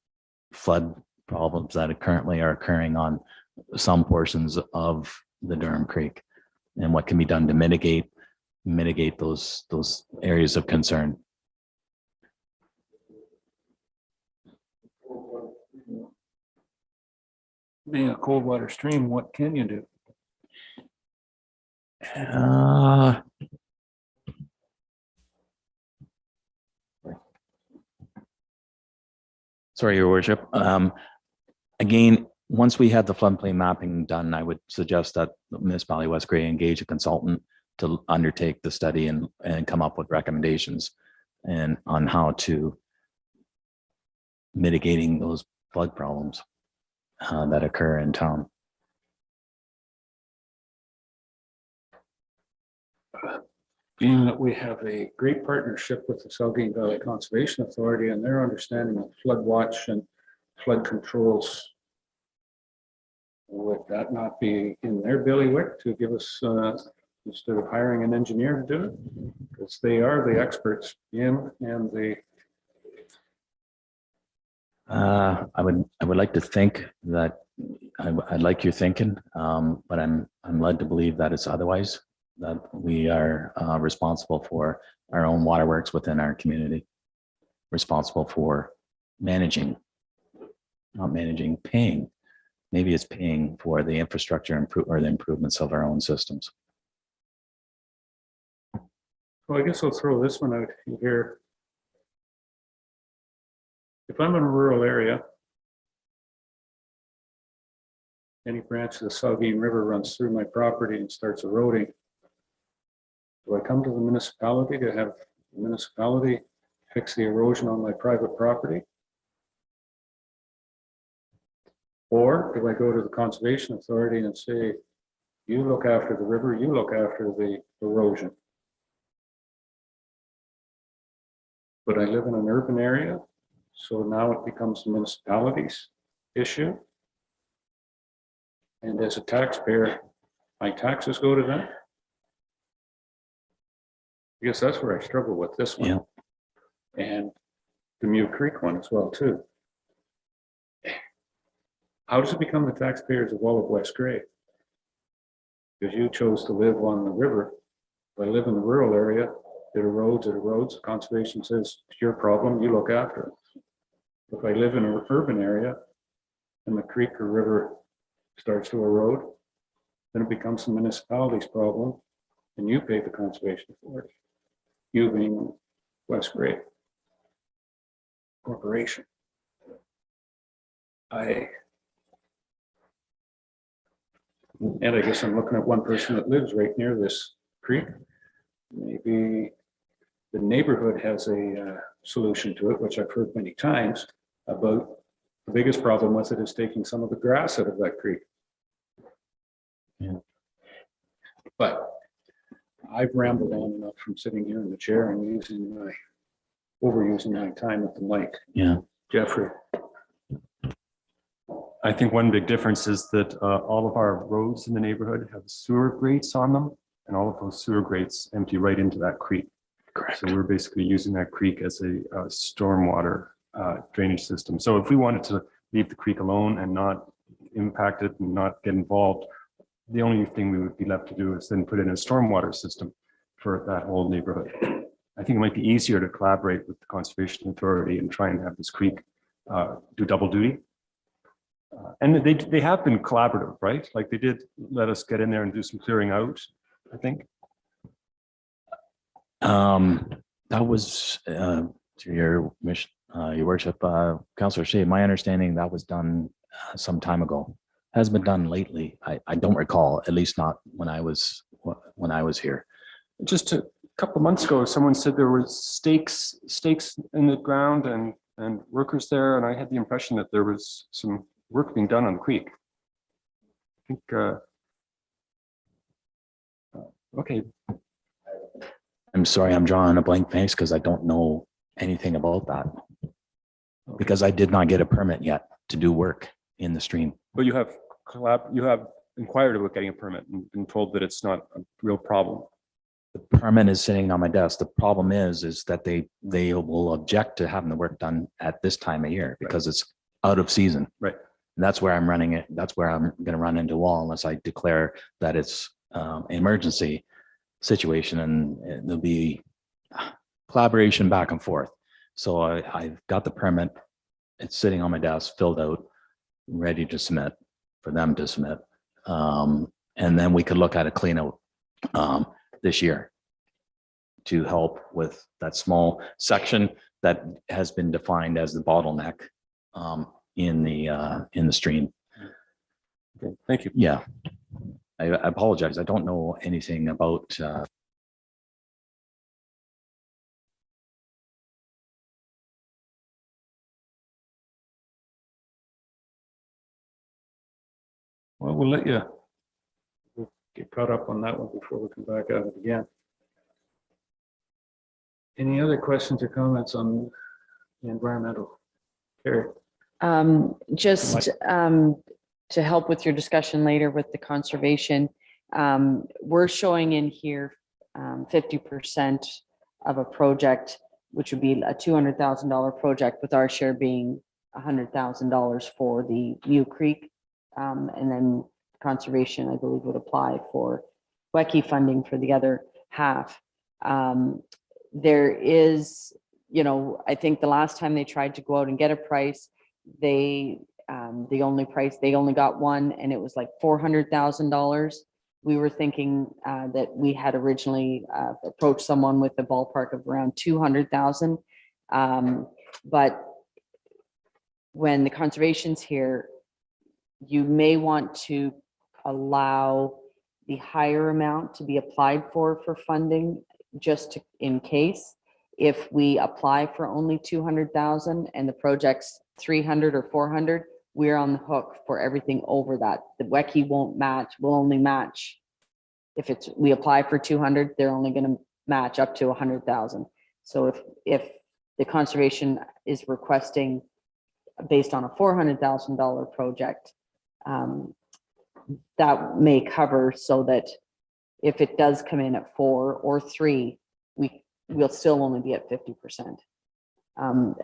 flood problems that currently are occurring on some portions of the Durham Creek, and what can be done to mitigate those areas of concern. Being a cold water stream, what can you do? Sorry, Your Worship. Again, once we had the floodplain mapping done, I would suggest that the municipality of West Gray engage a consultant to undertake the study and come up with recommendations and on how to mitigating those flood problems that occur in town. Being that we have a great partnership with the Saugeen Valley Conservation Authority and their understanding of flood watch and flood controls, would that not be in their bailiwick to give us, instead of hiring an engineer to do it? Because they are the experts in and the. I would like to think that I like your thinking, but I'm led to believe that it's otherwise, that we are responsible for our own waterworks within our community, responsible for managing, not managing, paying. Maybe it's paying for the infrastructure or the improvements of our own systems. Well, I guess I'll throw this one out here. If I'm in a rural area, any branch of the Saugeen River runs through my property and starts eroding, do I come to the municipality to have the municipality fix the erosion on my private property? Or do I go to the Conservation Authority and say, you look after the river, you look after the erosion? But I live in an urban area, so now it becomes the municipality's issue. And as a taxpayer, my taxes go to them. I guess that's where I struggle with this one. Yeah. And the Mew Creek one as well, too. How does it become the taxpayers of all of West Gray? Because you chose to live on the river. If I live in the rural area, it erodes. Conservation says, it's your problem, you look after it. If I live in an urban area and the creek or river starts to erode, then it becomes the municipality's problem and you pay the Conservation Authority. You being West Gray Corporation. And I guess I'm looking at one person that lives right near this creek. Maybe the neighborhood has a solution to it, which I've heard many times about. The biggest problem with it is taking some of the grass out of that creek. Yeah. But I've rambled on enough from sitting here in the chair and overusing my time with the mic. Yeah. Jeffrey. I think one big difference is that all of our roads in the neighborhood have sewer grates on them, and all of those sewer grates empty right into that creek. Correct. So we're basically using that creek as a stormwater drainage system. So if we wanted to leave the creek alone and not impact it and not get involved, the only thing we would be left to do is then put in a stormwater system for that whole neighborhood. I think it might be easier to collaborate with the Conservation Authority and try and have this creek do double duty. And they have been collaborative, right? Like they did let us get in there and do some clearing out, I think. That was to your worship, Councillor Shea. My understanding that was done some time ago. Has been done lately. I don't recall, at least not when I was here. Just a couple of months ago, someone said there were stakes in the ground and workers there, and I had the impression that there was some work being done on the creek. I think. Okay. I'm sorry, I'm drawing a blank face because I don't know anything about that. Because I did not get a permit yet to do work in the stream. But you have inquired about getting a permit and been told that it's not a real problem. The permit is sitting on my desk. The problem is that they will object to having the work done at this time of year because it's out of season. Right. And that's where I'm running it. That's where I'm going to run into a wall unless I declare that it's an emergency situation, and there'll be collaboration back and forth. So I've got the permit. It's sitting on my desk, filled out, ready to submit. for them to submit. And then we could look at a cleanout this year to help with that small section that has been defined as the bottleneck in the stream. Okay, thank you. Yeah. I apologize. I don't know anything about Well, we'll let you get caught up on that one before we come back at it again. Any other questions or comments on the environmental? Carrie? Just to help with your discussion later with the conservation, we're showing in here 50% of a project, which would be a $200,000 project, with our share being $100,000 for the New Creek. And then conservation, I believe, would apply for WECI funding for the other half. There is, I think the last time they tried to go out and get a price, they only got one, and it was like $400,000. We were thinking that we had originally approached someone with a ballpark of around 200,000. But when the conservation's here, you may want to allow the higher amount to be applied for funding, just in case. If we apply for only 200,000 and the project's 300 or 400, we're on the hook for everything over that. The WECI won't match, will only match. If we apply for 200, they're only going to match up to 100,000. So if the conservation is requesting based on a $400,000 project, that may cover, so that if it does come in at 4 or 3, we'll still only be at 50%,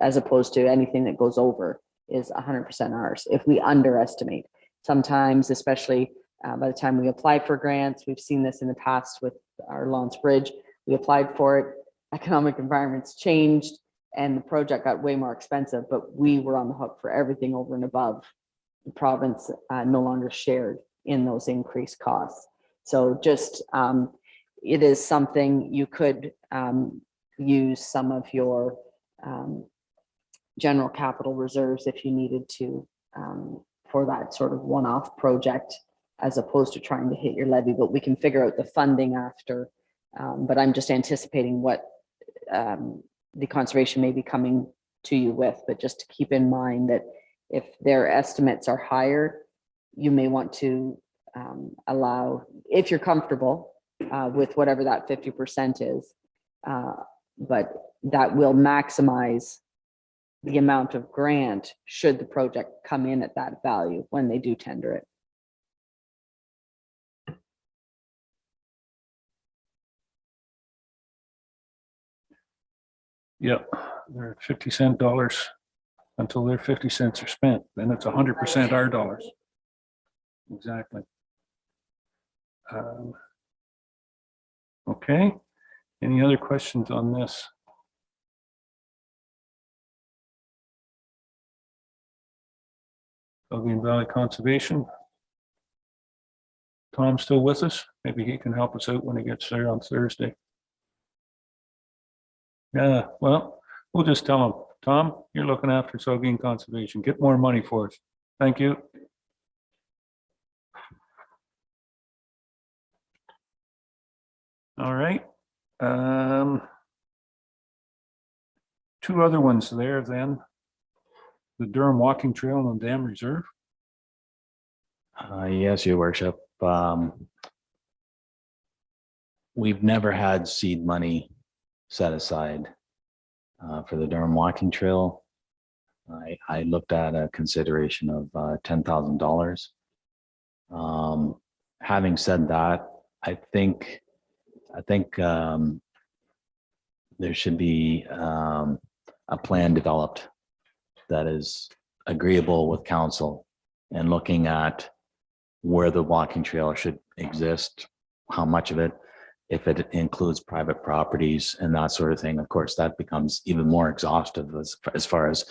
as opposed to anything that goes over is 100% ours. If we underestimate, sometimes, especially by the time we apply for grants, we've seen this in the past with our Lawrence Bridge, we applied for it, economic environments changed, and the project got way more expensive, but we were on the hook for everything over and above. The province no longer shared in those increased costs. So just, it is something you could use some of your general capital reserves if you needed to, for that sort of one-off project, as opposed to trying to hit your levy. But we can figure out the funding after. But I'm just anticipating what the conservation may be coming to you with, but just to keep in mind that if their estimates are higher, you may want to allow, if you're comfortable with whatever that 50% is, but that will maximize the amount of grant should the project come in at that value when they do tender it. Yep, they're 50-cent dollars until their 50 cents are spent. Then it's 100% our dollars. Exactly. Okay. Any other questions on this? Elgin Valley Conservation. Tom still with us? Maybe he can help us out when he gets there on Thursday. Yeah, well, we'll just tell him, Tom, you're looking after Saugeen Conservation. Get more money for us. Thank you. All right. Two other ones there then. The Durham Walking Trail and Dam Reserve. Yes, Your Worship. We've never had seed money set aside for the Durham Walking Trail. I looked at a consideration of $10,000. Having said that, I think there should be a plan developed that is agreeable with council, and looking at where the walking trail should exist, how much of it, if it includes private properties and that sort of thing. Of course, that becomes even more exhaustive as far as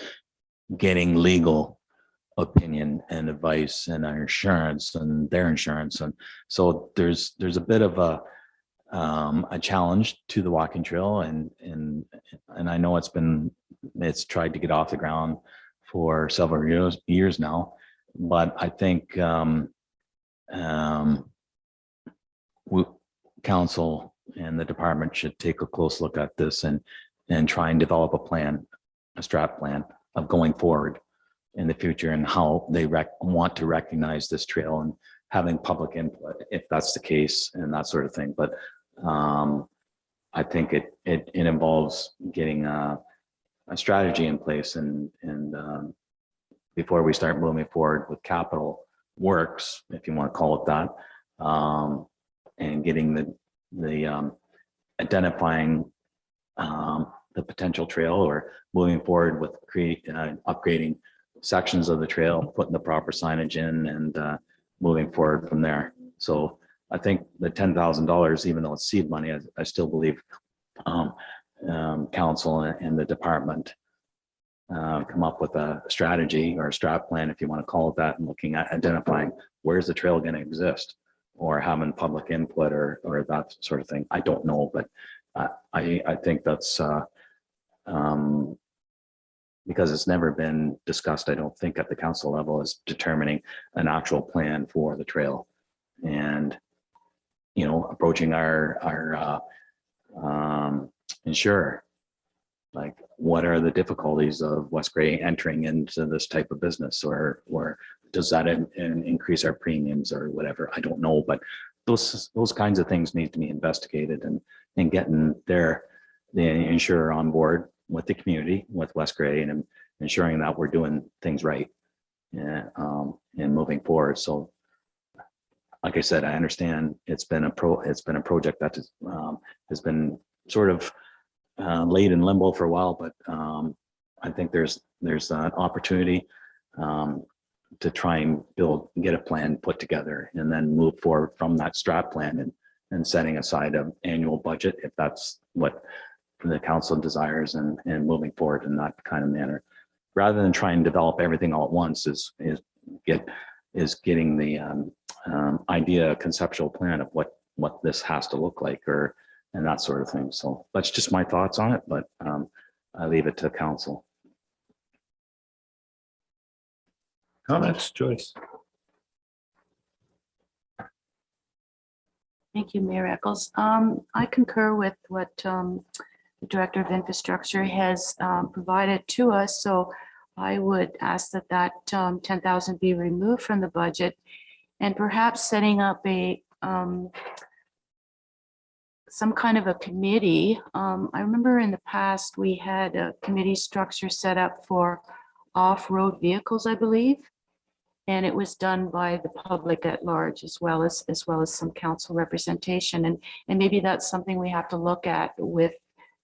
getting legal opinion and advice and our insurance and their insurance. And so there's a bit of a challenge to the walking trail, and I know it's tried to get off the ground for several years now, but I think council and the department should take a close look at this and try and develop a plan, a strat plan of going forward in the future and how they want to recognize this trail and having public input, if that's the case, and that sort of thing. But I think it involves getting a strategy in place and before we start moving forward with capital works, if you want to call it that, and getting the identifying the potential trail or moving forward with upgrading sections of the trail, putting the proper signage in, and moving forward from there. So I think the $10,000, even though it's seed money, I still believe council and the department come up with a strategy or a strat plan, if you want to call it that, and looking at identifying where's the trail going to exist, or having public input or that sort of thing. I don't know, but I think that's because it's never been discussed, I don't think, at the council level, is determining an actual plan for the trail. And, you know, approaching our insurer, like, what are the difficulties of West Gray entering into this type of business, or does that increase our premiums or whatever? I don't know, but those kinds of things need to be investigated, and getting the insurer on board with the community, with West Gray, and ensuring that we're doing things right, and moving forward. So, like I said, I understand it's been a project that has been sort of laid in limbo for a while, but I think there's an opportunity to try and get a plan put together, and then move forward from that strat plan and setting aside an annual budget, if that's what the council desires, and moving forward in that kind of manner, rather than trying to develop everything all at once. Is getting the conceptual plan of what this has to look like, and that sort of thing. So that's just my thoughts on it, but I leave it to council. Comments, Joyce? Thank you, Mayor Eccles. I concur with what the Director of Infrastructure has provided to us. So I would ask that 10,000 be removed from the budget, and perhaps setting up some kind of a committee. I remember in the past we had a committee structure set up for off-road vehicles, I believe, and it was done by the public at large, as well as some council representation, and maybe that's something we have to look at with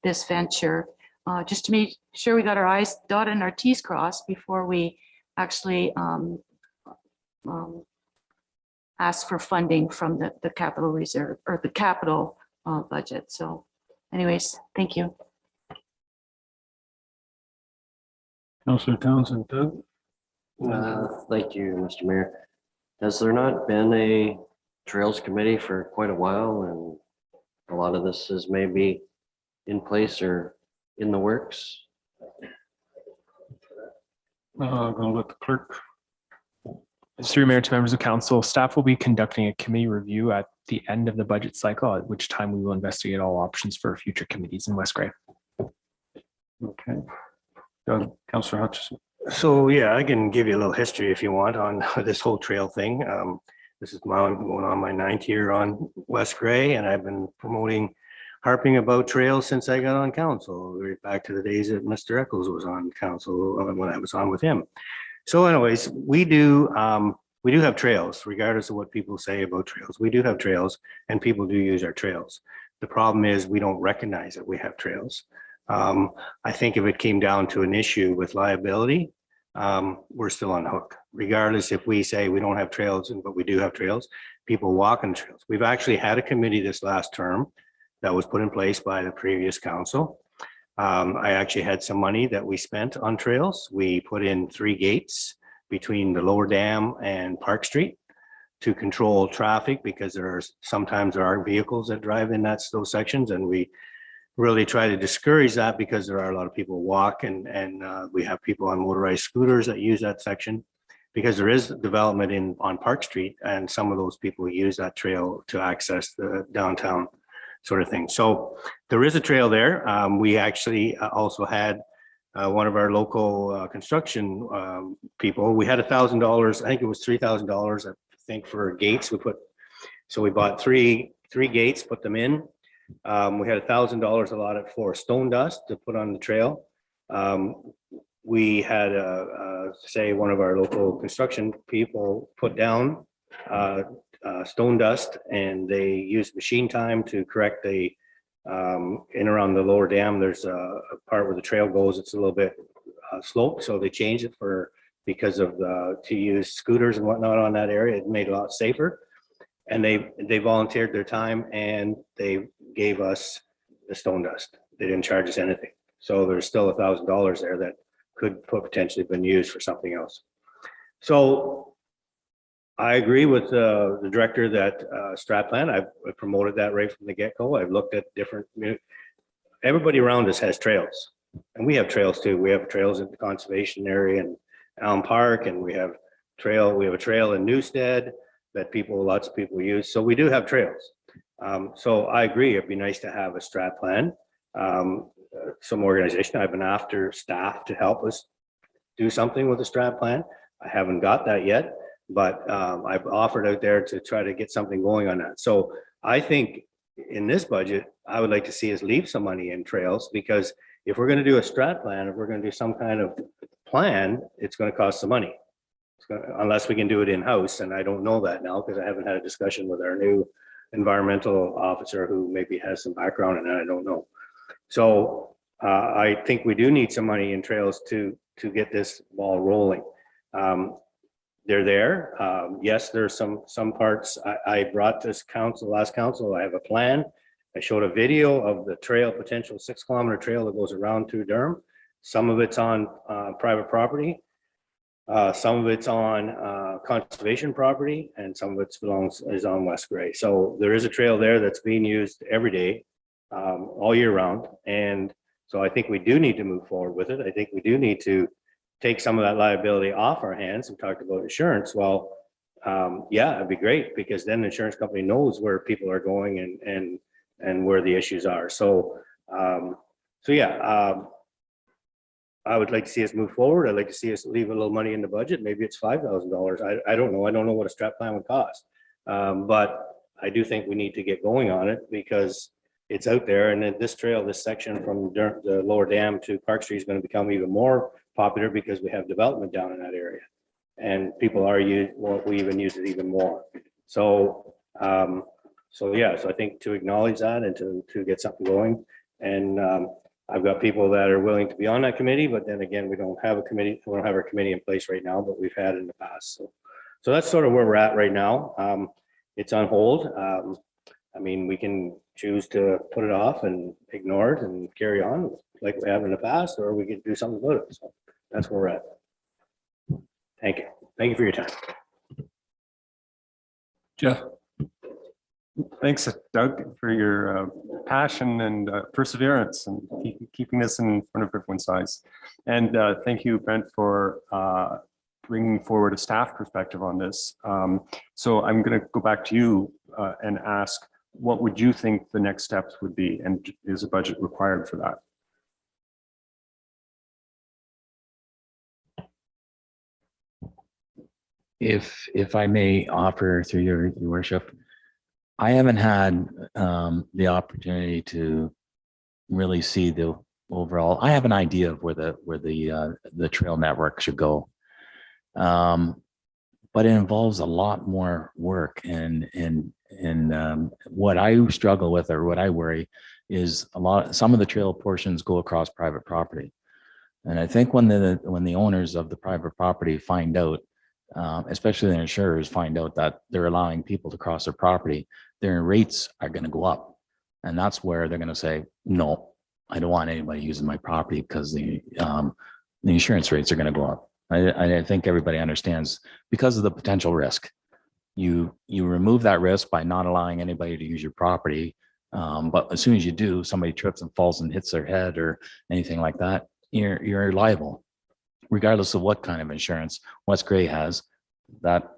this venture, just to make sure we got our I's dotted and our T's crossed before we actually ask for funding from the capital reserve or the capital budget. So anyways, thank you. Councillor Townsend, Doug? Thank you, Mr. Mayor. Has there not been a Trails Committee for quite a while, and a lot of this is maybe in place or in the works? I'm going to let the clerk. Through Mayor to members of council, staff will be conducting a committee review at the end of the budget cycle, at which time we will investigate all options for future committees in West Gray. Okay. Councillor Hutchison. So yeah, I can give you a little history if you want on this whole trail thing. This is going on my 9th year on West Gray, and I've been harping about trails since I got on council, right back to the days that Mr. Eccles was on council, when I was on with him. So anyways, we do have trails, regardless of what people say about trails. We do have trails, and people do use our trails. The problem is we don't recognize that we have trails. I think if it came down to an issue with liability, we're still on hook. Regardless if we say we don't have trails, but we do have trails, people walk on trails. We've actually had a committee this last term that was put in place by the previous council. I actually had some money that we spent on trails. We put in 3 gates between the lower dam and Park Street to control traffic, because sometimes there are vehicles that drive in those sections, and we really try to discourage that because there are a lot of people walk and we have people on motorized scooters that use that section, because there is development on Park Street, and some of those people use that trail to access the downtown sort of thing. So there is a trail there. We actually also had one of our local construction people, we had $1,000, I think it was $3,000, I think, for gates. So we bought three gates, put them in. We had $1,000 allotted for stone dust to put on the trail. We had say one of our local construction people put down stone dust, and they used machine time to correct the in around the lower dam. There's a part where the trail goes, it's a little bit sloped, so they changed it because of to use scooters and whatnot on that area. It made it a lot safer, and they volunteered their time, and they gave us the stone dust. They didn't charge us anything, so there's still $1,000 there that could potentially been used for something else. So I agree with the director that strat plan, I promoted that right from the get-go. I've looked at different, everybody around us has trails, and we have trails too. We have trails in the conservation area and Allen Park, and we have a trail in Newstead that lots of people use. So we do have trails. So I agree, it'd be nice to have a strat plan. Some organization, I've been after staff to help us do something with the strat plan. I haven't got that yet, but I've offered out there to try to get something going on that. So I think in this budget, I would like to see us leave some money in trails, because if we're going to do a strat plan, if we're going to do some kind of plan, it's going to cost some money. Unless we can do it in-house, and I don't know that now because I haven't had a discussion with our new environmental officer who maybe has some background in that, I don't know. So I think we do need some money in trails to get this ball rolling. They're there. Yes, there's some parts. I brought this last council, I have a plan. I showed a video of the trail, potential 6-kilometer trail that goes around through Durham. Some of it's on private property. Some of it's on conservation property, and some of it is on West Gray. So there is a trail there that's being used every day, all year round. And so I think we do need to move forward with it. I think we do need to take some of that liability off our hands. We talked about insurance. Well, yeah, it'd be great, because then the insurance company knows where people are going and where the issues are. So, yeah, I would like to see us move forward. I'd like to see us leave a little money in the budget. Maybe it's $5,000. I don't know. I don't know what a strat plan would cost. But I do think we need to get going on it, because it's out there. And then this trail, this section from the lower dam to Park Street is going to become even more popular, because we have development down in that area. And people are we even use it even more. So, yeah, so I think to acknowledge that and to get something going. And I've got people that are willing to be on that committee, but then again, we don't have a committee. We don't have our committee in place right now, but we've had in the past. So that's sort of where we're at right now. It's on hold. I mean, we can choose to put it off and ignore it and carry on like we have in the past, or we could do something about it. So that's where we're at. Thank you. Thank you for your time. Jeff. Thanks, Doug, for your passion and perseverance and keeping this in front of everyone's eyes. And thank you, Brent, for bringing forward a staff perspective on this. So I'm going to go back to you and ask, what would you think the next steps would be, and is a budget required for that? If I may offer through your worship, I haven't had the opportunity to really see the overall. I have an idea of where the trail network should go, but it involves a lot more work. And what I struggle with, or what I worry, is some of the trail portions go across private property, and I think when the owners of the private property find out, especially the insurers find out that they're allowing people to cross their property, their rates are going to go up. And that's where they're going to say, no, I don't want anybody using my property, because the insurance rates are going to go up. I think everybody understands because of the potential risk. You remove that risk by not allowing anybody to use your property. But as soon as you do, somebody trips and falls and hits their head or anything like that, you're liable, regardless of what kind of insurance West Gray has. That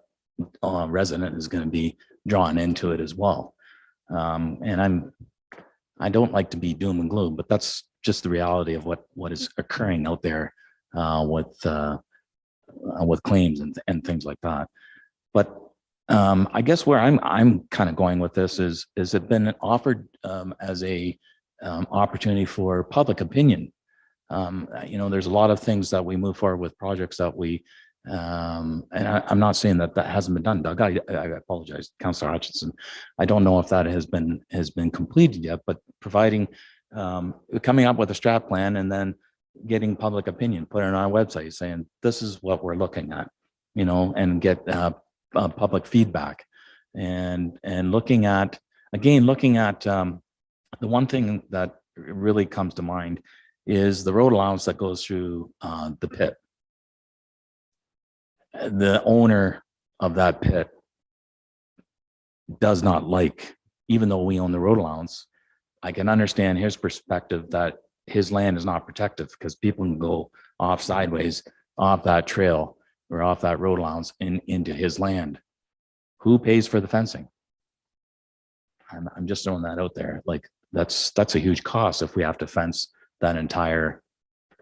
resident is going to be drawn into it as well. And I don't like to be doom and gloom, but that's just the reality of what is occurring out there with claims and things like that. But I guess where I'm kind of going with this is it been offered as a opportunity for public opinion. There's a lot of things that we move forward with projects that we and I'm not saying that hasn't been done, Doug. I apologize, Councillor Hutchinson. I don't know if that has been completed yet, but providing coming up with a strat plan and then getting public opinion, put it on our website saying this is what we're looking at, and get public feedback and looking at the one thing that really comes to mind is the road allowance that goes through the pit. The owner of that pit does not like, even though we own the road allowance, I can understand his perspective that his land is not protected because people can go off sideways off that trail or off that road allowance into his land. Who pays for the fencing? I'm just throwing that out there. Like that's a huge cost if we have to fence that entire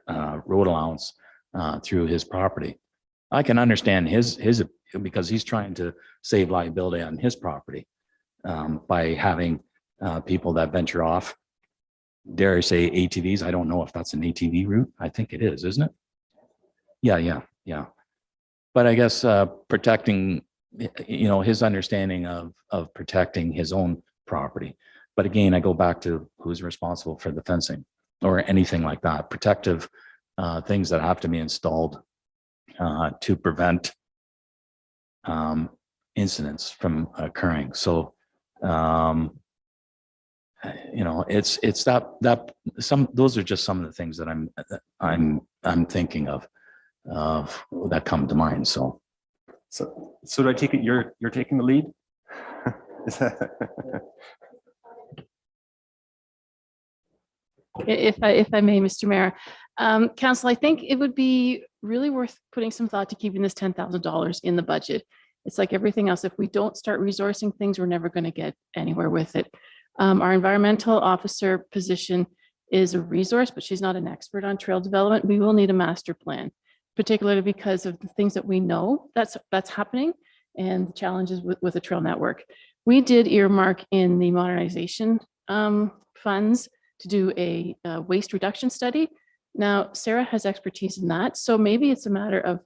road allowance through his property. I can understand his because he's trying to save liability on his property by having people that venture off, dare I say ATVs. I don't know if that's an ATV route. I think it is, isn't it? Yeah. But I guess protecting, his understanding of protecting his own property. But again, I go back to who's responsible for the fencing or anything like that. Protective things that have to be installed to prevent incidents from occurring. So, it's that those are just some of the things that I'm thinking of that come to mind. So do I take it you're taking the lead? Is that If I may, Mr. Mayor, Council, I think it would be really worth putting some thought to keeping this $10,000 in the budget. It's like everything else. If we don't start resourcing things, we're never going to get anywhere with it. Our environmental officer position is a resource, but she's not an expert on trail development. We will need a master plan, particularly because of the things that we know that's happening and the challenges with the trail network. We did earmark in the modernization funds to do a waste reduction study. Now, Sarah has expertise in that. So maybe it's a matter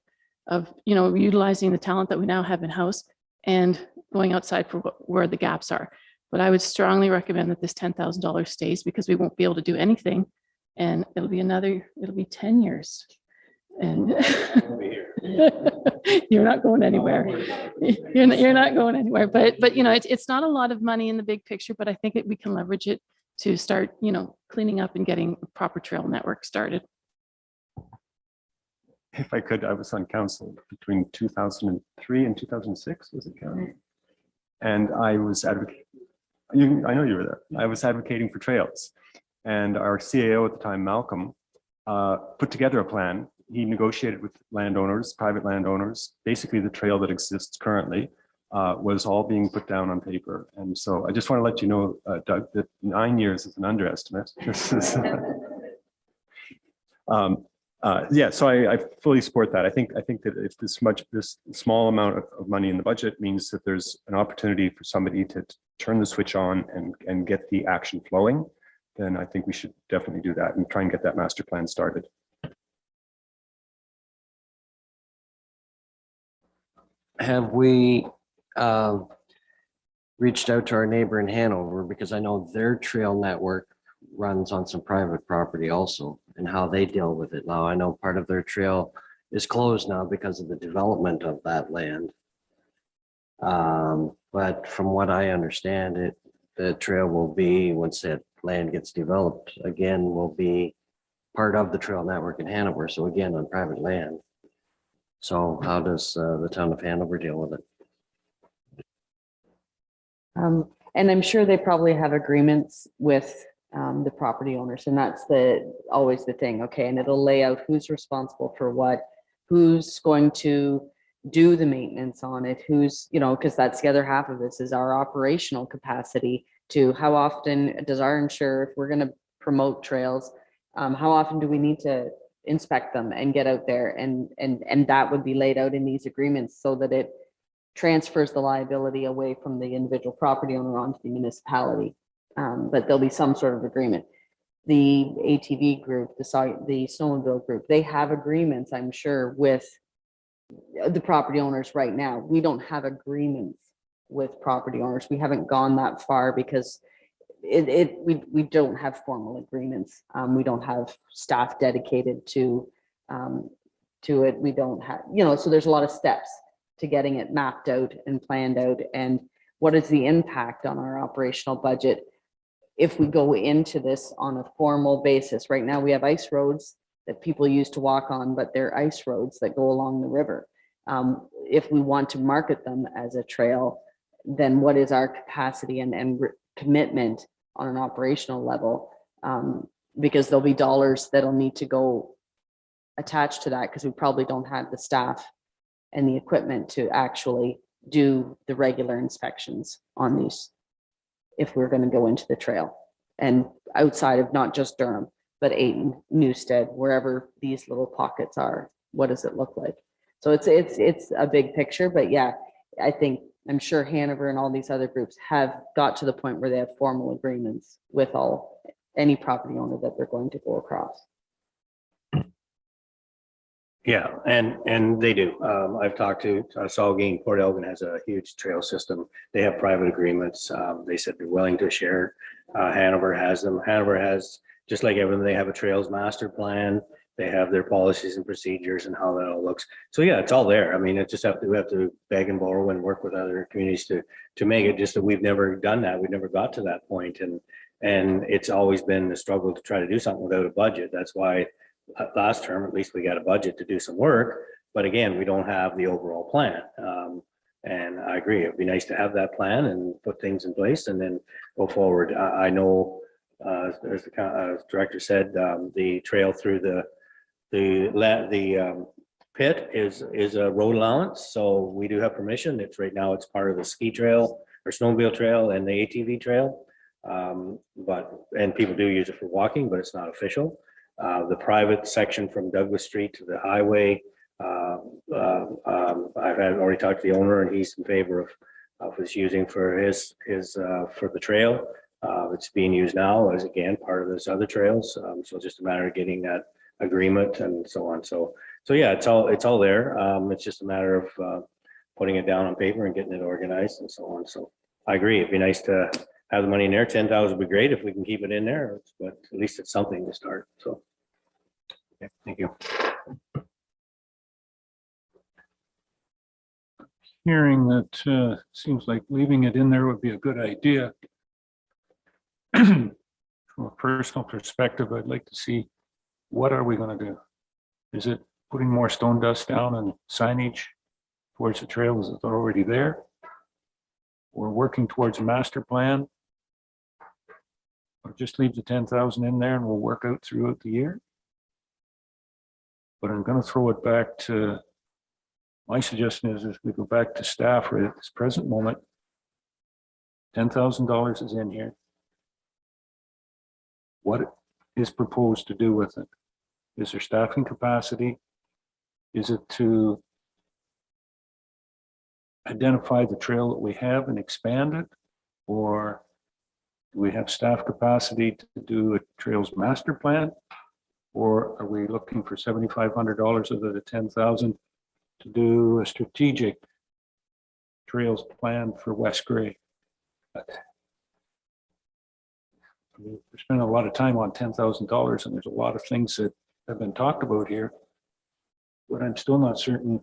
of utilizing the talent that we now have in-house and going outside for where the gaps are. But I would strongly recommend that this $10,000 stays because we won't be able to do anything. And it'll be 10 years. And you're not going anywhere. You're not going anywhere. But it's not a lot of money in the big picture, but I think we can leverage it to start, cleaning up and getting a proper trail network started. if I could, I was on council between 2003 and 2006, was it, Karen? And I was advocating, I know you were there. I was advocating for trails. And our CAO at the time, Malcolm, put together a plan. He negotiated with landowners, private landowners. Basically, the trail that exists currently was all being put down on paper. And so I just want to let you know, Doug, that 9 years is an underestimate. This is, yeah, so I fully support that. I think that if this small amount of money in the budget means that there's an opportunity for somebody to turn the switch on and get the action flowing, then I think we should definitely do that and try and get that master plan started. Have we reached out to our neighbor in Hanover, because I know their trail network runs on some private property also, and how they deal with it now? I know part of their trail is closed now because of the development of that land. But from what I understand, the trail will be, once that land gets developed again, will be part of the trail network in Hanover. So again, on private land. So how does the town of Hanover deal with it? And I'm sure they probably have agreements with the property owners, and that's always the thing, okay? And it'll lay out who's responsible for what, who's going to do the maintenance on it, who's, because that's the other half of this is our operational capacity to how often does our insurer, if we're gonna promote trails, how often do we need to inspect them and get out there? And that would be laid out in these agreements so that it transfers the liability away from the individual property owner onto the municipality. But there'll be some sort of agreement. The ATV group, the snowmobile group, they have agreements, I'm sure, with the property owners right now. We don't have agreements with property owners. We haven't gone that far because we don't have formal agreements. We don't have staff dedicated to it. We don't have, so there's a lot of steps to getting it mapped out and planned out. And what is the impact on our operational budget if we go into this on a formal basis? Right now, we have ice roads that people use to walk on, but they're ice roads that go along the river. If we want to market them as a trail, then what is our capacity and commitment on an operational level? Because there'll be dollars that'll need to go attached to that because we probably don't have the staff and the equipment to actually do the regular inspections on these if we're going to go into the trail and outside of not just Durham, but Ayton, Newstead, wherever these little pockets are, what does it look like? So it's a big picture, but yeah, I'm sure Hanover and all these other groups have got to the point where they have formal agreements with any property owner that they're going to go across. Yeah, and they do. I've talked to Saugeen, Port Elgin has a huge trail system. They have private agreements. They said they're willing to share. Hanover has them. Hanover has, just like everything, they have a trails master plan. They have their policies and procedures and how that all looks. So yeah, it's all there. I mean, we have to beg and borrow and work with other communities to make it, just that we've never done that. We've never got to that point. And it's always been a struggle to try to do something without a budget. That's why last term, at least we got a budget to do some work, but again, we don't have the overall plan. And I agree, it'd be nice to have that plan and put things in place and then go forward. I know, as the director said, the trail through the pit is a road allowance, so we do have permission. Right now it's part of the ski trail or snowmobile trail and the ATV trail. And people do use it for walking, but it's not official. The private section from Douglas Street to the highway, I've already talked to the owner and he's in favor of us using for his for the trail. It's being used now as, again, part of this other trails. So it's just a matter of getting that agreement and so on. So yeah, it's all there. It's just a matter of putting it down on paper and getting it organized and so on. So I agree. It'd be nice to have the money in there. 10,000 would be great if we can keep it in there, but at least it's something to start. So, yeah, thank you. Hearing that seems like leaving it in there would be a good idea. From a personal perspective, I'd like to see, what are we going to do? Is it putting more stone dust down and signage towards the trails that are already there? We're working towards a master plan. Or just leave the 10,000 in there and we'll work out throughout the year. But I'm going to throw it back to, my suggestion is we go back to staff right at this present moment. $10,000 is in here. What is proposed to do with it? Is there staffing capacity? Is it to identify the trail that we have and expand it? Or do we have staff capacity to do a trails master plan? Or are we looking for $7,500 of the 10,000 to do a strategic trails plan for West Gray? We're spending a lot of time on $10,000 and there's a lot of things that have been talked about here, but I'm still not certain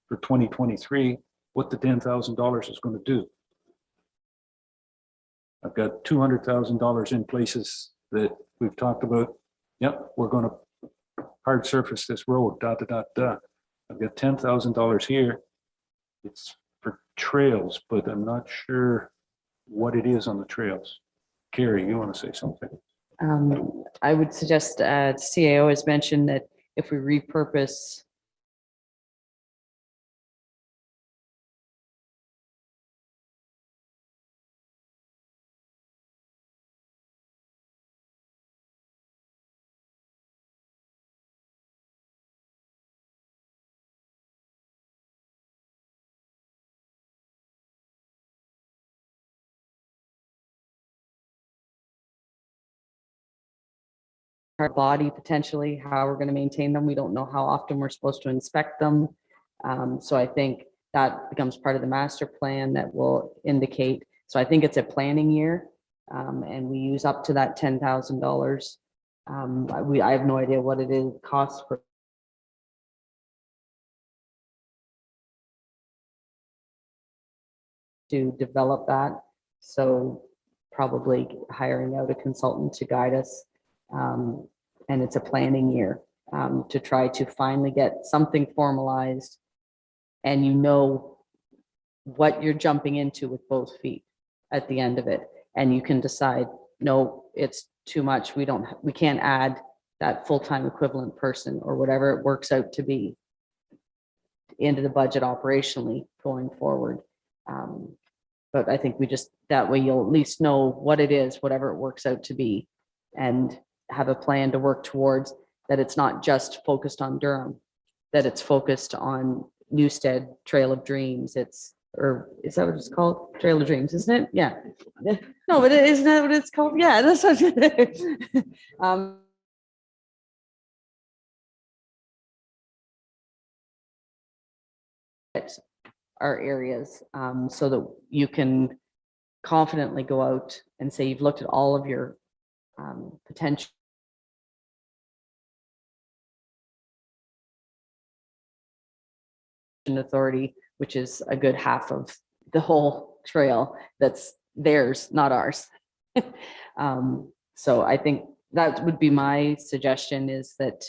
for 2023 what the $10,000 is going to do. I've got $200,000 in places that we've talked about. Yep, we're going to hard surface this road, I've got $10,000 here. It's for trails, but I'm not sure what it is on the trails. Carrie, you want to say something? I would suggest, CAO has mentioned that if we repurpose our body potentially, how we're going to maintain them. We don't know how often we're supposed to inspect them. So I think that becomes part of the master plan that will indicate. So I think it's a planning year, and we use up to that $10,000. I have no idea what it is costs for to develop that. So probably hiring out a consultant to guide us. And it's a planning year to try to finally get something formalized, and you know what you're jumping into with both feet at the end of it. And you can decide, no, it's too much. We can't add that full-time equivalent person or whatever it works out to be into the budget operationally going forward. But I think we just, that way you'll at least know what it is, whatever it works out to be, and have a plan to work towards, that it's not just focused on Durham, that it's focused on Newstead, Trail of Dreams. Or is that what it's called? Trail of Dreams, isn't it? Yeah. No, but isn't that what it's called? Yeah, that's what our areas, so that you can confidently go out and say you've looked at all of your potential authority, which is a good half of the whole trail that's theirs, not ours. So I think that would be my suggestion, is that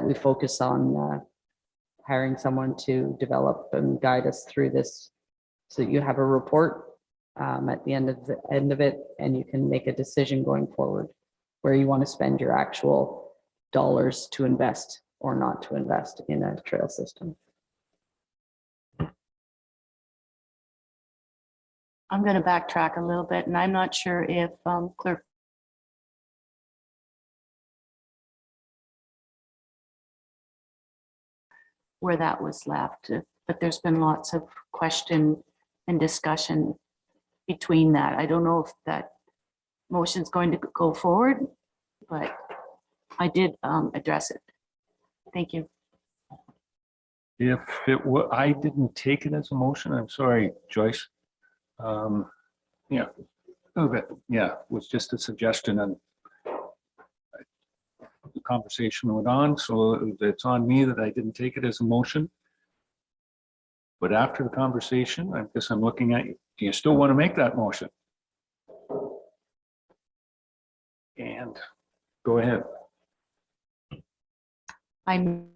we focus on hiring someone to develop and guide us through this, so that you have a report at the end of it, and you can make a decision going forward where you want to spend your actual dollars to invest or not to invest in a trail system. I'm going to backtrack a little bit, and I'm not sure if Clerk where that was left, but there's been lots of question and discussion between that. I don't know if that motion is going to go forward, but I did address it. Thank you. If it were, I didn't take it as a motion. I'm sorry, Joyce. Yeah, okay, yeah, it was just a suggestion, and the conversation went on, so it's on me that I didn't take it as a motion. But after the conversation, I guess I'm looking at you. Do you still want to make that motion? And go ahead. I'm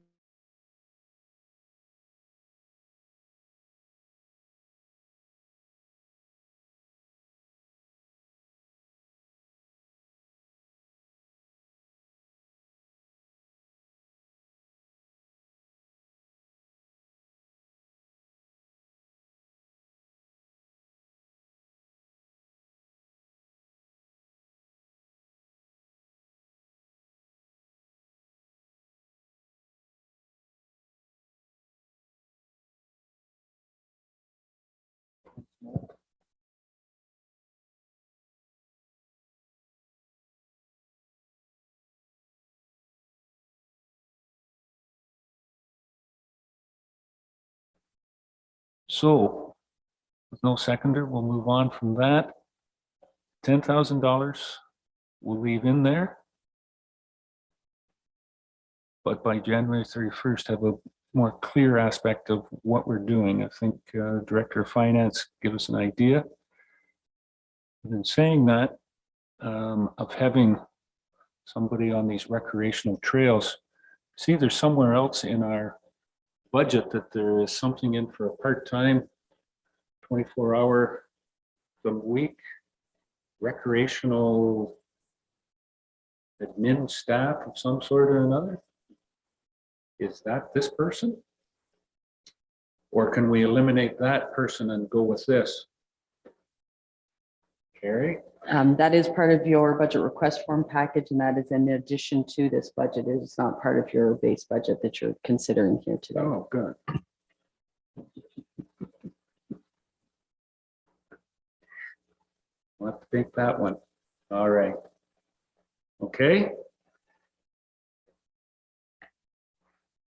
So with no seconder, we'll move on from that. $10,000 we'll leave in there. But by January 31st, have a more clear aspect of what we're doing. I think Director of Finance give us an idea. And in saying that, of having somebody on these recreational trails, see, there's somewhere else in our budget that there is something in for a part-time 24-hour a week recreational admin staff of some sort or another? Is that this person? Or can we eliminate that person and go with this? Carrie? That is part of your budget request form package, and that is in addition to this budget. It is not part of your base budget that you're considering here today. Oh, good. We'll have to take that one. All right. Okay.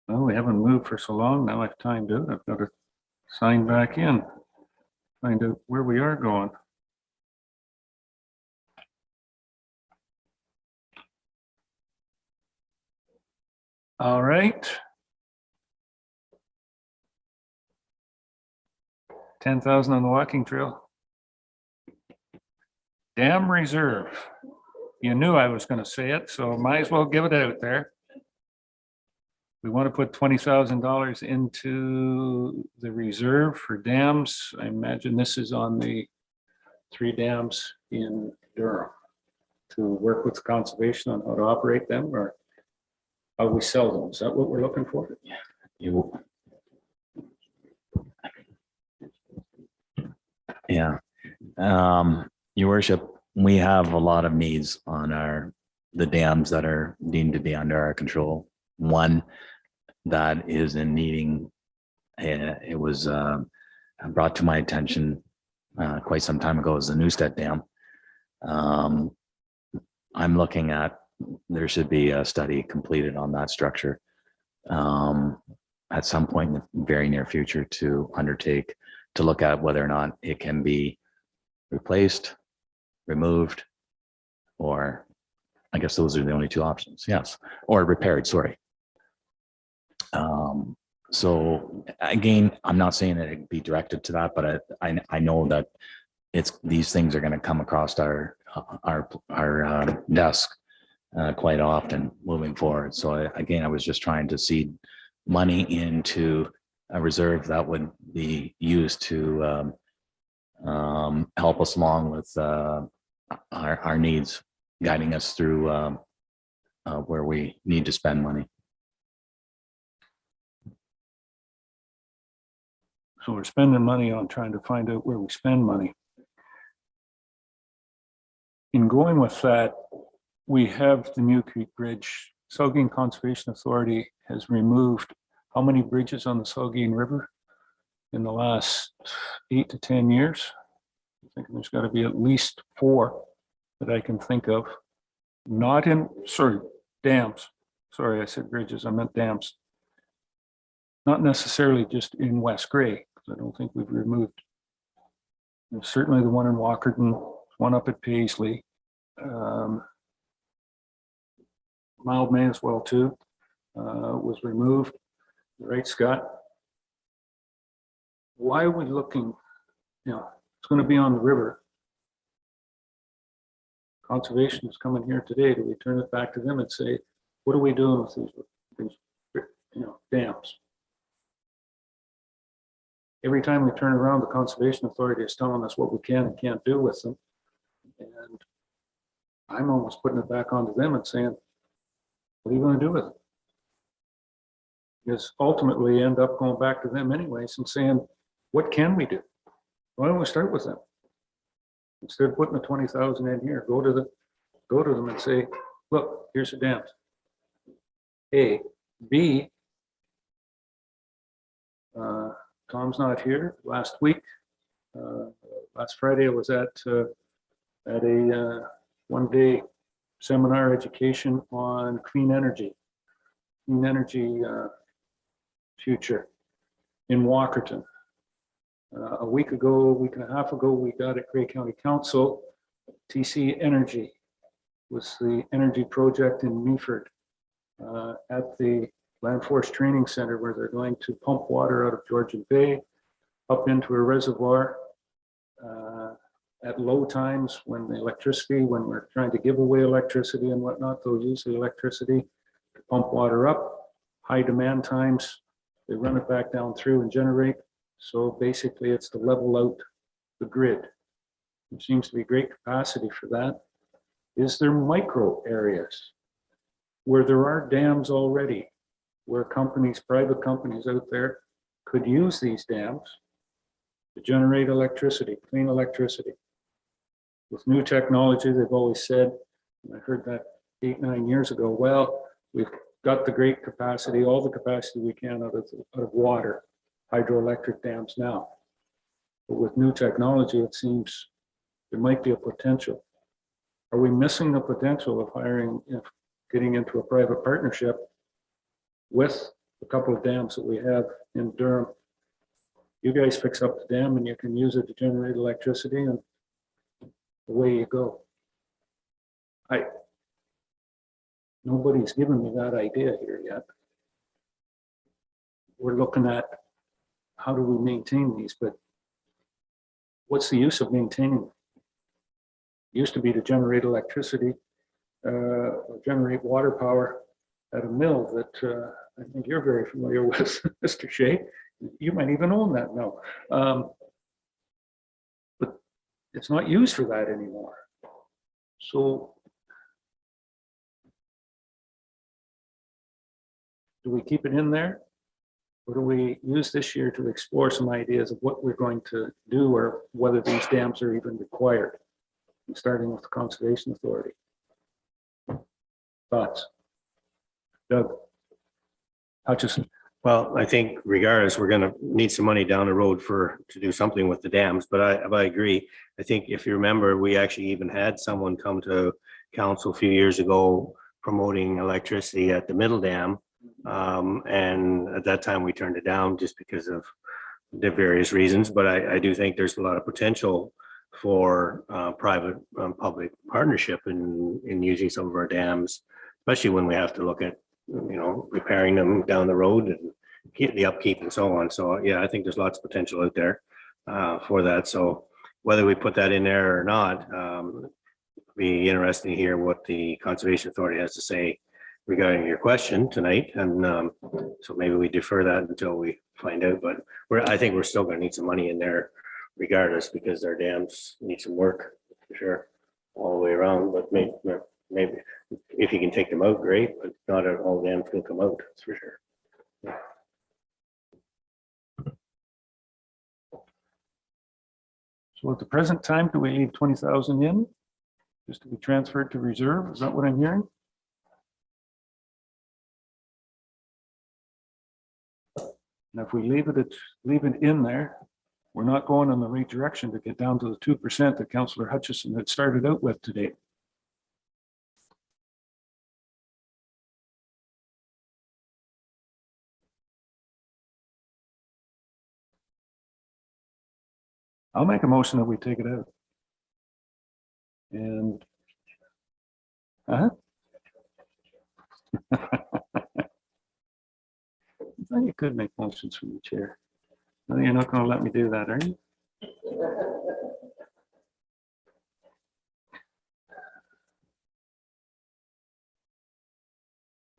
Well, we haven't moved for so long. Now I've timed it. I've got to sign back in. Find out where we are going. All right. 10,000 on the walking trail. Dam reserve. You knew I was going to say it, so might as well give it out there. We want to put $20,000 into the reserve for dams. I imagine this is on the 3 dams in Durham to work with conservation on how to operate them or how we sell them. Is that what we're looking for? Yeah. Your worship, we have a lot of needs on the dams that are deemed to be under our control. One that is in needing, it was brought to my attention quite some time ago, is the Newstead Dam. I'm looking at, there should be a study completed on that structure at some point in the very near future to undertake to look at whether or not it can be replaced, removed, or I guess those are the only 2 options. Yes, or repaired. Sorry. So again, I'm not saying that it be directed to that, but I know that these things are going to come across our desk quite often moving forward. So again, I was just trying to seed money into a reserve that would be used to help us along with our needs, guiding us through where we need to spend money. So we're spending money on trying to find out where we spend money. In going with that, we have the New Creek Bridge. Saugeen Conservation Authority has removed how many bridges on the Saugeen River in the last 8 to 10 years? I think there's got to be at least 4 that I can think of. Not in, sorry, dams. Sorry, I said bridges, I meant dams. Not necessarily just in West Grey, because I don't think we've removed. There's certainly the one in Walkerton, one up at Paisley. Mildmay as well too, was removed. Right, Scott? Why are we looking, it's going to be on the river. Conservation is coming here today. Do we turn it back to them and say, what are we doing with these dams? Every time we turn around, the Conservation Authority is telling us what we can and can't do with them. And I'm almost putting it back onto them and saying, what are you going to do with it? Because ultimately end up going back to them anyways and saying, what can we do? Why don't we start with them? Instead of putting the 20,000 in here, go to them and say, look, here's the dams. A, B, Tom's not here. Last week, last Friday, I was at a one-day seminar education on clean energy future in Walkerton. A week and a half ago, we got at Grey County Council, TC Energy was the energy project in Meaford at the Land Force Training Center, where they're going to pump water out of Georgian Bay up into a reservoir at low times when we're trying to give away electricity and whatnot, they'll use the electricity to pump water up. High demand times, They run it back down through and generate. So basically it's to level out the grid. There seems to be great capacity for that. Is there micro areas where there are dams already, where companies, private companies out there could use these dams to generate electricity, clean electricity? With new technology, they've always said, and I heard that 8-9 years ago, well, we've got the great capacity, all the capacity we can out of water, hydroelectric dams now. But with new technology, it seems there might be a potential. Are we missing the potential of getting into a private partnership with a couple of dams that we have in Durham? You guys fix up the dam and you can use it to generate electricity, and away you go. Nobody's given me that idea here yet. We're looking at how do we maintain these, but what's the use of maintaining them? Used to be to generate electricity, or generate water power at a mill that I think you're very familiar with, Mr. Shea. You might even own that mill. But it's not used for that anymore. So do we keep it in there? Or do we use this year to explore some ideas of what we're going to do, or whether these dams are even required? Starting with the Conservation Authority. Thoughts? Doug Hutchison. Well, I think regardless, we're gonna need some money down the road to do something with the dams, but I agree. I think if you remember, we actually even had someone come to council a few years ago promoting electricity at the Middle Dam. And at that time, we turned it down just because of the various reasons, but I do think there's a lot of potential for private public partnership in using some of our dams, especially when we have to look at, repairing them down the road and get the upkeep and so on. So yeah, I think there's lots of potential out there for that. So whether we put that in there or not, be interesting to hear what the Conservation Authority has to say regarding your question tonight. And so maybe we defer that until we find out, but I think we're still gonna need some money in there regardless, because our dams need some work for sure all the way around. But maybe if you can take them out, great, but not all dams will come out, that's for sure. So at the present time, do we leave 20,000 in just to be transferred to reserve? Is that what I'm hearing? And if we leave it in there, we're not going in the right direction to get down to the 2% that Councillor Hutchison had started out with today. I'll make a motion that we take it out. And you could make motions from the chair. No, you're not going to let me do that, are you?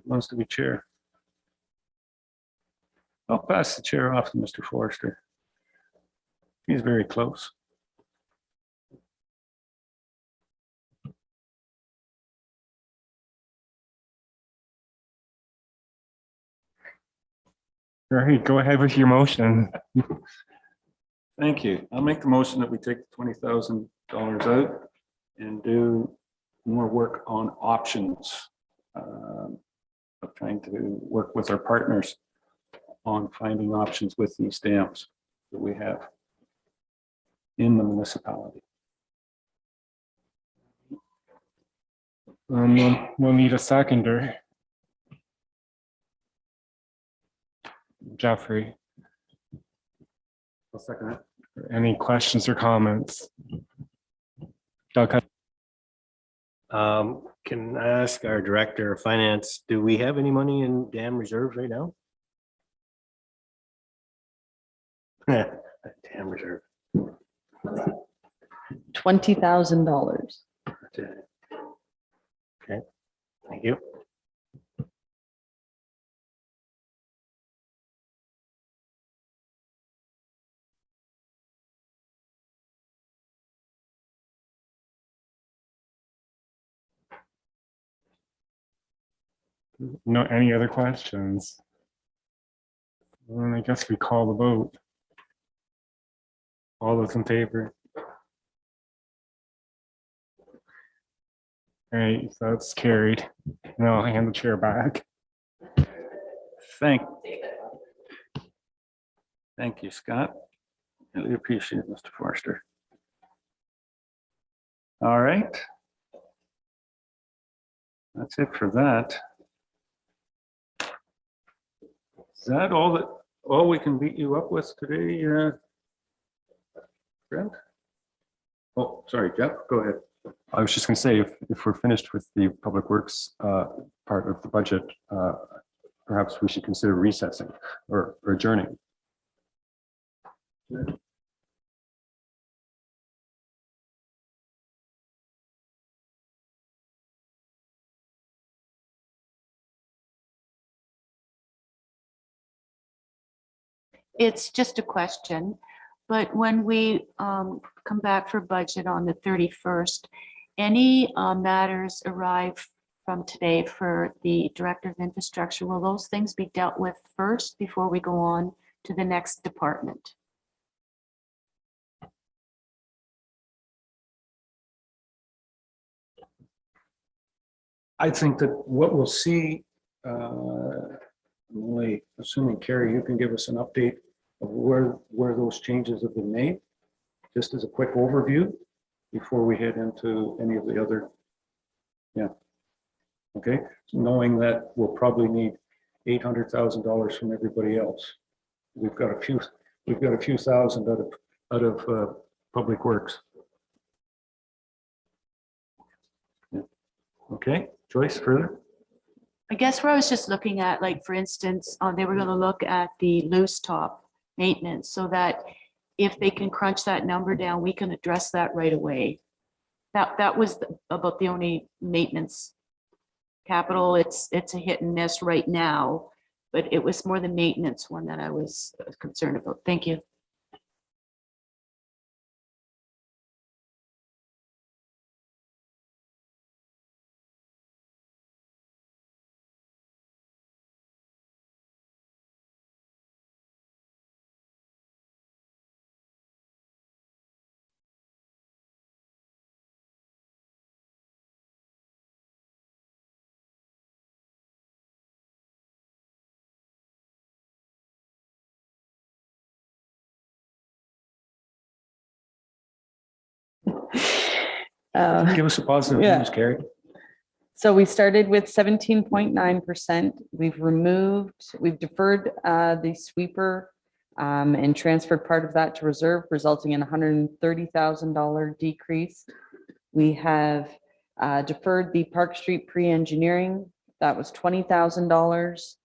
Wants to be chair. I'll pass the chair off to Mr. Forrester. He's very close. All right, go ahead with your motion. Thank you. I'll make the motion that we take the $20,000 out and do more work on options. Of trying to work with our partners on finding options with these dams that we have in the municipality. We'll need a seconder. Jeffrey, I'll second it. any questions or comments? Doug? Can I ask our Director of Finance, do we have any money in dam reserves right now? Dam reserve. $20,000. Okay, thank you. No, any other questions? And I guess we call the vote. All those in favor? All right, so that's carried. Now I'll hand the chair back. Thank you, Scott. Really appreciate it, Mr. Forster. All right. That's it for that. Is that all we can beat you up with today, Brent? Oh, sorry, Jeff, go ahead. I was just going to say, if we're finished with the Public Works part of the budget, perhaps we should consider recessing or adjourning. It's just a question, but when we come back for budget on the 31st, any matters arrive from today for the Director of Infrastructure? Will those things be dealt with first before we go on to the next department? I think that what we'll see, assuming Carrie, you can give us an update of where those changes have been made, just as a quick overview before we head into any of the other. Yeah. Okay, knowing that we'll probably need $800,000 from everybody else. We've got a few thousand out of Public Works. Yeah. Okay, Joyce, further? I guess where I was just looking at, like, for instance, they were going to look at the loose top maintenance so that if they can crunch that number down, we can address that right away. That was about the only maintenance capital. It's a hit and miss right now, but it was more the maintenance one that I was concerned about. Thank you. Give us a positive yeah. news, Carrie. So we started with 17.9%. We've deferred the sweeper and transferred part of that to reserve, resulting in $130,000 decrease. We have deferred the Park Street pre-engineering. That was $20,000.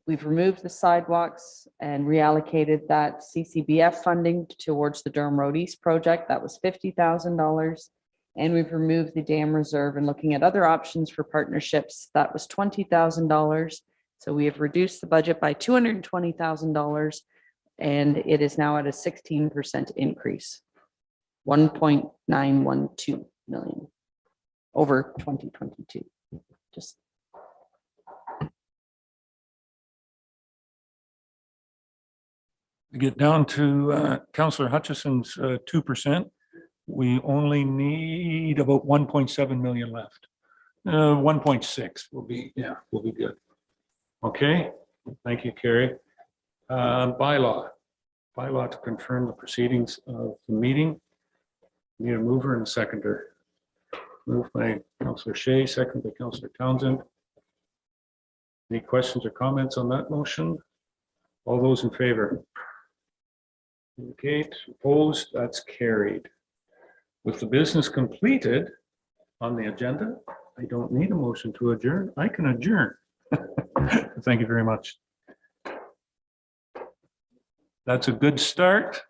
We've removed the sidewalks and reallocated that CCBF funding towards the Durham Road East project. That was $50,000. And we've removed the dam reserve and looking at other options for partnerships. That was $20,000. So we have reduced the budget by $220,000 and it is now at a 16% increase, 1.912 million over 2022. Just to get down to Councillor Hutchison's 2%. We only need about 1.7 million left. 1.6 will be good. Okay, thank you, Carrie. Bylaw to confirm the proceedings of the meeting. Need a mover and a seconder. Moved by Councillor Shea, seconded by Councillor Townsend. Any questions or comments on that motion? All those in favor? Indicate. Opposed? That's carried. With the business completed on the agenda, I don't need a motion to adjourn. I can adjourn. Thank you very much. That's a good start.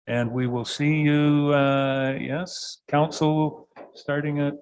And we will see you, yes, council starting at